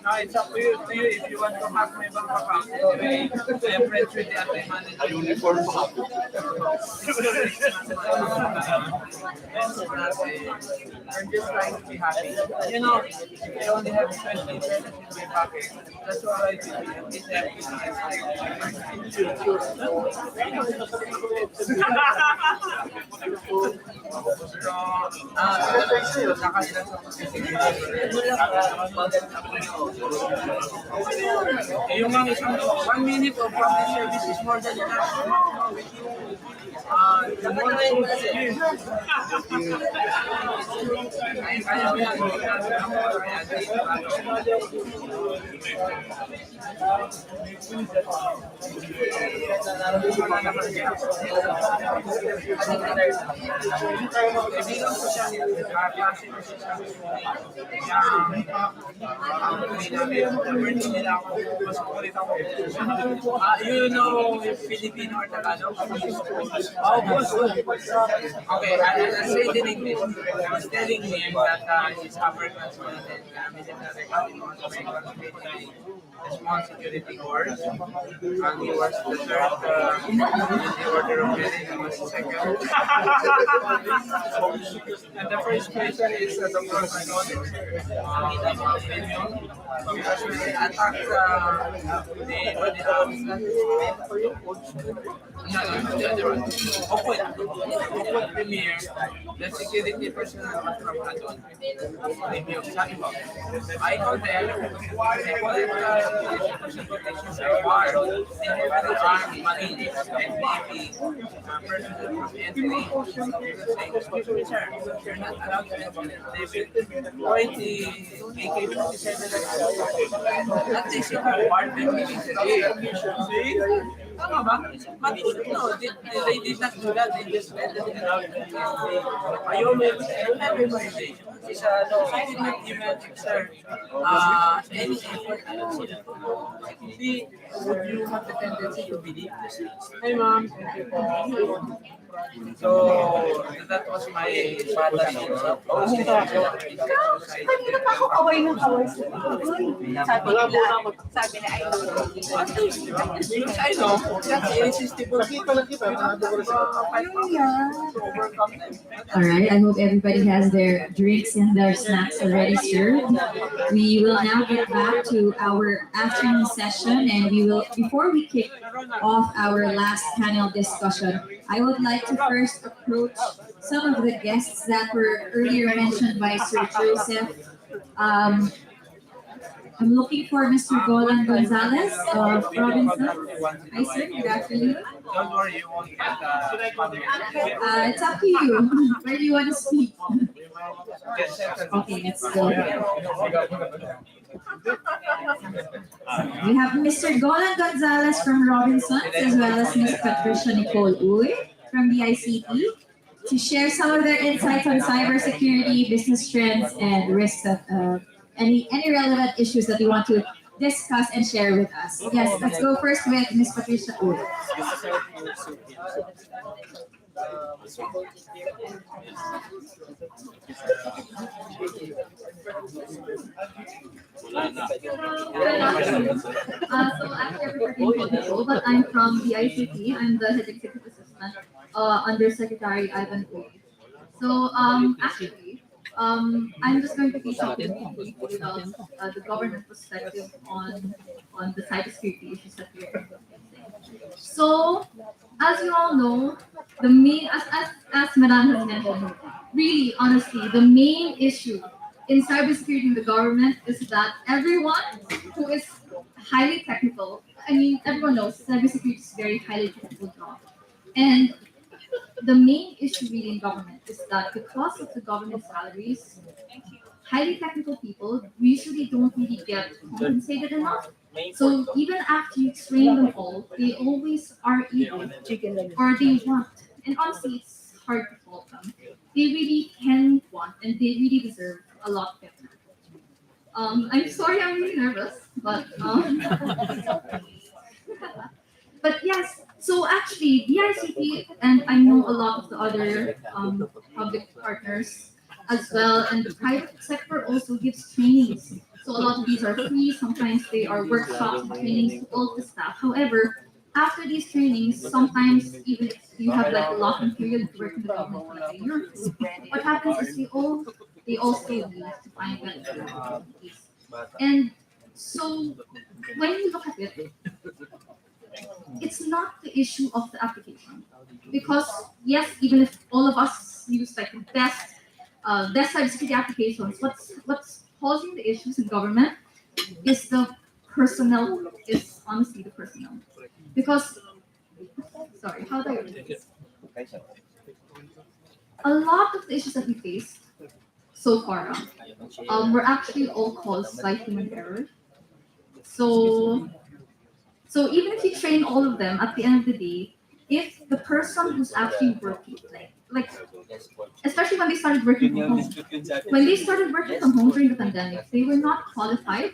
Now it's up to you if you want to hack my bank account. Anyway, I am friends with the anti-manager. Uniform hack. I'm just trying to be happy. You know, I only have 20 pesos in my pocket. That's all I do. It's happy. Yung mga isang 1 minute of public service is more than enough. You know Filipino or Tagalog? Okay, I'll say it in English. He's telling me that he's upper class man and military coming on the way a small security guard. And he was the third in the order of merit. He was the second. And the first question is Dr. Sanon. Because when they attacked the other one. Open Premier, the security personnel was from Adon. Premier Saibo. I called them, I called the protection required. They have an armed marine and Navy personnel from entry. Excuse me, sir, you're not allowed to enter. They will point the AK-47 at the secret department. See? Tama ba? But no, they did not do that. They just let them out. Ayaw mo have memorization. Is no, I did not even exert any effort. See, would you have the tendency to believe this? Hey, ma'am. So, that was my battery. Kanina pa ako kaway ng kaway sa sabi na I know. Because I know that's irresistible. All right, I hope everybody has their drinks and their snacks already served. We will now get back to our afternoon session, and before we kick off our last panel discussion, I would like to first approach some of the guests that were earlier mentioned by Sir Joseph. I'm looking for Mr. Golan Gonzalez of Robinson. Hi, sir. Good afternoon. Don't worry, you won't get It's up to you. Where do you want to speak? Okay, let's go. We have Mr. Golan Gonzalez from Robinson, as well as Ms. Patricia Nicole Uy from the ICT, to share some of their insights on cybersecurity, business trends, and risks of any relevant issues that you want to discuss and share with us. Yes, let's go first with Ms. Patricia Uy. So actually everybody knows, but I'm from the ICT. I'm the head executive assistant under Secretary Ivan Uy. So actually, I'm just going to be talking about the government perspective on the cybersecurity issues that we're facing. So, as you all know, the main, as Madam has mentioned, really honestly, the main issue in cybersecurity in the government is that everyone who is highly technical, I mean, everyone knows cybersecurity is a very highly technical job, and the main issue really in government is that because of the government salaries, highly technical people usually don't really get compensated enough. So even after you train them all, they always are able, or they want, and honestly, it's hard to fault them. They really can want, and they really deserve a lot better. I'm sorry, I'm really nervous, but but yes. So actually, DICT, and I know a lot of the other public partners as well, and the private sector also gives trainings. So a lot of these are free, sometimes they are workshops and trainings to all the staff. However, after these trainings, sometimes even if you have like a lock-in period to work in the government for like a year or two, what happens is they all stay leave to find better opportunities. And so when you look at it, it's not the issue of the application, because yes, even if all of us use like the best cybersecurity applications, what's causing the issues in government is the personnel. Is honestly the personnel, because sorry, how do I put this? A lot of the issues that we face so far were actually all caused by human error. So even if you train all of them, at the end of the day, if the person who's actually working, like especially when they started working from home, during the pandemic, they were not qualified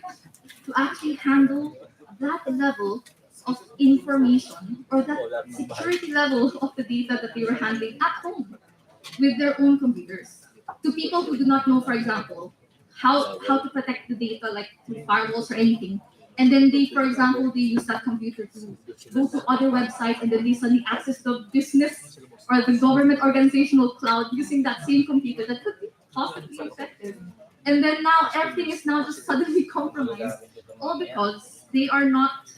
to actually handle that level of information or that security level of the data that they were handling at home. with their own computers. To people who do not know, for example, how to protect the data like through firewalls or anything. And then they, for example, they use that computer to go to other websites and then they suddenly access the business or the government organizational cloud using that same computer that could be possibly effective. And then now everything is now just suddenly compromised, all because they are not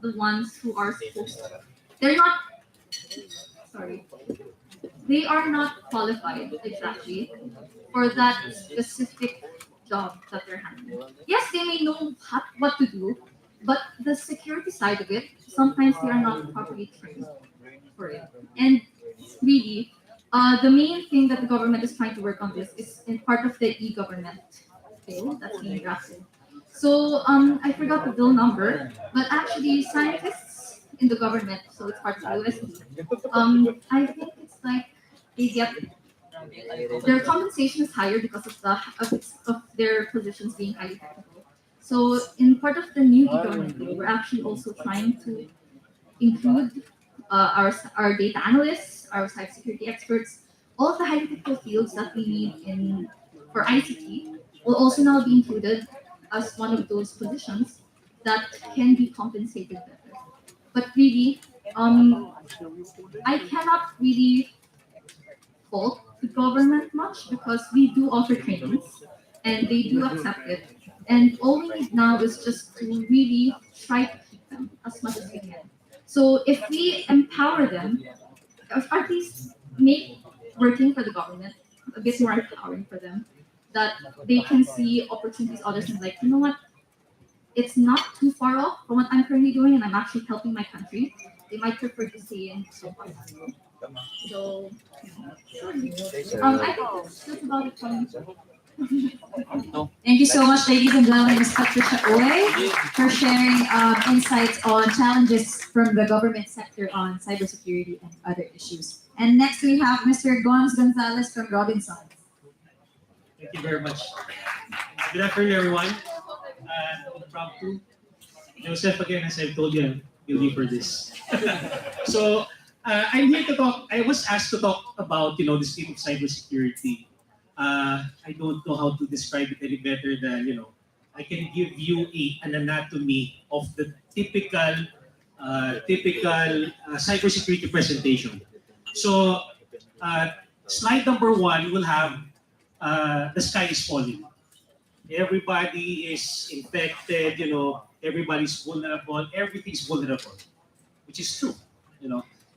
the ones who are supposed to. They're not, sorry, they are not qualified exactly for that specific job that they're handling. Yes, they may know what to do, but the security side of it, sometimes they are not properly trained for it. And really, the main thing that the government is trying to work on this is in part of the e-government bill that's being drafted. So I forgot the bill number, but actually scientists in the government, so it's part of the USD, I think it's like they get their compensation is higher because of of their positions being highly technical. So in part of the new e-government bill, we're actually also trying to include our data analysts, our cybersecurity experts, all of the highly technical fields that we need in for ICT will also now be included as one of those positions that can be compensated better. But really, I cannot really fault the government much because we do offer trainings and they do accept it. And all we need now is just to really try to keep them as much as we can. So if we empower them, or at least make working for the government a bit more empowering for them, that they can see opportunities others can like, you know what, it's not too far off from what I'm currently doing and I'm actually helping my country. They might prefer to stay in. So I think that's about it from me. Thank you so much, ladies and gentlemen, Ms. Patricia Oy, for sharing insights on challenges from the government sector on cybersecurity and other issues. And next we have Mr. Gons Gonzalez from Robinson. Thank you very much. Good afternoon, everyone. From to Joseph again, as I've told you, I'm guilty for this. So I'm here to talk. I was asked to talk about the state of cybersecurity. I don't know how to describe it any better than I can give you an anatomy of the typical cybersecurity presentation. So slide number 1 will have the sky is falling. Everybody is infected, everybody's vulnerable, everything's vulnerable, which is true.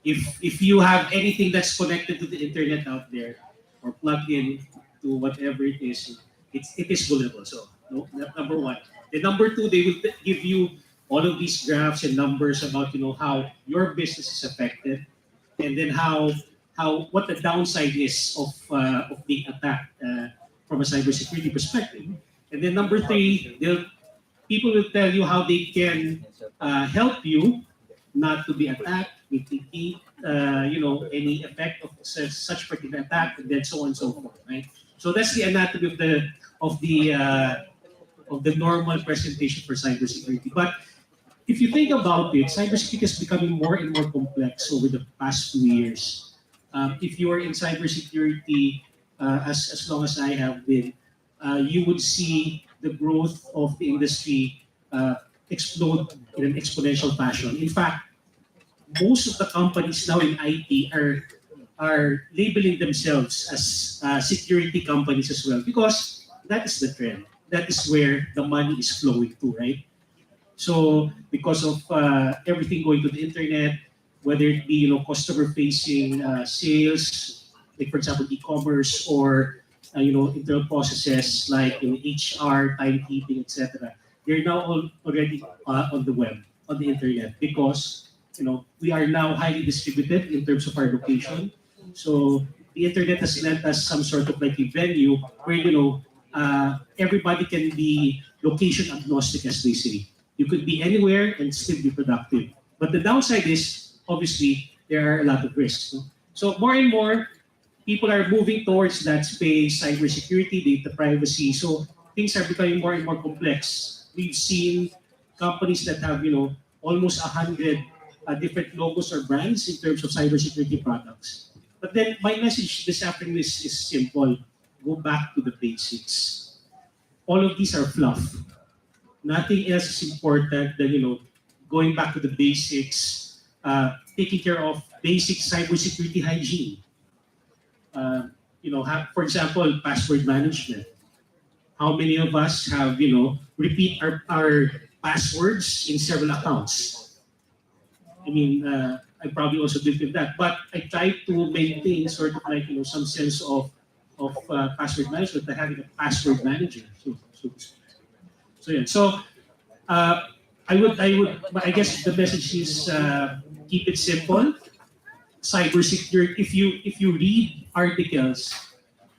If you have anything that's connected to the internet out there or plugged in to whatever it is vulnerable. So number 1. Then number 2, they will give you all of these graphs and numbers about how your business is affected, and then what the downside is of being attacked from a cybersecurity perspective. And then number 3, people will tell you how they can help you not to be attacked, mitigate any effect of such particular attack, and then so on and so forth, right? So that's the anatomy of the normal presentation for cybersecurity. But if you think about it, cybersecurity is becoming more and more complex over the past 2 years. If you are in cybersecurity as long as I have been, you would see the growth of the industry explode in an exponential fashion. In fact, most of the companies now in IT are labeling themselves as security companies as well, because that is the trend. That is where the money is flowing to, right? So because of everything going to the internet, whether it be customer-facing sales, like for example e-commerce, or internal processes like HR, timekeeping, etc. They're now already on the web, on the internet, because we are now highly distributed in terms of our location. So the internet has lent us some sort of like a venue where everybody can be location agnostic, as they say. You could be anywhere and still be productive. But the downside is, obviously, there are a lot of risks. So more and more, people are moving towards that space, cybersecurity, data privacy. So things are becoming more and more complex. We've seen companies that have, almost 100 different logos or brands in terms of cybersecurity products. But then my message this afternoon is simple. Go back to the basics. All of these are fluff. Nothing else is important than going back to the basics, taking care of basic cybersecurity hygiene. For example, password management. How many of us have repeat our passwords in several accounts? I mean, I probably also did with that, but I try to maintain sort of like some sense of password management by having a password manager. So yeah. So I guess the message is keep it simple. Cybersecurity. If you read articles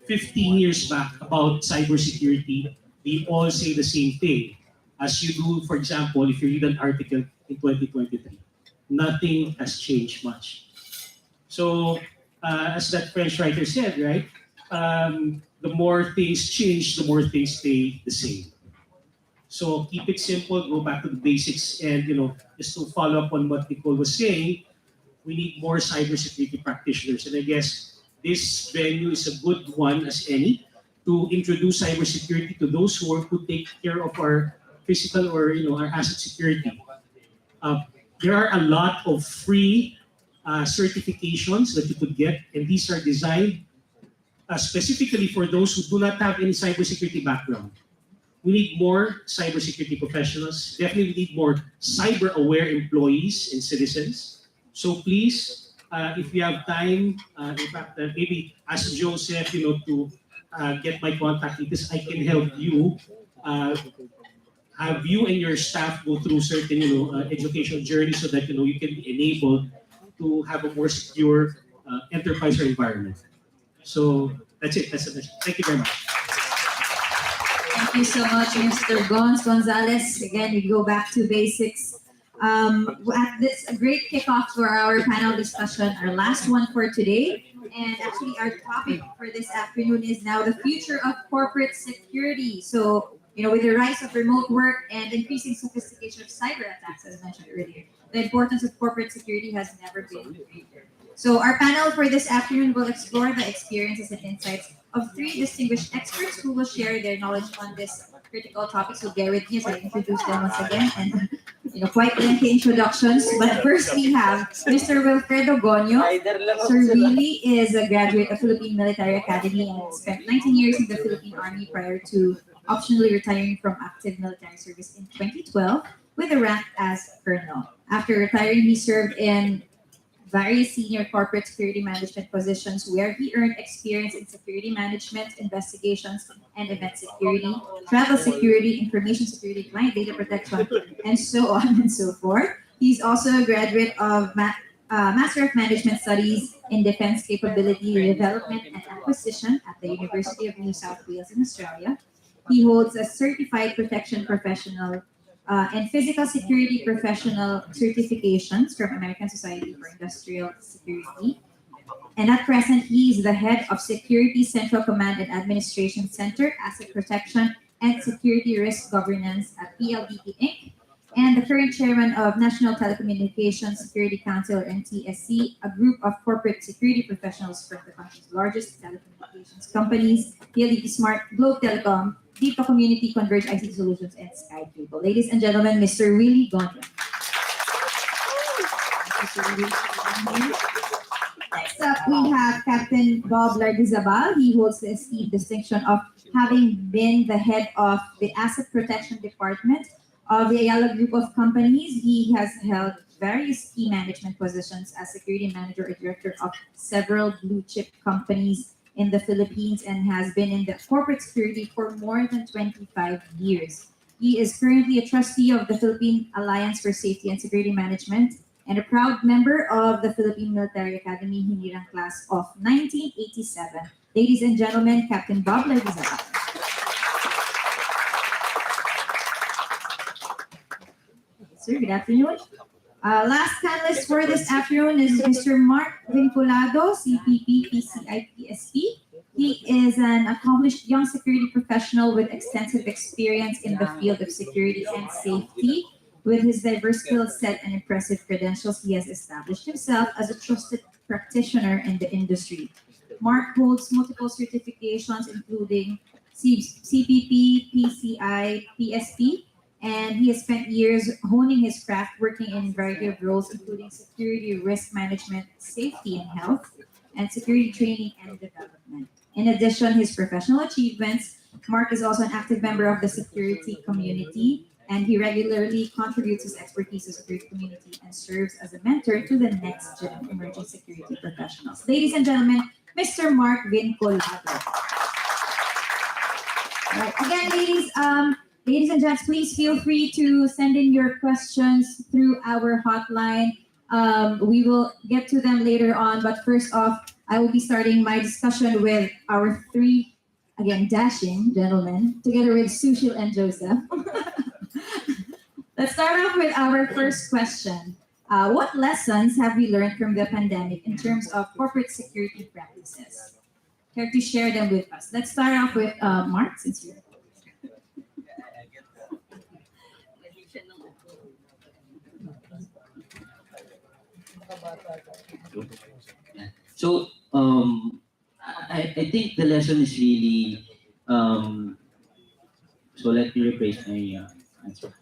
15 years back about cybersecurity, they all say the same thing as you do. For example, if you read an article in 2023, nothing has changed much. So as that French writer said, right? The more things change, the more things stay the same. So keep it simple, go back to the basics, and just to follow up on what Nicole was saying, we need more cybersecurity practitioners. And I guess this venue is a good one as any to introduce cybersecurity to those who take care of our physical or our asset security. There are a lot of free certifications that you could get, and these are designed specifically for those who do not have any cybersecurity background. We need more cybersecurity professionals. Definitely we need more cyber-aware employees and citizens. So please, if you have time, in fact, maybe ask Joseph, to get my contact details. I can help you. Have you and your staff go through certain, educational journeys so that you can be enabled to have a more secure enterprise or environment. So that's it. That's it. Thank you very much. Thank you so much, Mr. Gonzalez. Again, we go back to basics. This a great kickoff for our panel discussion, our last one for today. And actually, our topic for this afternoon is now the future of corporate security. So, with the rise of remote work and increasing sophistication of cyber attacks, as mentioned earlier, the importance of corporate security has never been greater. So our panel for this afternoon will explore the experiences and insights of three distinguished experts who will share their knowledge on this critical topic. So bear with me as I introduce them once again, and quite lengthy introductions. But first we have Mr. Wilfredo Gonyo. Sir Willie is a graduate of Philippine Military Academy and spent 19 years in the Philippine Army prior to optionally retiring from active military service in 2012 with a rank as colonel. After retiring, he served in various senior corporate security management positions where he earned experience in security management, investigations, and event security, travel security, information security, client data protection, and so on and so forth. He's also a graduate of Master of Management Studies in Defense Capability Development and Acquisition at the University of New South Wales in Australia. He holds a Certified Protection Professional and Physical Security Professional certifications from American Society for Industrial Security. And at present, he is the head of Security Central Command and Administration Center, Asset Protection and Security Risk Governance at PLDT Inc., and the current chairman of National Telecommunications Security Council, or NTSC, a group of corporate security professionals from the country's largest telecommunications companies, PLDT Smart, Globe Telecom, Dito Community, Converge ICT Solutions, and Sky Cable. Ladies and gentlemen, Mr. Willie Gonyo. Next up, we have Captain Bob Lardizabal. He holds the esteemed distinction of having been the head of the Asset Protection Department of the Ayala Group of Companies. He has held various key management positions as security manager or director of several blue chip companies in the Philippines and has been in the corporate security for more than 25 years. He is currently a trustee of the Philippine Alliance for Safety and Security Management and a proud member of the Philippine Military Academy Hinirang Class of 1987. Ladies and gentlemen, Captain Bob Lardizabal. Sir, good afternoon. Last panelist for this afternoon is Mr. Mark Vinculado, CPP, PCI, PSP. He is an accomplished young security professional with extensive experience in the field of security and safety. With his diverse skill set and impressive credentials, he has established himself as a trusted practitioner in the industry. Mark holds multiple certifications, including CPP, PCI, PSP, and he has spent years honing his craft, working in a variety of roles, including security, risk management, safety and health, and security training and development. In addition, his professional achievements, Mark is also an active member of the security community, and he regularly contributes his expertise to the security community and serves as a mentor to the next gen emerging security professionals. Ladies and gentlemen, Mr. Mark Vincolado. All right, again, ladies and gents, please feel free to send in your questions through our hotline. We will get to them later on, but first off, I will be starting my discussion with our three, again, dashing gentlemen, together with Sushil and Joseph. Let's start off with our first question. What lessons have we learned from the pandemic in terms of corporate security practices? Care to share them with us? Let's start off with Mark, since you're So I think the lesson is really so let me rephrase my answer.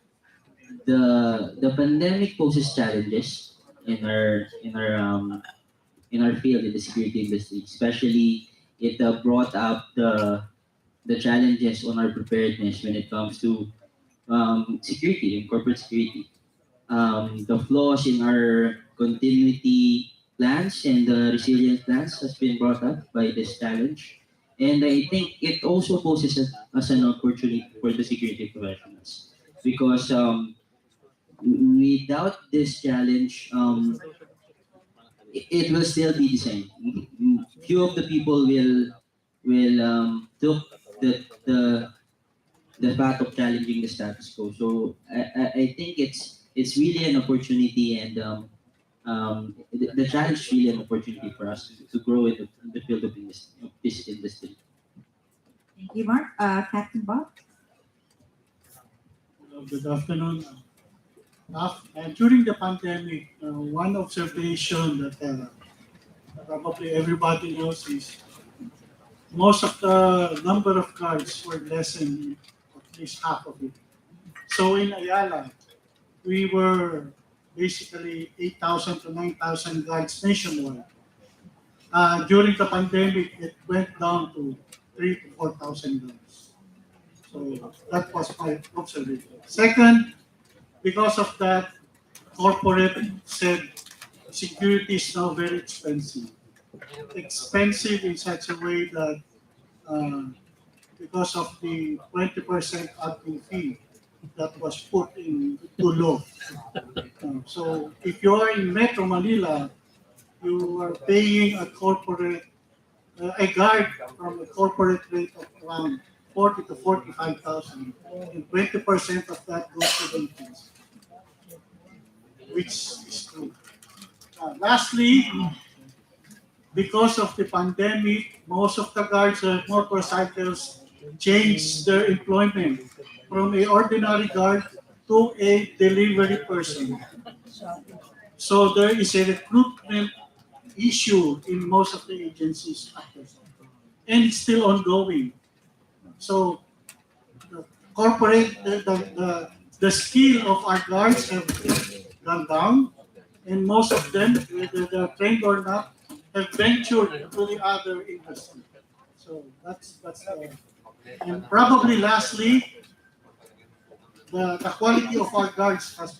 The pandemic poses challenges in our field in the security industry, especially it brought up the challenges on our preparedness when it comes to security and corporate security. The flaws in our continuity plans and the resilience plans has been brought up by this challenge. And I think it also poses as an opportunity for the security professionals because without this challenge, it will still be the same. Few of the people will took the path of challenging the status quo. So I think it's really an opportunity, and the challenge is really an opportunity for us to grow in the field of this industry. Thank you, Mark. Captain Bob. Good afternoon. During the pandemic, one observation that probably everybody knows is most of the number of guards were lessened, at least half of it. So in Ayala, we were basically 8,000 to 9,000 guards nationwide. During the pandemic, it went down to 3,000 to 4,000 guards. So that was my observation. Second, because of that, corporate said security is now very expensive. Expensive in such a way that because of the 20% admin fee that was put in too low. So if you are in Metro Manila, you are paying a corporate, a guard from a corporate rate of around 40 to 45,000, and 20% of that goes to maintenance, which is true. Lastly, because of the pandemic, most of the guards and motorcycles changed their employment from an ordinary guard to a delivery person. So there is a recruitment issue in most of the agencies, and it's still ongoing. So the corporate, the skill of our guards have gone down, and most of them, whether they're trained or not, have ventured to the other industry. So that's and probably lastly, the quality of our guards has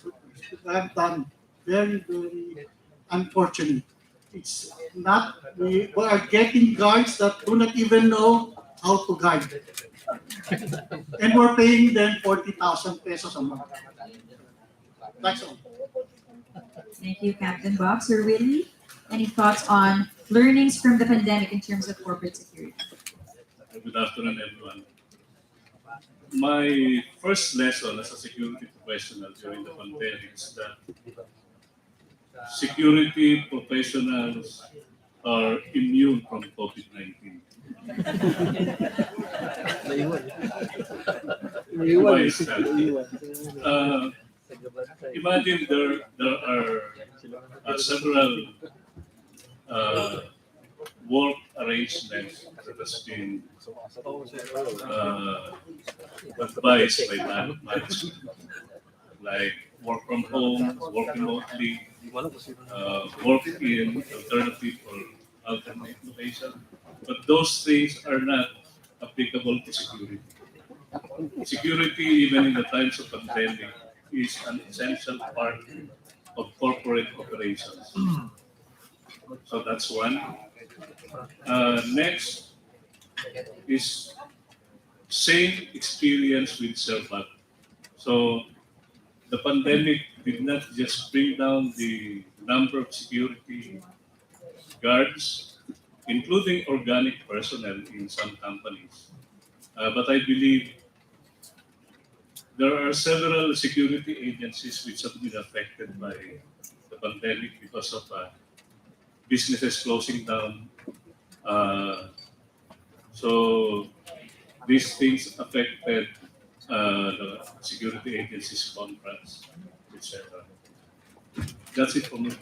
done very, very unfortunate. It's not, we are getting guards that do not even know how to guide. And we're paying them 40,000 pesos a month. That's all. Thank you, Captain Bob. Sir Willie, any thoughts on learnings from the pandemic in terms of corporate security? Good afternoon, everyone. My first lesson as a security professional during the pandemic is that security professionals are immune from COVID-19. Why is that? imagine there are several work arrangements that has been advised by management, like work from home, work remotely, work in alternative or alternate location. But those things are not applicable to security. Security, even in the times of pandemic, is an essential part of corporate operations. So that's one. Next is same experience with self-help. So the pandemic did not just bring down the number of security guards, including organic personnel in some companies. But I believe there are several security agencies which have been affected by the pandemic because of businesses closing down. So these things affected the security agencies' contracts, etc. That's it for me.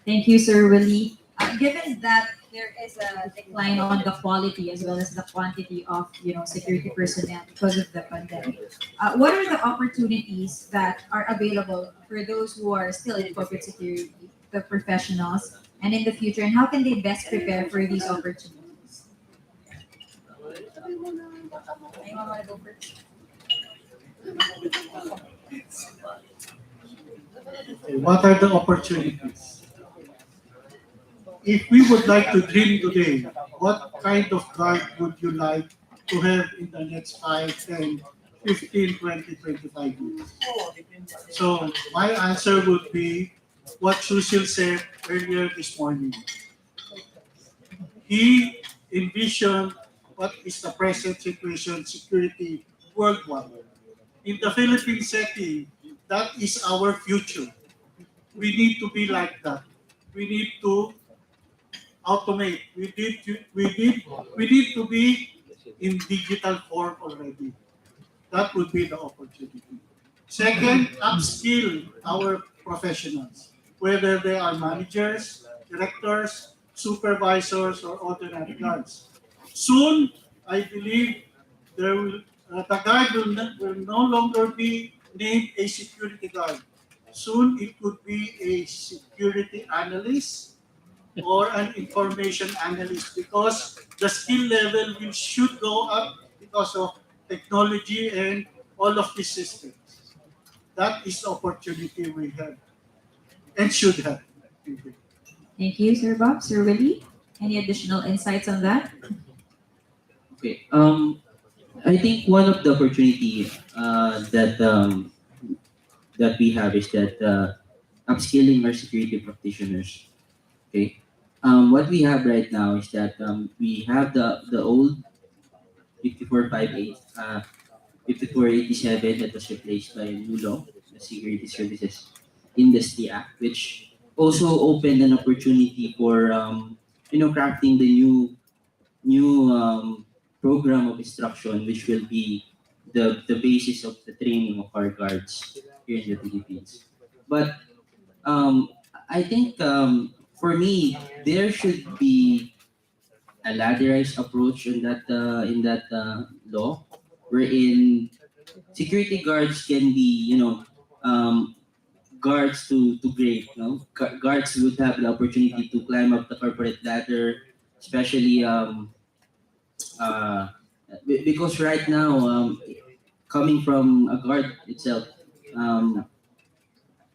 Thank you, Sir Willie. Given that there is a decline on the quality as well as the quantity of security personnel because of the pandemic, what are the opportunities that are available for those who are still in corporate security, the professionals, and in the future, and how can they best prepare for these opportunities? What are the opportunities? If we would like to dream today, what kind of guard would you like to have in the next 5, 10, 15, 20, 25 years? So my answer would be what Sushil said earlier this morning. He envisioned what is the present situation, security worldwide. In the Philippine setting, that is our future. We need to be like that. We need to automate. We need to be in digital form already. That would be the opportunity. Second, upskill our professionals, whether they are managers, directors, supervisors, or ordinary guards. Soon, I believe the guard will no longer be named a security guard. Soon, it could be a security analyst or an information analyst because the skill level should go up because of technology and all of these systems. That is the opportunity we have and should have. Thank you, Sir Bob. Sir Willie, any additional insights on that? Okay. I think one of the opportunity that we have is that upskilling our security practitioners. Okay. What we have right now is that we have the old 5458, 5487 that was replaced by a new law, the Security Services Industry Act, which also opened an opportunity for crafting the new program of instruction, which will be the basis of the training of our guards here in the Philippines. But I think for me, there should be a ladderized approach in that law, wherein security guards can be, guards to grade. Guards would have the opportunity to climb up the corporate ladder, especially because right now, coming from a guard itself,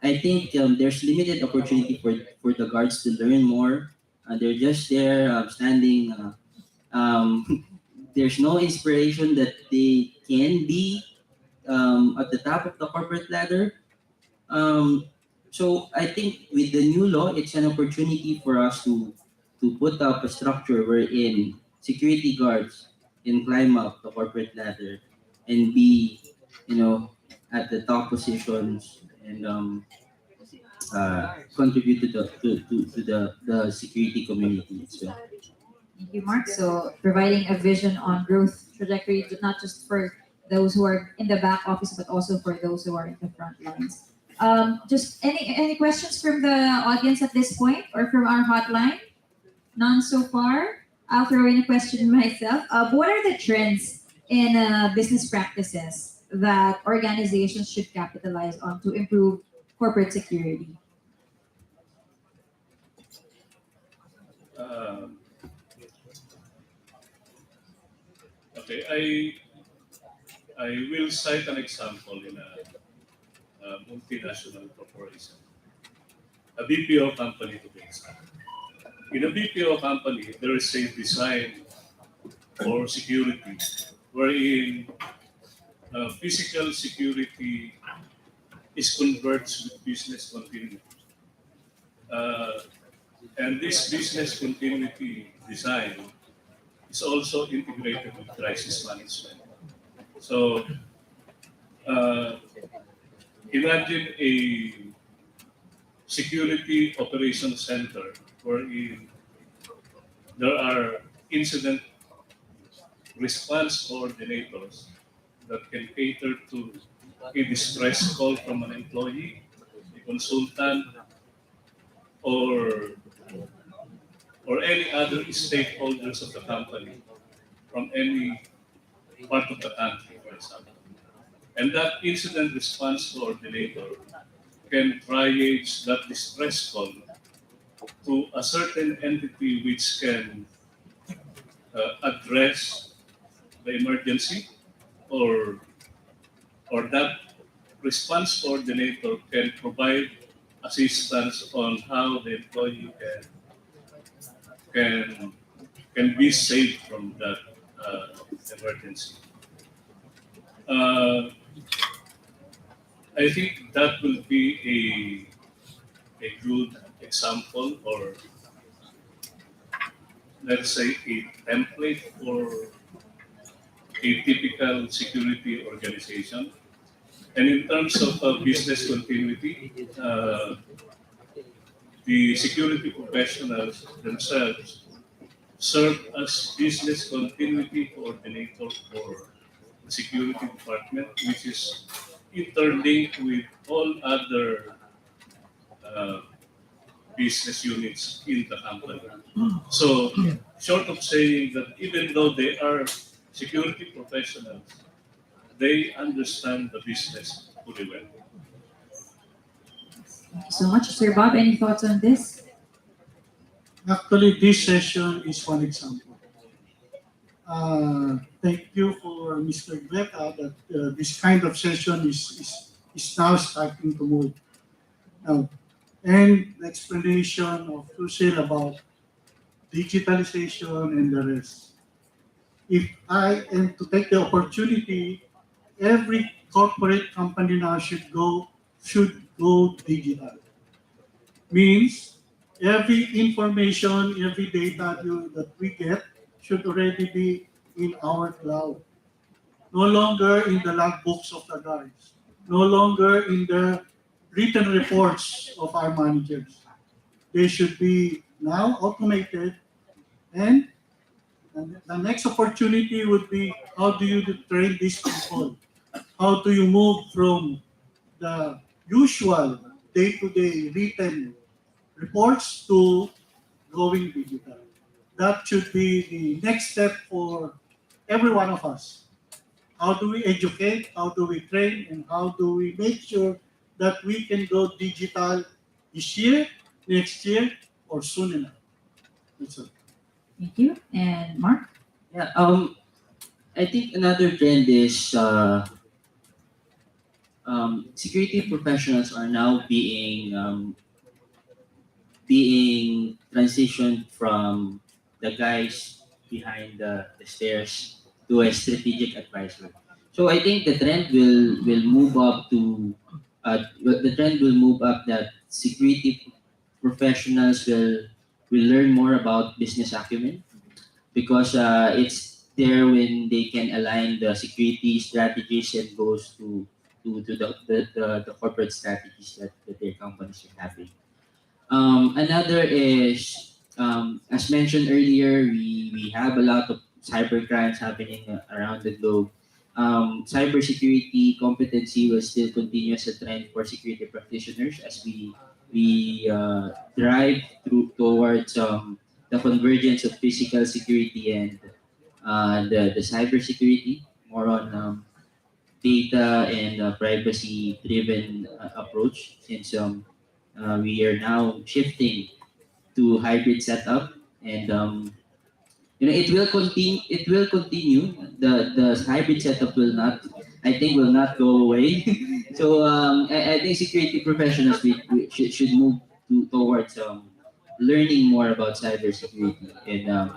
I think there's limited opportunity for the guards to learn more. They're just there standing. There's no inspiration that they can be at the top of the corporate ladder. So I think with the new law, it's an opportunity for us to put up a structure wherein security guards can climb up the corporate ladder and be, at the top positions and contribute to the security community as well. Thank you, Mark. So providing a vision on growth trajectory, not just for those who are in the back office, but also for those who are in the front lines. Just any questions from the audience at this point or from our hotline? None so far. I'll throw in a question myself. What are the trends in business practices that organizations should capitalize on to improve corporate security? Okay, I will cite an example in a multinational corporation, a BPO company to be exact. In a BPO company, there is a design for security wherein physical security is converged with business continuity. And this business continuity design is also integrated with crisis management. So imagine a security operations center wherein there are incident response coordinators that can cater to a distress call from an employee, a consultant, or any other stakeholders of the company from any part of the country, for example. And that incident response coordinator can triage that distress call to a certain entity which can address the emergency, or that response coordinator can provide assistance on how the employee can be saved from that emergency. I think that will be a good example, or let's say a template for a typical security organization. And in terms of business continuity, the security professionals themselves serve as business continuity coordinator for the security department, which is interlinked with all other business units in the company. So, short of saying that even though they are security professionals, they understand the business fully well. Thank you so much. Sir Bob, any thoughts on this? Actually, this session is one example. Thank you for Mr. Greta that this kind of session is now starting to move. Now, and the explanation of Lucille about digitalization and the rest. If I am to take the opportunity, every corporate company now should go digital. Means every information, every data that we get should already be in our cloud. No longer in the logbooks of the guys. No longer in the written reports of our managers. They should be now automated, and the next opportunity would be how do you train these people? How do you move from the usual day-to-day written reports to going digital? That should be the next step for every one of us. How do we educate? How do we train? And how do we make sure that we can go digital this year, next year, or soon enough? That's it. Thank you. And Mark? Yeah, I think another trend is security professionals are now being transitioned from the guys behind the stairs to a strategic advisor. So I think the trend will move up to the trend will move up that security professionals will learn more about business acumen, because it's there when they can align the security strategies and goes to the corporate strategies that their companies are having. Another is, as mentioned earlier, we have a lot of cyber crimes happening around the globe. cybersecurity competency will still continue as a trend for security practitioners as we drive towards the convergence of physical security and the cybersecurity, more on data and privacy-driven approach, since we are now shifting to hybrid setup, and it will continue. It will continue. The hybrid setup will not. I think will not go away. So I think security professionals we should move towards learning more about cybersecurity and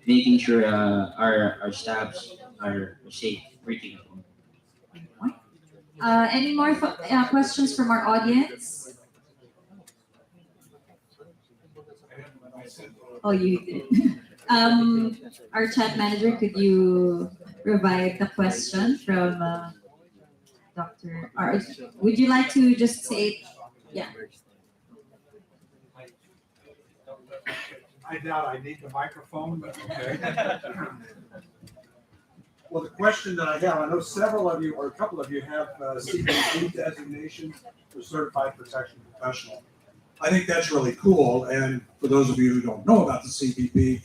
making sure our staffs are safe working at home. Any more questions from our audience? Oh, you did. Our chat manager, could you provide the question from Dr. Or would you like to just say, yeah? I doubt I need the microphone, but okay. Well, the question that I have, I know several of you, or a couple of you have CPP designations for Certified Protection Professional. I think that's really cool, and for those of you who don't know about the CPP,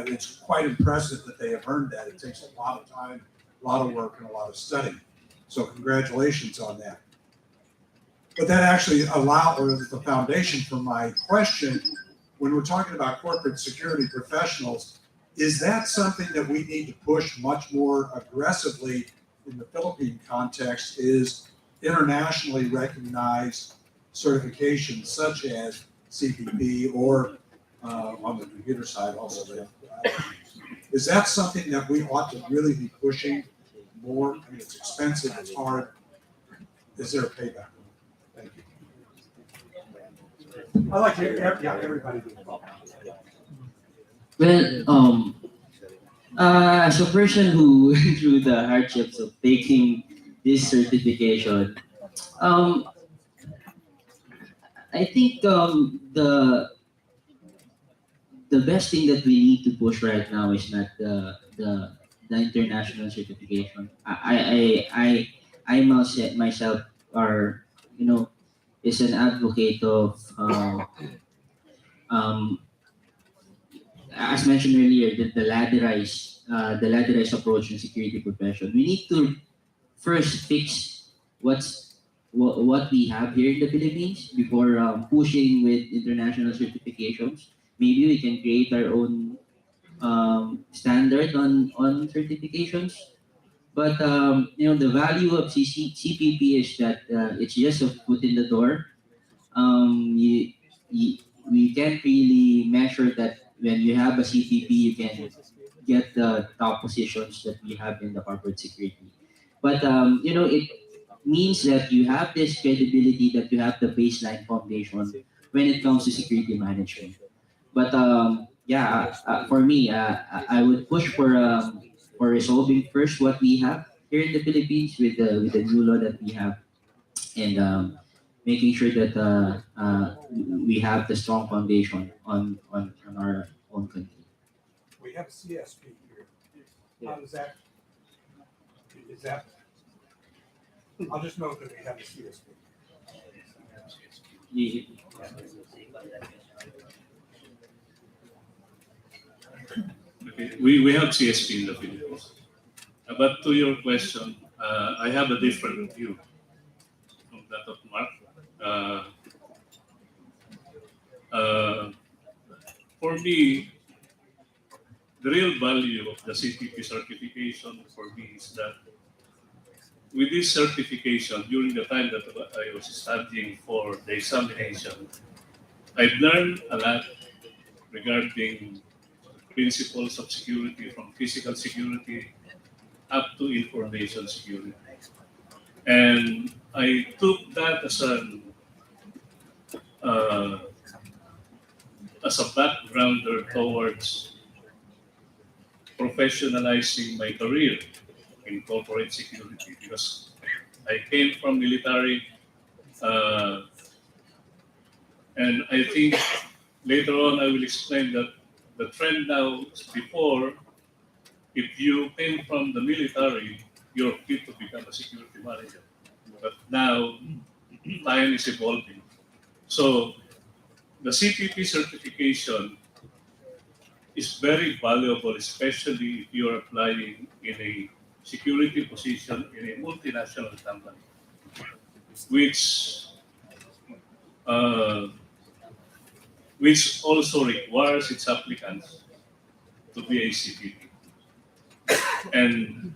it's quite impressive that they have earned that. It takes a lot of time, a lot of work, and a lot of study. So congratulations on that. But that actually allows the foundation for my question. When we're talking about corporate security professionals, is that something that we need to push much more aggressively in the Philippine context, is internationally recognized certifications such as CPP or on the computer side also? Is that something that we ought to really be pushing more? I mean, it's expensive, it's hard. Is there a payback? Thank you. I like to hear, yeah, everybody be involved. Well, as a person who went through the hardships of taking this certification, I think the best thing that we need to push right now is not the international certification. I myself are, is an advocate of as mentioned earlier, the ladderized approach in security profession. We need to first fix what we have here in the Philippines before pushing with international certifications. Maybe we can create our own standard on certifications. But the value of CPP is that it's just a foot in the door. We can't really measure that when you have a CPP, you can get the top positions that we have in the corporate security. But it means that you have this credibility, that you have the baseline foundation when it comes to security management. But for me, I would push for resolving first what we have here in the Philippines with the new law that we have, and making sure that we have the strong foundation on our own country. We have a CSP here. How does that? Is that? I'll just note that we have a CSP. Okay, we have CSP in the Philippines. But to your question, I have a different view from that of Mark. For me, the real value of the CPP certification for me is that with this certification, during the time that I was studying for the examination, I've learned a lot regarding principles of security, from physical security up to information security. And I took that as a backgrounder towards professionalizing my career in corporate security, because I came from military, and I think later on I will explain that the trend now is, before, if you came from the military, your kid to become a security manager. But now, time is evolving. So the CPP certification is very valuable, especially if you are applying in a security position in a multinational company, which uh, which also requires its applicants to be a CPP. And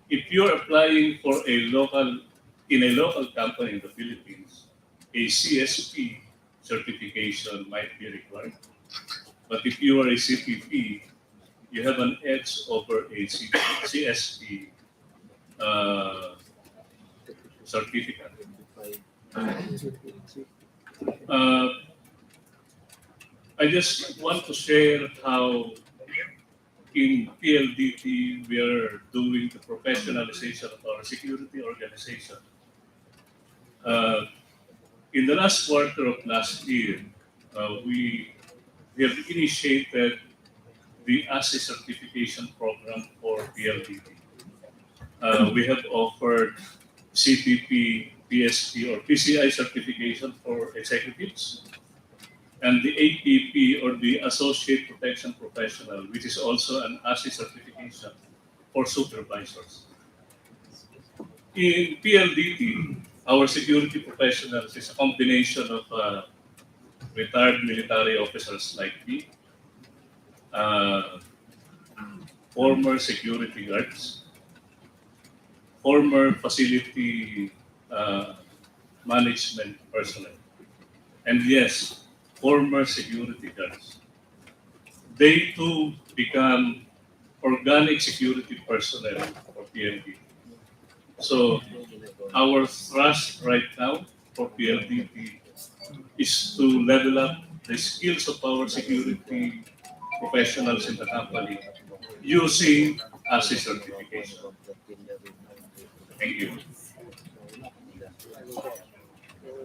if you're applying for in a local company in the Philippines, a CSP certification might be required. But if you are a CPP, you have an edge over a CSP uh, certificate. Uh, I just want to share how in PLDT we are doing the professionalization of our security organization. Uh, in the last quarter of last year, we have initiated the ASI certification program for PLDT. We have offered CPP, PSP, or PCI certification for executives, and the APP, or the Associate Protection Professional, which is also an ASI certification for supervisors. In PLDT, our security professionals is a combination of retired military officers like me, former security guards, former facility management personnel, and yes, former security guards. They too become organic security personnel for PLDT. So our thrust right now for PLDT is to level up the skills of our security professionals in the company using ASI certification. Thank you.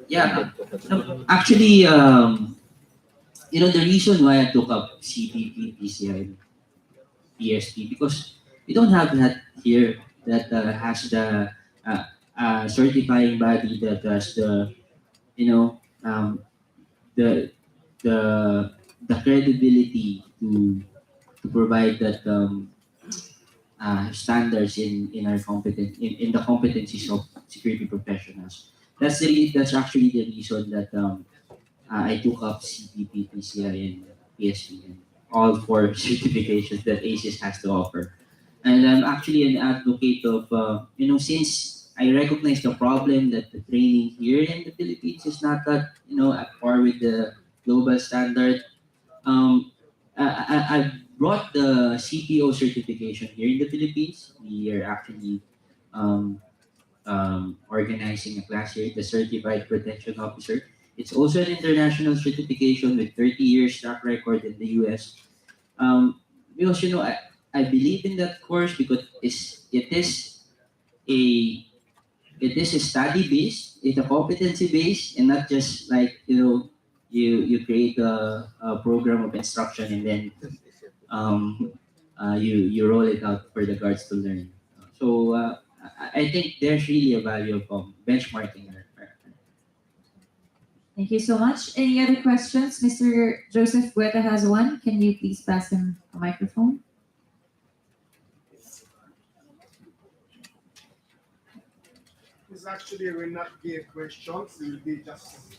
Yeah, actually, the reason why I took up CPP, PCI, PSP, because we don't have that here that has the certifying body that has the, you know, the the the credibility to provide that standards in our in the competencies of security professionals. That's actually the reason that I took up CPP, PCI, and PSP, and all four certifications that ACES has to offer. And I'm actually an advocate of, since I recognize the problem that the training here in the Philippines is not that, at par with the global standard. I brought the CPO certification here in the Philippines. We are actually um, organizing a class here, the Certified Protection Officer. It's also an international certification with 30 years track record in the US. Because I believe in that course because a it is a study based, it's a competency based, and not just like you create a program of instruction and then you roll it out for the guards to learn. So I think there's really a value of benchmarking. Thank you so much. Any other questions? Mr. Joseph Guetta has one. Can you please pass him a microphone? This actually will not be a question, it will be just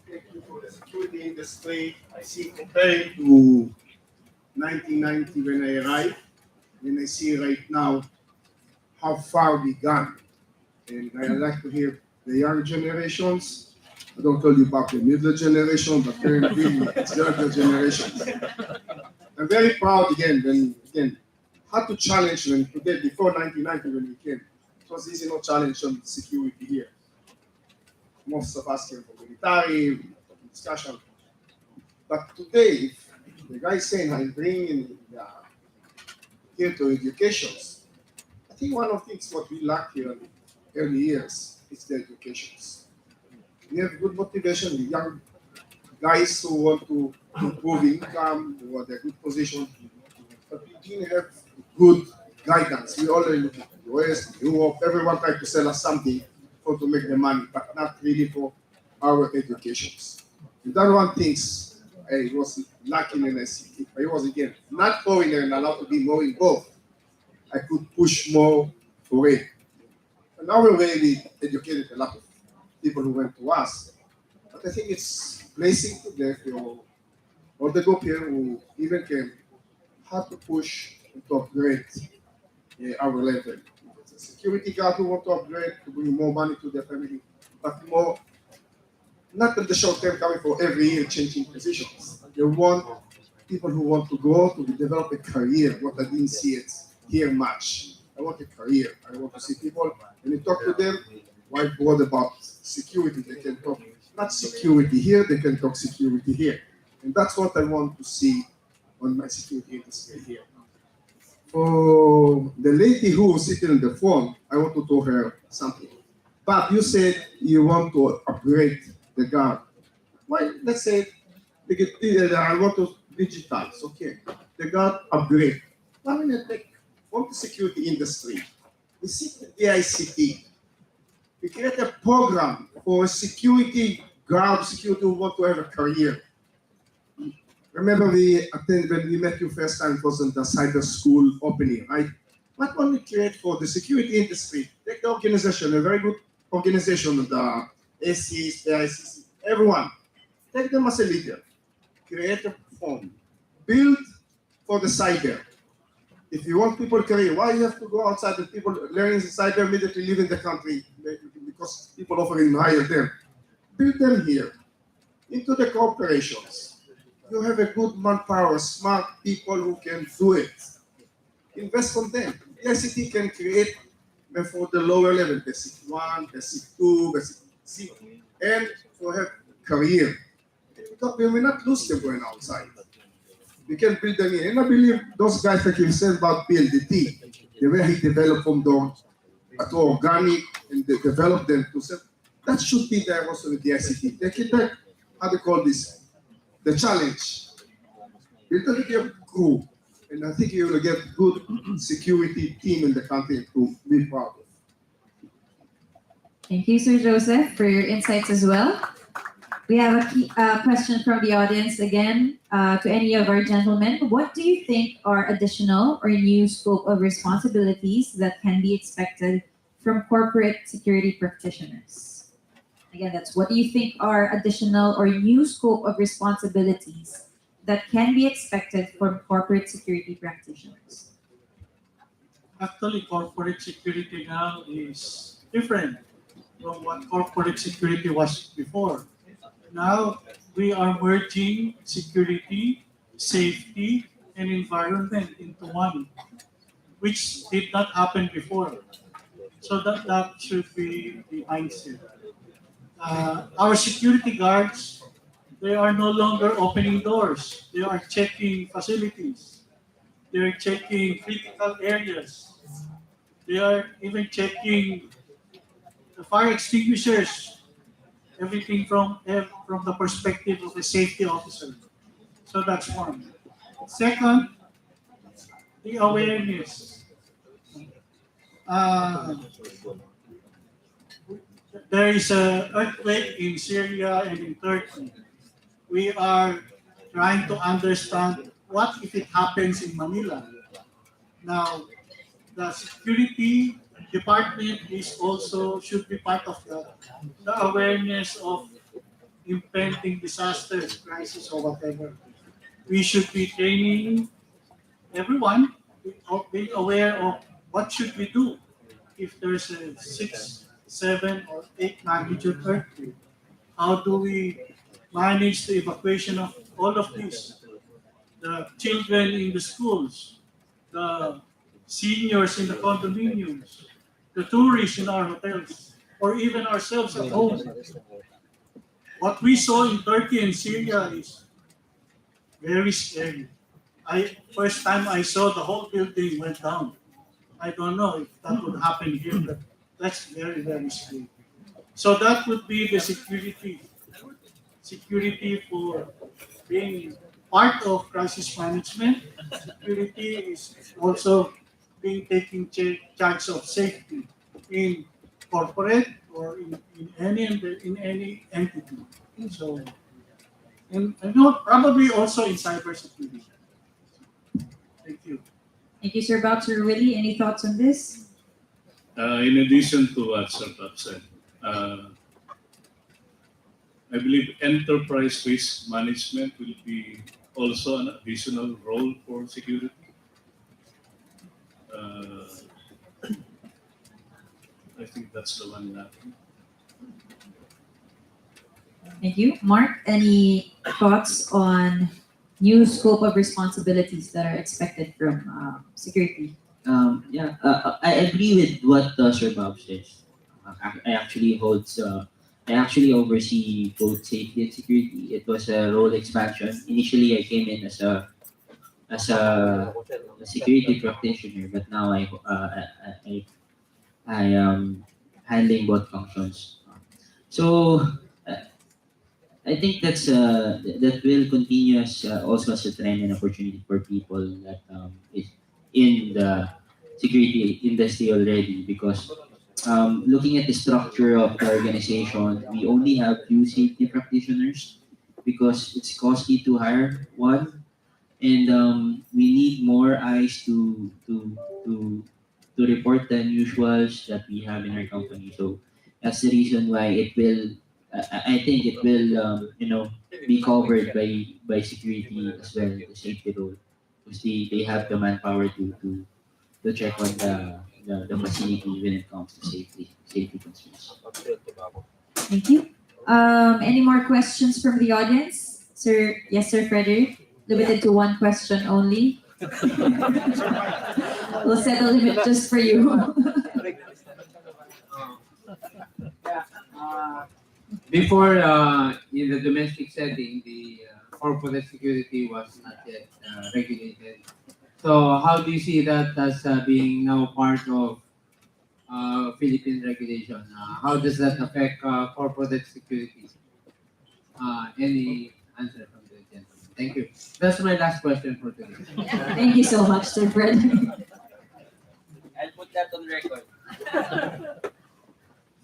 taking for the security industry. I see comparing to 1990 when I arrived, when I see right now how far we gone. And I like to hear the young generations. I don't tell you about the middle generation, but currently it's the other generations. I'm very proud again how to challenge when today before 1990 when we came. It was easy no challenge on security here. Most of us came from military, discussion. But today, if the guy saying I'm bringing here to educations, I think one of the things what we lack here in the early years is the educations. We have good motivation with young guys who want to improve income, who want a good position, but we didn't have good guidance. We already look at the US, Europe, everyone trying to sell us something for to make the money, but not really for our educations. And that one thinks I was lacking in ICT. I was again not foreigner and allowed to be more involved. I could push more for it. And now we really educated a lot of people who went to us. But I think it's placing to them for all the group here who even can have to push to upgrade our level. It's a security guard who want to upgrade to bring more money to their family, but more not in the short term coming for every year changing positions. They want people who want to grow to develop a career. What I didn't see it here much. I want a career. I want to see people when you talk to them. Whiteboard about security. They can talk not security here. They can talk security here, and that's what I want to see on my security industry here. For the lady who was sitting on the phone, I want to tell her something. But you said you want to upgrade the guard. Why? Let's say I want to digital. Okay, the guard upgrade. I mean, take from the security industry. We sit the ICT. We create a program for security guard, security who want to have a career. Remember we attended when we met you first time, it was in the cyber school opening, right? What one we create for the security industry? Take the organization, a very good organization, the ACs, the ICC, everyone. Take them as a leader. Create a form. Build for the cyber. If you want people career, why you have to go outside and people learning the cyber immediately leave in the country because people offering hire them. Build them here into the corporations. You have a good manpower, smart people who can do it. Invest on them. The ICT can create for the lower level, basic 1, basic 2, basic C, and for have career. We will not lose them going outside. We can build them in. And I believe those guys like himself about PLDT, the way he developed from to organic and they develop them to self, that should be there also with the ICT. They can take, how do you call this? The challenge. Build a little crew. And I think you will get good security team in the country to be proud of. Thank you, Sir Joseph, for your insights as well. We have a question from the audience again to any of our gentlemen. What do you think are additional or new scope of responsibilities that can be expected from corporate security practitioners? Again, that's what do you think are additional or new scope of responsibilities that can be expected from corporate security practitioners? Actually, corporate security now is different from what corporate security was before. Now, we are merging security, safety, and environment into one, which did not happen before. So that should be the mindset. Our security guards, they are no longer opening doors. They are checking facilities. They are checking critical areas. They are even checking the fire extinguishers, everything from the perspective of a safety officer. So that's one. Second, the awareness. There is an earthquake in Syria and in Turkey. We are trying to understand what if it happens in Manila. Now, the security department is also should be part of the awareness of impending disasters, crisis, or whatever. We should be training everyone, being aware of what should we do if there's a 6, 7, or 8 magnitude earthquake. How do we manage the evacuation of all of these? The children in the schools, the seniors in the condominiums, the tourists in our hotels, or even ourselves at home. What we saw in Turkey and Syria is very scary. First time I saw the whole building went down. I don't know if that would happen here, but that's very, very scary. So that would be the security. Security for being part of crisis management. Security is also being taking charge of safety in corporate or in any entity. So, and probably also in cybersecurity. Thank you. Thank you, Sir Bob. Sir Willie, any thoughts on this? In addition to what Sir Bob said, I believe enterprise risk management will be also an additional role for security. I think that's the one lacking. Thank you. Mark, any thoughts on new scope of responsibilities that are expected from security? I agree with what Sir Bob says. I actually I actually oversee both safety and security. It was a role expansion. Initially, I came in as a security practitioner, but now I am handling both functions. So uh, I think that will continue as also as a trend and opportunity for people that is in the security industry already, because looking at the structure of the organization, we only have few safety practitioners because it's costly to hire one, and we need more eyes to report the unusuals that we have in our company. So that's the reason why it will. I think it will, be covered by security as well, the safety role, because they have the manpower to check on the facility when it comes to safety concerns. Thank you. Any more questions from the audience? Sir, yes, Sir Frederick. Limited to one question only. We'll set a limit just for you. Before, in the domestic setting, the corporate security was not yet regulated. So how do you see that as being now part of Philippine regulation? How does that affect corporate security? Any answer from the gentleman? Thank you. That's my last question for today. Thank you so much, Sir Frederick. I'll put that on record.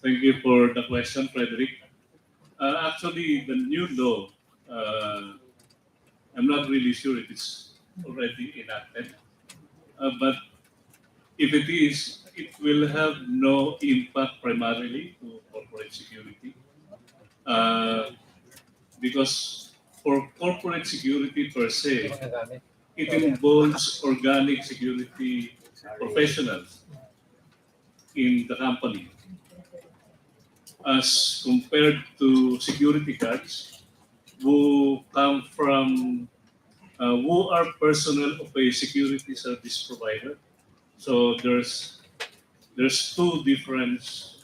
Thank you for the question, Frederick. Actually, the new law, I'm not really sure if it's already enacted, but if it is, it will have no impact primarily to corporate security, because for corporate security per se, it involves organic security professionals in the company, as compared to security guards who come from, who are personnel of a security service provider. So there's two difference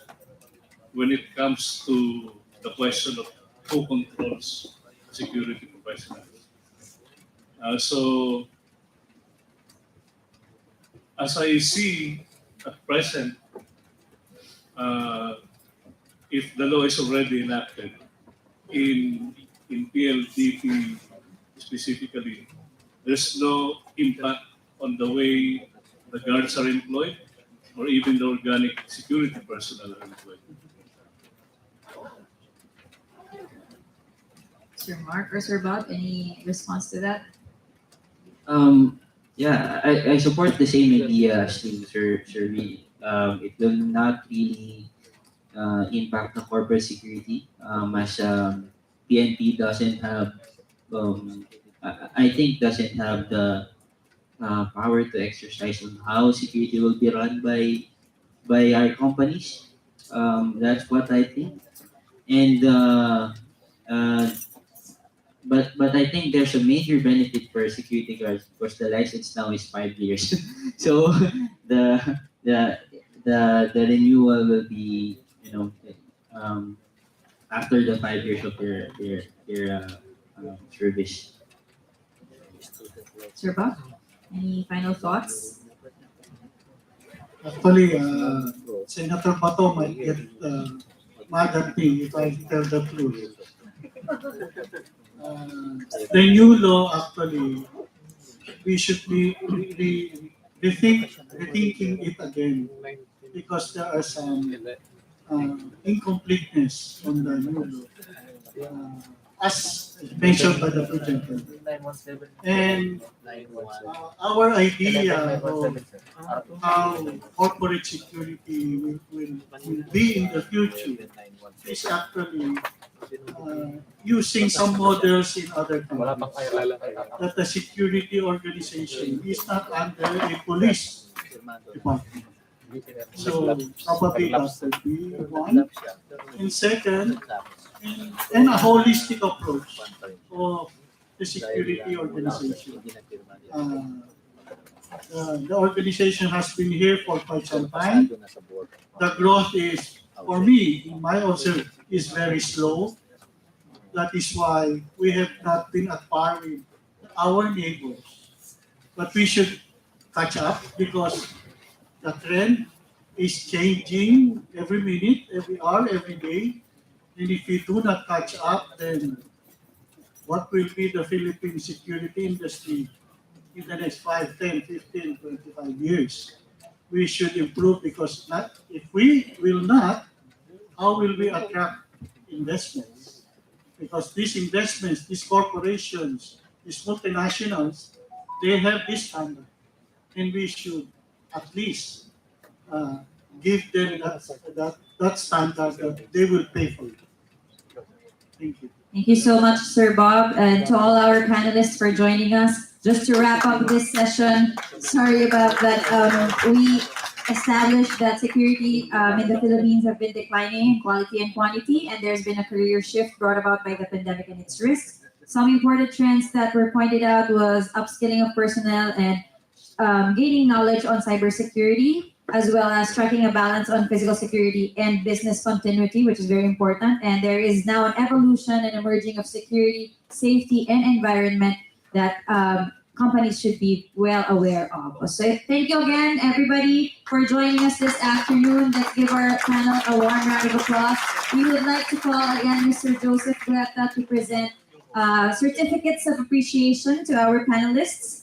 when it comes to the question of who controls security professionals. So as I see at present, if the law is already enacted in PLDT specifically, there's no impact on the way the guards are employed or even the organic security personnel are employed. Sir Mark or Sir Bob, any response to that? I support the same idea as to Sir Lee. It will not really impact the corporate security, as PNP doesn't have, I think doesn't have the power to exercise on how security will be run by our companies. That's what I think. And but I think there's a major benefit for security guards because the license now is 5 years. So the the the renewal will be, after the 5 years of their service. Sir Bob, any final thoughts? Actually, Senator Bato might get mad at me if I tell the truth. The new law, actually, we should be rethinking it again because there are some incompleteness on the new law, as mentioned by the presenter. And our idea of how corporate security will be in the future is actually using some models in other countries. That the security organization is not under a police department. So probably that would be one. And second, and a holistic approach of the security organization. The organization has been here for quite some time. The growth is, for me, in my observation, is very slow. That is why we have not been at par with our neighbors. But we should catch up because the trend is changing every minute, every hour, every day. And if we do not catch up, then what will be the Philippine security industry in the next 5, 10, 15, 25 years? We should improve because if we will not, how will we attract investments? Because these investments, these corporations, these multinationals, they have this standard. And we should at least give them that standard that they will pay for it. Thank you. Thank you so much, Sir Bob, and to all our panelists for joining us. Just to wrap up this session, sorry about that. We established that security in the Philippines have been declining in quality and quantity, and there's been a career shift brought about by the pandemic and its risks. Some important trends that were pointed out was upskilling of personnel and gaining knowledge on cybersecurity, as well as striking a balance on physical security and business continuity, which is very important. And there is now an evolution and emerging of security, safety, and environment that companies should be well aware of. So thank you again, everybody, for joining us this afternoon. Let's give our panel a warm round of applause. We would like to call again Mr. Joseph Guetta to present certificates of appreciation to our panelists.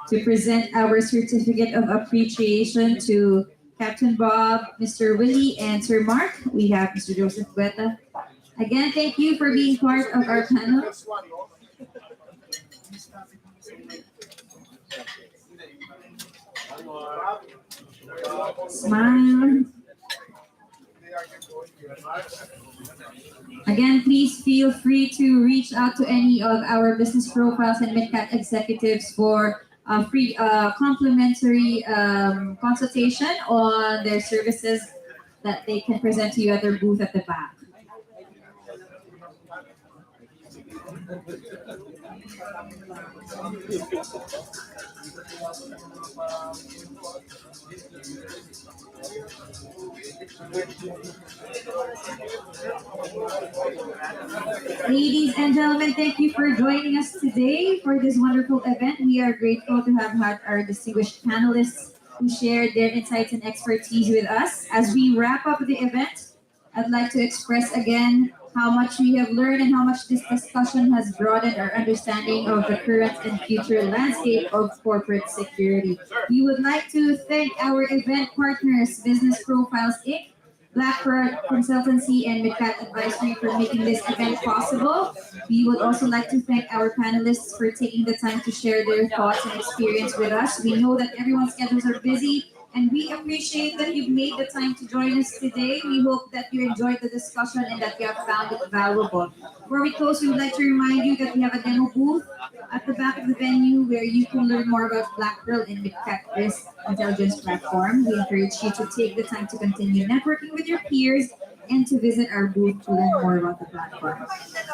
To present our certificate of appreciation to Captain Bob, Mr. Willie, and Sir Mark, we have Mr. Joseph Guetta. Again, thank you for being part of our panel. Smile. Again, please feel free to reach out to any of our business profiles and MitKat executives for a free complimentary consultation on their services that they can present to you at their booth at the back. Ladies and gentlemen, thank you for joining us today for this wonderful event. We are grateful to have had our distinguished panelists who shared their insights and expertise with us. As we wrap up the event, I'd like to express again how much we have learned and how much this discussion has broadened our understanding of the current and future landscape of corporate security. We would like to thank our event partners, Business Profiles Inc., Blackbird Consultancy, and MitKat Advisory for making this event possible. We would also like to thank our panelists for taking the time to share their thoughts and experience with us. We know that everyone's schedules are busy, and we appreciate that you've made the time to join us today. We hope that you enjoyed the discussion and that you have found it valuable. Before we close, we would like to remind you that we have a demo booth at the back of the venue where you can learn more about Black Pearl and MitKat Risk Intelligence Platform. We encourage you to take the time to continue networking with your peers and to visit our booth to learn more about the platform.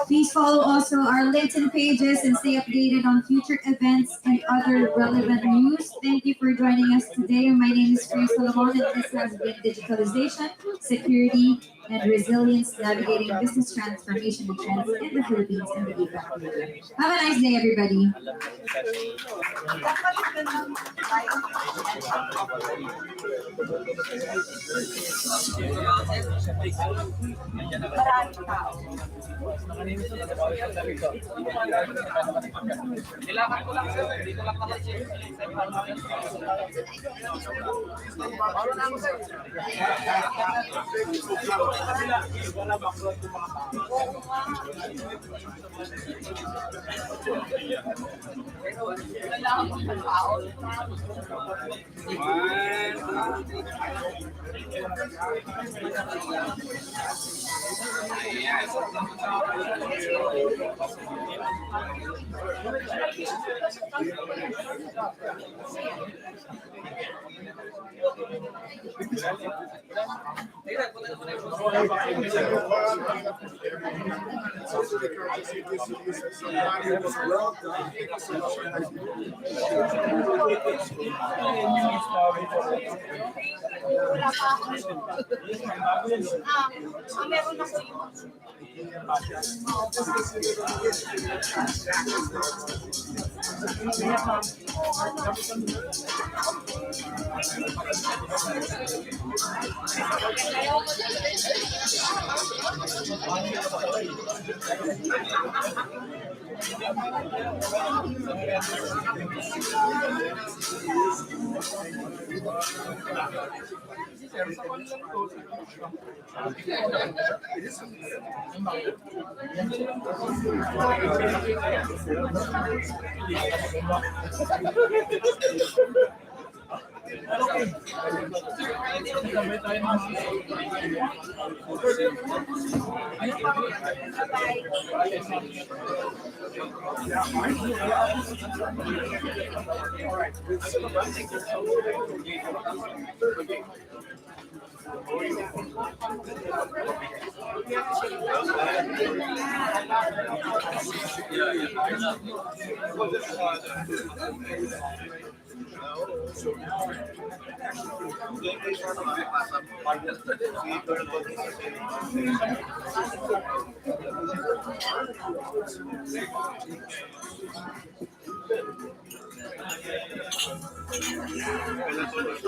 Please follow also our LinkedIn pages and stay updated on future events and other relevant news. Thank you for joining us today. My name is Free Solomon, and this has been Digitalization, Security, and resilience navigating business transformation and trends in the Philippines and the APAC region. Have a nice day, everybody. Maraming tao. Kailangan ko lang sir, dito lang naman siya. Paano na ako sir? Wala background yung mga tao. Kailangan ko ng tao. Meron ako yung